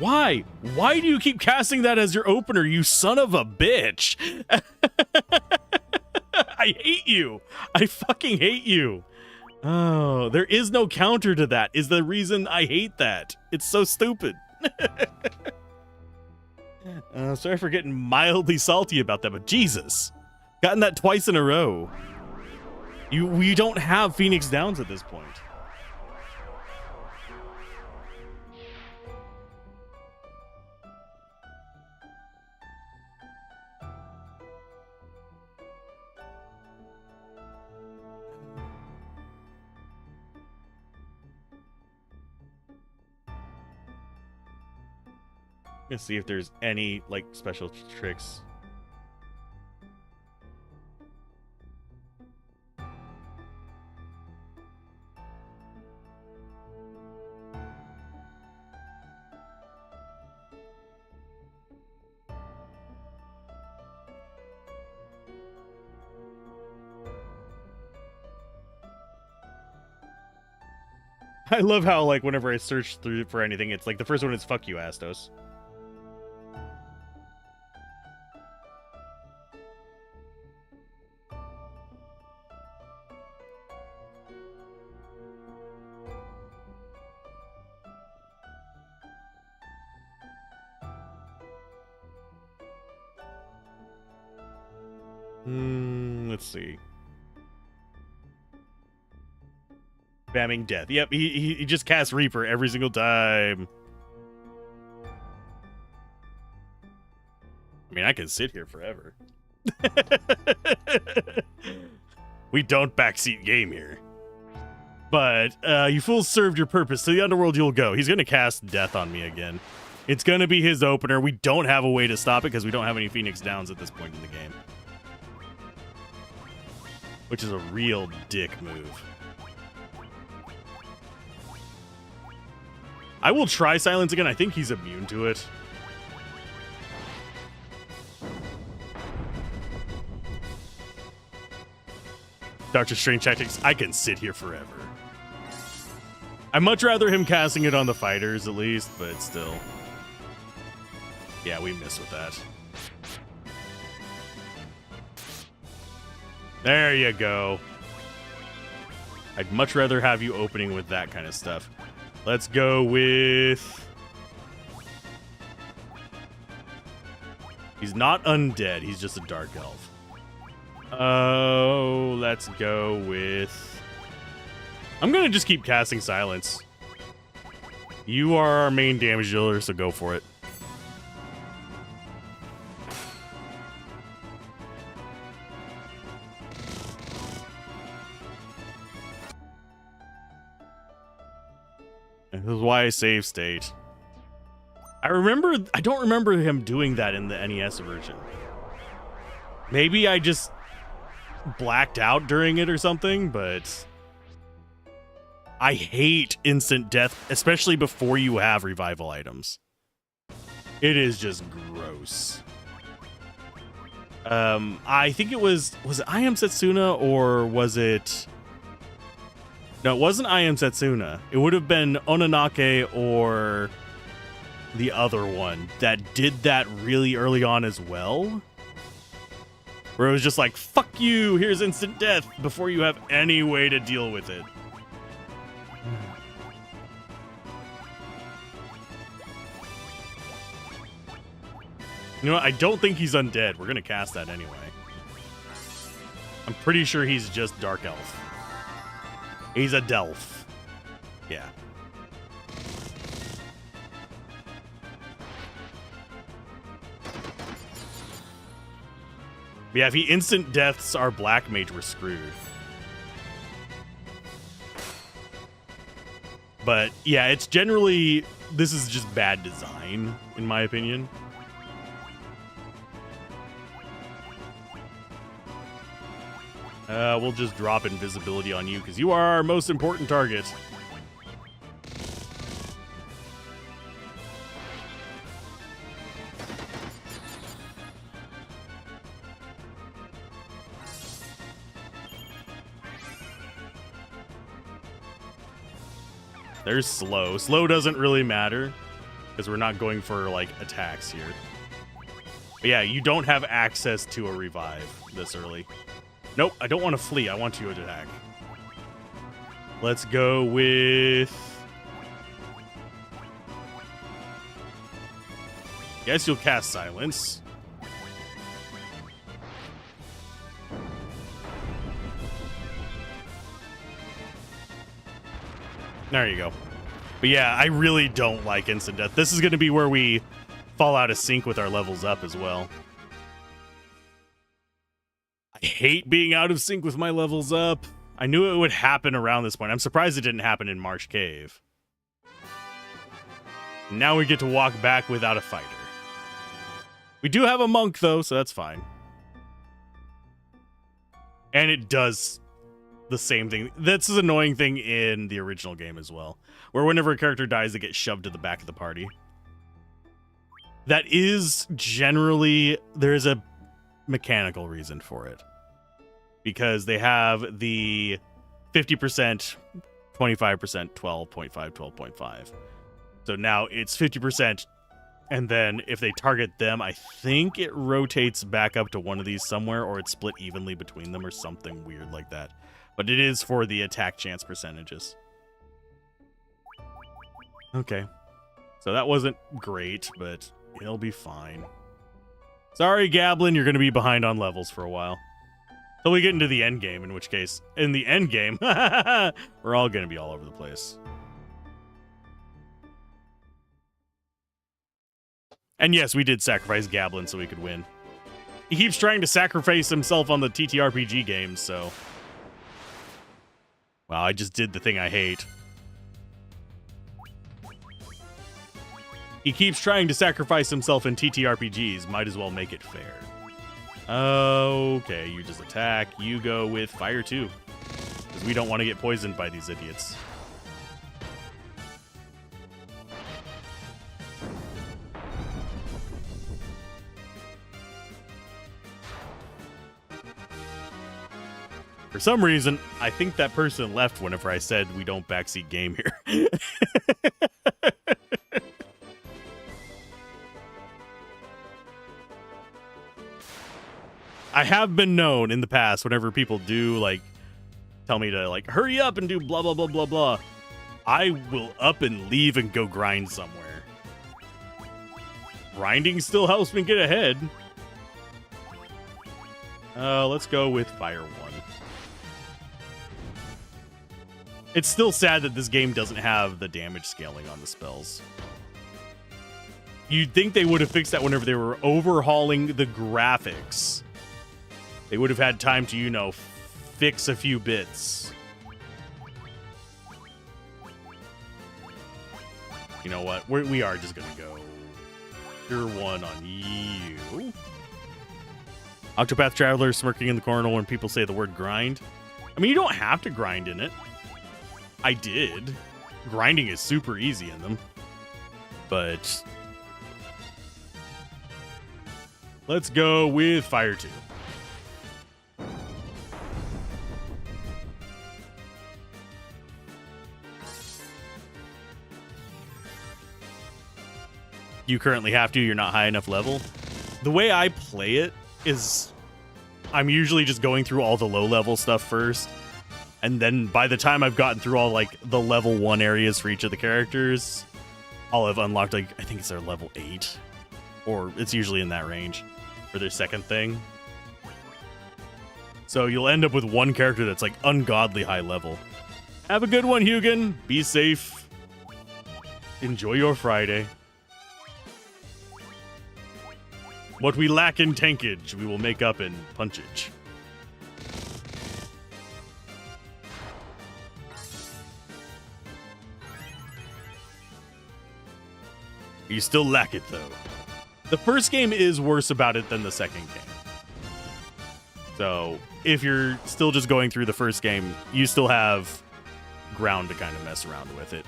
Why? Why do you keep casting that as your opener, you son of a bitch? I hate you. I fucking hate you. Oh, there is no counter to that, is the reason I hate that. It's so stupid. Sorry for getting mildly salty about that, but Jesus. Gotten that twice in a row. We don't have Phoenix Downs at this point. Let's see if there's any like special tricks. I love how like whenever I search through for anything, it's like the first one is "fuck you, Astos." Let's see. Spamming death. Yep, he just casts Reaper every single time. I mean, I can sit here forever. We don't backseat game here. But you fools served your purpose. To the underworld you'll go. He's going to cast death on me again. It's going to be his opener. We don't have a way to stop it because we don't have any Phoenix Downs at this point in the game. Which is a real dick move. I will try silence again. I think he's immune to it. Doctor Strange tactics. I can sit here forever. I'd much rather him casting it on the fighters at least, but still. Yeah, we miss with that. There you go. I'd much rather have you opening with that kind of stuff. Let's go with... He's not undead. He's just a dark elf. Oh, let's go with... I'm going to just keep casting silence. You are our main damage dealer, so go for it. This is why I save state. I don't remember him doing that in the NES version. Maybe I just blacked out during it or something, but I hate instant death, especially before you have revival items. It is just gross. I think it was it I Am Setsuna or was it... No, it wasn't I Am Setsuna. It would have been Ononake or the other one that did that really early on as well. Where it was just like, fuck you, here's instant death before you have any way to deal with it. You know what? I don't think he's undead. We're going to cast that anyway. I'm pretty sure he's just Dark Elf. He's a Delph. Yeah. Yeah, if he instant deaths our Black Mage, we're screwed. But yeah, it's generally... This is just bad design, in my opinion. We'll just drop invisibility on you because you are our most important target. There's slow. Slow doesn't really matter. because we're not going for, like, attacks here. But yeah, you don't have access to a revive this early. Nope, I don't want to flee. I want you to attack. Let's go with... Guess you'll cast Silence. There you go. But yeah, I really don't like instant death. This is going to be where we fall out of sync with our levels up as well. I hate being out of sync with my levels up. I knew it would happen around this point. I'm surprised it didn't happen in Marsh Cave. Now we get to walk back without a fighter. We do have a monk, though, so that's fine. And it does the same thing. That's an annoying thing in the original game as well, where whenever a character dies, they get shoved to the back of the party. That is generally... There's a mechanical reason for it. Because they have the 50%, 25%, 12.5, 12.5. So now it's 50%, and then if they target them, I think it rotates back up to one of these somewhere, or it's split evenly between them or something weird like that. But it is for the attack chance percentages. Okay. So that wasn't great, but it'll be fine. Sorry, Gablin, you're going to be behind on levels for a while. Till we get into the end game, in which case, in the end game, we're all going to be all over the place. And yes, we did sacrifice Gablin so we could win. He keeps trying to sacrifice himself on the TTRPG games, so... Well, I just did the thing I hate. He keeps trying to sacrifice himself in TTRPGs. Might as well make it fair. Okay, you just attack. You go with Fire 2. Because we don't want to get poisoned by these idiots. For some reason, I think that person left whenever I said we don't backseat game here. I have been known in the past, whenever people do, like, tell me to, like, hurry up and do blah, blah, blah, blah, blah, I will up and leave and go grind somewhere. Grinding still helps me get ahead. Let's go with Fire 1. It's still sad that this game doesn't have the damage scaling on the spells. You'd think they would have fixed that whenever they were overhauling the graphics. They would have had time to, you know, fix a few bits. You know what? We are just going to go Cure 1 on you. Octopath Traveler smirking in the corner when people say the word grind. I mean, you don't have to grind in it. I did. Grinding is super easy in them. But let's go with Fire 2. You currently have to, you're not high enough level. The way I play it is I'm usually just going through all the low level stuff first. And then by the time I've gotten through all like the level 1 areas for each of the characters, I'll have unlocked, like, I think it's their level 8. Or it's usually in that range for their second thing. So you'll end up with one character that's like ungodly high level. Have a good one, Hugin. Be safe. Enjoy your Friday. What we lack in tankage, we will make up in punchage. You still lack it, though. The first game is worse about it than the second game. So, if you're still just going through the first game, you still have ground to kind of mess around with it.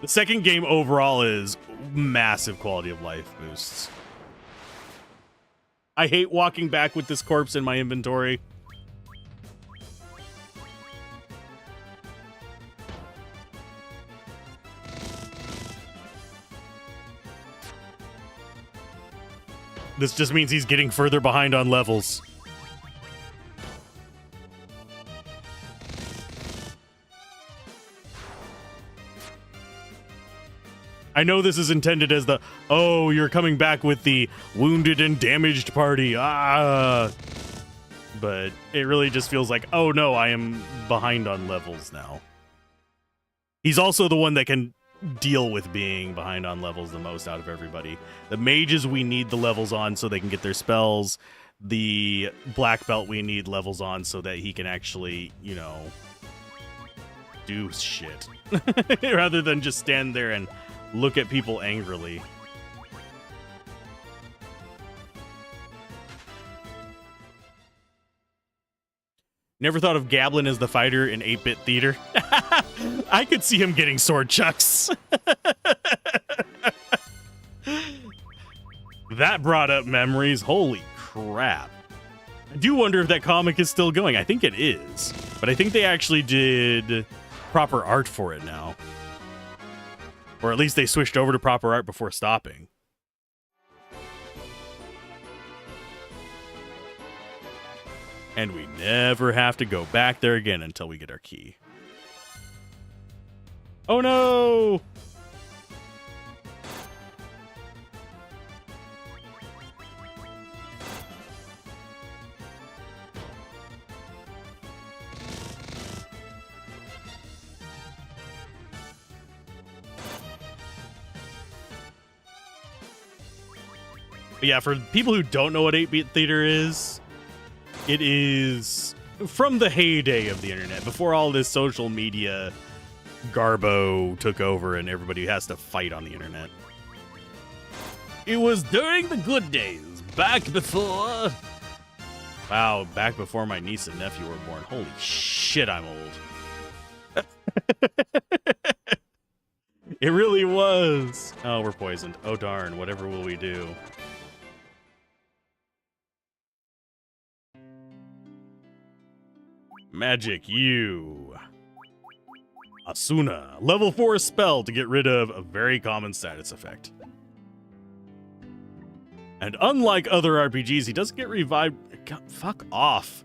The second game overall is massive quality of life boosts. I hate walking back with this corpse in my inventory. This just means he's getting further behind on levels. I know this is intended as the, oh, you're coming back with the wounded and damaged party. Ah. But it really just feels like, oh no, I am behind on levels now. He's also the one that can deal with being behind on levels the most out of everybody. The mages we need the levels on so they can get their spells. The black belt we need levels on so that he can actually, you know, do shit. Rather than just stand there and look at people angrily. Never thought of Gablin as the fighter in 8-bit theater. I could see him getting sword chucks. That brought up memories. Holy crap. I do wonder if that comic is still going. I think it is. But I think they actually did proper art for it now. Or at least they switched over to proper art before stopping. And we never have to go back there again until we get our key. Oh no! But yeah, for people who don't know what 8-bit theater is, it is from the heyday of the internet, before all this social media garbo took over and everybody has to fight on the internet. It was during the good days, back before... Wow, back before my niece and nephew were born. Holy shit, I'm old. It really was. Oh, we're poisoned. Oh darn, whatever will we do? Magic you. Asuna. Level 4 spell to get rid of a very common status effect. And unlike other RPGs, he doesn't get revived. God, fuck off.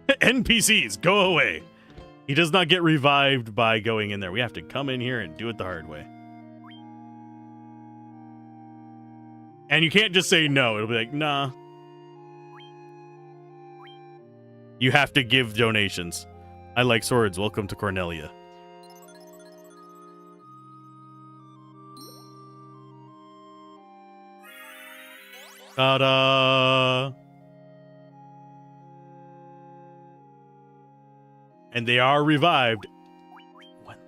NPCs, go away. He does not get revived by going in there. We have to come in here and do it the hard way. And you can't just say no. It'll be like, nah. You have to give donations. I like swords. Welcome to Cornelia. Ta-da! And they are revived. What?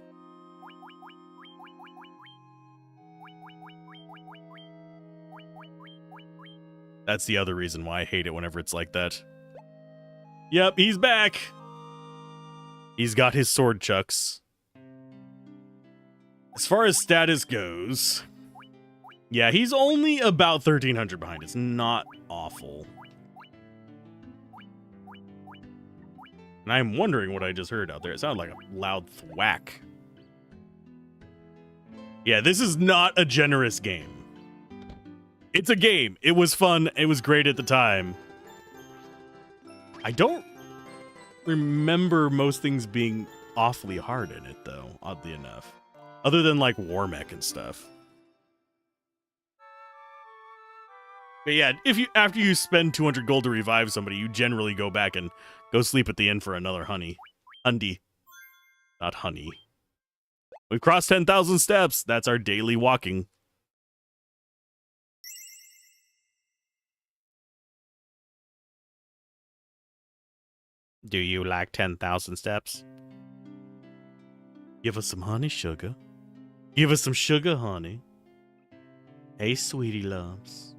That's the other reason why I hate it whenever it's like that. Yep, he's back. He's got his sword chucks. As far as status goes, yeah, he's only about 1,300 behind. It's not awful. And I'm wondering what I just heard out there. It sounded like a loud thwack. Yeah, this is not a generous game. It's a game. It was fun. It was great at the time. I don't remember most things being awfully hard in it, though, oddly enough. Other than, like, War Mech and stuff. But yeah, if you after you spend 200 gold to revive somebody, you generally go back and go sleep at the inn for another honey. Undy. Not honey. We've crossed 10,000 steps. That's our daily walking. Do you like 10,000 steps? Give us some honey, sugar. Give us some sugar, honey. Hey, sweetie loves.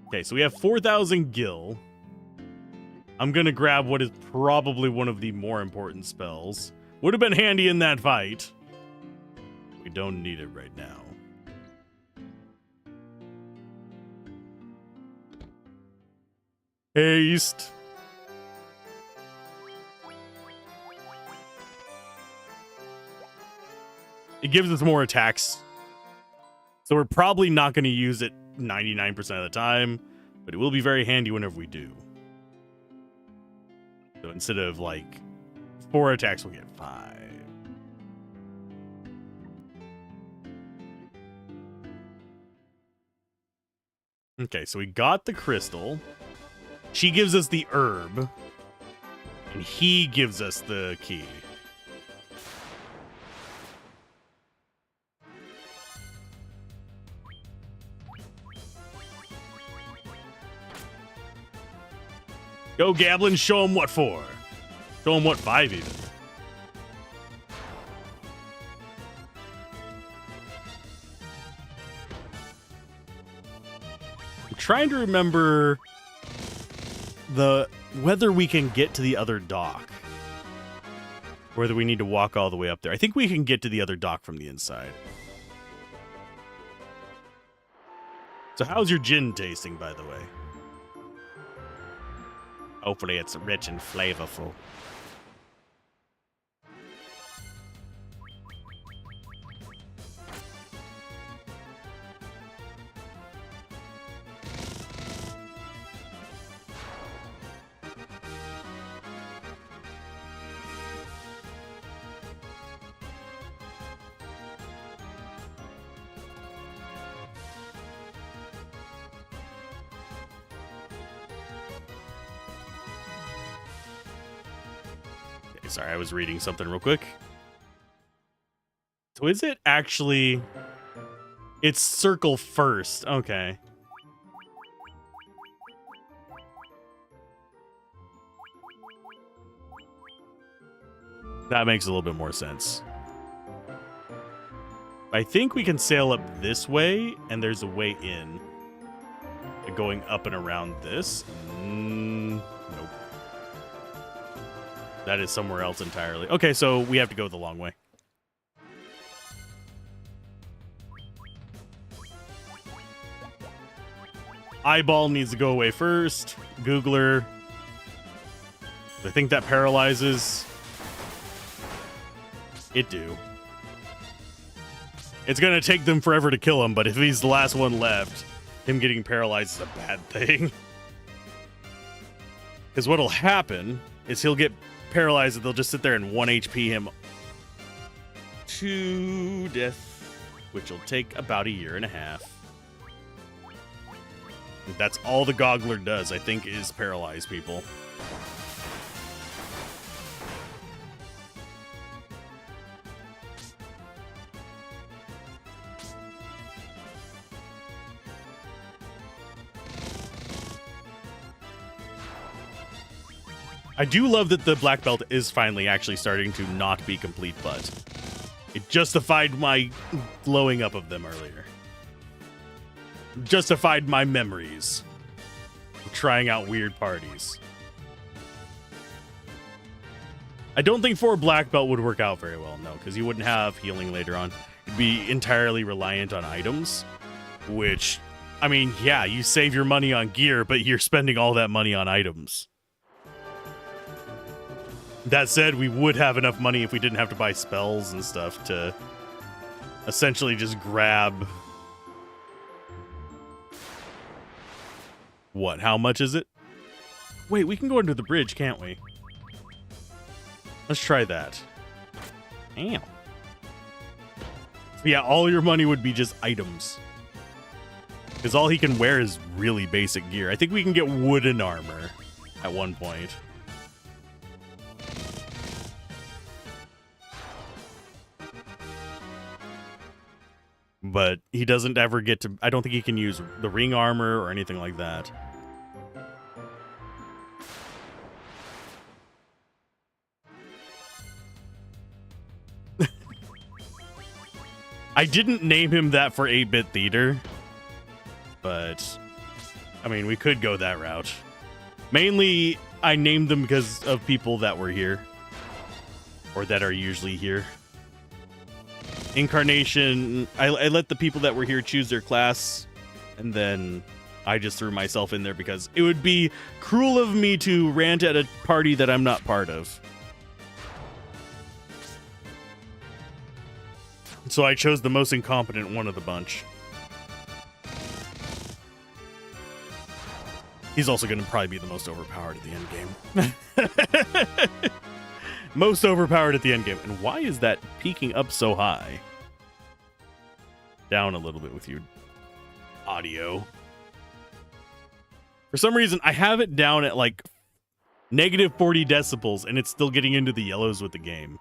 Okay, so we have 4,000 gil. I'm gonna grab what is probably one of the more important spells. Would have been handy in that fight. We don't need it right now. Haste. It gives us more attacks. So we're probably not going to use it 99% of the time, but it will be very handy whenever we do. So instead of like 4 attacks, we'll get 5. Okay, so we got the crystal. She gives us the herb. And he gives us the key. Go, Gablin, show him what for. Show him what 5 even. I'm trying to remember whether we can get to the other dock. Or whether we need to walk all the way up there. I think we can get to the other dock from the inside. So how's your gin tasting, by the way? Hopefully it's rich and flavorful. Sorry, I was reading something real quick. So is it actually... It's circle first. Okay. That makes a little bit more sense. I think we can sail up this way, and there's a way in. Going up and around this. Nope. That is somewhere else entirely. Okay, so we have to go the long way. Eyeball needs to go away first. Googler. I think that paralyzes. It do. It's going to take them forever to kill him, but if he's the last one left, him getting paralyzed is a bad thing. Because what'll happen is he'll get paralyzed and they'll just sit there and 1 HP him to death, which will take about 1.5 years. That's all the Goggler does, I think, is paralyze people. I do love that the black belt is finally actually starting to not be complete butt. It justified my blowing up of them earlier. Justified my memories of trying out weird parties. I don't think 4 black belt would work out very well, no, because you wouldn't have healing later on. You'd be entirely reliant on items, which, I mean, yeah, you save your money on gear, but you're spending all that money on items. That said, we would have enough money if we didn't have to buy spells and stuff to essentially just grab... What? How much is it? Wait, we can go under the bridge, can't we? Let's try that. Damn. Yeah, all your money would be just items. Because all he can wear is really basic gear. I think we can get wooden armor at one point. But he doesn't ever get to... I don't think he can use the ring armor or anything like that. I didn't name him that for 8-bit theater. But, I mean, we could go that route. Mainly, I named them because of people that were here. Or that are usually here. Incarnation, I let the people that were here choose their class, and then I just threw myself in there because it would be cruel of me to rant at a party that I'm not part of. So I chose the most incompetent one of the bunch. He's also going to probably be the most overpowered at the end game. Most overpowered at the end game. And why is that peaking up so high? Down a little bit with your audio. For some reason, I have it down at like negative 40 decibels, and it's still getting into the yellows with the game.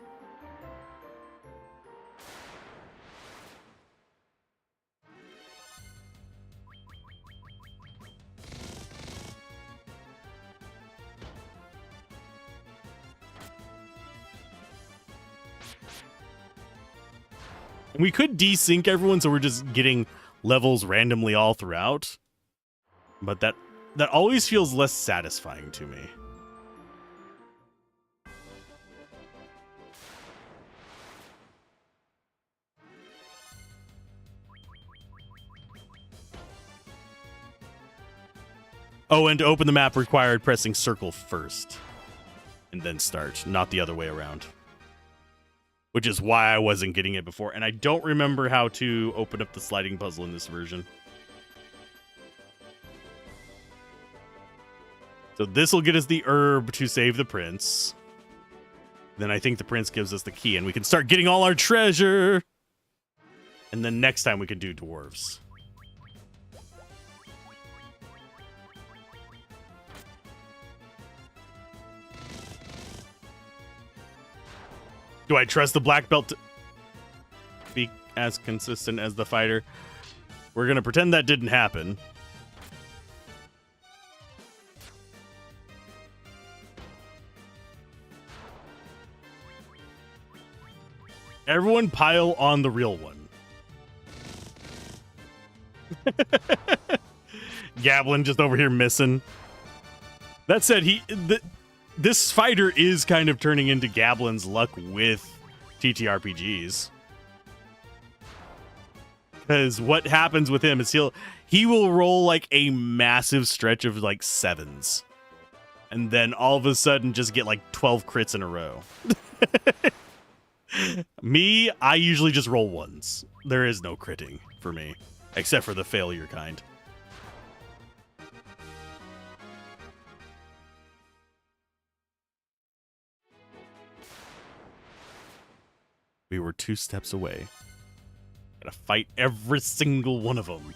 We could desync everyone so we're just getting levels randomly all throughout. But that always feels less satisfying to me. Oh, and to open the map required pressing circle first. And then start, not the other way around. Which is why I wasn't getting it before. And I don't remember how to open up the sliding puzzle in this version. So this will get us the herb to save the prince. Then I think the prince gives us the key and we can start getting all our treasure. And then next time we can do dwarves. Do I trust the black belt to be as consistent as the fighter? We're going to pretend that didn't happen. Everyone pile on the real one. Gablin just over here missing. That said, this fighter is kind of turning into Gablin's luck with TTRPGs. Because what happens with him is he will roll like a massive stretch of like 7s. And then all of a sudden just get like 12 crits in a row. Me, I usually just roll 1s. There is no critting for me. Except for the failure kind. We were 2 steps away. Gotta fight every single one of them.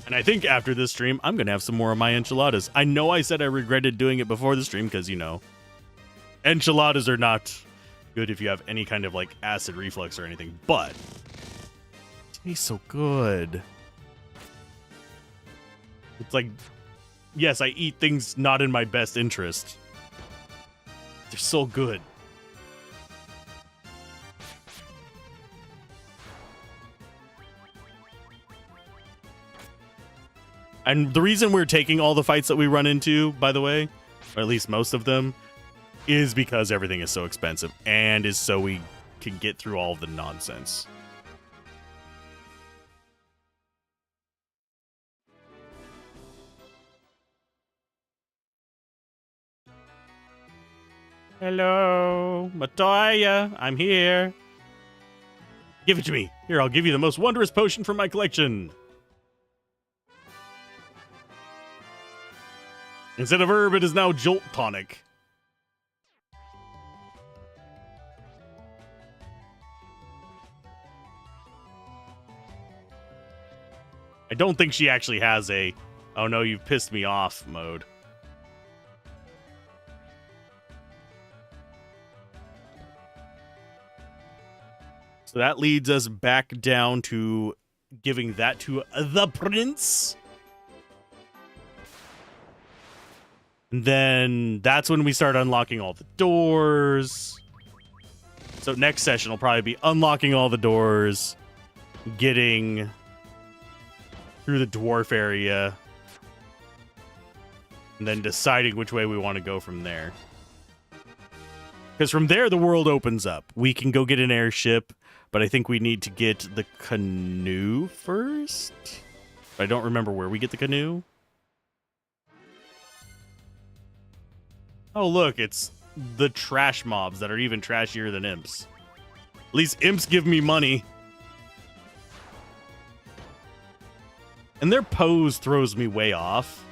And I think after this stream, I'm gonna have some more of my enchiladas. I know I said I regretted doing it before the stream because, you know, enchiladas are not good if you have any kind of like acid reflux or anything, but tastes so good. It's like, yes, I eat things not in my best interest. They're so good. And the reason we're taking all the fights that we run into, by the way, or at least most of them, is because everything is so expensive and is so we can get through all of the nonsense. Hello, Matoya, I'm here. Give it to me. Here, I'll give you the most wondrous potion from my collection. Instead of herb, it is now Jolt Tonic. I don't think she actually has a, oh no, you've pissed me off mode. So that leads us back down to giving that to the prince. And then that's when we start unlocking all the doors. So next session will probably be unlocking all the doors, getting through the dwarf area, and then deciding which way we want to go from there. Because from there, the world opens up. We can go get an airship, but I think we need to get the canoe first. I don't remember where we get the canoe. Oh, look, it's the trash mobs that are even trashier than imps. At least imps give me money. And their pose throws me way off.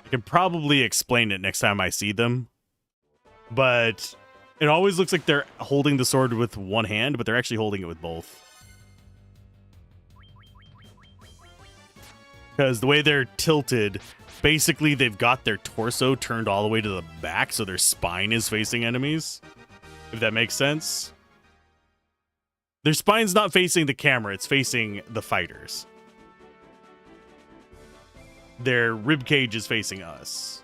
I can probably explain it next time I see them. But it always looks like they're holding the sword with one hand, but they're actually holding it with both. Because the way they're tilted, basically they've got their torso turned all the way to the back, so their spine is facing enemies. If that makes sense. Their spine's not facing the camera, it's facing the fighters. Their ribcage is facing us.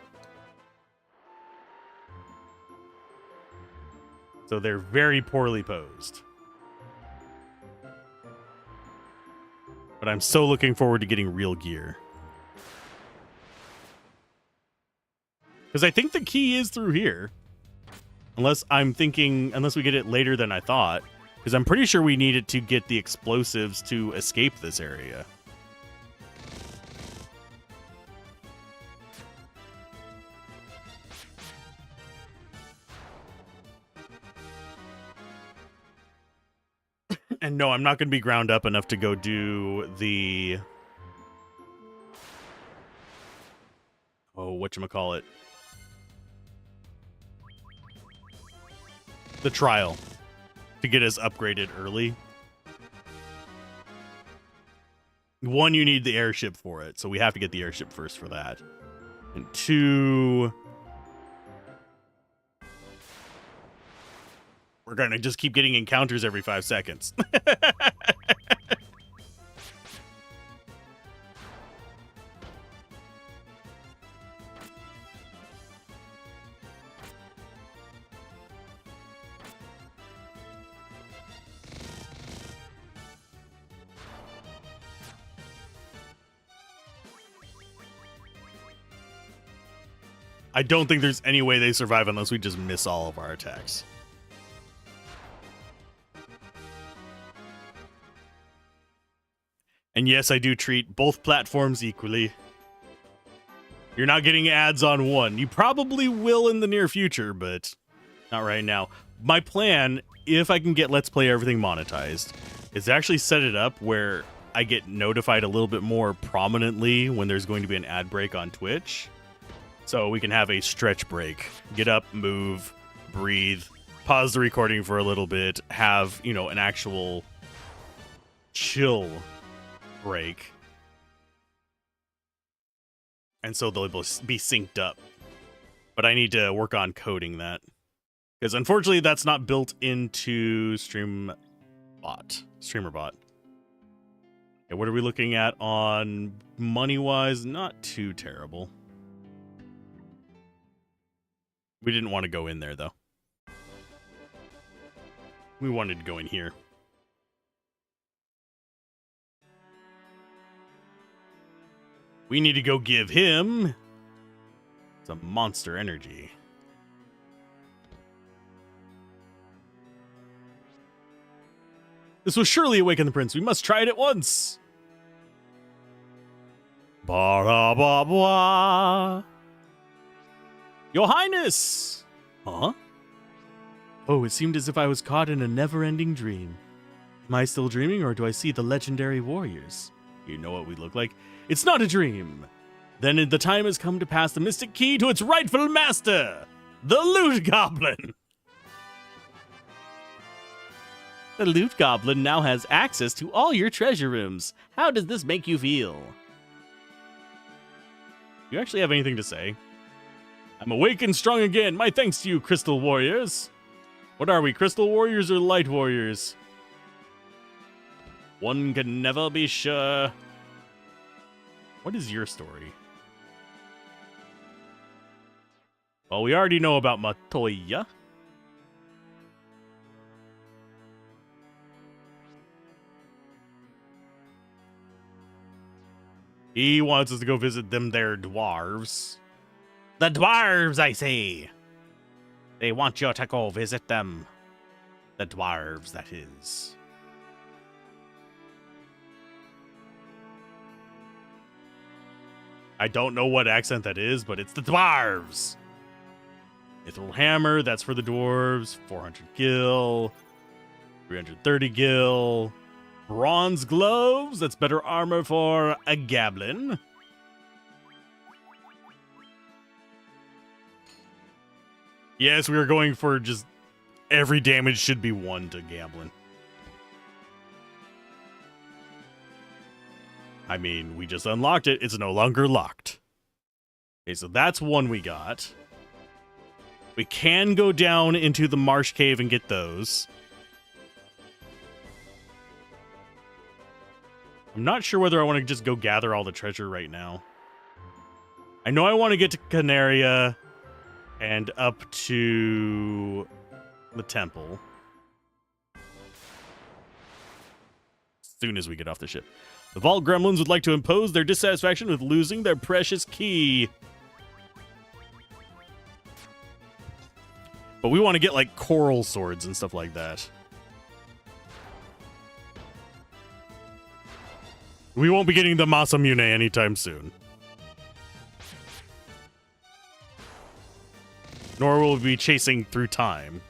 So they're very poorly posed. But I'm so looking forward to getting real gear. Because I think the key is through here. Unless we get it later than I thought. Because I'm pretty sure we need it to get the explosives to escape this area. And no, I'm not going to be ground up enough to go do the... Oh, whatchamacallit? The trial. To get us upgraded early. One, you need the airship for it, so we have to get the airship first for that. And two... We're going to just keep getting encounters every 5 seconds. I don't think there's any way they survive unless we just miss all of our attacks. And yes, I do treat both platforms equally. You're not getting ads on one. You probably will in the near future, but not right now. My plan, if I can get Let's Play Everything monetized, is to actually set it up where I get notified a little bit more prominently when there's going to be an ad break on Twitch. So we can have a stretch break. Get up, move, breathe, pause the recording for a little bit, have, you know, an actual chill break. And so they'll be synced up. But I need to work on coding that. Because unfortunately that's not built into StreamerBot. Okay, what are we looking at on money-wise? Not too terrible. We didn't want to go in there, though. We wanted to go in here. We need to go give him some monster energy. This will surely awaken the prince. We must try it at once. Ba-da-ba-ba. Your Highness! Huh? Oh, it seemed as if I was caught in a never-ending dream. Am I still dreaming, or do I see the legendary warriors? You know what we look like? It's not a dream! Then the time has come to pass the mystic key to its rightful master, the Loot Goblin! The Loot Goblin now has access to all your treasure rooms. How does this make you feel? Do you actually have anything to say? I'm awake and strong again. My thanks to you, Crystal Warriors. What are we, Crystal Warriors or Light Warriors? One can never be sure. What is your story? Well, we already know about Matoya. He wants us to go visit them there dwarves. The dwarves, I say. They want you to go visit them. The dwarves, that is. I don't know what accent that is, but it's the dwarves. Mithril Hammer, that's for the dwarves. 400 gil. 330 gil. Bronze Gloves, that's better armor for a Goblin. Yes, we are going for just every damage should be 1 to Goblin. I mean, we just unlocked it. It's no longer locked. Okay, so that's one we got. We can go down into the marsh cave and get those. I'm not sure whether I want to just go gather all the treasure right now. I know I want to get to Canaria and up to the temple as soon as we get off the ship. The Vault Gremlins would like to impose their dissatisfaction with losing their precious key. But we want to get, like, coral swords and stuff like that. We won't be getting the Masamune anytime soon. Nor will we be chasing through time.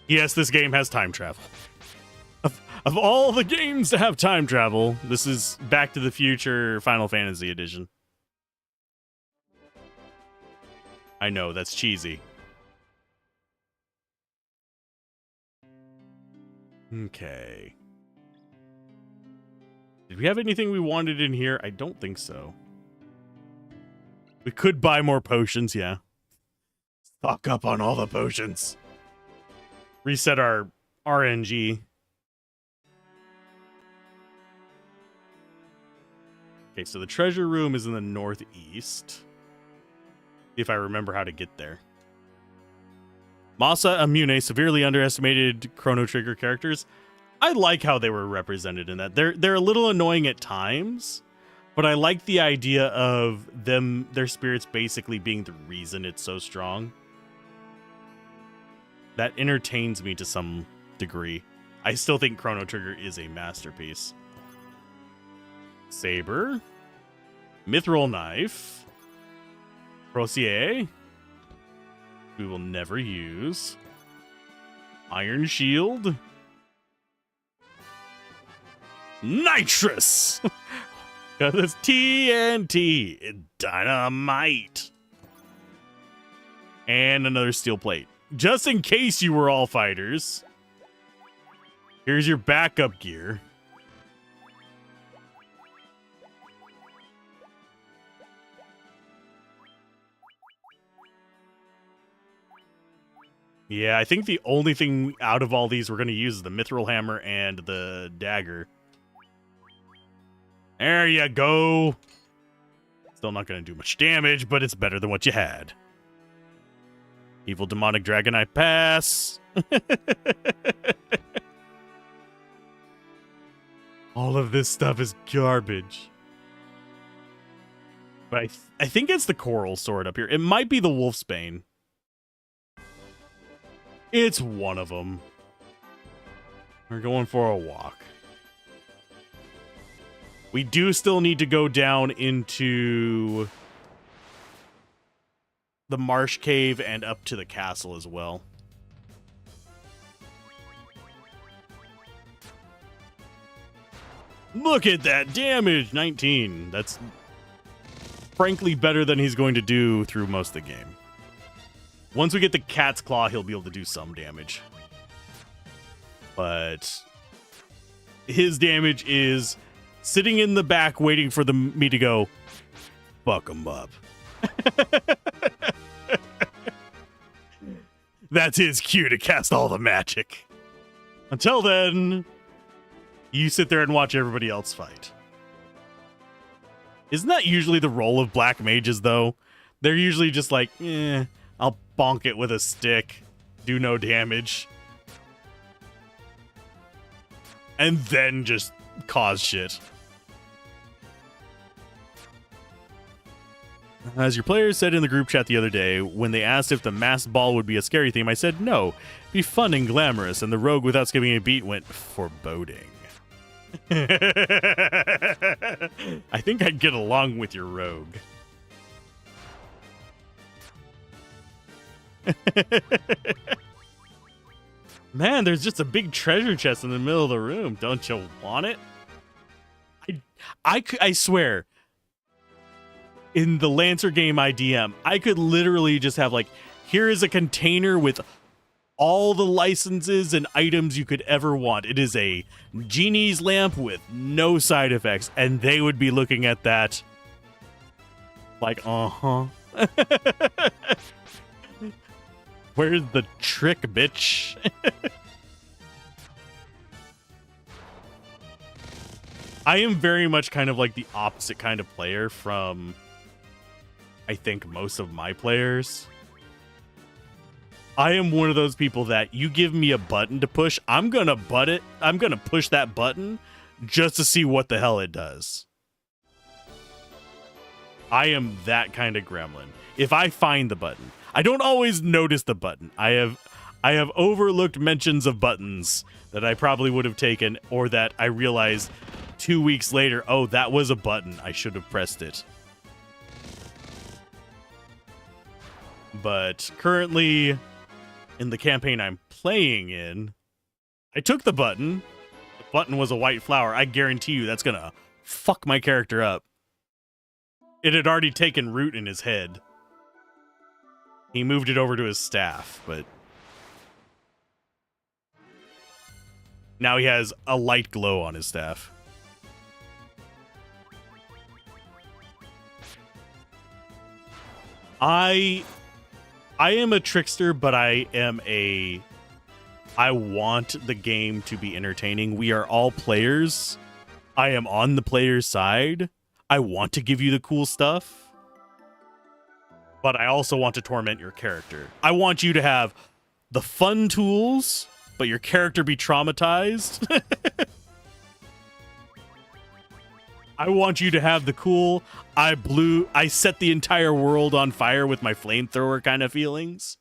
Yes, this game has time travel. Of all the games to have time travel, this is Back to the Future Final Fantasy Edition. I know, that's cheesy. Okay. Did we have anything we wanted in here? I don't think so. We could buy more potions, yeah. Stock up on all the potions. Reset our RNG. Okay, so the treasure room is in the northeast. If I remember how to get there. Masa Amune severely underestimated Chrono Trigger characters. I like how they were represented in that. They're a little annoying at times, but I like the idea of their spirits basically being the reason it's so strong. That entertains me to some degree. I still think Chrono Trigger is a masterpiece. Saber. Mithril Knife. Crosier. We will never use. Iron Shield. Nitrous! Got this TNT. Dynamite. And another steel plate. Just in case you were all fighters. Here's your backup gear. Yeah, I think the only thing out of all these we're going to use is the Mithril Hammer and the dagger. There you go. Still not going to do much damage, but it's better than what you had. Evil Demonic Dragonite Pass. All of this stuff is garbage. But I think it's the Coral Sword up here. It might be the Wolfsbane. It's one of them. We're going for a walk. We do still need to go down into the Marsh Cave and up to the castle as well. Look at that damage! 19. That's frankly better than he's going to do through most of the game. Once we get the Cat's Claw, he'll be able to do some damage. But his damage is sitting in the back waiting for me to go, fuck him up. That's his cue to cast all the magic. Until then, you sit there and watch everybody else fight. Isn't that usually the role of black mages, though? They're usually just like, I'll bonk it with a stick, do no damage, and then just cause shit. As your players said in the group chat the other day, when they asked if the masked ball would be a scary theme, I said no, be fun and glamorous, and the rogue without skipping a beat went foreboding. I think I'd get along with your rogue. Man, there's just a big treasure chest in the middle of the room. Don't you want it? I swear, in the Lancer game IDM, I could literally just have like, here is a container with all the licenses and items you could ever want. It is a genie's lamp with no side effects, and they would be looking at that like, uh-huh. Where's the trick, bitch? I am very much kind of like the opposite kind of player from, I think, most of my players. I am one of those people that you give me a button to push, I'm gonna push that button just to see what the hell it does. I am that kind of gremlin. If I find the button, I don't always notice the button. I have overlooked mentions of buttons that I probably would have taken, or that I realized 2 weeks later, oh, that was a button. I should have pressed it. But currently, in the campaign I'm playing in, I took the button. The button was a white flower. I guarantee you that's gonna fuck my character up. It had already taken root in his head. He moved it over to his staff, but now he has a light glow on his staff. I am a trickster, but I want the game to be entertaining. We are all players. I am on the player's side. I want to give you the cool stuff, but I also want to torment your character. I want you to have the fun tools, but your character be traumatized. I want you to have the cool, I set the entire world on fire with my flamethrower kind of feelings.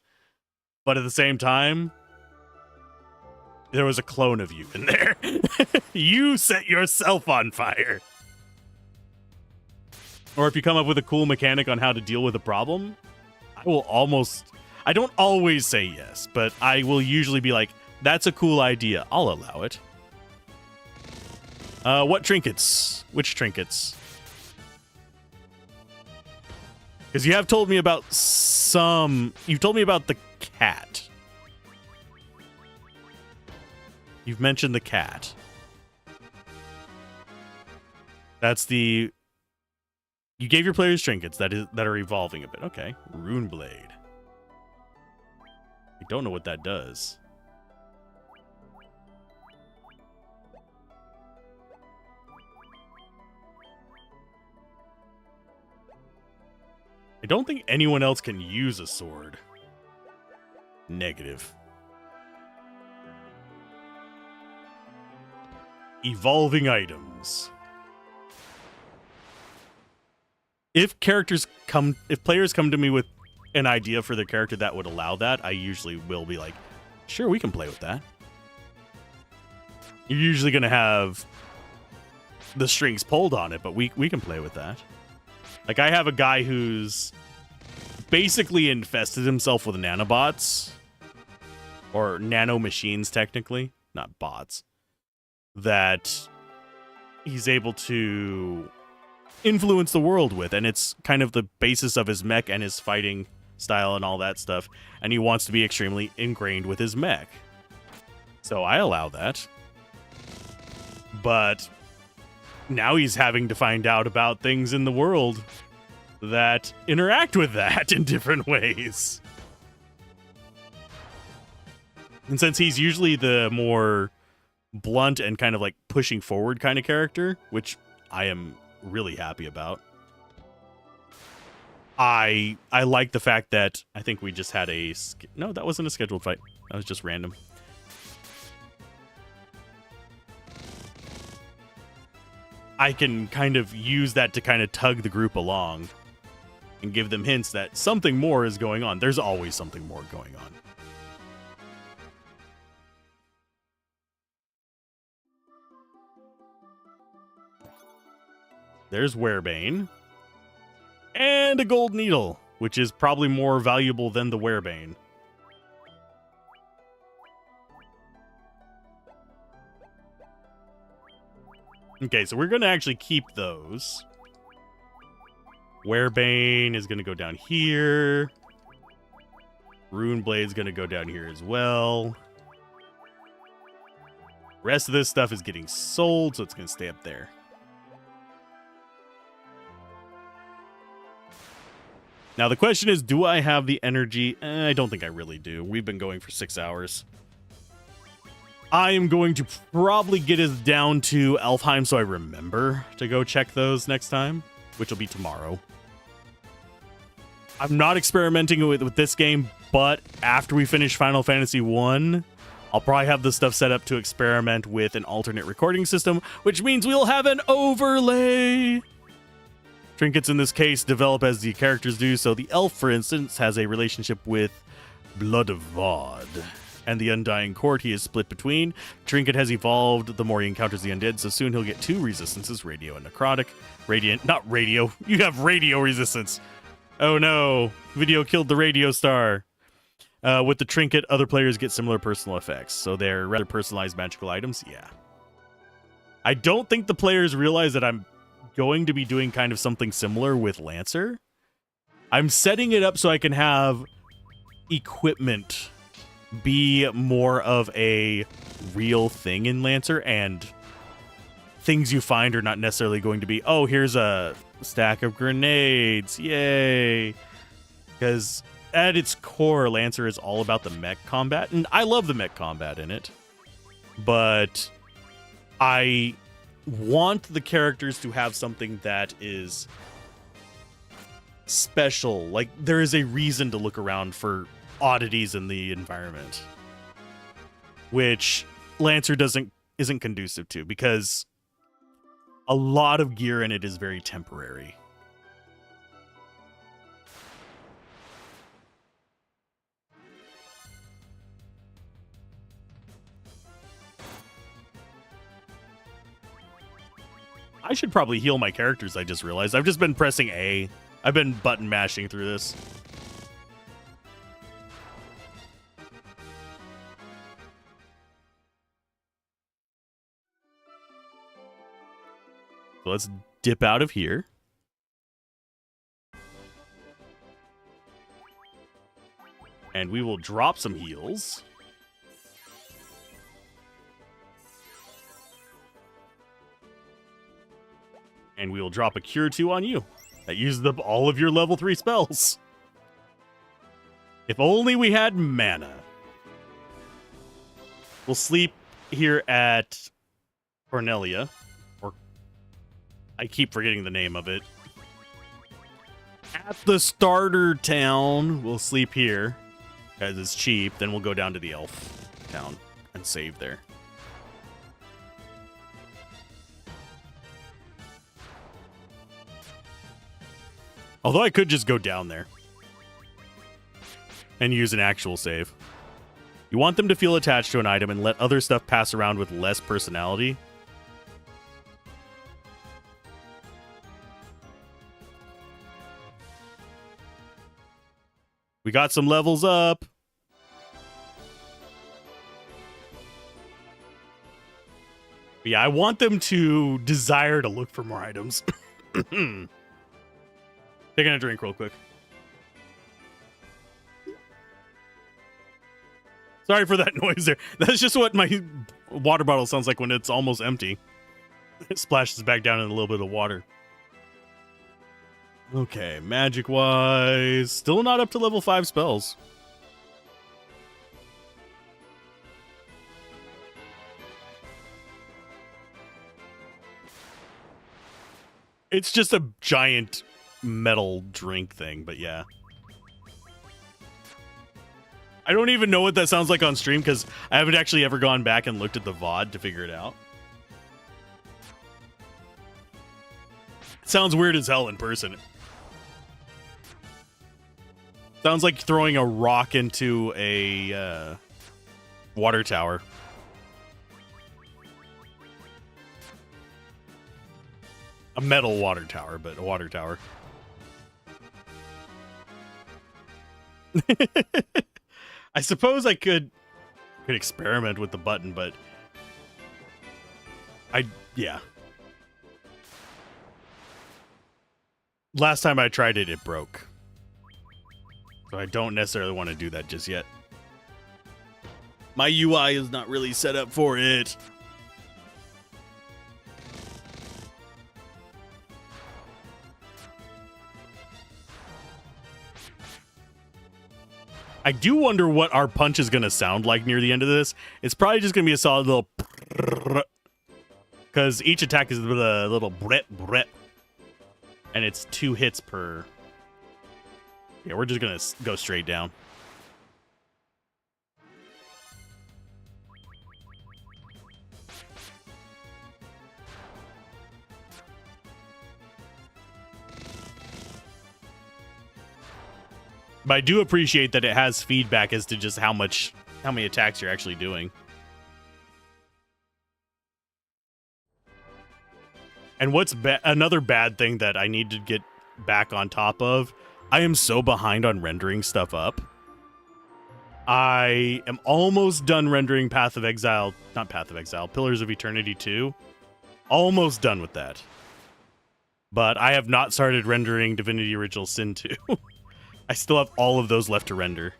But at the same time, there was a clone of you in there. You set yourself on fire. Or if you come up with a cool mechanic on how to deal with a problem, I don't always say yes, but I will usually be like, that's a cool idea. I'll allow it. What trinkets? Which trinkets? Because you have told me about you've told me about the cat. You've mentioned the cat. That's the... You gave your players trinkets that are evolving a bit. Okay. Rune Blade. I don't know what that does. I don't think anyone else can use a sword. Negative. Evolving items. If players come to me with an idea for their character that would allow that, I usually will be like, sure, we can play with that. You're usually going to have the strings pulled on it, but we can play with that. Like, I have a guy who's basically infested himself with nanobots. Or nano machines, technically. Not bots. That he's able to influence the world with, and it's kind of the basis of his mech and his fighting style and all that stuff, and he wants to be extremely ingrained with his mech. So I allow that. But now he's having to find out about things in the world that interact with that in different ways. And since he's usually the more blunt and kind of like pushing forward kind of character, which I am really happy about. I like the fact that I think we just had no, that wasn't a scheduled fight. That was just random. I can kind of use that to kind of tug the group along and give them hints that something more is going on. There's always something more going on. There's Werebane. And a gold needle, which is probably more valuable than the Werebane. Okay, so we're going to actually keep those. Werebane is going to go down here. Runeblade's going to go down here as well. Rest of this stuff is getting sold, so it's going to stay up there. Now, the question is, do I have the energy? I don't think I really do. We've been going for 6 hours. I am going to probably get us down to Elfheim so I remember to go check those next time, which will be tomorrow. I'm not experimenting with this game, but after we finish Final Fantasy 1, I'll probably have the stuff set up to experiment with an alternate recording system, which means we'll have an overlay. Trinkets in this case develop as the characters do, so the elf, for instance, has a relationship with Blood of Vod, and the Undying Court he is split between. Trinket has evolved the more he encounters the undead, so soon he'll get 2 resistances, radio and necrotic. Radiant, not radio, you have radio resistance. Oh no, video killed the radio star. With the trinket, other players get similar personal effects, so they're rather personalized magical items, yeah. I don't think the players realize that I'm going to be doing kind of something similar with Lancer. I'm setting it up so I can have equipment be more of a real thing in Lancer, and things you find are not necessarily going to be, oh, here's a stack of grenades, yay. Because at its core, Lancer is all about the mech combat, and I love the mech combat in it, but I want the characters to have something that is special. Like, there is a reason to look around for oddities in the environment, which Lancer isn't conducive to, because a lot of gear in it is very temporary. I should probably heal my characters, I just realized. I've just been pressing A. I've been button mashing through this. So let's dip out of here. And we will drop some heals. And we will drop a Cure 2 on you. That uses up all of your level 3 spells. If only we had mana. We'll sleep here at Cornelia. Or I keep forgetting the name of it. At the starter town, we'll sleep here. Because it's cheap. Then we'll go down to the elf town and save there. Although I could just go down there and use an actual save. You want them to feel attached to an item and let other stuff pass around with less personality. We got some levels up. But yeah, I want them to desire to look for more items. Taking a drink real quick. Sorry for that noise there. That's just what my water bottle sounds like when it's almost empty. It splashes back down in a little bit of water. Okay, magic-wise, still not up to level 5 spells. It's just a giant metal drink thing, but yeah. I don't even know what that sounds like on stream because I haven't actually ever gone back and looked at the VOD to figure it out. It sounds weird as hell in person. Sounds like throwing a rock into a water tower. A metal water tower, but a water tower. I suppose I could experiment with the button, but yeah. last time I tried it, it broke. So I don't necessarily want to do that just yet. My UI is not really set up for it. I do wonder what our punch is going to sound like near the end of this. It's probably just going to be a solid little... Because each attack is a little bret bret. And it's 2 hits per... Yeah, we're just going to go straight down. But I do appreciate that it has feedback as to just how many attacks you're actually doing. And what's another bad thing that I need to get back on top of, I am so behind on rendering stuff up. I am almost done rendering Pillars of Eternity 2. Almost done with that. But I have not started rendering Divinity Original Sin 2. I still have all of those left to render.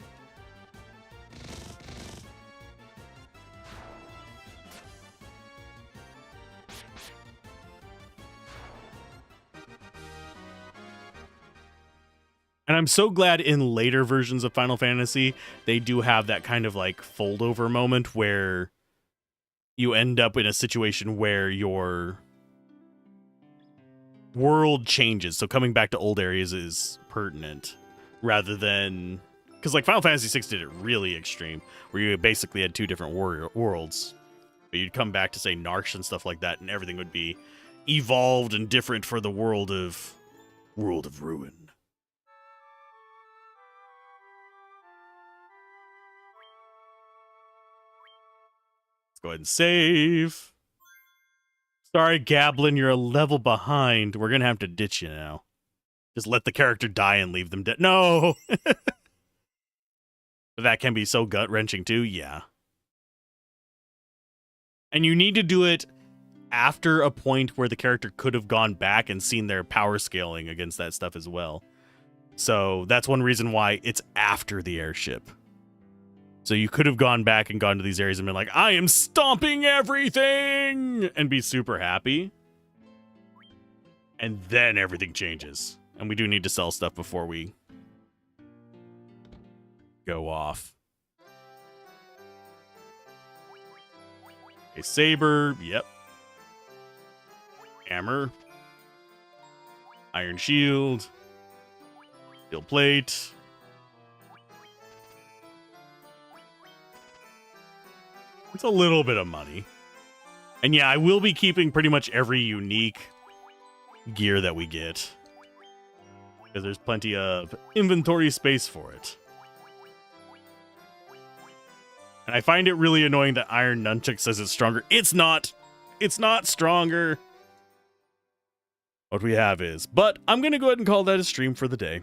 And I'm so glad in later versions of Final Fantasy, they do have that kind of like fold over moment where you end up in a situation where your world changes. So coming back to old areas is pertinent rather than... Because like Final Fantasy VI did it really extreme, where you basically had 2 different worlds. But you'd come back to, say, Narsh and stuff like that, and everything would be evolved and different for the world of Ruin. Go ahead and save. Sorry, Gablin, you're a level behind. We're going to have to ditch you now. Just let the character die and leave them dead. No! That can be so gut-wrenching too, yeah. And you need to do it after a point where the character could have gone back and seen their power scaling against that stuff as well. So that's one reason why it's after the airship. So you could have gone back and gone to these areas and been like, I am stomping everything! And be super happy. And then everything changes. And we do need to sell stuff before we go off. A saber, yep. Hammer. Iron shield. Steel plate. It's a little bit of money. And yeah, I will be keeping pretty much every unique gear that we get. Because there's plenty of inventory space for it. And I find it really annoying that Iron Nunchuck says it's stronger. It's not! It's not stronger! What we have is. But I'm going to go ahead and call that a stream for the day.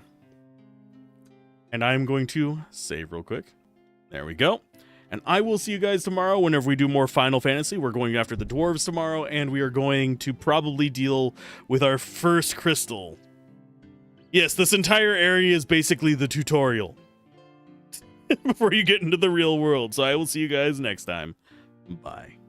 And I'm going to save real quick. There we go. And I will see you guys tomorrow whenever we do more Final Fantasy. We're going after the dwarves tomorrow, and we are going to probably deal with our first crystal. Yes, this entire area is basically the tutorial before you get into the real world. So I will see you guys next time. Bye.